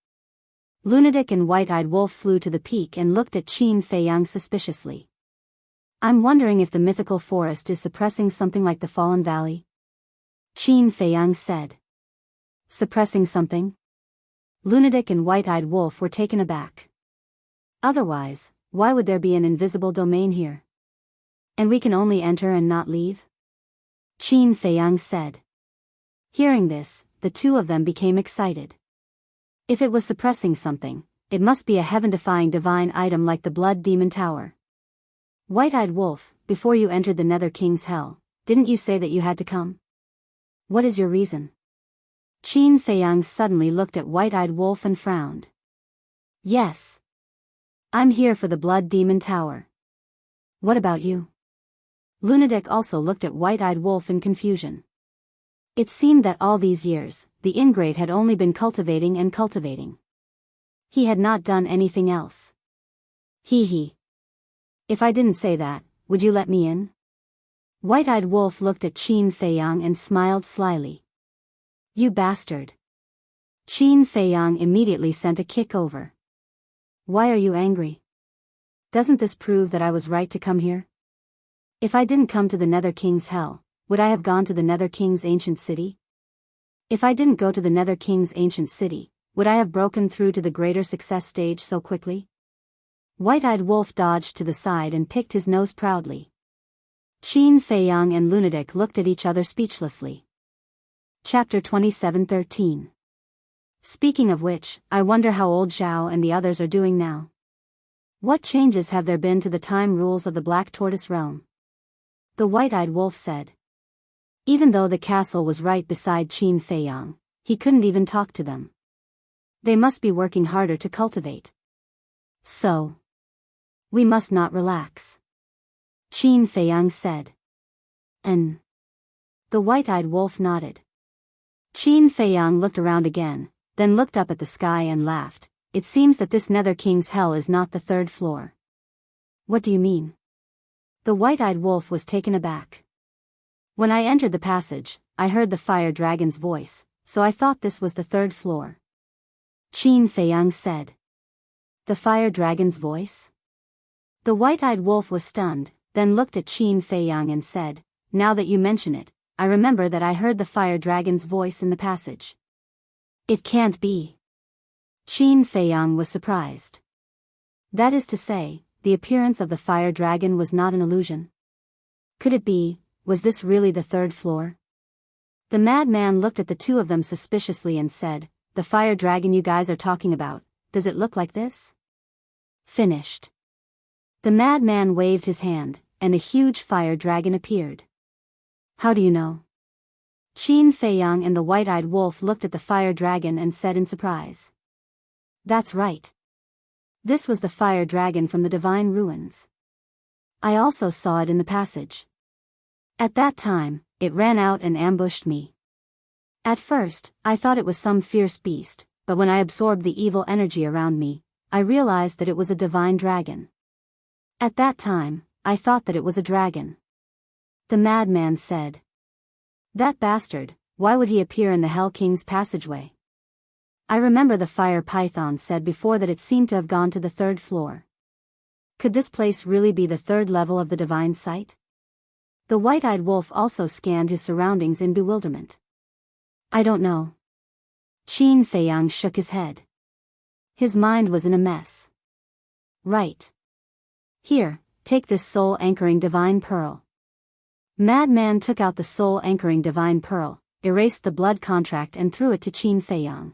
Lunatic and White-Eyed Wolf flew to the peak and looked at Qin Feiyang suspiciously. "I'm wondering if the mythical forest is suppressing something like the Fallen Valley," Qin Feiyang said. "Suppressing something?" Lunatic and White-Eyed Wolf were taken aback. "Otherwise, why would there be an invisible domain here? And we can only enter and not leave?" Qin Feiyang said. Hearing this, the two of them became excited. If it was suppressing something, it must be a heaven-defying divine item like the Blood Demon Tower. "White-Eyed Wolf, before you entered the Nether King's Hell, didn't you say that you had to come? What is your reason?" Qin Feiyang suddenly looked at White-Eyed Wolf and frowned. "Yes. I'm here for the Blood Demon Tower. What about you?" Lunatic also looked at White-Eyed Wolf in confusion. It seemed that all these years, the ingrate had only been cultivating and cultivating. He had not done anything else. Hee. "If I didn't say that, would you let me in?" White-Eyed Wolf looked at Qin Feiyang and smiled slyly. "You bastard." Qin Feiyang immediately sent a kick over. "Why are you angry? Doesn't this prove that I was right to come here? If I didn't come to the Nether King's Hell, would I have gone to the Nether King's ancient city? If I didn't go to the Nether King's ancient city, would I have broken through to the greater success stage so quickly?" White-Eyed Wolf dodged to the side and picked his nose proudly. Qin Feiyang and Lunatic looked at each other speechlessly. Chapter 27:13. Speaking of which, I wonder how old Zhao and the others are doing now. What changes have there been to the time rules of the Black Tortoise realm? The White-Eyed Wolf said. Even though the castle was right beside Qin Feiyang, he couldn't even talk to them. They must be working harder to cultivate. So, we must not relax, Qin Feiyang said. And the White-Eyed Wolf nodded. Qin Feiyang looked around again, then looked up at the sky and laughed. It seems that this Nether King's Hell is not the 3rd floor. What do you mean? The White-Eyed Wolf was taken aback. When I entered the passage, I heard the Fire Dragon's voice, so I thought this was the 3rd floor. Qin Feiyang said. The Fire Dragon's voice? The White-Eyed Wolf was stunned, then looked at Qin Feiyang and said, Now that you mention it, I remember that I heard the Fire Dragon's voice in the passage. It can't be. Qin Feiyang was surprised. That is to say, the appearance of the Fire Dragon was not an illusion. Could it be, was this really the 3rd floor? The madman looked at the two of them suspiciously and said, The Fire Dragon you guys are talking about, does it look like this? Finished. The madman waved his hand, and a huge fire dragon appeared. How do you know? Qin Feiyang and the White-Eyed Wolf looked at the fire dragon and said in surprise. That's right. This was the fire dragon from the Divine Ruins. I also saw it in the passage. At that time, it ran out and ambushed me. At first, I thought it was some fierce beast, but when I absorbed the evil energy around me, I realized that it was a divine dragon. At that time, I thought that it was a dragon. The madman said. That bastard, why would he appear in the Hell King's passageway? I remember the fire python said before that it seemed to have gone to the 3rd floor. Could this place really be the 3rd level of the divine site? The White-Eyed Wolf also scanned his surroundings in bewilderment. I don't know. Qin Feiyang shook his head. His mind was in a mess. Right. Here, take this soul-anchoring divine pearl. Madman took out the soul-anchoring divine pearl, erased the blood contract and threw it to Qin Feiyang.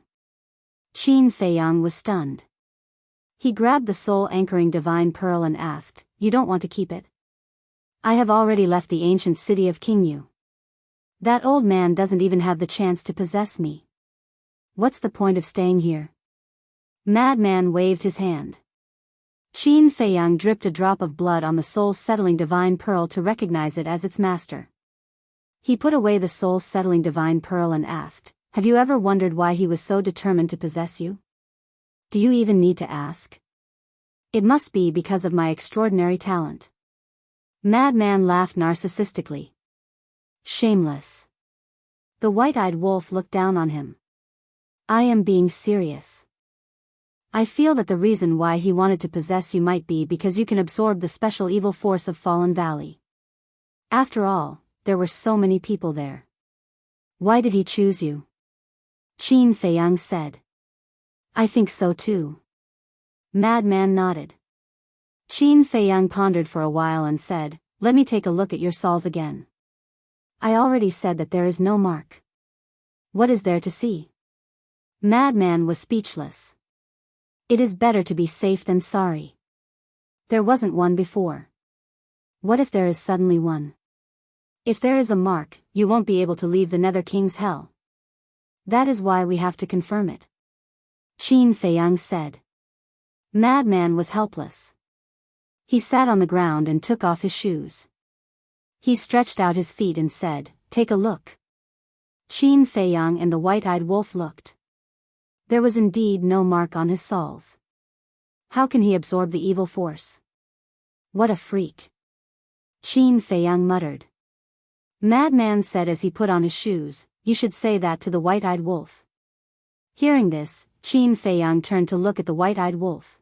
Qin Feiyang was stunned. He grabbed the soul-anchoring divine pearl and asked, You don't want to keep it? I have already left the ancient city of Qingyu. That old man doesn't even have the chance to possess me. What's the point of staying here? Madman waved his hand. Qin Feiyang dripped a drop of blood on the soul-settling divine pearl to recognize it as its master. He put away the soul-settling divine pearl and asked, "Have you ever wondered why he was so determined to possess you? Do you even need to ask? It must be because of my extraordinary talent." Madman laughed narcissistically. Shameless. The white-eyed wolf looked down on him. I am being serious. I feel that the reason why he wanted to possess you might be because you can absorb the special evil force of Fallen Valley. After all, there were so many people there. Why did he choose you? Qin Feiyang said. I think so too. Madman nodded. Qin Feiyang pondered for a while and said, "Let me take a look at your souls again. I already said that there is no mark. What is there to see?" Madman was speechless. It is better to be safe than sorry. There wasn't one before. What if there is suddenly one? If there is a mark, you won't be able to leave the Nether King's hell. That is why we have to confirm it. Qin Feiyang said. Madman was helpless. He sat on the ground and took off his shoes. He stretched out his feet and said, "Take a look." Qin Feiyang and the white-eyed wolf looked. There was indeed no mark on his soles. How can he absorb the evil force? What a freak. Qin Feiyang muttered. Madman said as he put on his shoes, "You should say that to the white-eyed wolf." Hearing this, Qin Feiyang turned to look at the white-eyed wolf.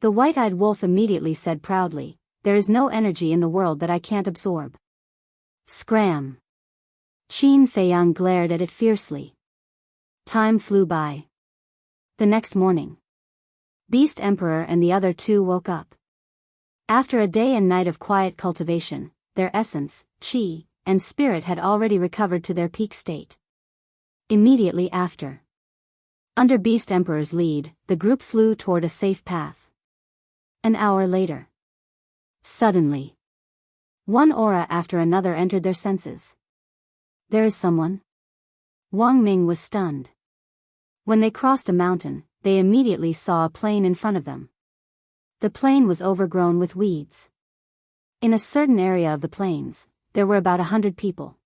The white-eyed wolf immediately said proudly, "There is no energy in the world that I can't absorb." Scram. Qin Feiyang glared at it fiercely. Time flew by. The next morning, Beast Emperor and the other two woke up. After a day and night of quiet cultivation, their essence, qi, and spirit had already recovered to their peak state. Immediately after, under Beast Emperor's lead, the group flew toward a safe path. An hour later, suddenly, one aura after another entered their senses. There is someone? Wang Ming was stunned. When they crossed a mountain, they immediately saw a plain in front of them. The plain was overgrown with weeds. In a certain area of the plains, there were about 100 people.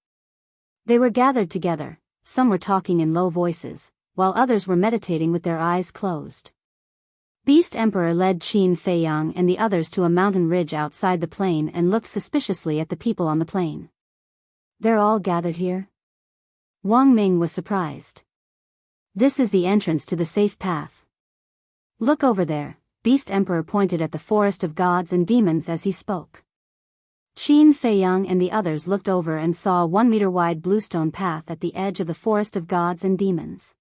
They were gathered together, some were talking in low voices, while others were meditating with their eyes closed. Beast Emperor led Qin Feiyang and the others to a mountain ridge outside the plain and looked suspiciously at the people on the plain. They're all gathered here? Wang Ming was surprised. This is the entrance to the safe path. Look over there, Beast Emperor pointed at the forest of gods and demons as he spoke. Qin Feiyang and the others looked over and saw a 1-meter-wide bluestone path at the edge of the forest of gods and demons.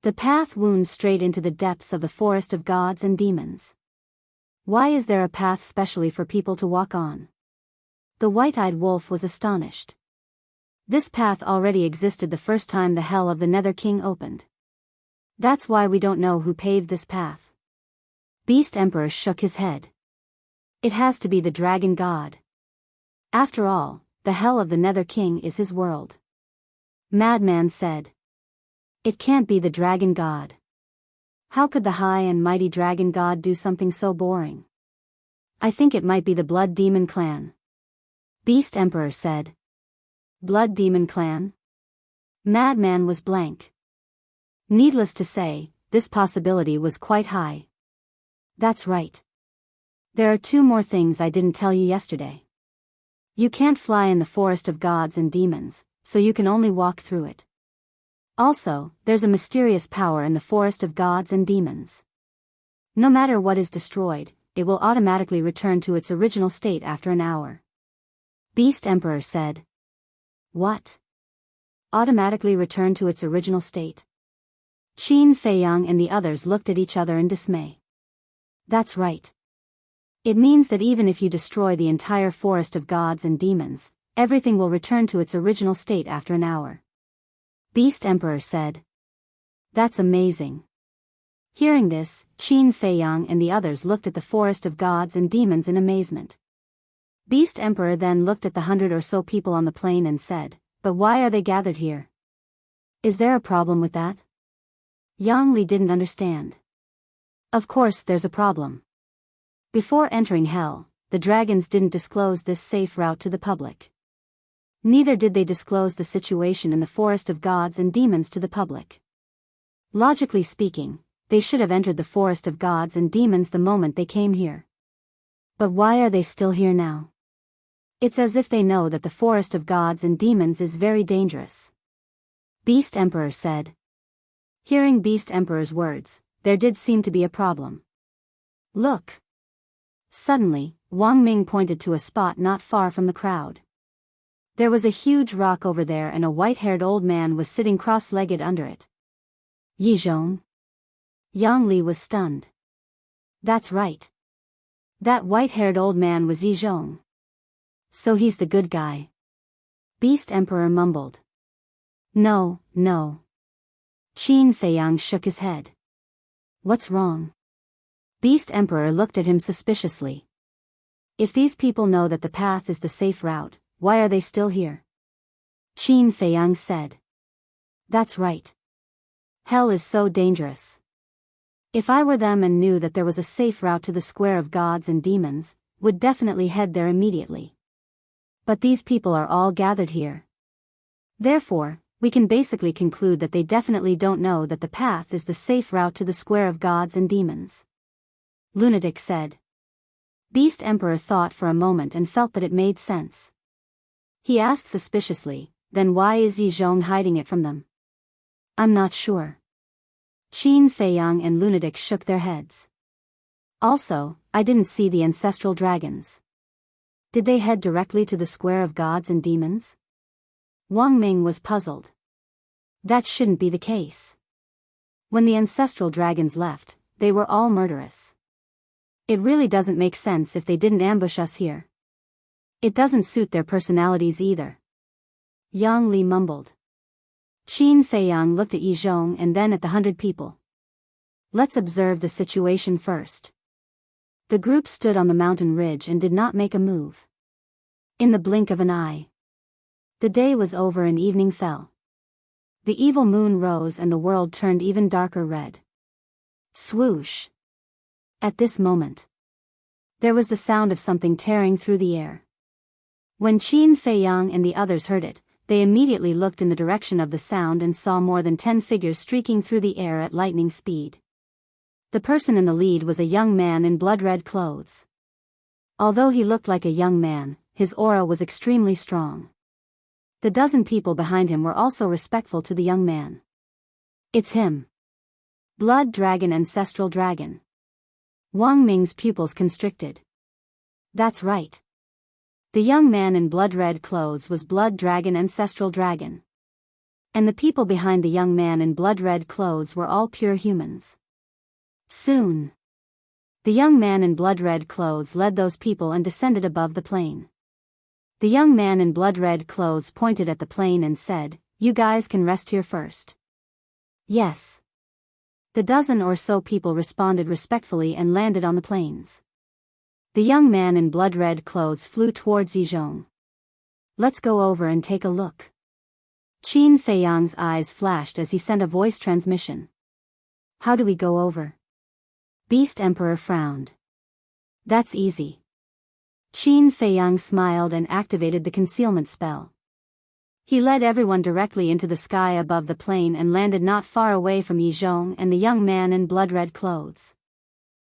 The path wound straight into the depths of the forest of gods and demons. Why is there a path specially for people to walk on? The white-eyed wolf was astonished. This path already existed the first time the Hell of the Nether King opened. That's why we don't know who paved this path. Beast Emperor shook his head. It has to be the Dragon God. After all, the Hell of the Nether King is his world. Madman said. It can't be the Dragon God. How could the high and mighty Dragon God do something so boring? I think it might be the Blood Demon Clan. Beast Emperor said. Blood Demon Clan? Madman was blank. Needless to say, this possibility was quite high. That's right. There are 2 more things I didn't tell you yesterday. You can't fly in the forest of gods and demons, so you can only walk through it. Also, there's a mysterious power in the forest of gods and demons. No matter what is destroyed, it will automatically return to its original state after an hour. Beast Emperor said. What? Automatically return to its original state? Qin Feiyang and the others looked at each other in dismay. That's right. It means that even if you destroy the entire forest of gods and demons, everything will return to its original state after an hour. Beast Emperor said. That's amazing. Hearing this, Qin Feiyang and the others looked at the forest of gods and demons in amazement. Beast Emperor then looked at the 100 or so people on the plain and said, "But why are they gathered here? Is there a problem with that?" Yang Li didn't understand. Of course there's a problem. Before entering hell, the dragons didn't disclose this safe route to the public. Neither did they disclose the situation in the forest of gods and demons to the public. Logically speaking, they should have entered the forest of gods and demons the moment they came here. But why are they still here now? It's as if they know that the forest of gods and demons is very dangerous. Beast Emperor said. Hearing Beast Emperor's words, there did seem to be a problem. Look! Suddenly, Wang Ming pointed to a spot not far from the crowd. There was a huge rock over there and a white-haired old man was sitting cross-legged under it. Yizhong? Yang Li was stunned. That's right. That white-haired old man was Yizhong. So he's the good guy. Beast Emperor mumbled. No, no. Qin Feiyang shook his head. What's wrong? Beast Emperor looked at him suspiciously. If these people know that the path is the safe route, why are they still here? Qin Feiyang said. That's right. Hell is so dangerous. If I were them and knew that there was a safe route to the square of gods and demons, would definitely head there immediately. But these people are all gathered here. Therefore, we can basically conclude that they definitely don't know that the path is the safe route to the square of gods and demons. Lunatic said. Beast Emperor thought for a moment and felt that it made sense. He asked suspiciously, then why is Yizhong hiding it from them? I'm not sure. Qin Feiyang and Lunatic shook their heads. Also, I didn't see the ancestral dragons. Did they head directly to the square of gods and demons? Wang Ming was puzzled. That shouldn't be the case. When the ancestral dragons left, they were all murderous. It really doesn't make sense if they didn't ambush us here. It doesn't suit their personalities either. Yang Li mumbled. Qin Feiyang looked at Yizhong and then at the 100 people. Let's observe the situation first. The group stood on the mountain ridge and did not make a move. In the blink of an eye. The day was over and evening fell. The evil moon rose and the world turned even darker red. Swoosh! At this moment, there was the sound of something tearing through the air. When Qin Feiyang and the others heard it, they immediately looked in the direction of the sound and saw more than 10 figures streaking through the air at lightning speed. The person in the lead was a young man in blood-red clothes. Although he looked like a young man, his aura was extremely strong. The dozen people behind him were also respectful to the young man. It's him. Blood Dragon, Ancestral Dragon. Wang Ming's pupils constricted. That's right. The young man in blood-red clothes was Blood Dragon, Ancestral Dragon. And the people behind the young man in blood-red clothes were all pure humans. Soon, the young man in blood-red clothes led those people and descended above the plain. The young man in blood-red clothes pointed at the plain and said, "You guys can rest here first." Yes. The dozen or so people responded respectfully and landed on the plains. The young man in blood-red clothes flew towards Yizhong. Let's go over and take a look. Qin Feiyang's eyes flashed as he sent a voice transmission. How do we go over? Beast Emperor frowned. That's easy. Qin Feiyang smiled and activated the concealment spell. He led everyone directly into the sky above the plain and landed not far away from Yizhong and the young man in blood-red clothes.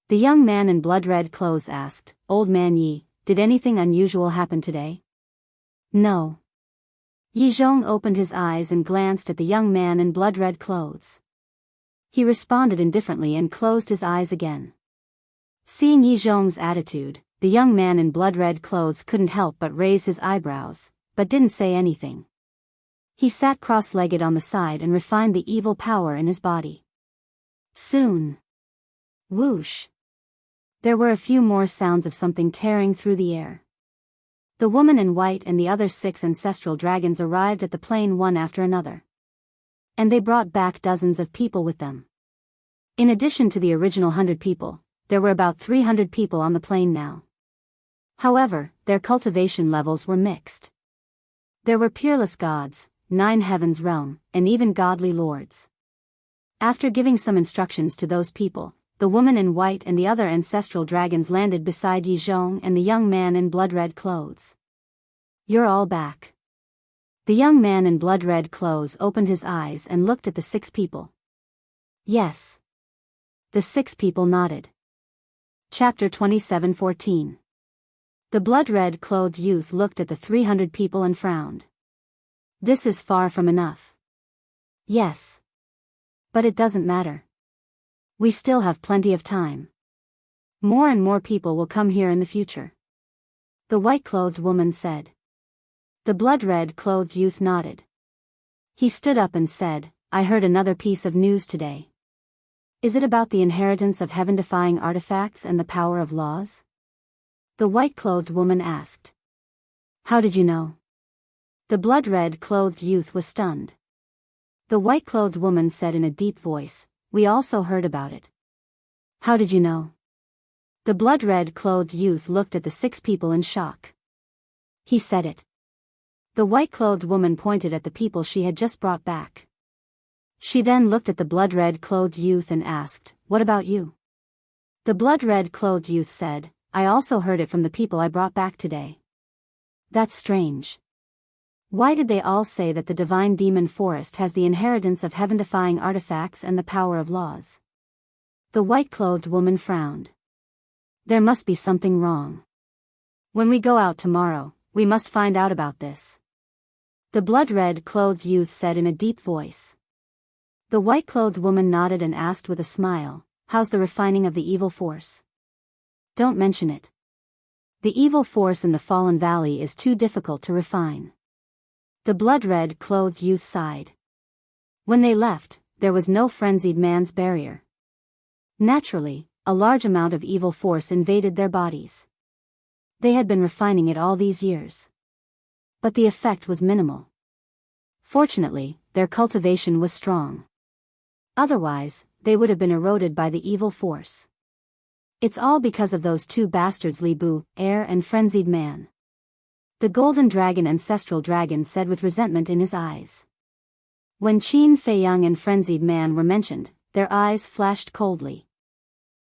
The young man in blood-red clothes asked, "Old man Yi, did anything unusual happen today?" No. Yizhong opened his eyes and glanced at the young man in blood-red clothes. He responded indifferently and closed his eyes again. Seeing Yizhong's attitude, the young man in blood-red clothes couldn't help but raise his eyebrows, but didn't say anything. He sat cross-legged on the side and refined the evil power in his body. Soon. Whoosh. There were a few more sounds of something tearing through the air. The woman in white and the other 6 ancestral dragons arrived at the plain one after another. And they brought back dozens of people with them. In addition to the original 100 people, there were about 300 people on the plain now. However, their cultivation levels were mixed. There were peerless gods, 9 heavens realm, and even godly lords. After giving some instructions to those people, the woman in white and the other ancestral dragons landed beside Yi Zhong and the young man in blood-red clothes. "You're all back." The young man in blood-red clothes opened his eyes and looked at the 6 people. "Yes." The 6 people nodded. Chapter 27:14. The blood-red clothed youth looked at the 300 people and frowned. "This is far from enough." "Yes. But it doesn't matter. We still have plenty of time. More and more people will come here in the future," the white-clothed woman said. The blood-red clothed youth nodded. He stood up and said, "I heard another piece of news today." "Is it about the inheritance of heaven-defying artifacts and the power of laws?" the white-clothed woman asked. "How did you know?" The blood-red clothed youth was stunned. The white-clothed woman said in a deep voice, "We also heard about it." "How did you know?" The blood-red clothed youth looked at the 6 people in shock. "He said it." The white-clothed woman pointed at the people she had just brought back. She then looked at the blood-red clothed youth and asked, "What about you?" The blood-red clothed youth said, "I also heard it from the people I brought back today." "That's strange. Why did they all say that the divine demon forest has the inheritance of heaven-defying artifacts and the power of laws?" The white-clothed woman frowned. "There must be something wrong. When we go out tomorrow, we must find out about this," the blood-red clothed youth said in a deep voice. The white-clothed woman nodded and asked with a smile, "How's the refining of the evil force?" "Don't mention it. The evil force in the Fallen Valley is too difficult to refine." The blood-red clothed youth sighed. When they left, there was no frenzied man's barrier. Naturally, a large amount of evil force invaded their bodies. They had been refining it all these years. But the effect was minimal. Fortunately, their cultivation was strong. Otherwise, they would have been eroded by the evil force. "It's all because of those 2 bastards Li Bu, heir and frenzied man," the golden dragon ancestral dragon said with resentment in his eyes. When Qin Feiyang and frenzied man were mentioned, their eyes flashed coldly.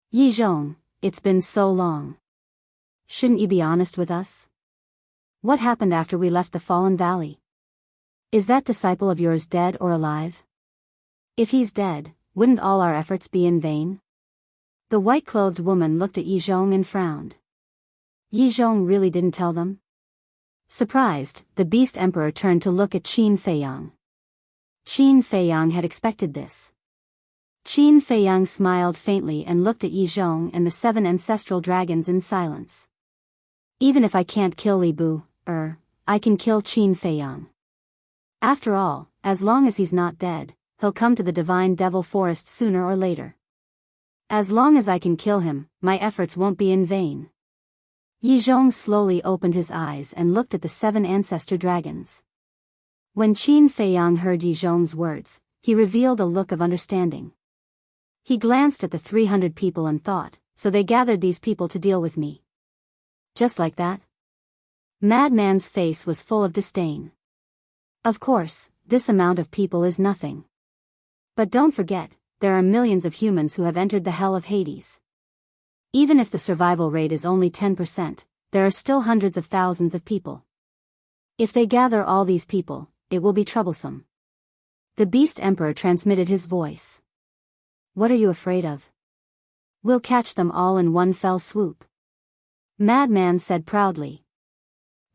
"Yi Zhong, it's been so long. Shouldn't you be honest with us? What happened after we left the Fallen Valley? Is that disciple of yours dead or alive? If he's dead, wouldn't all our efforts be in vain?" The white-clothed woman looked at Yi Zhong and frowned. Yi Zhong really didn't tell them? Surprised, the Beast Emperor turned to look at Qin Feiyang. Qin Feiyang had expected this. Qin Feiyang smiled faintly and looked at Yi Zhong and the 7 ancestral dragons in silence. "Even if I can't kill Li Bu, I can kill Qin Feiyang. After all, as long as he's not dead, he'll come to the divine devil forest sooner or later. As long as I can kill him, my efforts won't be in vain." Yi Zhong slowly opened his eyes and looked at the 7 ancestor dragons. When Qin Feiyang heard Yi Zhong's words, he revealed a look of understanding. He glanced at the 300 people and thought, "So they gathered these people to deal with me. Just like that?" Madman's face was full of disdain. "Of course, this amount of people is nothing. But don't forget, there are millions of humans who have entered the hell of Hades. Even if the survival rate is only 10%, there are still hundreds of thousands of people. If they gather all these people, it will be troublesome." The Beast Emperor transmitted his voice. "What are you afraid of? We'll catch them all in one fell swoop," Madman said proudly.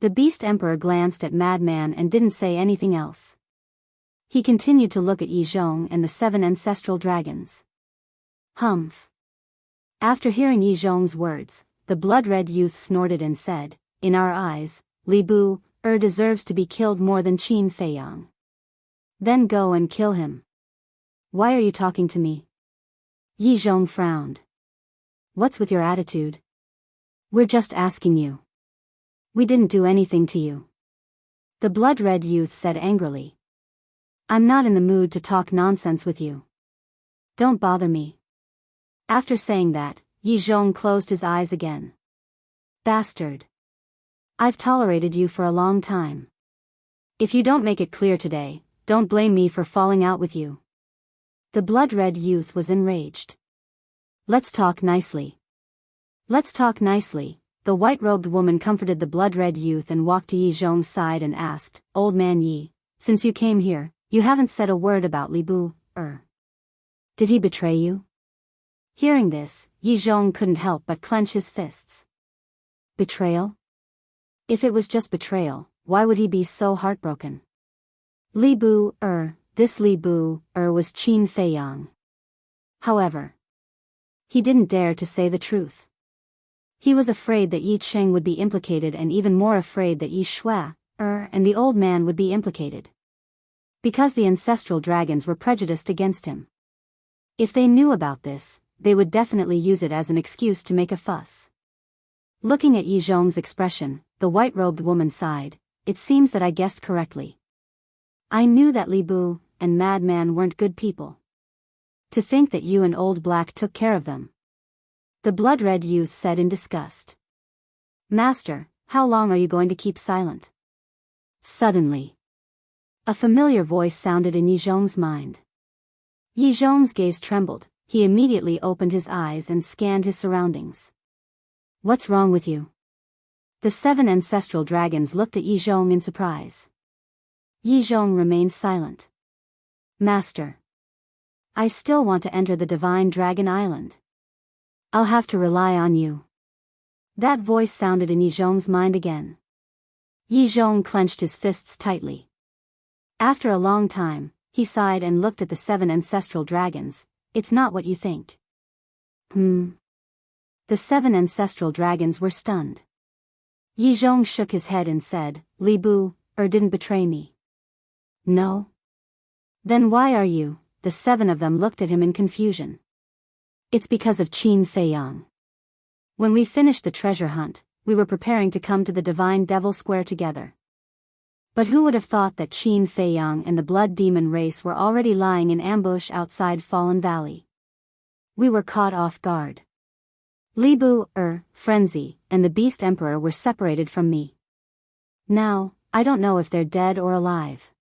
The Beast Emperor glanced at Madman and didn't say anything else. He continued to look at Yi Zhong and the 7 ancestral dragons. "Humph." After hearing Yi Zhong's words, the blood-red youth snorted and said, "In our eyes, Li Bu, deserves to be killed more than Qin Feiyang. Then go and kill him." "Why are you talking to me?" Yi Zhong frowned. "What's with your attitude? We're just asking you. We didn't do anything to you," the blood-red youth said angrily. "I'm not in the mood to talk nonsense with you. Don't bother me." After saying that, Yi Zhong closed his eyes again. "Bastard. I've tolerated you for a long time. If you don't make it clear today, don't blame me for falling out with you. The blood-red youth was enraged. Let's talk nicely. Let's talk nicely. The white-robed woman comforted the blood-red youth and walked to Yi Zhong's side and asked, Old man Yi, since you came here, you haven't said a word about Li Bu. Did he betray you? Hearing this, Yi Zhong couldn't help but clench his fists. Betrayal? If it was just betrayal, why would he be so heartbroken? Li Bu, this Li Bu, was Qin Feiyang. However, he didn't dare to say the truth. He was afraid that Yi Cheng would be implicated and even more afraid that Yi Shui, and the old man would be implicated. Because the ancestral dragons were prejudiced against him. If they knew about this, they would definitely use it as an excuse to make a fuss. Looking at Yi Zhong's expression, the white-robed woman sighed, it seems that I guessed correctly. I knew that Li Bu and Madman weren't good people. To think that you and Old Black took care of them. The blood-red youth said in disgust. Master, how long are you going to keep silent? Suddenly, a familiar voice sounded in Yi Zhong's mind. Yi Zhong's gaze trembled, he immediately opened his eyes and scanned his surroundings. What's wrong with you? The 7 ancestral dragons looked at Yi Zhong in surprise. Yi Zhong remained silent. Master, I still want to enter the Divine Dragon Island. I'll have to rely on you. That voice sounded in Yi Zhong's mind again. Yi Zhong clenched his fists tightly. After a long time, he sighed and looked at the 7 ancestral dragons. It's not what you think. The 7 ancestral dragons were stunned. Yi Zhong shook his head and said, Li Bu, didn't betray me. No? Then why are you? The 7 of them looked at him in confusion. It's because of Qin Feiyang. When we finished the treasure hunt, we were preparing to come to the Divine Devil Square together. But who would have thought that Qin Feiyang and the Blood Demon race were already lying in ambush outside Fallen Valley? We were caught off guard. Li Bu, Frenzy, and the Beast Emperor were separated from me. Now, I don't know if they're dead or alive.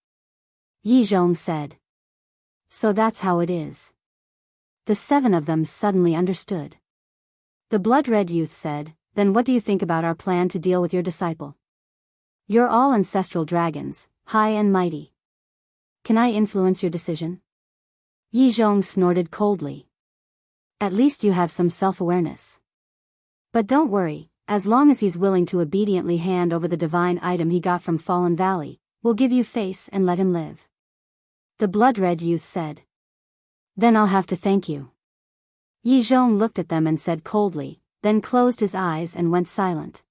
Yi Zhong said. So that's how it is. The 7 of them suddenly understood. The blood-red youth said, Then what do you think about our plan to deal with your disciple? You're all ancestral dragons, high and mighty. Can I influence your decision? Yi Zhong snorted coldly. At least you have some self-awareness. But don't worry, as long as he's willing to obediently hand over the divine item he got from Fallen Valley, we'll give you face and let him live. The blood-red youth said. Then I'll have to thank you. Yi Zhong looked at them and said coldly, then closed his eyes and went silent.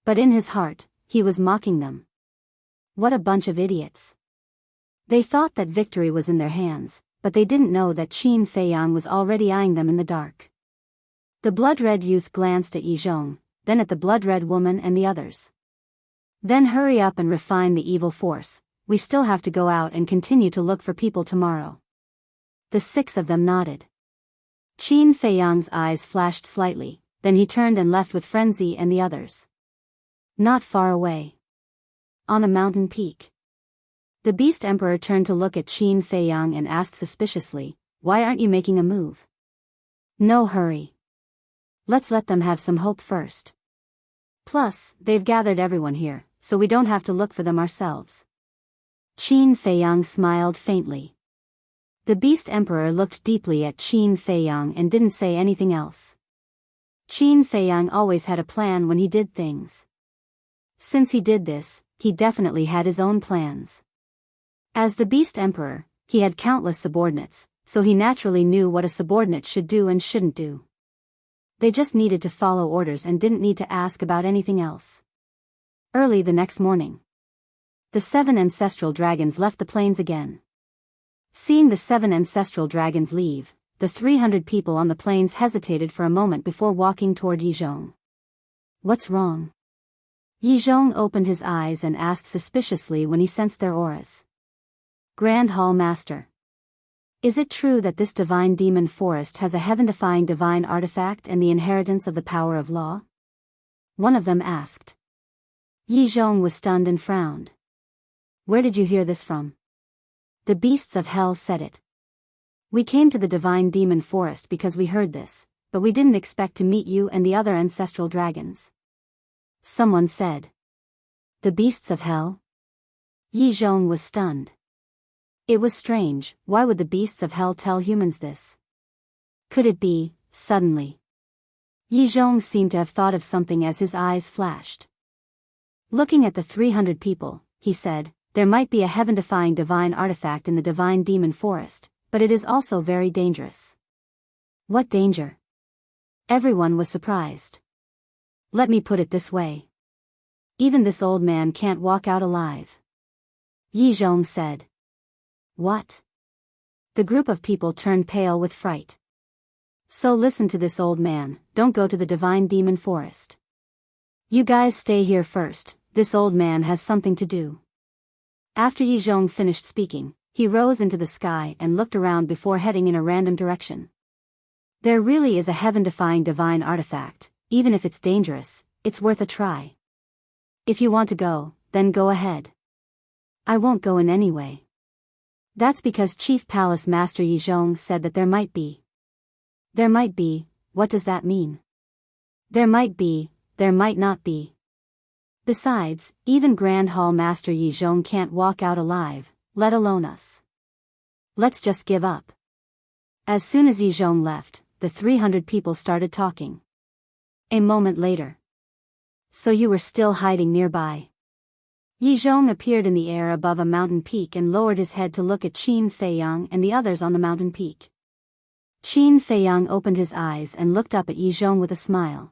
But in his heart, he was mocking them. What a bunch of idiots. They thought that victory was in their hands, but they didn't know that Qin Feiyang was already eyeing them in the dark. The blood-red youth glanced at Yi Zhong, then at the blood-red woman and the others. Then hurry up and refine the evil force, we still have to go out and continue to look for people tomorrow. The 6 of them nodded. Qin Feiyang's eyes flashed slightly, then he turned and left with Frenzy and the others. Not far away. On a mountain peak. The Beast Emperor turned to look at Qin Feiyang and asked suspiciously, Why aren't you making a move? No hurry. Let's let them have some hope first. Plus, they've gathered everyone here, so we don't have to look for them ourselves. Qin Feiyang smiled faintly. The Beast Emperor looked deeply at Qin Feiyang and didn't say anything else. Qin Feiyang always had a plan when he did things. Since he did this, he definitely had his own plans. As the Beast Emperor, he had countless subordinates, so he naturally knew what a subordinate should do and shouldn't do. They just needed to follow orders and didn't need to ask about anything else. Early the next morning, the 7 ancestral dragons left the plains again. Seeing the 7 ancestral dragons leave, the 300 people on the plains hesitated for a moment before walking toward Yi Zhong. What's wrong? Yi Zhong opened his eyes and asked suspiciously when he sensed their auras. Grand Hall Master. Is it true that this divine demon forest has a heaven-defying divine artifact and the inheritance of the power of law? One of them asked. Yi Zhong was stunned and frowned. Where did you hear this from? The beasts of hell said it. We came to the divine demon forest because we heard this, but we didn't expect to meet you and the other ancestral dragons. Someone said. The beasts of hell? Yi Zhong was stunned. It was strange, why would the beasts of hell tell humans this? Could it be, suddenly? Yi Zhong seemed to have thought of something as his eyes flashed. Looking at the 300 people, he said, there might be a heaven-defying divine artifact in the divine demon forest, but it is also very dangerous. What danger? Everyone was surprised. Let me put it this way. Even this old man can't walk out alive. Yi Zhong said. What? The group of people turned pale with fright. So listen to this old man, don't go to the divine demon forest. You guys stay here first, this old man has something to do. After Yi Zhong finished speaking, he rose into the sky and looked around before heading in a random direction. There really is a heaven-defying divine artifact, even if it's dangerous, it's worth a try. If you want to go, then go ahead. I won't go in anyway. That's because Chief Palace Master Yi Zhong said that there might be. There might be, what does that mean? There might be, there might not be. Besides, even Grand Hall Master Yi Zhong can't walk out alive, let alone us. Let's just give up. As soon as Yi Zhong left, the 300 people started talking. A moment later. So you were still hiding nearby. Yi Zhong appeared in the air above a mountain peak and lowered his head to look at Qin Feiyang and the others on the mountain peak. Qin Feiyang opened his eyes and looked up at Yi Zhong with a smile.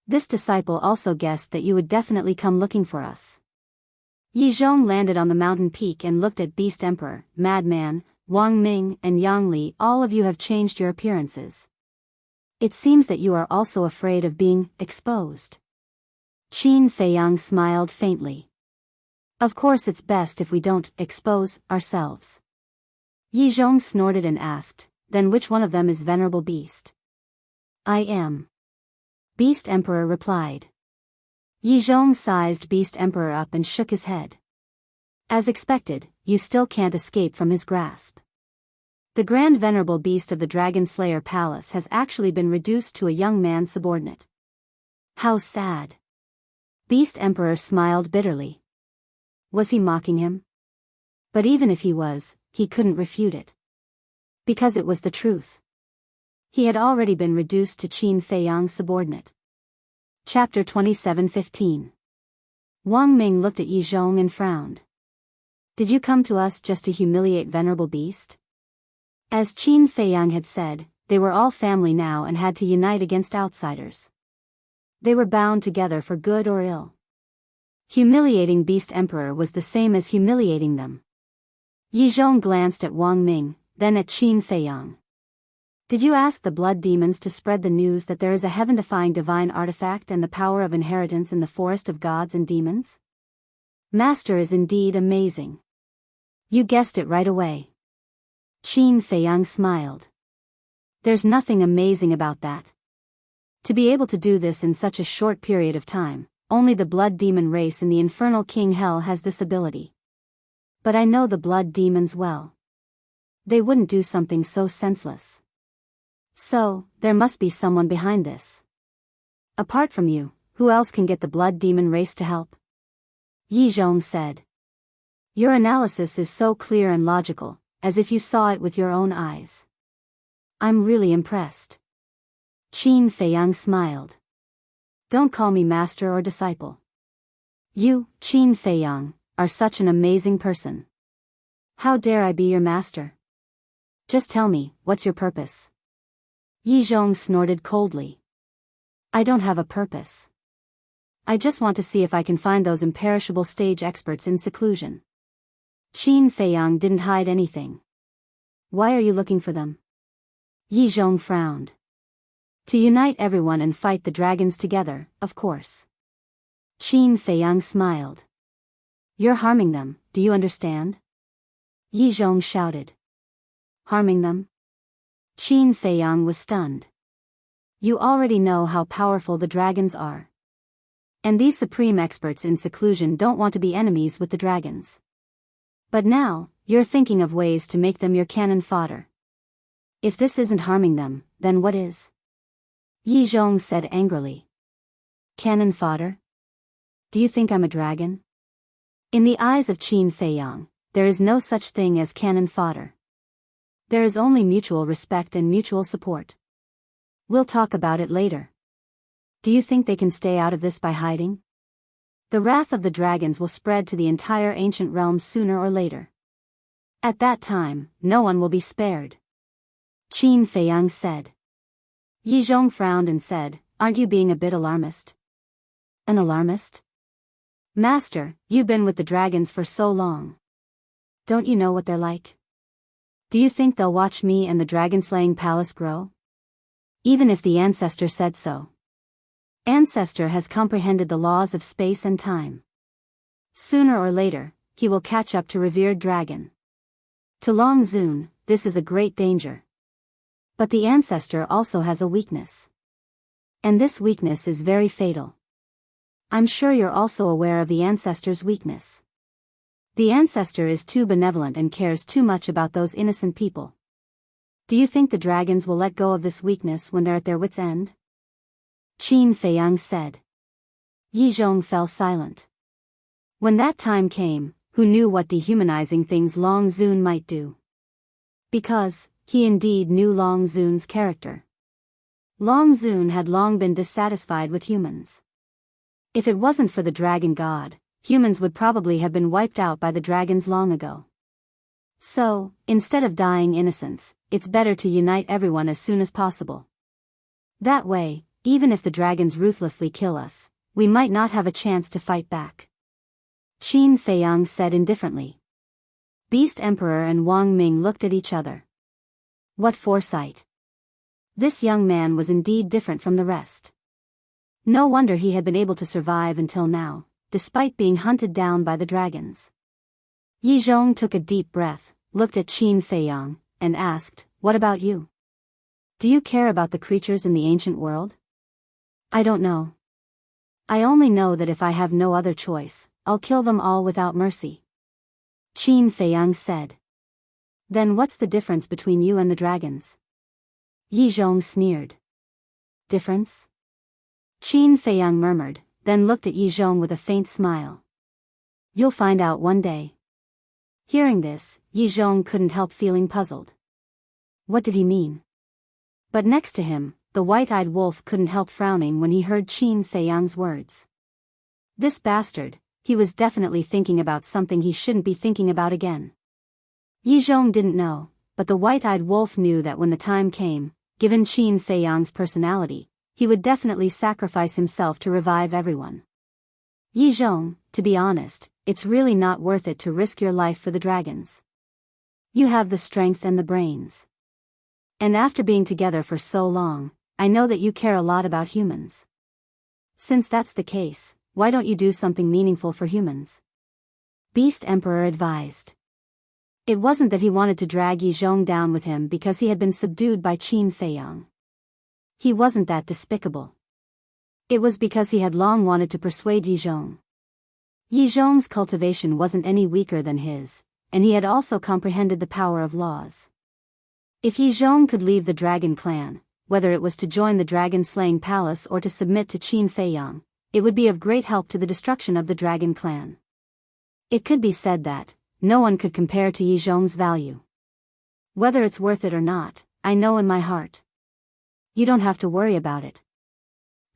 This disciple also guessed that you would definitely come looking for us. Yi Zhong landed on the mountain peak and looked at Beast Emperor, Madman, Wang Ming and Yang Li. All of you have changed your appearances. It seems that you are also afraid of being exposed. Qin Feiyang smiled faintly. Of course it's best if we don't expose ourselves. Yi Zhong snorted and asked, then which one of them is Venerable Beast? I am. Beast Emperor replied. Yi Zhong sized Beast Emperor up and shook his head. As expected, you still can't escape from his grasp. The Grand Venerable Beast of the Dragon Slayer Palace has actually been reduced to a young man subordinate. How sad. Beast Emperor smiled bitterly. Was he mocking him? But even if he was, he couldn't refute it. Because it was the truth. He had already been reduced to Qin Feiyang's subordinate. Chapter 27:15. Wang Ming looked at Yi Zhong and frowned. Did you come to us just to humiliate Venerable Beast? As Qin Feiyang had said, they were all family now and had to unite against outsiders. They were bound together for good or ill. Humiliating Beast Emperor was the same as humiliating them. Yi Zhong glanced at Wang Ming, then at Qin Feiyang. Did you ask the blood demons to spread the news that there is a heaven-defying divine artifact and the power of inheritance in the forest of gods and demons? Master is indeed amazing. You guessed it right away. Qin Feiyang smiled. There's nothing amazing about that. To be able to do this in such a short period of time, only the blood demon race in the infernal King Hell has this ability. But I know the blood demons well. They wouldn't do something so senseless. So, there must be someone behind this. Apart from you, who else can get the blood demon race to help? Yi Zhong said. Your analysis is so clear and logical, as if you saw it with your own eyes. I'm really impressed. Qin Feiyang smiled. Don't call me master or disciple. You, Qin Feiyang, are such an amazing person. How dare I be your master? Just tell me, what's your purpose? Yi Zhong snorted coldly. I don't have a purpose. I just want to see if I can find those imperishable stage experts in seclusion. Qin Feiyang didn't hide anything. Why are you looking for them? Yi Zhong frowned. To unite everyone and fight the dragons together, of course. Qin Feiyang smiled. You're harming them, do you understand? Yi Zhong shouted. Harming them? Qin Feiyang was stunned. You already know how powerful the dragons are. And these supreme experts in seclusion don't want to be enemies with the dragons. But now, you're thinking of ways to make them your cannon fodder. If this isn't harming them, then what is? Yi Zhong said angrily. Cannon fodder? Do you think I'm a dragon? In the eyes of Qin Feiyang, there is no such thing as cannon fodder. There is only mutual respect and mutual support. We'll talk about it later. Do you think they can stay out of this by hiding? The wrath of the dragons will spread to the entire ancient realm sooner or later. At that time, no one will be spared. Qin Feiyang said. Yi Zhong frowned and said, aren't you being a bit alarmist? An alarmist? Master, you've been with the dragons for so long. Don't you know what they're like? Do you think they'll watch me and the dragon-slaying palace grow? Even if the ancestor said so. Ancestor has comprehended the laws of space and time. Sooner or later, he will catch up to revered dragon. To Long Zun, this is a great danger. But the ancestor also has a weakness. And this weakness is very fatal. I'm sure you're also aware of the ancestor's weakness. The ancestor is too benevolent and cares too much about those innocent people. Do you think the dragons will let go of this weakness when they're at their wits' end? Qin Feiyang said. Yi Zhong fell silent. When that time came, who knew what dehumanizing things Long Zun might do? Because, he indeed knew Long Zun's character. Long Zun had long been dissatisfied with humans. If it wasn't for the dragon god, humans would probably have been wiped out by the dragons long ago. So, instead of dying innocents, it's better to unite everyone as soon as possible. That way, even if the dragons ruthlessly kill us, we might not have a chance to fight back. Qin Feiyang said indifferently. Beast Emperor and Wang Ming looked at each other. What foresight! This young man was indeed different from the rest. No wonder he had been able to survive until now, despite being hunted down by the dragons. Yi Zhong took a deep breath, looked at Qin Feiyang, and asked, what about you? Do you care about the creatures in the ancient world? I don't know. I only know that if I have no other choice, I'll kill them all without mercy. Qin Feiyang said. Then what's the difference between you and the dragons? Yi Zhong sneered. Difference? Qin Feiyang murmured, then looked at Yi Zhong with a faint smile. You'll find out one day. Hearing this, Yi Zhong couldn't help feeling puzzled. What did he mean? But next to him, the white-eyed wolf couldn't help frowning when he heard Qin Feiyang's words. This bastard, he was definitely thinking about something he shouldn't be thinking about again. Yi Zhong didn't know, but the white-eyed wolf knew that when the time came, given Qin Feiyang's personality, he would definitely sacrifice himself to revive everyone. Yi Zhong, to be honest, it's really not worth it to risk your life for the dragons. You have the strength and the brains. And after being together for so long, I know that you care a lot about humans. Since that's the case, why don't you do something meaningful for humans? Beast Emperor advised. It wasn't that he wanted to drag Yi Zhong down with him because he had been subdued by Qin Feiyang. He wasn't that despicable. It was because he had long wanted to persuade Yi Zhong. Yi Zhong's cultivation wasn't any weaker than his, and he had also comprehended the power of laws. If Yi Zhong could leave the dragon clan, whether it was to join the dragon-slaying palace or to submit to Qin Feiyang, it would be of great help to the destruction of the dragon clan. It could be said that no one could compare to Yi Zhong's value. Whether it's worth it or not, I know in my heart. You don't have to worry about it.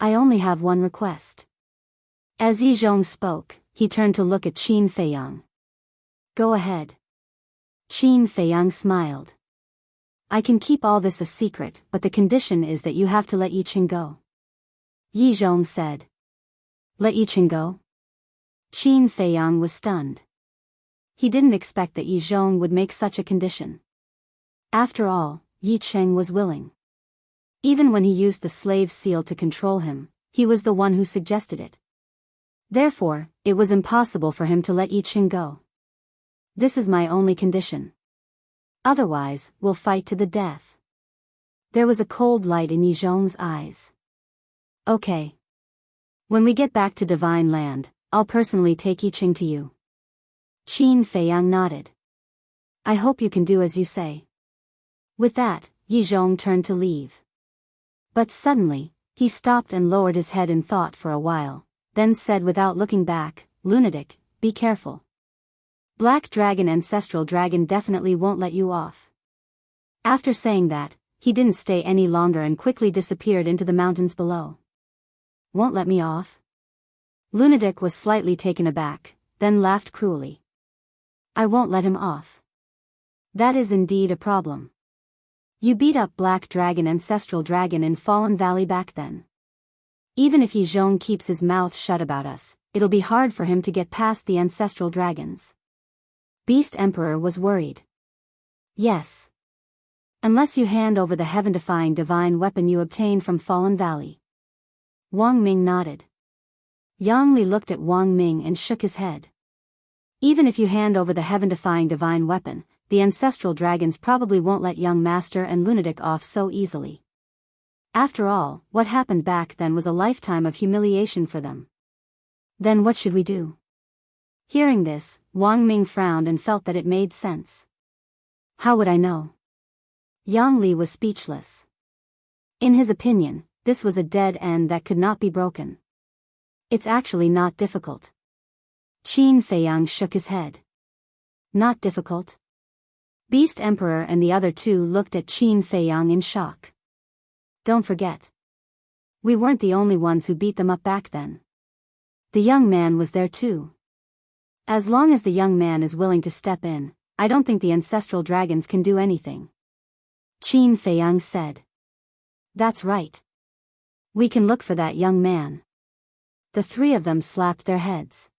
I only have one request. As Yi Zhong spoke, he turned to look at Qin Feiyang. Go ahead. Qin Feiyang smiled. I can keep all this a secret, but the condition is that you have to let Yi Qing go. Yi Zhong said. Let Yi Qing go? Qin Feiyang was stunned. He didn't expect that Yi Zhong would make such a condition. After all, Yi Qing was willing. Even when he used the slave seal to control him, he was the one who suggested it. Therefore, it was impossible for him to let Yi Qing go. This is my only condition. Otherwise, we'll fight to the death. There was a cold light in Yi Zhong's eyes. Okay. When we get back to Divine Land, I'll personally take Yicheng to you. Qin Feiyang nodded. I hope you can do as you say. With that, Yi Zhong turned to leave. But suddenly, he stopped and lowered his head in thought for a while, then said without looking back, Lunatic, be careful. Black Dragon Ancestral Dragon definitely won't let you off. After saying that, he didn't stay any longer and quickly disappeared into the mountains below. Won't let me off? Lunatic was slightly taken aback, then laughed cruelly. I won't let him off. That is indeed a problem. You beat up Black Dragon Ancestral Dragon in Fallen Valley back then. Even if Yi Zhong keeps his mouth shut about us, it'll be hard for him to get past the Ancestral Dragons. Beast Emperor was worried. Yes. Unless you hand over the heaven-defying divine weapon you obtained from Fallen Valley. Wang Ming nodded. Yang Li looked at Wang Ming and shook his head. Even if you hand over the heaven-defying divine weapon, the ancestral dragons probably won't let young Master and Lunatic off so easily. After all, what happened back then was a lifetime of humiliation for them. Then what should we do? Hearing this, Wang Ming frowned and felt that it made sense. How would I know? Yang Li was speechless. In his opinion, this was a dead end that could not be broken. It's actually not difficult. Qin Feiyang shook his head. Not difficult? Beast Emperor and the other two looked at Qin Feiyang in shock. Don't forget. We weren't the only ones who beat them up back then. The young man was there too. As long as the young man is willing to step in, I don't think the ancestral dragons can do anything. Qin Feiyang said. That's right. We can look for that young man. The three of them slapped their heads.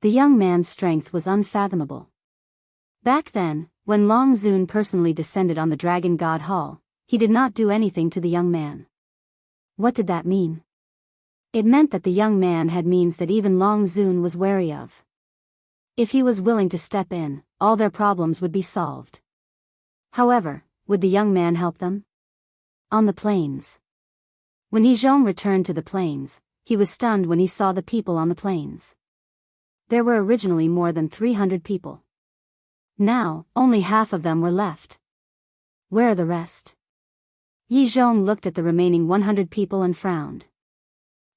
The young man's strength was unfathomable. Back then, when Long Zun personally descended on the Dragon God Hall, he did not do anything to the young man. What did that mean? It meant that the young man had means that even Long Zun was wary of. If he was willing to step in, all their problems would be solved. However, would the young man help them? On the plains. When Yi Zhong returned to the plains, he was stunned when he saw the people on the plains. There were originally more than 300 people. Now, only half of them were left. Where are the rest? Yi Zhong looked at the remaining 100 people and frowned.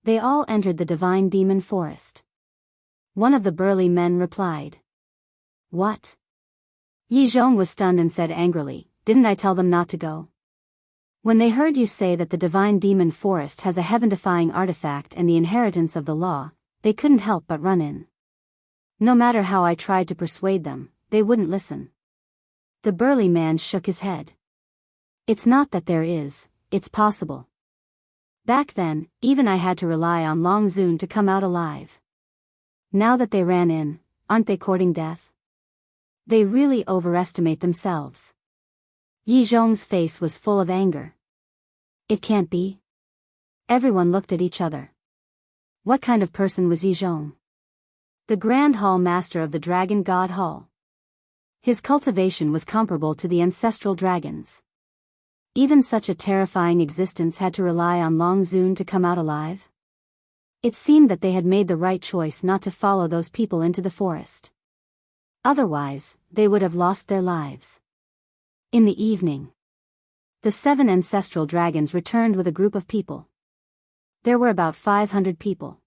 They all entered the divine demon forest. One of the burly men replied. What? Yi Zhong was stunned and said angrily, didn't I tell them not to go? When they heard you say that the divine demon forest has a heaven-defying artifact and the inheritance of the law, they couldn't help but run in. No matter how I tried to persuade them, they wouldn't listen. The burly man shook his head. It's not that there is, it's possible. Back then, even I had to rely on Long Zun to come out alive. Now that they ran in, aren't they courting death? They really overestimate themselves. Yi Zhong's face was full of anger. It can't be. Everyone looked at each other. What kind of person was Yi Zhong? The Grand Hall Master of the Dragon God Hall. His cultivation was comparable to the ancestral dragons. Even such a terrifying existence had to rely on Long Zun to come out alive? It seemed that they had made the right choice not to follow those people into the forest. Otherwise, they would have lost their lives. In the evening, the 7 ancestral dragons returned with a group of people. There were about 500 people.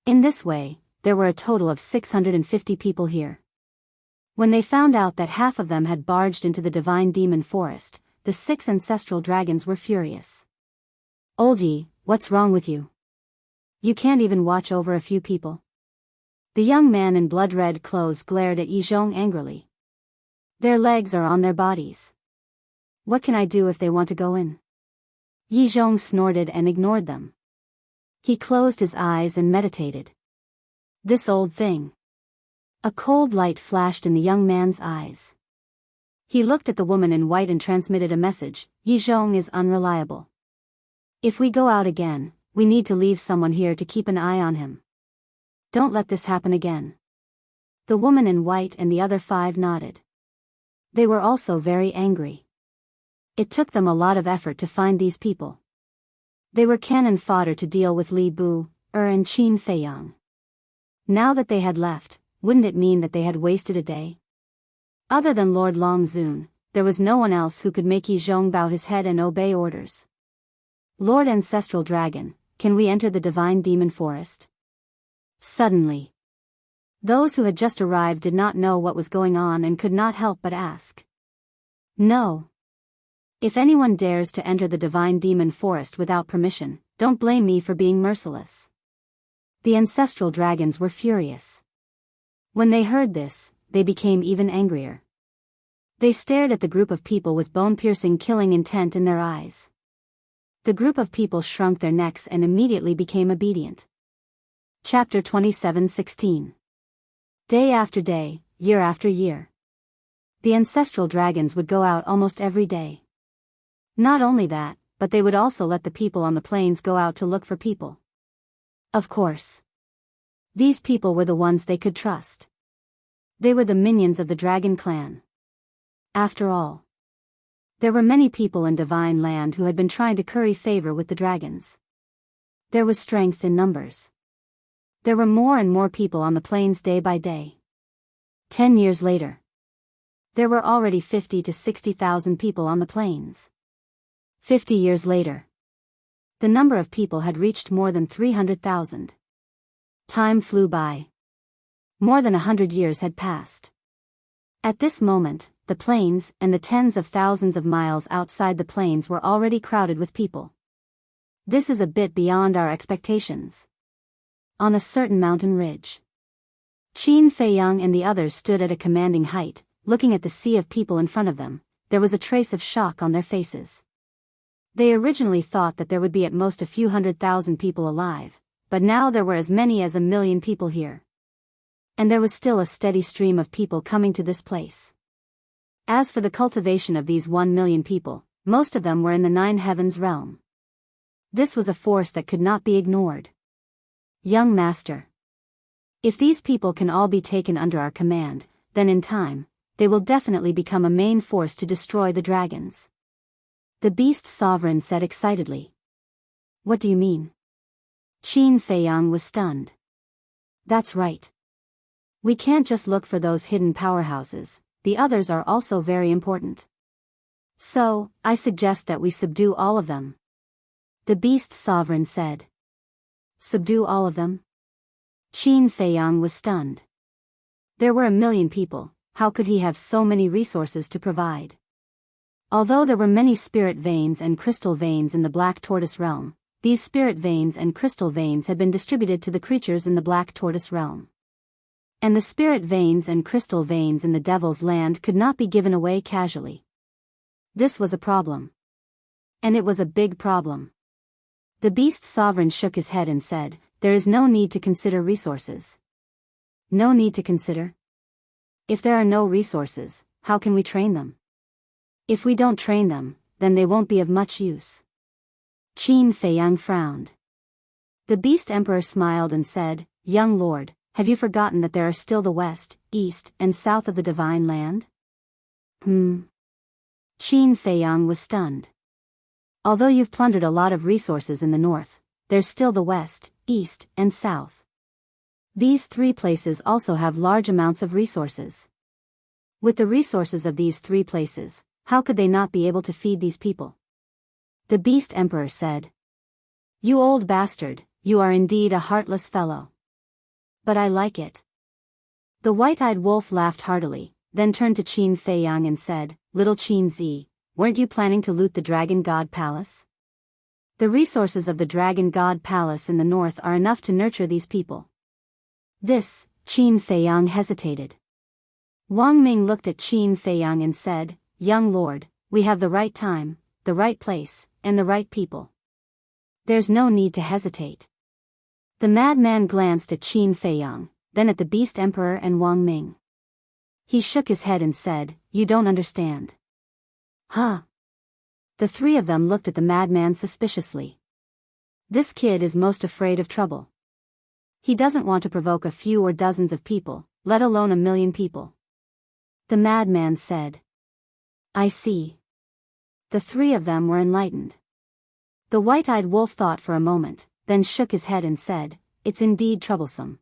In this way, there were a total of 650 people here. When they found out that half of them had barged into the divine demon forest, the 6 ancestral dragons were furious. Old Yi, what's wrong with you? You can't even watch over a few people? The young man in blood-red clothes glared at Yi Zhong angrily. Their legs are on their bodies. What can I do if they want to go in? Yi Zhong snorted and ignored them. He closed his eyes and meditated. This old thing. A cold light flashed in the young man's eyes. He looked at the woman in white and transmitted a message, Yi Zhong is unreliable. If we go out again, we need to leave someone here to keep an eye on him. Don't let this happen again. The woman in white and the other 5 nodded. They were also very angry. It took them a lot of effort to find these people. They were cannon fodder to deal with Li Bu, and Qin Feiyang. Now that they had left, wouldn't it mean that they had wasted a day? Other than Lord Longzun, there was no one else who could make Yi Zhong bow his head and obey orders. Lord Ancestral Dragon, can we enter the Divine Demon Forest? Suddenly. Those who had just arrived did not know what was going on and could not help but ask. No. If anyone dares to enter the Divine Demon Forest without permission, don't blame me for being merciless. The ancestral dragons were furious. When they heard this, they became even angrier. They stared at the group of people with bone-piercing killing intent in their eyes. The group of people shrunk their necks and immediately became obedient. Chapter 27:16. Day after day, year after year. The ancestral dragons would go out almost every day. Not only that, but they would also let the people on the plains go out to look for people. Of course. These people were the ones they could trust. They were the minions of the dragon clan. After all, there were many people in Divine Land who had been trying to curry favor with the dragons. There was strength in numbers. There were more and more people on the plains day by day. 10 years later, there were already 50 to 60,000 people on the plains. 50 years later, the number of people had reached more than 300,000. Time flew by. More than 100 years had passed. At this moment, the plains and the tens of thousands of miles outside the plains were already crowded with people. This is a bit beyond our expectations. On a certain mountain ridge, Qin Feiyang and the others stood at a commanding height, looking at the sea of people in front of them. There was a trace of shock on their faces. They originally thought that there would be at most a few 100,000 people alive, but now there were as many as 1,000,000 people here. And there was still a steady stream of people coming to this place. As for the cultivation of these 1,000,000 people, most of them were in the Nine Heavens realm. This was a force that could not be ignored. Young Master, if these people can all be taken under our command, then in time, they will definitely become a main force to destroy the dragons. The Beast Sovereign said excitedly. What do you mean? Qin Feiyang was stunned. That's right. We can't just look for those hidden powerhouses, the others are also very important. So, I suggest that we subdue all of them. The Beast Sovereign said. Subdue all of them? Qin Feiyang was stunned. There were 1,000,000 people, how could he have so many resources to provide? Although there were many spirit veins and crystal veins in the Black Tortoise realm, these spirit veins and crystal veins had been distributed to the creatures in the Black Tortoise realm. And the spirit veins and crystal veins in the Devil's Land could not be given away casually. This was a problem. And it was a big problem. The Beast Sovereign shook his head and said, there is no need to consider resources. No need to consider? If there are no resources, how can we train them? If we don't train them, then they won't be of much use. Qin Feiyang frowned. The Beast Emperor smiled and said, Young Lord, have you forgotten that there are still the west, east, and south of the Divine Land? Qin Feiyang was stunned. Although you've plundered a lot of resources in the north, there's still the west, east, and south. These three places also have large amounts of resources. With the resources of these three places, how could they not be able to feed these people? The Beast Emperor said. You old bastard, you are indeed a heartless fellow. But I like it. The white-eyed wolf laughed heartily, then turned to Qin Feiyang and said, Little Qin Zi, weren't you planning to loot the Dragon God Palace? The resources of the Dragon God Palace in the north are enough to nurture these people. This, Qin Feiyang hesitated. Wang Ming looked at Qin Feiyang and said, Young Lord, we have the right time, the right place, and the right people. There's no need to hesitate. The madman glanced at Qin Feiyang, then at the Beast Emperor and Wang Ming. He shook his head and said, You don't understand. Huh? The three of them looked at the madman suspiciously. This kid is most afraid of trouble. He doesn't want to provoke a few or dozens of people, let alone 1,000,000 people. The madman said. I see. The three of them were enlightened. The white-eyed wolf thought for a moment, then shook his head and said, it's indeed troublesome.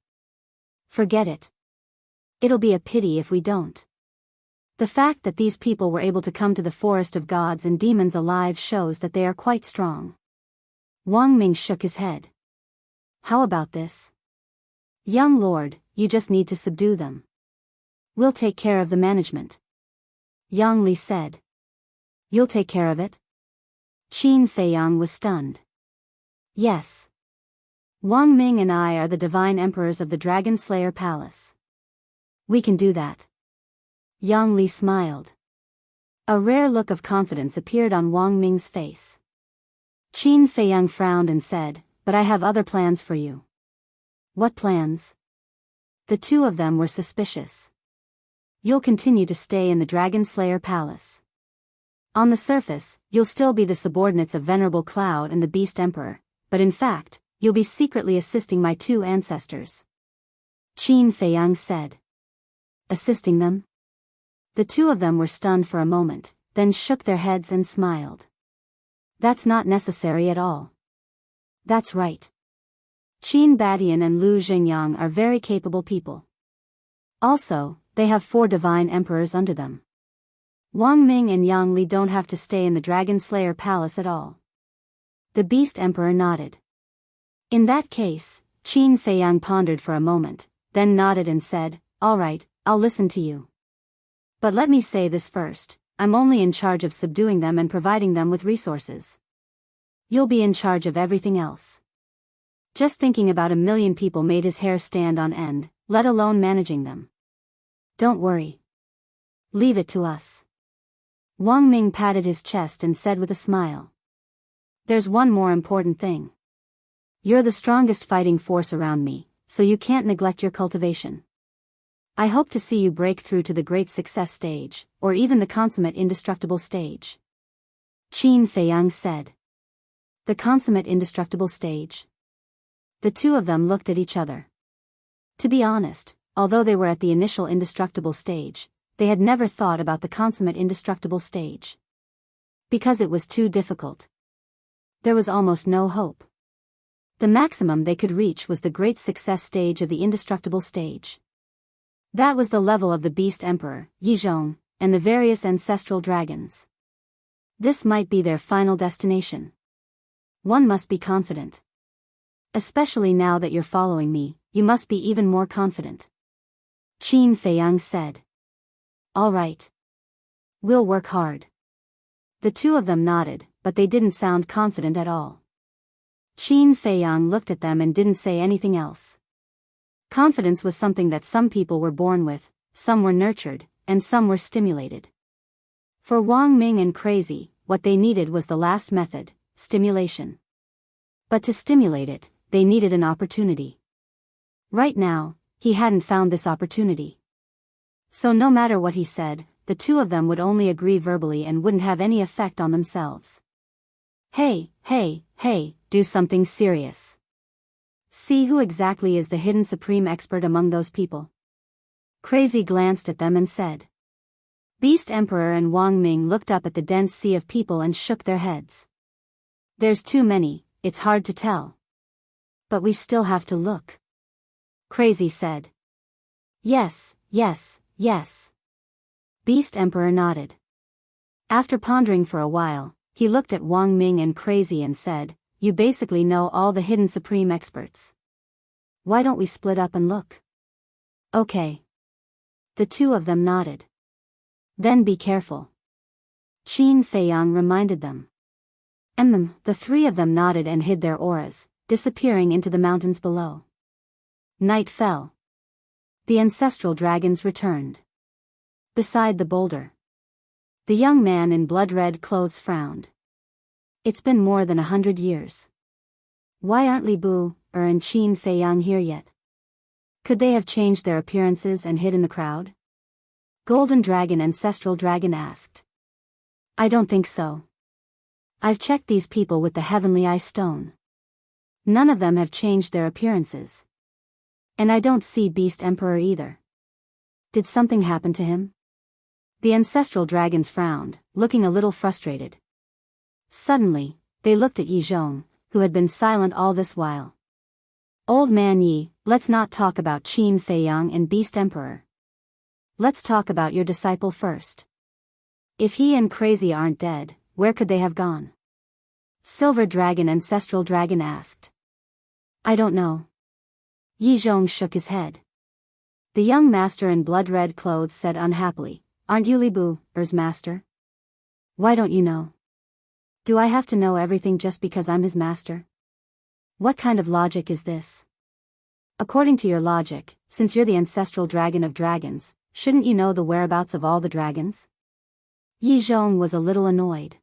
Forget it. It'll be a pity if we don't. The fact that these people were able to come to the forest of gods and demons alive shows that they are quite strong. Wang Ming shook his head. How about this? Young lord, you just need to subdue them. We'll take care of the management. Yang Li said. You'll take care of it? Qin Feiyang was stunned. Yes. Wang Ming and I are the divine emperors of the Dragon Slayer Palace. We can do that. Yang Li smiled. A rare look of confidence appeared on Wang Ming's face. Qin Feiyang frowned and said, but I have other plans for you. What plans? The two of them were suspicious. You'll continue to stay in the Dragon Slayer Palace. On the surface, you'll still be the subordinates of Venerable Cloud and the Beast Emperor, but in fact, you'll be secretly assisting my two ancestors. Qin Feiyang said. Assisting them? The two of them were stunned for a moment, then shook their heads and smiled. That's not necessary at all. That's right. Qin Badian and Lu Xingyang are very capable people. Also, they have 4 divine emperors under them. Wang Ming and Yang Li don't have to stay in the Dragon Slayer Palace at all. The Beast Emperor nodded. In that case, Qin Feiyang pondered for a moment, then nodded and said, all right, I'll listen to you. But let me say this first, I'm only in charge of subduing them and providing them with resources. You'll be in charge of everything else. Just thinking about 1 million people made his hair stand on end, let alone managing them. Don't worry. Leave it to us. Wang Ming patted his chest and said with a smile. There's one more important thing. You're the strongest fighting force around me, so you can't neglect your cultivation. I hope to see you break through to the great success stage, or even the consummate indestructible stage. Qin Feiyang said. The consummate indestructible stage? The two of them looked at each other. To be honest, although they were at the initial indestructible stage, they had never thought about the consummate indestructible stage. Because it was too difficult. There was almost no hope. The maximum they could reach was the great success stage of the indestructible stage. That was the level of the Beast Emperor, Yizhong, and the various ancestral dragons. This might be their final destination. One must be confident. Especially now that you're following me, you must be even more confident. Qin Feiyang said. All right. We'll work hard. The two of them nodded, but they didn't sound confident at all. Qin Feiyang looked at them and didn't say anything else. Confidence was something that some people were born with, some were nurtured, and some were stimulated. For Wang Ming and Crazy, what they needed was the last method, stimulation. But to stimulate it, they needed an opportunity. Right now, he hadn't found this opportunity. So no matter what he said, the two of them would only agree verbally and wouldn't have any effect on themselves. Hey, do something serious. See who exactly is the hidden supreme expert among those people. Crazy glanced at them and said. Beast Emperor and Wang Ming looked up at the dense sea of people and shook their heads. There's too many, it's hard to tell. But we still have to look. Crazy said. Yes. Beast Emperor nodded. After pondering for a while, he looked at Wang Ming and Crazy and said, you basically know all the hidden supreme experts. Why don't we split up and look? Okay. The two of them nodded. Then be careful. Qin Feiyang reminded them. The three of them nodded and hid their auras, disappearing into the mountains below. Night fell. The ancestral dragons returned. Beside the boulder. The young man in blood-red clothes frowned. It's been more than 100 years. Why aren't Li Bu, and Qin Feiyang here yet? Could they have changed their appearances and hid in the crowd? Golden Dragon Ancestral Dragon asked. I don't think so. I've checked these people with the Heavenly Eye Stone. None of them have changed their appearances. And I don't see Beast Emperor either. Did something happen to him? The ancestral dragons frowned, looking a little frustrated. Suddenly, they looked at Yizhong, who had been silent all this while. Old man Yi, let's not talk about Qin Feiyang and Beast Emperor. Let's talk about your disciple first. If he and Crazy aren't dead, where could they have gone? Silver Dragon Ancestral Dragon asked. I don't know. Yi Zhong shook his head. The young master in blood-red clothes said unhappily, Aren't you Li Bu-er's master? Why don't you know? Do I have to know everything just because I'm his master? What kind of logic is this? According to your logic, since you're the ancestral dragon of dragons, shouldn't you know the whereabouts of all the dragons? Yi Zhong was a little annoyed.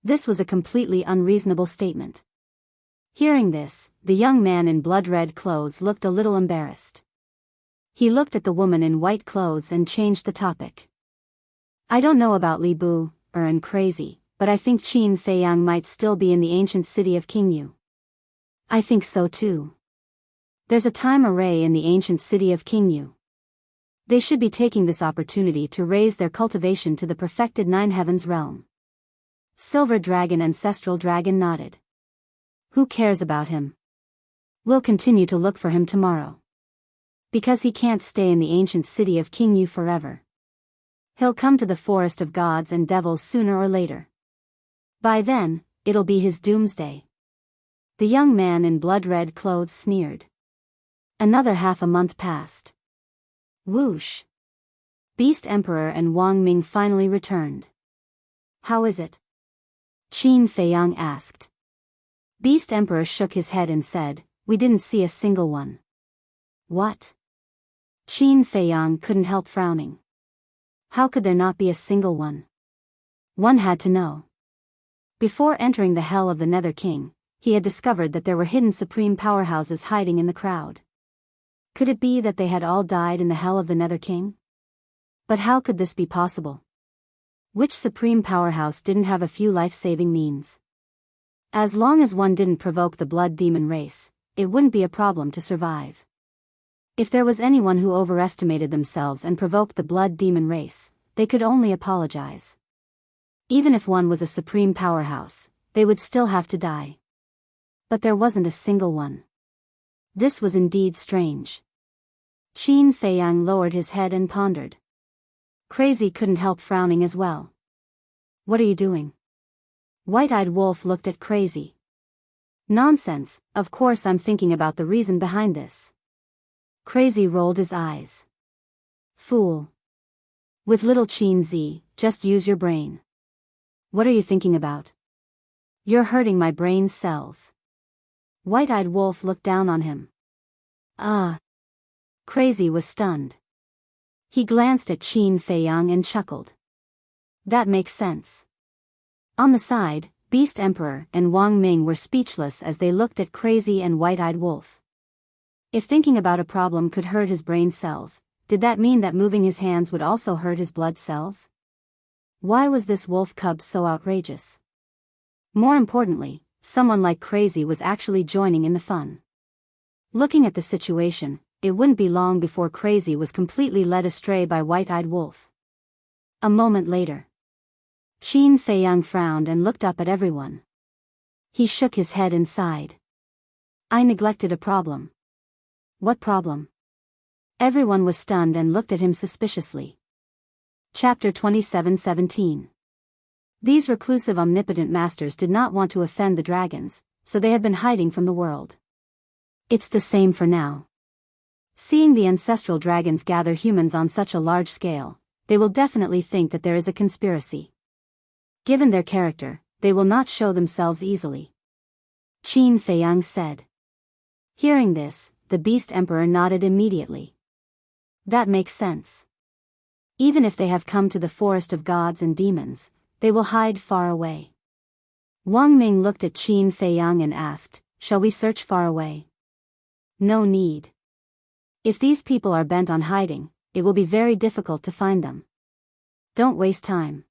This was a completely unreasonable statement. Hearing this, the young man in blood-red clothes looked a little embarrassed. He looked at the woman in white clothes and changed the topic. I don't know about Li Bu-er and Crazy, but I think Qin Feiyang might still be in the ancient city of Qingyu. I think so too. There's a time array in the ancient city of Qingyu. They should be taking this opportunity to raise their cultivation to the perfected Nine Heavens realm. Silver Dragon Ancestral Dragon nodded. Who cares about him? We'll continue to look for him tomorrow. Because he can't stay in the ancient city of Qingyu forever. He'll come to the forest of gods and devils sooner or later. By then, it'll be his doomsday. The young man in blood-red clothes sneered. Another half a month passed. Whoosh! Beast Emperor and Wang Ming finally returned. How is it? Qin Feiyang asked. Beast Emperor shook his head and said, We didn't see a single one. What? Qin Feiyang couldn't help frowning. How could there not be a single one? One had to know. Before entering the hell of the Nether King, he had discovered that there were hidden supreme powerhouses hiding in the crowd. Could it be that they had all died in the hell of the Nether King? But how could this be possible? Which supreme powerhouse didn't have a few life-saving means? As long as one didn't provoke the blood demon race, it wouldn't be a problem to survive. If there was anyone who overestimated themselves and provoked the blood demon race, they could only apologize. Even if one was a supreme powerhouse, they would still have to die. But there wasn't a single one. This was indeed strange. Qin Feiyang lowered his head and pondered. Crazy couldn't help frowning as well. What are you doing? White-eyed Wolf looked at Crazy. Nonsense, of course I'm thinking about the reason behind this. Crazy rolled his eyes. Fool. With little Qin Z, just use your brain. What are you thinking about? You're hurting my brain cells. White-eyed Wolf looked down on him. Crazy was stunned. He glanced at Qin Feiyang and chuckled. That makes sense. On the side, Beast Emperor and Wang Ming were speechless as they looked at Crazy and White-eyed Wolf. If thinking about a problem could hurt his brain cells, did that mean that moving his hands would also hurt his blood cells? Why was this wolf cub so outrageous? More importantly, someone like Crazy was actually joining in the fun. Looking at the situation, it wouldn't be long before Crazy was completely led astray by White-eyed Wolf. A moment later, Qin Feiyang frowned and looked up at everyone. He shook his head and sighed. I neglected a problem. What problem? Everyone was stunned and looked at him suspiciously. Chapter 27:17. These reclusive omnipotent masters did not want to offend the dragons, so they had been hiding from the world. It's the same for now. Seeing the ancestral dragons gather humans on such a large scale, they will definitely think that there is a conspiracy. Given their character, they will not show themselves easily. Qin Feiyang said. Hearing this, the Beast Emperor nodded immediately. That makes sense. Even if they have come to the forest of gods and demons, they will hide far away. Wang Ming looked at Qin Feiyang and asked, Shall we search far away? No need. If these people are bent on hiding, it will be very difficult to find them. Don't waste time.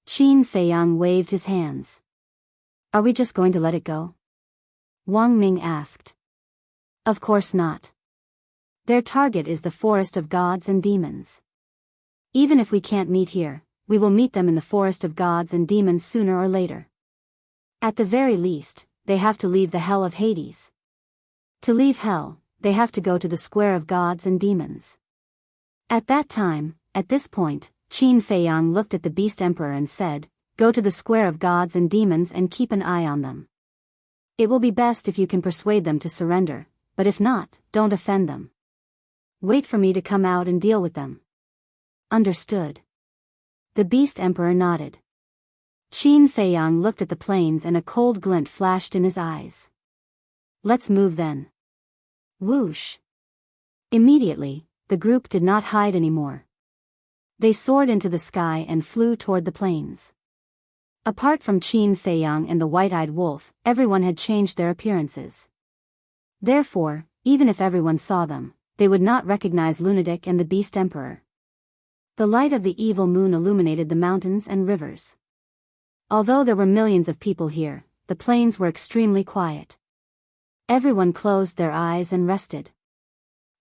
Qin Feiyang waved his hands. Are we just going to let it go? Wang Ming asked. Of course not. Their target is the forest of gods and demons. Even if we can't meet here, we will meet them in the forest of gods and demons sooner or later. At the very least, they have to leave the hell of Hades. To leave hell, they have to go to the square of gods and demons. At this point, Qin Feiyang looked at the Beast Emperor and said, "Go to the square of gods and demons and keep an eye on them. It will be best if you can persuade them to surrender, but if not, don't offend them. Wait for me to come out and deal with them." Understood. The Beast Emperor nodded. Qin Feiyang looked at the plains and a cold glint flashed in his eyes. "Let's move then." Whoosh. Immediately, the group did not hide anymore. They soared into the sky and flew toward the plains. Apart from Qin Feiyang and the white-eyed wolf, everyone had changed their appearances. Therefore, even if everyone saw them, they would not recognize Lunatic and the Beast Emperor. The light of the evil moon illuminated the mountains and rivers. Although there were millions of people here, the plains were extremely quiet. Everyone closed their eyes and rested.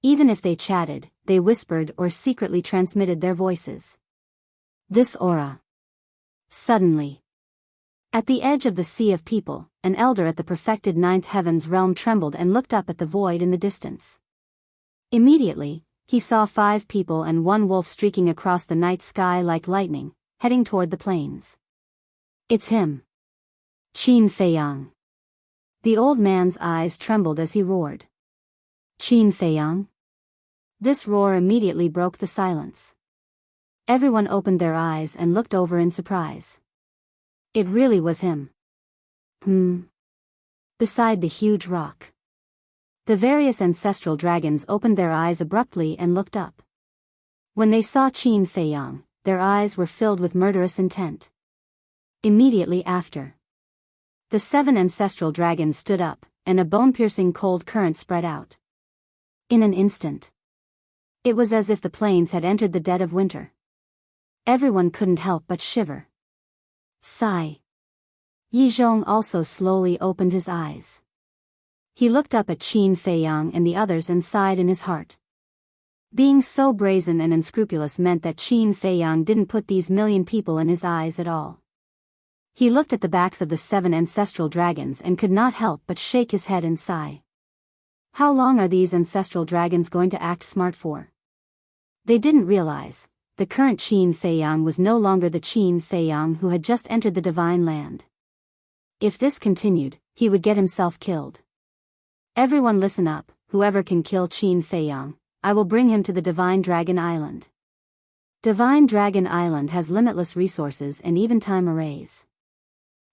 Even if they chatted, they whispered or secretly transmitted their voices. This aura. Suddenly. At the edge of the sea of people, an elder at the perfected ninth heaven's realm trembled and looked up at the void in the distance. Immediately, he saw 5 people and 1 wolf streaking across the night sky like lightning, heading toward the plains. It's him. Qin Feiyang. The old man's eyes trembled as he roared. Qin Feiyang? This roar immediately broke the silence. Everyone opened their eyes and looked over in surprise. It really was him. Beside the huge rock. The various ancestral dragons opened their eyes abruptly and looked up. When they saw Qin Feiyang, their eyes were filled with murderous intent. Immediately after, the 7 ancestral dragons stood up, and a bone-piercing cold current spread out. In an instant, it was as if the plains had entered the dead of winter. Everyone couldn't help but shiver. Sigh. Yi Zhong also slowly opened his eyes. He looked up at Qin Feiyang and the others and sighed in his heart. Being so brazen and unscrupulous meant that Qin Feiyang didn't put these million people in his eyes at all. He looked at the backs of the 7 ancestral dragons and could not help but shake his head and sigh. How long are these ancestral dragons going to act smart for? They didn't realize, the current Qin Feiyang was no longer the Qin Feiyang who had just entered the divine land. If this continued, he would get himself killed. Everyone listen up, whoever can kill Qin Feiyang, I will bring him to the Divine Dragon Island. Divine Dragon Island has limitless resources and even time arrays.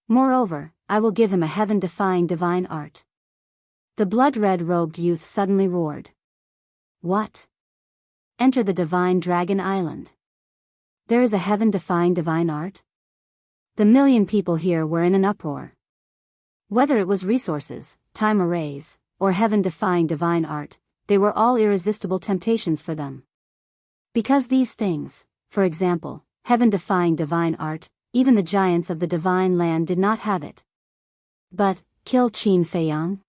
Moreover, I will give him a heaven-defying divine art. The blood-red-robed youth suddenly roared. What? Enter the Divine Dragon Island. There is a heaven-defying divine art? The million people here were in an uproar. Whether it was resources, time arrays, or heaven-defying divine art, they were all irresistible temptations for them. Because these things, for example, heaven-defying divine art, even the giants of the divine land did not have it. But, kill Qin Feiyang?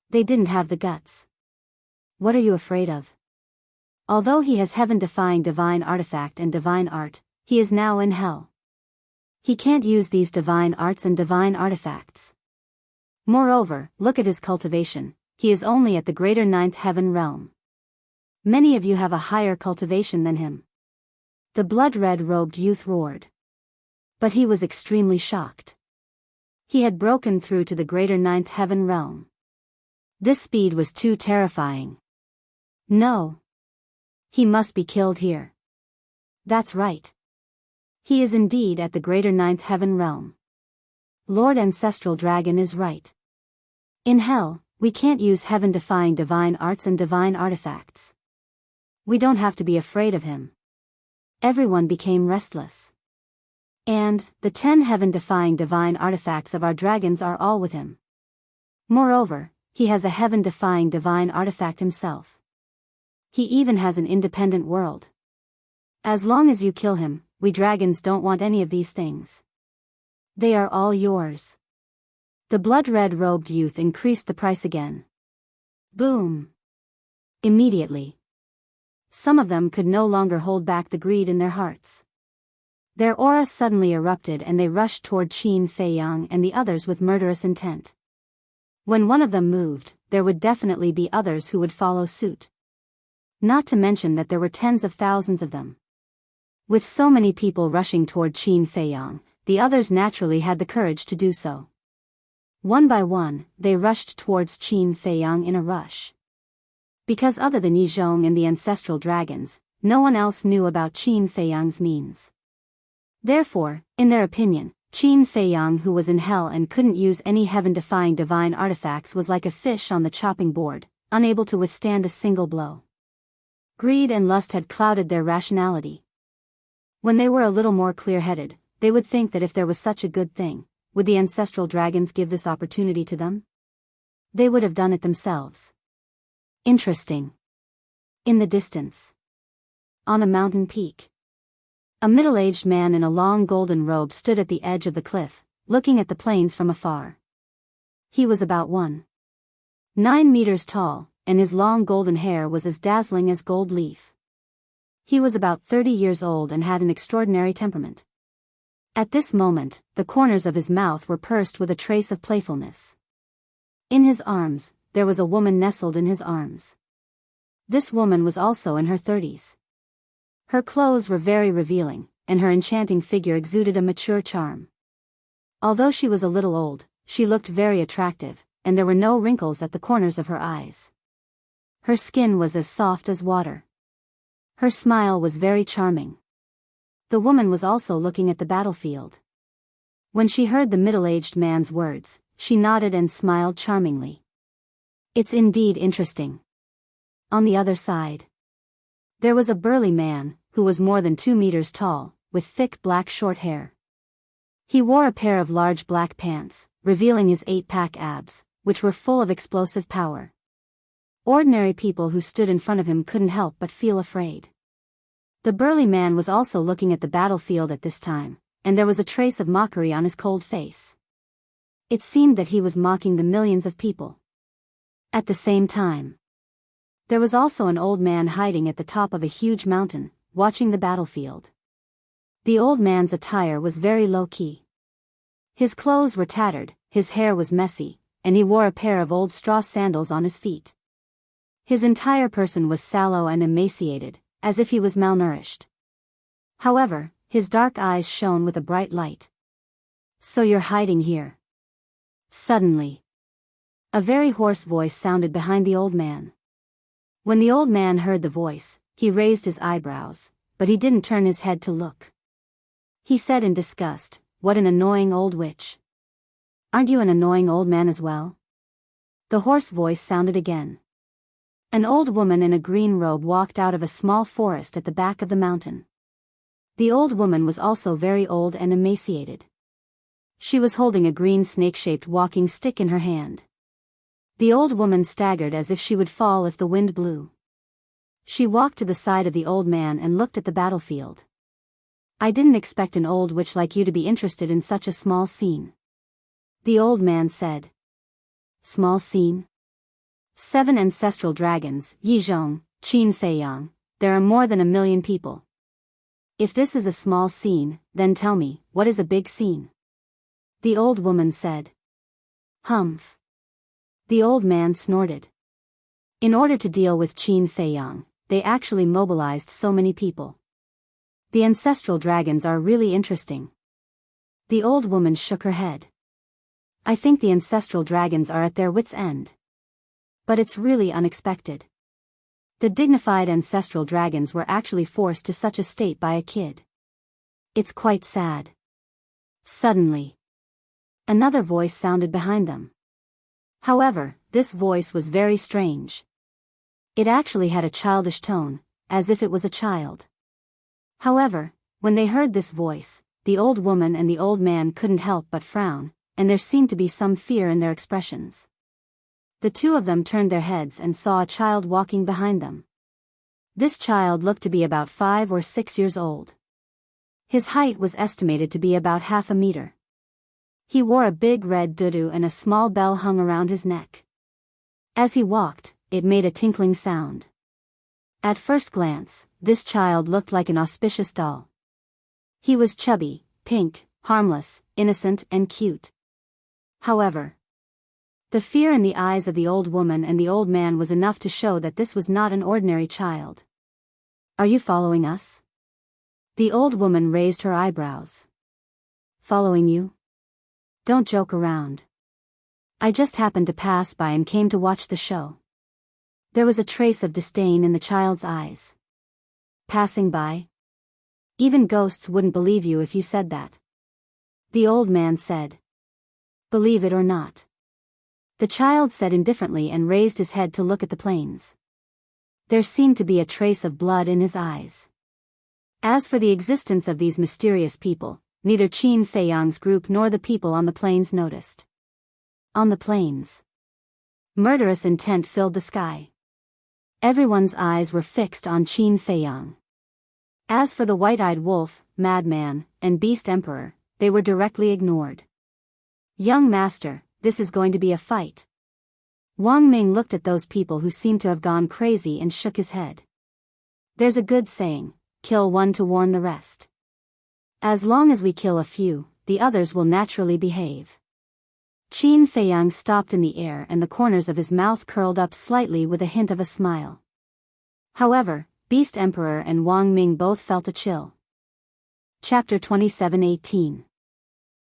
They didn't have the guts. What are you afraid of? Although he has heaven-defying divine artifact and divine art, he is now in hell. He can't use these divine arts and divine artifacts. Moreover, look at his cultivation, he is only at the greater ninth heaven realm. Many of you have a higher cultivation than him. The blood-red-robed youth roared. But he was extremely shocked. He had broken through to the greater ninth heaven realm. This speed was too terrifying. No. He must be killed here. That's right. He is indeed at the greater ninth heaven realm. Lord Ancestral Dragon is right. In hell, we can't use heaven-defying divine arts and divine artifacts. We don't have to be afraid of him. Everyone became restless. And, the 10 heaven-defying divine artifacts of our dragons are all with him. Moreover, he has a heaven-defying divine artifact himself. He even has an independent world. As long as you kill him, we dragons don't want any of these things. They are all yours. The blood-red-robed youth increased the price again. Boom. Immediately. Some of them could no longer hold back the greed in their hearts. Their aura suddenly erupted and they rushed toward Qin Feiyang and the others with murderous intent. When one of them moved, there would definitely be others who would follow suit. Not to mention that there were tens of thousands of them. With so many people rushing toward Qin Feiyang, the others naturally had the courage to do so. One by one, they rushed towards Qin Feiyang in a rush. Because other than Yi Zhong and the ancestral dragons, no one else knew about Qin Feiyang's means. Therefore, in their opinion, Qin Feiyang, who was in hell and couldn't use any heaven-defying divine artifacts, was like a fish on the chopping board, unable to withstand a single blow. Greed and lust had clouded their rationality. When they were a little more clear-headed, they would think that if there was such a good thing, would the ancestral dragons give this opportunity to them? They would have done it themselves. Interesting. In the distance, on a mountain peak, a middle-aged man in a long golden robe stood at the edge of the cliff, looking at the plains from afar. He was about 1.9 meters tall, and his long golden hair was as dazzling as gold leaf. He was about 30 years old and had an extraordinary temperament. At this moment, the corners of his mouth were pursed with a trace of playfulness. In his arms, there was a woman nestled in his arms. This woman was also in her 30s. Her clothes were very revealing, and her enchanting figure exuded a mature charm. Although she was a little old, she looked very attractive, and there were no wrinkles at the corners of her eyes. Her skin was as soft as water. Her smile was very charming. The woman was also looking at the battlefield. When she heard the middle-aged man's words, she nodded and smiled charmingly. It's indeed interesting. On the other side, there was a burly man, who was more than 2 meters tall, with thick black short hair. He wore a pair of large black pants, revealing his 8-pack abs, which were full of explosive power. Ordinary people who stood in front of him couldn't help but feel afraid. The burly man was also looking at the battlefield at this time, and there was a trace of mockery on his cold face. It seemed that he was mocking the millions of people. At the same time, there was also an old man hiding at the top of a huge mountain, watching the battlefield. The old man's attire was very low-key. His clothes were tattered, his hair was messy, and he wore a pair of old straw sandals on his feet. His entire person was sallow and emaciated, as if he was malnourished. However, his dark eyes shone with a bright light. So you're hiding here? Suddenly, a very hoarse voice sounded behind the old man. When the old man heard the voice, he raised his eyebrows, but he didn't turn his head to look. He said in disgust, "What an annoying old witch. Aren't you an annoying old man as well?" The hoarse voice sounded again. An old woman in a green robe walked out of a small forest at the back of the mountain. The old woman was also very old and emaciated. She was holding a green snake-shaped walking stick in her hand. The old woman staggered as if she would fall if the wind blew. She walked to the side of the old man and looked at the battlefield. "I didn't expect an old witch like you to be interested in such a small scene," the old man said. "Small scene? 7 ancestral dragons, Yi Zhong, Qin Feiyang, there are more than 1 million people. If this is a small scene, then tell me, what is a big scene?" the old woman said. "Humph." The old man snorted. In order to deal with Qin Feiyang, they actually mobilized so many people. The ancestral dragons are really interesting. The old woman shook her head. "I think the ancestral dragons are at their wits' end. But it's really unexpected. The dignified ancestral dragons were actually forced to such a state by a kid. It's quite sad." Suddenly, another voice sounded behind them. However, this voice was very strange. It actually had a childish tone, as if it was a child. However, when they heard this voice, the old woman and the old man couldn't help but frown, and there seemed to be some fear in their expressions. The two of them turned their heads and saw a child walking behind them. This child looked to be about 5 or 6 years old. His height was estimated to be about half a meter. He wore a big red dudu and a small bell hung around his neck. As he walked, it made a tinkling sound. At first glance, this child looked like an auspicious doll. He was chubby, pink, harmless, innocent and cute. However, The fear in the eyes of the old woman and the old man was enough to show that this was not an ordinary child. Are you following us? The old woman raised her eyebrows. Following you? Don't joke around. I just happened to pass by and came to watch the show. There was a trace of disdain in the child's eyes. Passing by? Even ghosts wouldn't believe you if you said that. The old man said. Believe it or not. The child said indifferently and raised his head to look at the plains. There seemed to be a trace of blood in his eyes. As for the existence of these mysterious people, neither Qin Feiyang's group nor the people on the plains noticed. On the plains, murderous intent filled the sky. Everyone's eyes were fixed on Qin Feiyang. As for the white-eyed wolf, madman, and beast emperor, they were directly ignored. Young master, this is going to be a fight. Wang Ming looked at those people who seemed to have gone crazy and shook his head. There's a good saying, kill one to warn the rest. As long as we kill a few, the others will naturally behave. Qin Feiyang stopped in the air and the corners of his mouth curled up slightly with a hint of a smile. However, Beast Emperor and Wang Ming both felt a chill. Chapter 27:18.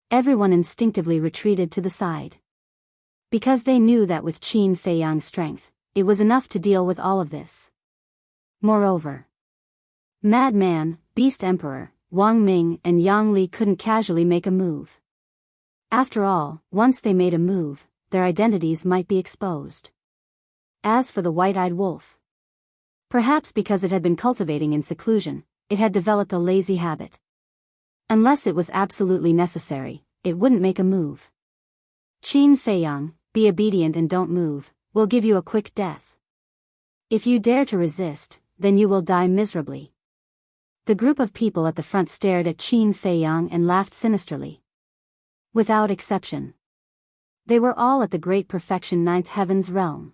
Everyone instinctively retreated to the side. Because they knew that with Qin Feiyang's strength, it was enough to deal with all of this. Moreover, Madman, Beast Emperor, Wang Ming and Yang Li couldn't casually make a move. After all, once they made a move, their identities might be exposed. As for the white-eyed wolf, perhaps because it had been cultivating in seclusion, it had developed a lazy habit. Unless it was absolutely necessary, it wouldn't make a move. Qin Feiyang, be obedient and don't move, we'll give you a quick death. If you dare to resist, then you will die miserably. The group of people at the front stared at Qin Feiyang and laughed sinisterly. Without exception. They were all at the great perfection ninth heaven's realm.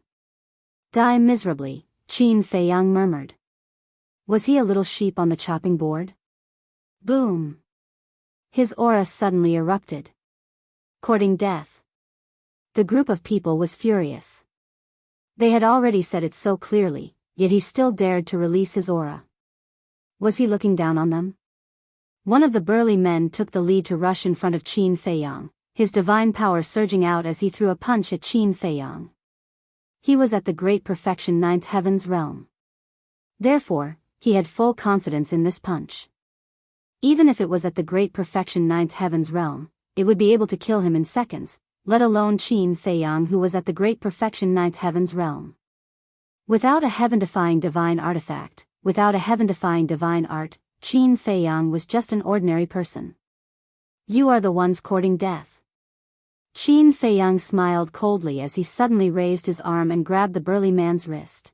Die miserably, Qin Feiyang murmured. Was he a little sheep on the chopping board? Boom! His aura suddenly erupted. Courting death. The group of people was furious. They had already said it so clearly, yet he still dared to release his aura. Was he looking down on them? One of the burly men took the lead to rush in front of Qin Feiyang, his divine power surging out as he threw a punch at Qin Feiyang. He was at the great perfection ninth heaven's realm. Therefore, he had full confidence in this punch. Even if it was at the great perfection ninth heaven's realm, it would be able to kill him in seconds, let alone Qin Feiyang who was at the great perfection ninth heaven's realm. Without a heaven-defying divine artifact, without a heaven-defying divine art, Qin Feiyang was just an ordinary person. You are the ones courting death. Qin Feiyang smiled coldly as he suddenly raised his arm and grabbed the burly man's wrist.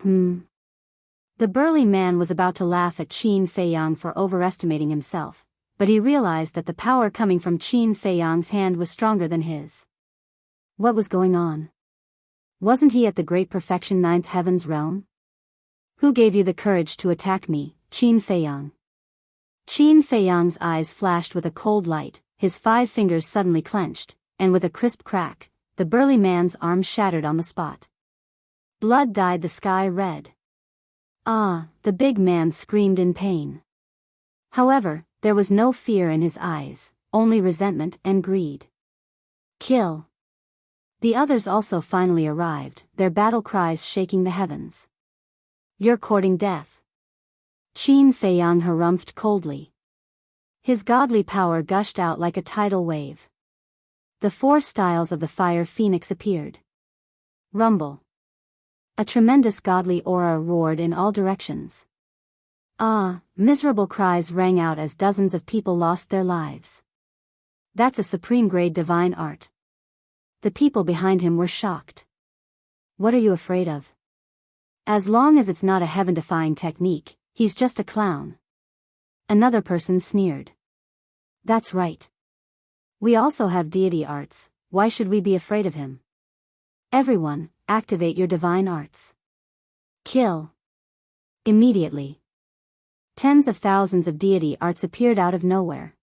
The burly man was about to laugh at Qin Feiyang for overestimating himself, but he realized that the power coming from Qin Feiyang's hand was stronger than his. What was going on? Wasn't he at the great perfection ninth heaven's realm? Who gave you the courage to attack me, Qin Feiyang? Qin Feiyang's eyes flashed with a cold light, his 5 fingers suddenly clenched, and with a crisp crack, the burly man's arm shattered on the spot. Blood dyed the sky red. Ah, the big man screamed in pain. However, there was no fear in his eyes, only resentment and greed. Kill. The others also finally arrived, their battle cries shaking the heavens. You're courting death. Qin Feiyang harumphed coldly. His godly power gushed out like a tidal wave. The 4 styles of the fire phoenix appeared. Rumble. A tremendous godly aura roared in all directions. Ah, miserable cries rang out as dozens of people lost their lives. That's a supreme-grade divine art. The people behind him were shocked. What are you afraid of? As long as it's not a heaven-defying technique, he's just a clown. Another person sneered. That's right. We also have deity arts, why should we be afraid of him? Everyone, activate your divine arts. Kill. Immediately. Tens of thousands of deity arts appeared out of nowhere.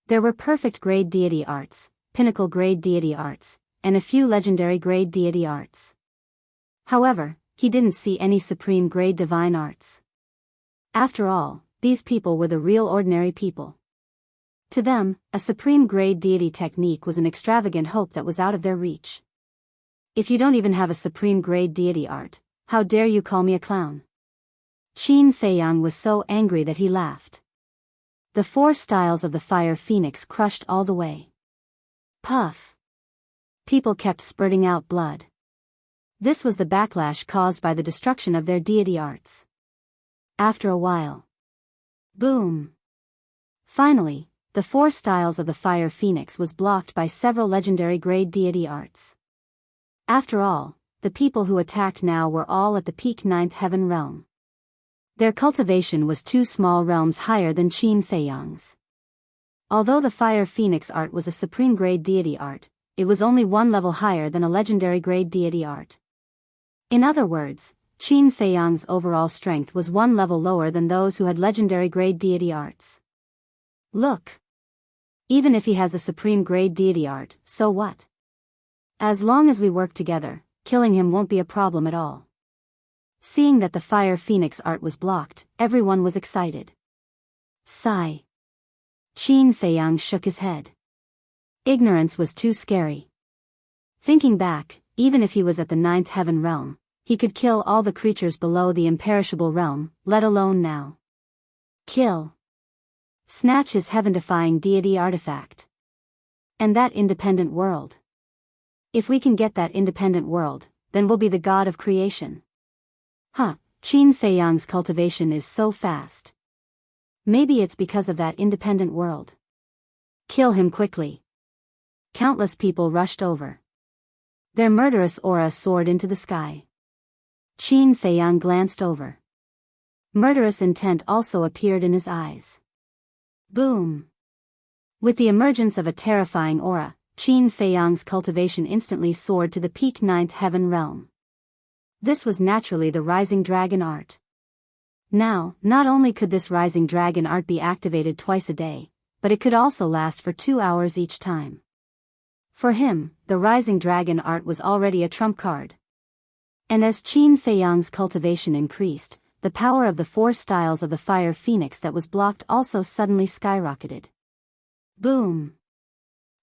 There were perfect grade deity arts, pinnacle grade deity arts, and a few legendary grade deity arts. However, he didn't see any supreme grade divine arts. After all, these people were the real ordinary people. To them, a supreme grade deity technique was an extravagant hope that was out of their reach. If you don't even have a supreme grade deity art, how dare you call me a clown? Qin Feiyang was so angry that he laughed. The 4 styles of the fire phoenix crushed all the way. Puff. People kept spurting out blood. This was the backlash caused by the destruction of their deity arts. After a while. Boom. Finally, the 4 styles of the fire phoenix was blocked by several legendary grade deity arts. After all, the people who attacked now were all at the peak 9th heaven realm. Their cultivation was 2 small realms higher than Qin Feiyang's. Although the fire phoenix art was a supreme grade deity art, it was only 1 level higher than a legendary grade deity art. In other words, Qin Feiyang's overall strength was 1 level lower than those who had legendary grade deity arts. Look. Even if he has a supreme grade deity art, so what? As long as we work together, killing him won't be a problem at all. Seeing that the fire phoenix art was blocked, everyone was excited. Sigh. Qin Feiyang shook his head. Ignorance was too scary. Thinking back, even if he was at the 9th heaven realm, he could kill all the creatures below the imperishable realm, let alone now. Kill. Snatch his heaven-defying deity artifact. And that independent world. If we can get that independent world, then we'll be the god of creation. Qin Feiyang's cultivation is so fast. Maybe it's because of that independent world. Kill him quickly. Countless people rushed over. Their murderous aura soared into the sky. Qin Feiyang glanced over. Murderous intent also appeared in his eyes. Boom. With the emergence of a terrifying aura, Qin Feiyang's cultivation instantly soared to the peak 9th heaven realm. This was naturally the rising dragon art. Now, not only could this rising dragon art be activated twice a day, but it could also last for 2 hours each time. For him, the rising dragon art was already a trump card. And as Qin Feiyang's cultivation increased, the power of the 4 styles of the fire phoenix that was blocked also suddenly skyrocketed. Boom!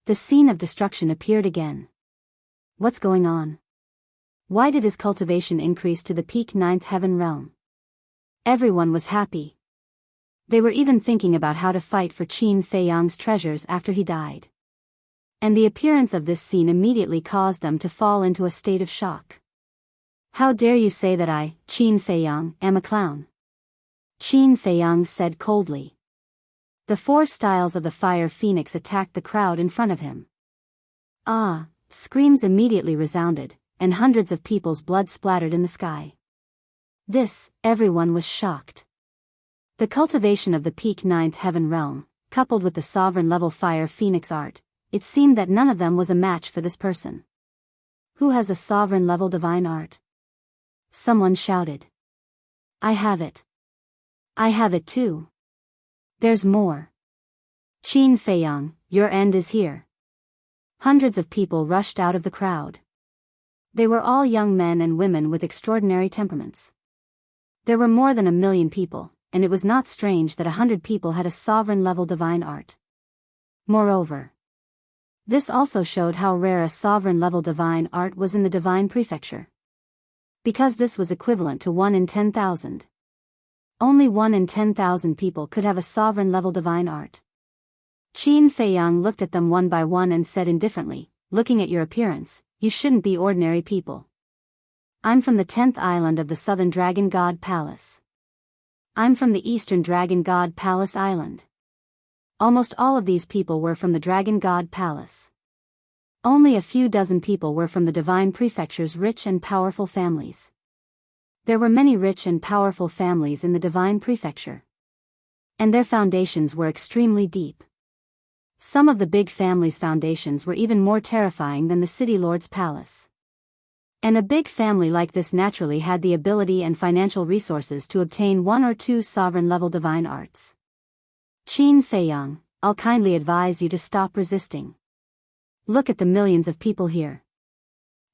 The scene of destruction appeared again. What's going on? Why did his cultivation increase to the peak 9th heaven realm? Everyone was happy. They were even thinking about how to fight for Qin Feiyang's treasures after he died. And the appearance of this scene immediately caused them to fall into a state of shock. How dare you say that I, Qin Feiyang, am a clown? Qin Feiyang said coldly. The 4 styles of the fire phoenix attacked the crowd in front of him. Ah! Screams immediately resounded, and hundreds of people's blood splattered in the sky. Everyone was shocked. The cultivation of the peak 9th heaven realm, coupled with the sovereign level fire phoenix art, it seemed that none of them was a match for this person. Who has a sovereign level divine art? Someone shouted. I have it. I have it too. There's more. Qin Feiyang, your end is here. Hundreds of people rushed out of the crowd. They were all young men and women with extraordinary temperaments. There were more than 1 million people, and it was not strange that 100 people had a sovereign-level divine art. Moreover, this also showed how rare a sovereign-level divine art was in the divine prefecture. Because this was equivalent to 1 in 10,000. Only 1 in 10,000 people could have a sovereign-level divine art. Qin Feiyang looked at them one by one and said indifferently, looking at your appearance, you shouldn't be ordinary people. I'm from the 10th island of the Southern Dragon God Palace. I'm from the Eastern Dragon God Palace Island. Almost all of these people were from the Dragon God Palace. Only a few dozen people were from the Divine Prefecture's rich and powerful families. There were many rich and powerful families in the Divine Prefecture. And their foundations were extremely deep. Some of the big families' foundations were even more terrifying than the City Lord's palace. And a big family like this naturally had the ability and financial resources to obtain 1 or 2 sovereign-level divine arts. Qin Feiyang, I'll kindly advise you to stop resisting. Look at the millions of people here.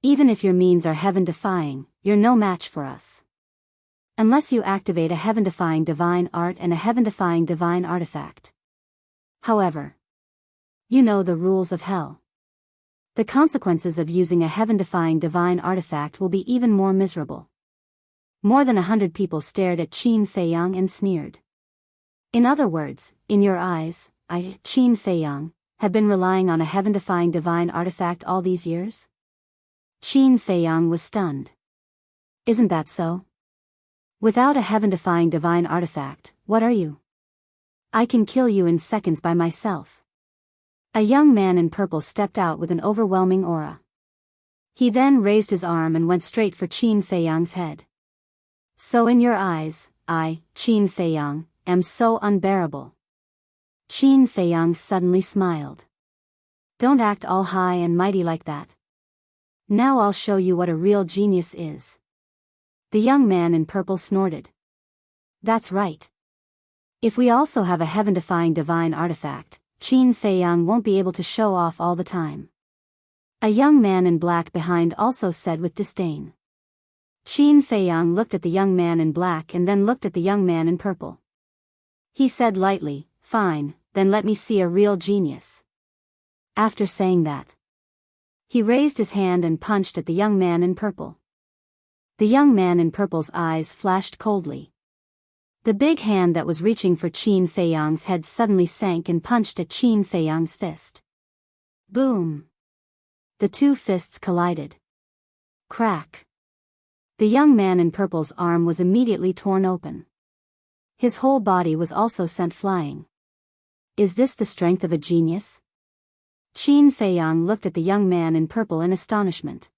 Even if your means are heaven-defying, you're no match for us. Unless you activate a heaven-defying divine art and a heaven-defying divine artifact. However, you know the rules of hell. The consequences of using a heaven-defying divine artifact will be even more miserable. More than 100 people stared at Qin Feiyang and sneered. In other words, in your eyes, I, Qin Feiyang, have been relying on a heaven-defying divine artifact all these years? Qin Feiyang was stunned. Isn't that so? Without a heaven-defying divine artifact, what are you? I can kill you in seconds by myself. A young man in purple stepped out with an overwhelming aura. He then raised his arm and went straight for Qin Feiyang's head. So in your eyes, I, Qin Feiyang, am so unbearable. Qin Feiyang suddenly smiled. Don't act all high and mighty like that. Now I'll show you what a real genius is. The young man in purple snorted. That's right. If we also have a heaven-defying divine artifact, Qin Feiyang won't be able to show off all the time. A young man in black behind also said with disdain. Qin Feiyang looked at the young man in black and then looked at the young man in purple. He said lightly, fine, then let me see a real genius. After saying that, he raised his hand and punched at the young man in purple. The young man in purple's eyes flashed coldly. The big hand that was reaching for Qin Feiyang's head suddenly sank and punched at Qin Feiyang's fist. Boom! The two fists collided. Crack! The young man in purple's arm was immediately torn open. His whole body was also sent flying. Is this the strength of a genius? Qin Feiyang looked at the young man in purple in astonishment.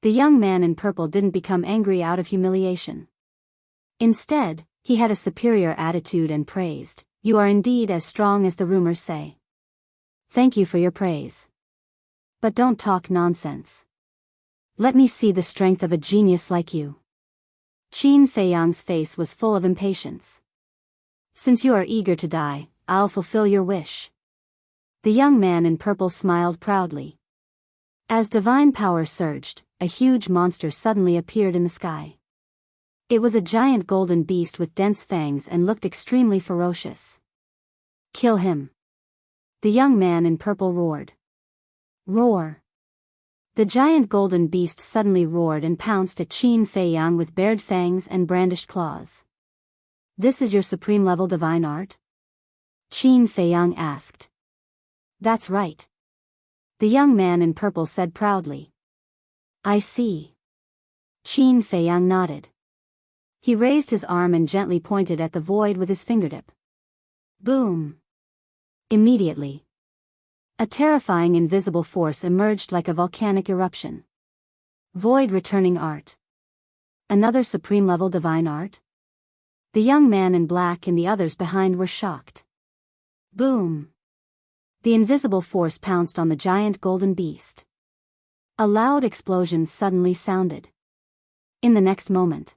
The young man in purple didn't become angry out of humiliation. Instead, he had a superior attitude and praised, "You are indeed as strong as the rumors say. Thank you for your praise. But don't talk nonsense. Let me see the strength of a genius like you." Qin Feiyang's face was full of impatience. Since you are eager to die, I'll fulfill your wish. The young man in purple smiled proudly. As divine power surged, a huge monster suddenly appeared in the sky. It was a giant golden beast with dense fangs and looked extremely ferocious. Kill him! The young man in purple roared. Roar! The giant golden beast suddenly roared and pounced at Qin Feiyang with bared fangs and brandished claws. This is your supreme level divine art? Qin Feiyang asked. That's right. The young man in purple said proudly. I see. Qin Feiyang nodded. He raised his arm and gently pointed at the void with his fingertip. Boom! Immediately, a terrifying invisible force emerged like a volcanic eruption. Void returning art. Another supreme level divine art? The young man in black and the others behind were shocked. Boom! The invisible force pounced on the giant golden beast. A loud explosion suddenly sounded. In the next moment,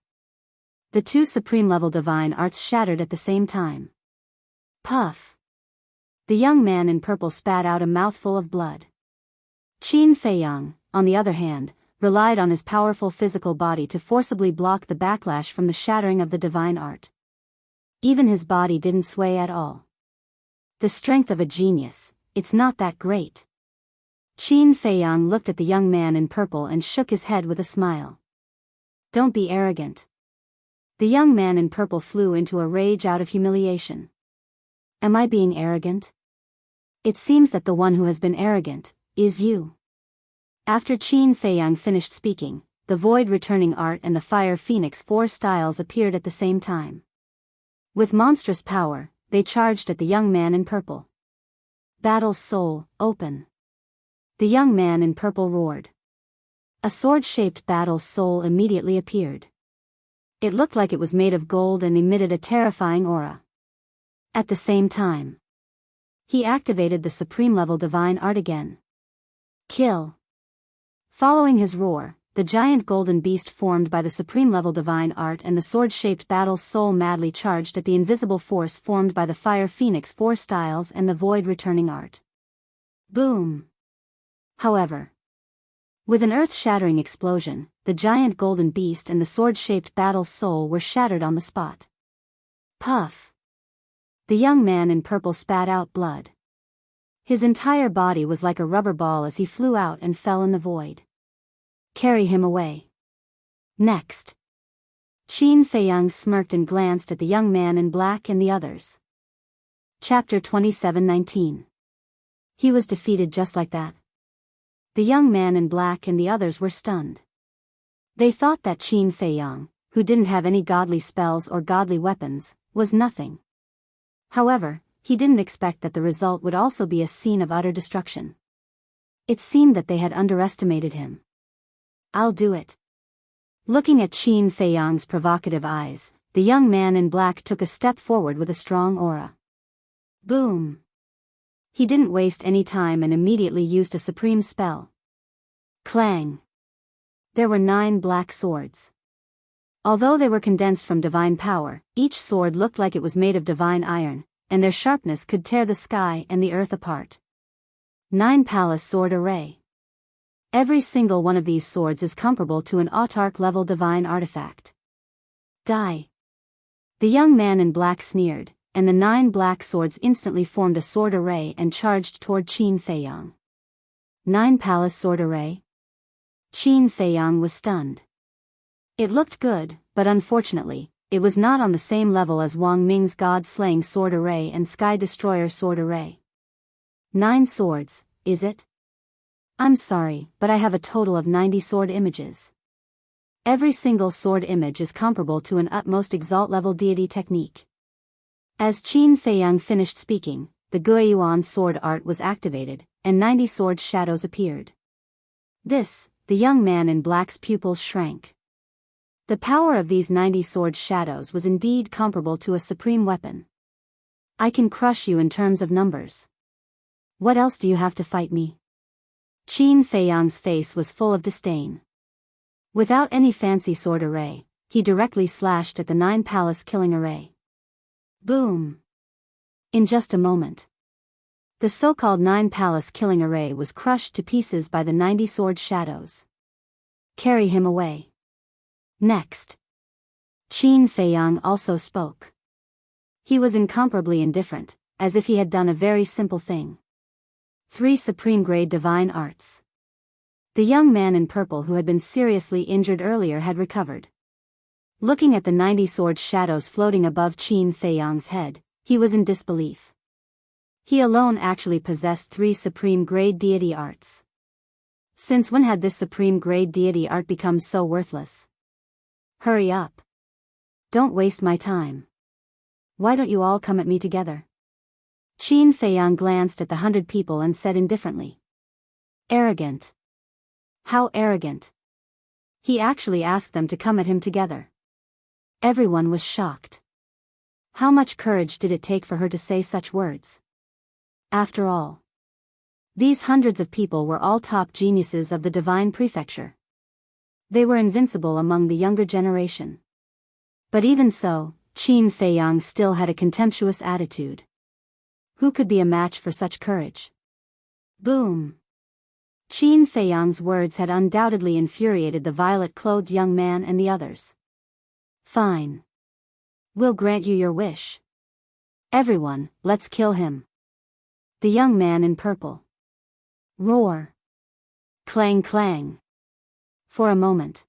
the two supreme level divine arts shattered at the same time. Puff! The young man in purple spat out a mouthful of blood. Qin Feiyang, on the other hand, relied on his powerful physical body to forcibly block the backlash from the shattering of the divine art. Even his body didn't sway at all. The strength of a genius, it's not that great. Qin Feiyang looked at the young man in purple and shook his head with a smile. Don't be arrogant. The young man in purple flew into a rage out of humiliation. Am I being arrogant? It seems that the one who has been arrogant is you. After Qin Feiyang finished speaking, the void returning art and the fire phoenix 4 styles appeared at the same time. With monstrous power, they charged at the young man in purple. Battle soul, open! The young man in purple roared. A sword-shaped battle soul immediately appeared. It looked like it was made of gold and emitted a terrifying aura. At the same time, he activated the supreme level divine art again. Kill! Following his roar, the giant golden beast formed by the supreme level divine art and the sword-shaped battle soul madly charged at the invisible force formed by the fire phoenix 4 styles and the void returning art. Boom! However, With an earth-shattering explosion, the giant golden beast and the sword-shaped battle soul were shattered on the spot. Puff! The young man in purple spat out blood. His entire body was like a rubber ball as he flew out and fell in the void. Carry him away. Next. Qin Feiyang smirked and glanced at the young man in black and the others. Chapter 27:19. He was defeated just like that. The young man in black and the others were stunned. They thought that Qin Feiyang, who didn't have any godly spells or godly weapons, was nothing. However, he didn't expect that the result would also be a scene of utter destruction. It seemed that they had underestimated him. I'll do it. Looking at Qin Feiyang's provocative eyes, the young man in black took a step forward with a strong aura. Boom! He didn't waste any time and immediately used a supreme spell. Clang! There were 9 black swords. Although they were condensed from divine power, each sword looked like it was made of divine iron, and their sharpness could tear the sky and the earth apart. 9 palace sword array. Every single one of these swords is comparable to an autarch-level divine artifact. Die! The young man in black sneered, and the 9 black swords instantly formed a sword array and charged toward Qin Feiyang. 9 palace sword array? Qin Feiyang was stunned. It looked good, but unfortunately, it was not on the same level as Wang Ming's god-slaying sword array and Sky Destroyer sword array. 9 swords, is it? I'm sorry, but I have a total of 90 sword images. Every single sword image is comparable to an utmost exalt-level deity technique. As Qin Feiyang finished speaking, the Guiyuan sword art was activated, and 90 sword shadows appeared. The young man in black's pupils shrank. The power of these 90 sword shadows was indeed comparable to a supreme weapon. I can crush you in terms of numbers. What else do you have to fight me? Qin Feiyang's face was full of disdain. Without any fancy sword array, he directly slashed at the 9 palace killing array. Boom! In just a moment, the so-called 9 palace killing array was crushed to pieces by the 90 sword shadows. Carry him away. Next. Qin Feiyang also spoke. He was incomparably indifferent, as if he had done a very simple thing. 3 supreme-grade divine arts. The young man in purple who had been seriously injured earlier had recovered. Looking at the 90 sword shadows floating above Qin Feiyang's head, he was in disbelief. He alone actually possessed 3 supreme-grade deity arts. Since when had this supreme-grade deity art become so worthless? Hurry up. Don't waste my time. Why don't you all come at me together? Qin Feiyang glanced at the 100 people and said indifferently. Arrogant. How arrogant. He actually asked them to come at him together. Everyone was shocked. How much courage did it take for her to say such words? After all, these hundreds of people were all top geniuses of the divine prefecture. They were invincible among the younger generation. But even so, Qin Feiyang still had a contemptuous attitude. Who could be a match for such courage? Boom! Qin Feiyang's words had undoubtedly infuriated the violet-clothed young man and the others. Fine. We'll grant you your wish. Everyone, let's kill him. The young man in purple. Roar. Clang clang. For a moment,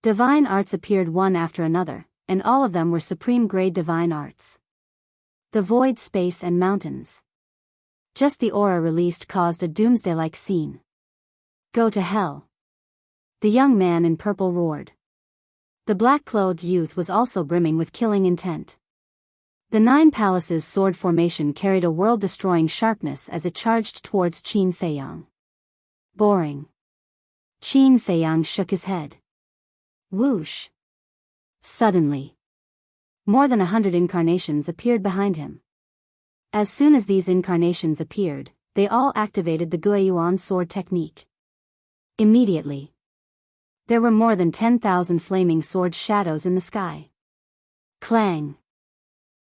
divine arts appeared one after another, and all of them were supreme-grade divine arts. The void, space and mountains. Just the aura released caused a doomsday-like scene. Go to hell. The young man in purple roared. The black-clothed youth was also brimming with killing intent. The 9 palaces sword formation carried a world-destroying sharpness as it charged towards Qin Feiyang. Boring. Qin Feiyang shook his head. Whoosh. Suddenly, more than 100 incarnations appeared behind him. As soon as these incarnations appeared, they all activated the Guiyuan sword technique. Immediately, there were more than 10,000 flaming sword shadows in the sky. Clang!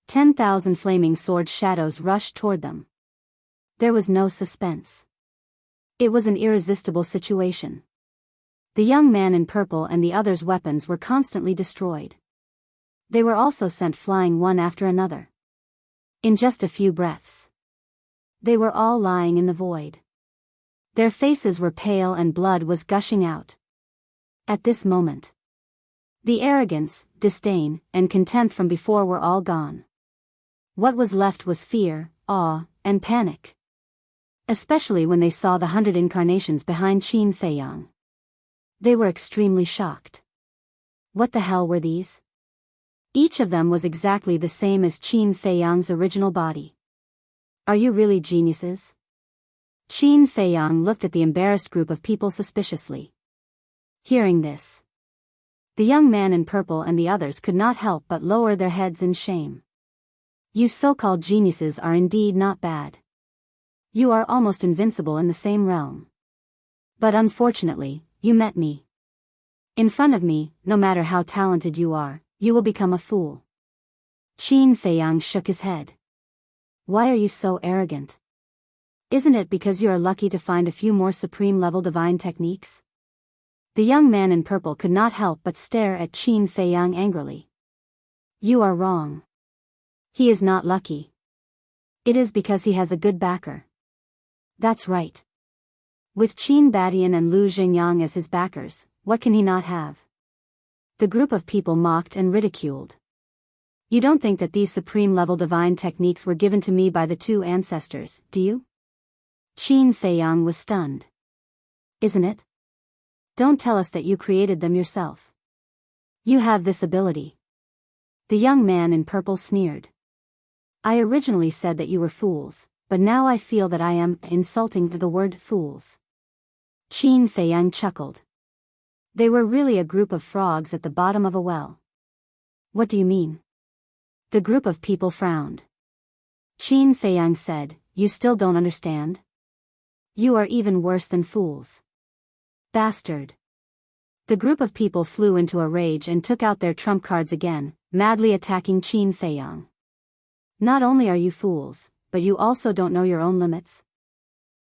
10,000 flaming sword shadows rushed toward them. There was no suspense. It was an irresistible situation. The young man in purple and the others' weapons were constantly destroyed. They were also sent flying one after another. In just a few breaths, they were all lying in the void. Their faces were pale and blood was gushing out. At this moment, the arrogance, disdain, and contempt from before were all gone. What was left was fear, awe, and panic. Especially when they saw the 100 incarnations behind Qin Feiyang. They were extremely shocked. What the hell were these? Each of them was exactly the same as Qin Feiyang's original body. Are you really geniuses? Qin Feiyang looked at the embarrassed group of people suspiciously. Hearing this, the young man in purple and the others could not help but lower their heads in shame. You so-called geniuses are indeed not bad. You are almost invincible in the same realm. But unfortunately, you met me. In front of me, no matter how talented you are, you will become a fool. Qin Feiyang shook his head. Why are you so arrogant? Isn't it because you are lucky to find a few more supreme-level divine techniques? The young man in purple could not help but stare at Qin Feiyang angrily. You are wrong. He is not lucky. It is because he has a good backer. That's right. With Qin Badian and Lu Xingyang as his backers, what can he not have? The group of people mocked and ridiculed. You don't think that these supreme-level divine techniques were given to me by the two ancestors, do you? Qin Feiyang was stunned. Isn't it? Don't tell us that you created them yourself. You have this ability. The young man in purple sneered. I originally said that you were fools, but now I feel that I am insulting the word fools. Qin Feiyang chuckled. They were really a group of frogs at the bottom of a well. What do you mean? The group of people frowned. Qin Feiyang said, You still don't understand? You are even worse than fools. Bastard. The group of people flew into a rage and took out their trump cards again, madly attacking Qin Feiyang. Not only are you fools, but you also don't know your own limits.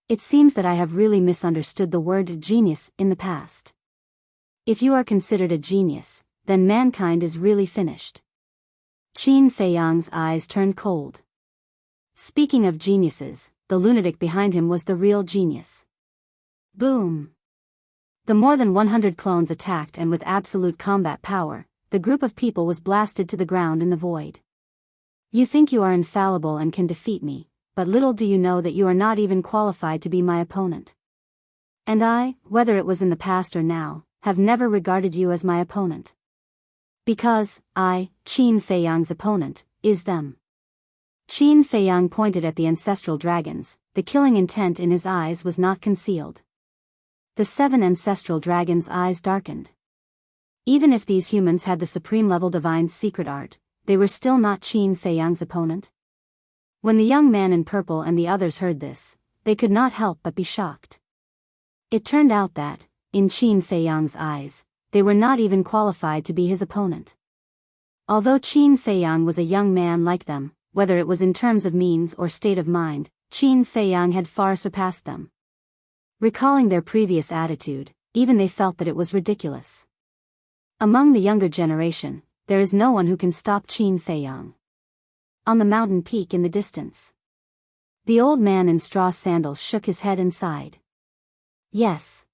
It seems that I have really misunderstood the word genius in the past. If you are considered a genius, then mankind is really finished. Qin Feiyang's eyes turned cold. Speaking of geniuses, the lunatic behind him was the real genius. Boom! The more than 100 clones attacked, and with absolute combat power, the group of people was blasted to the ground in the void. You think you are infallible and can defeat me, but little do you know that you are not even qualified to be my opponent. And I, whether it was in the past or now, have never regarded you as my opponent. Because, I, Qin Feiyang's opponent, is them. Qin Feiyang pointed at the ancestral dragons. The killing intent in his eyes was not concealed. The 7 ancestral dragons' eyes darkened. Even if these humans had the supreme-level divine secret art, they were still not Qin Feiyang's opponent. When the young man in purple and the others heard this, they could not help but be shocked. It turned out that, in Qin Feiyang's eyes, they were not even qualified to be his opponent. Although Qin Feiyang was a young man like them, whether it was in terms of means or state of mind, Qin Feiyang had far surpassed them. Recalling their previous attitude, even they felt that it was ridiculous. Among the younger generation, there is no one who can stop Qin Feiyang. On the mountain peak in the distance, the old man in straw sandals shook his head and sighed. Yes.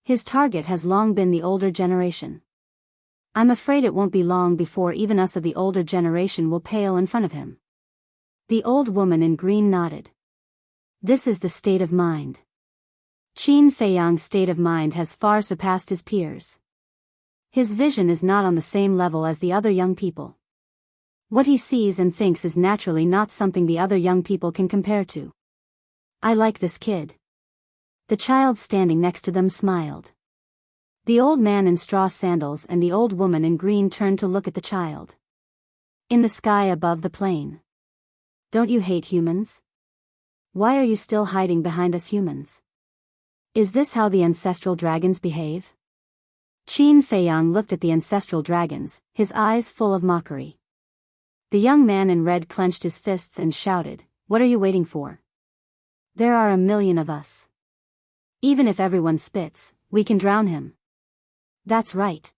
His target has long been the older generation. I'm afraid it won't be long before even us of the older generation will pale in front of him. The old woman in green nodded. This is the state of mind. Qin Feiyang's state of mind has far surpassed his peers. His vision is not on the same level as the other young people. What he sees and thinks is naturally not something the other young people can compare to. I like this kid. The child standing next to them smiled. The old man in straw sandals and the old woman in green turned to look at the child. In the sky above the plain. Don't you hate humans? Why are you still hiding behind us humans? Is this how the ancestral dragons behave? Qin Feiyang looked at the ancestral dragons, his eyes full of mockery. The young man in red clenched his fists and shouted, What are you waiting for? There are 1,000,000 of us. Even if everyone spits, we can drown him. That's right.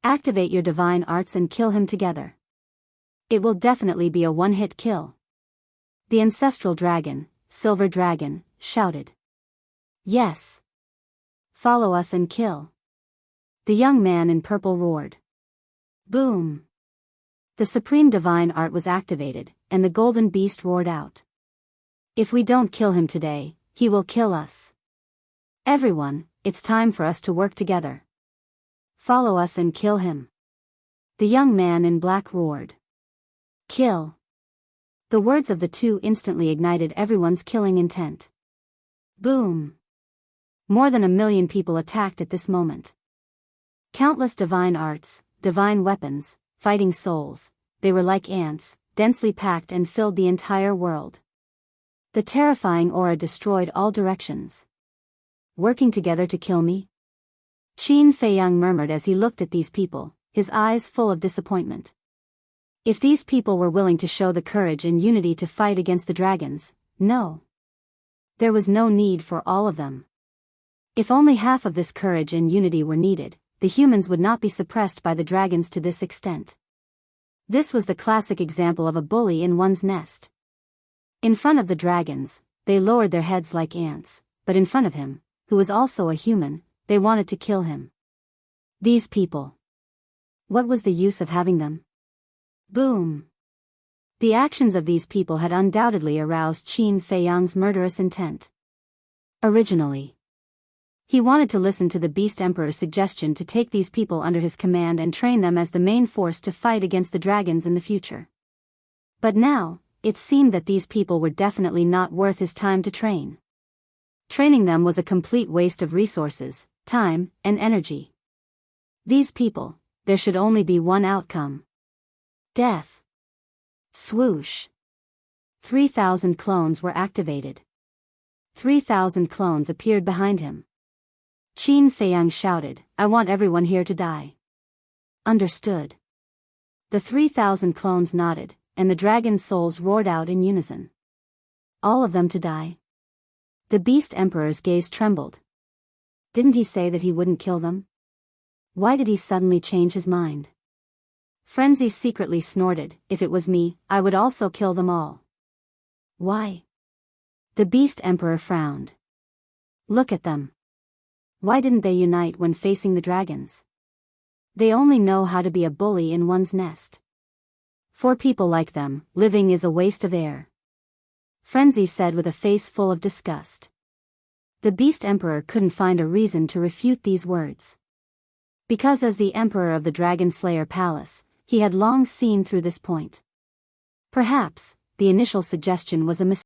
Activate your divine arts and kill him together. It will definitely be a one-hit kill. The ancestral dragon, Silver Dragon, shouted. Yes. Follow us and kill. The young man in purple roared. Boom. The supreme divine art was activated, and the golden beast roared out. If we don't kill him today, he will kill us. Everyone, it's time for us to work together. Follow us and kill him. The young man in black roared. Kill. The words of the two instantly ignited everyone's killing intent. Boom. More than 1 million people attacked at this moment. Countless divine arts, divine weapons, fighting souls, they were like ants, densely packed and filled the entire world. The terrifying aura destroyed all directions. Working together to kill me? Qin Feiyang murmured as he looked at these people, his eyes full of disappointment. If these people were willing to show the courage and unity to fight against the dragons, no. There was no need for all of them. If only half of this courage and unity were needed, the humans would not be suppressed by the dragons to this extent. This was the classic example of a bully in one's nest. In front of the dragons, they lowered their heads like ants, but in front of him, who was also a human, they wanted to kill him. These people. What was the use of having them? Boom. The actions of these people had undoubtedly aroused Qin Feiyang's murderous intent. Originally, he wanted to listen to the Beast Emperor's suggestion to take these people under his command and train them as the main force to fight against the dragons in the future. But now, it seemed that these people were definitely not worth his time to train. Training them was a complete waste of resources, time, and energy. These people, there should only be one outcome. Death. Swoosh. 3,000 clones were activated. 3,000 clones appeared behind him. Qin Feiyang shouted, I want everyone here to die. Understood. The 3,000 clones nodded, and the dragon souls roared out in unison. All of them to die? The Beast Emperor's gaze trembled. Didn't he say that he wouldn't kill them? Why did he suddenly change his mind? Frenzy secretly snorted, if it was me, I would also kill them all. Why? The Beast Emperor frowned. Look at them. Why didn't they unite when facing the dragons? They only know how to be a bully in one's nest. For people like them, living is a waste of air. Frenzy said with a face full of disgust. The Beast Emperor couldn't find a reason to refute these words. Because as the Emperor of the Dragon Slayer Palace, he had long seen through this point. Perhaps, the initial suggestion was a mistake.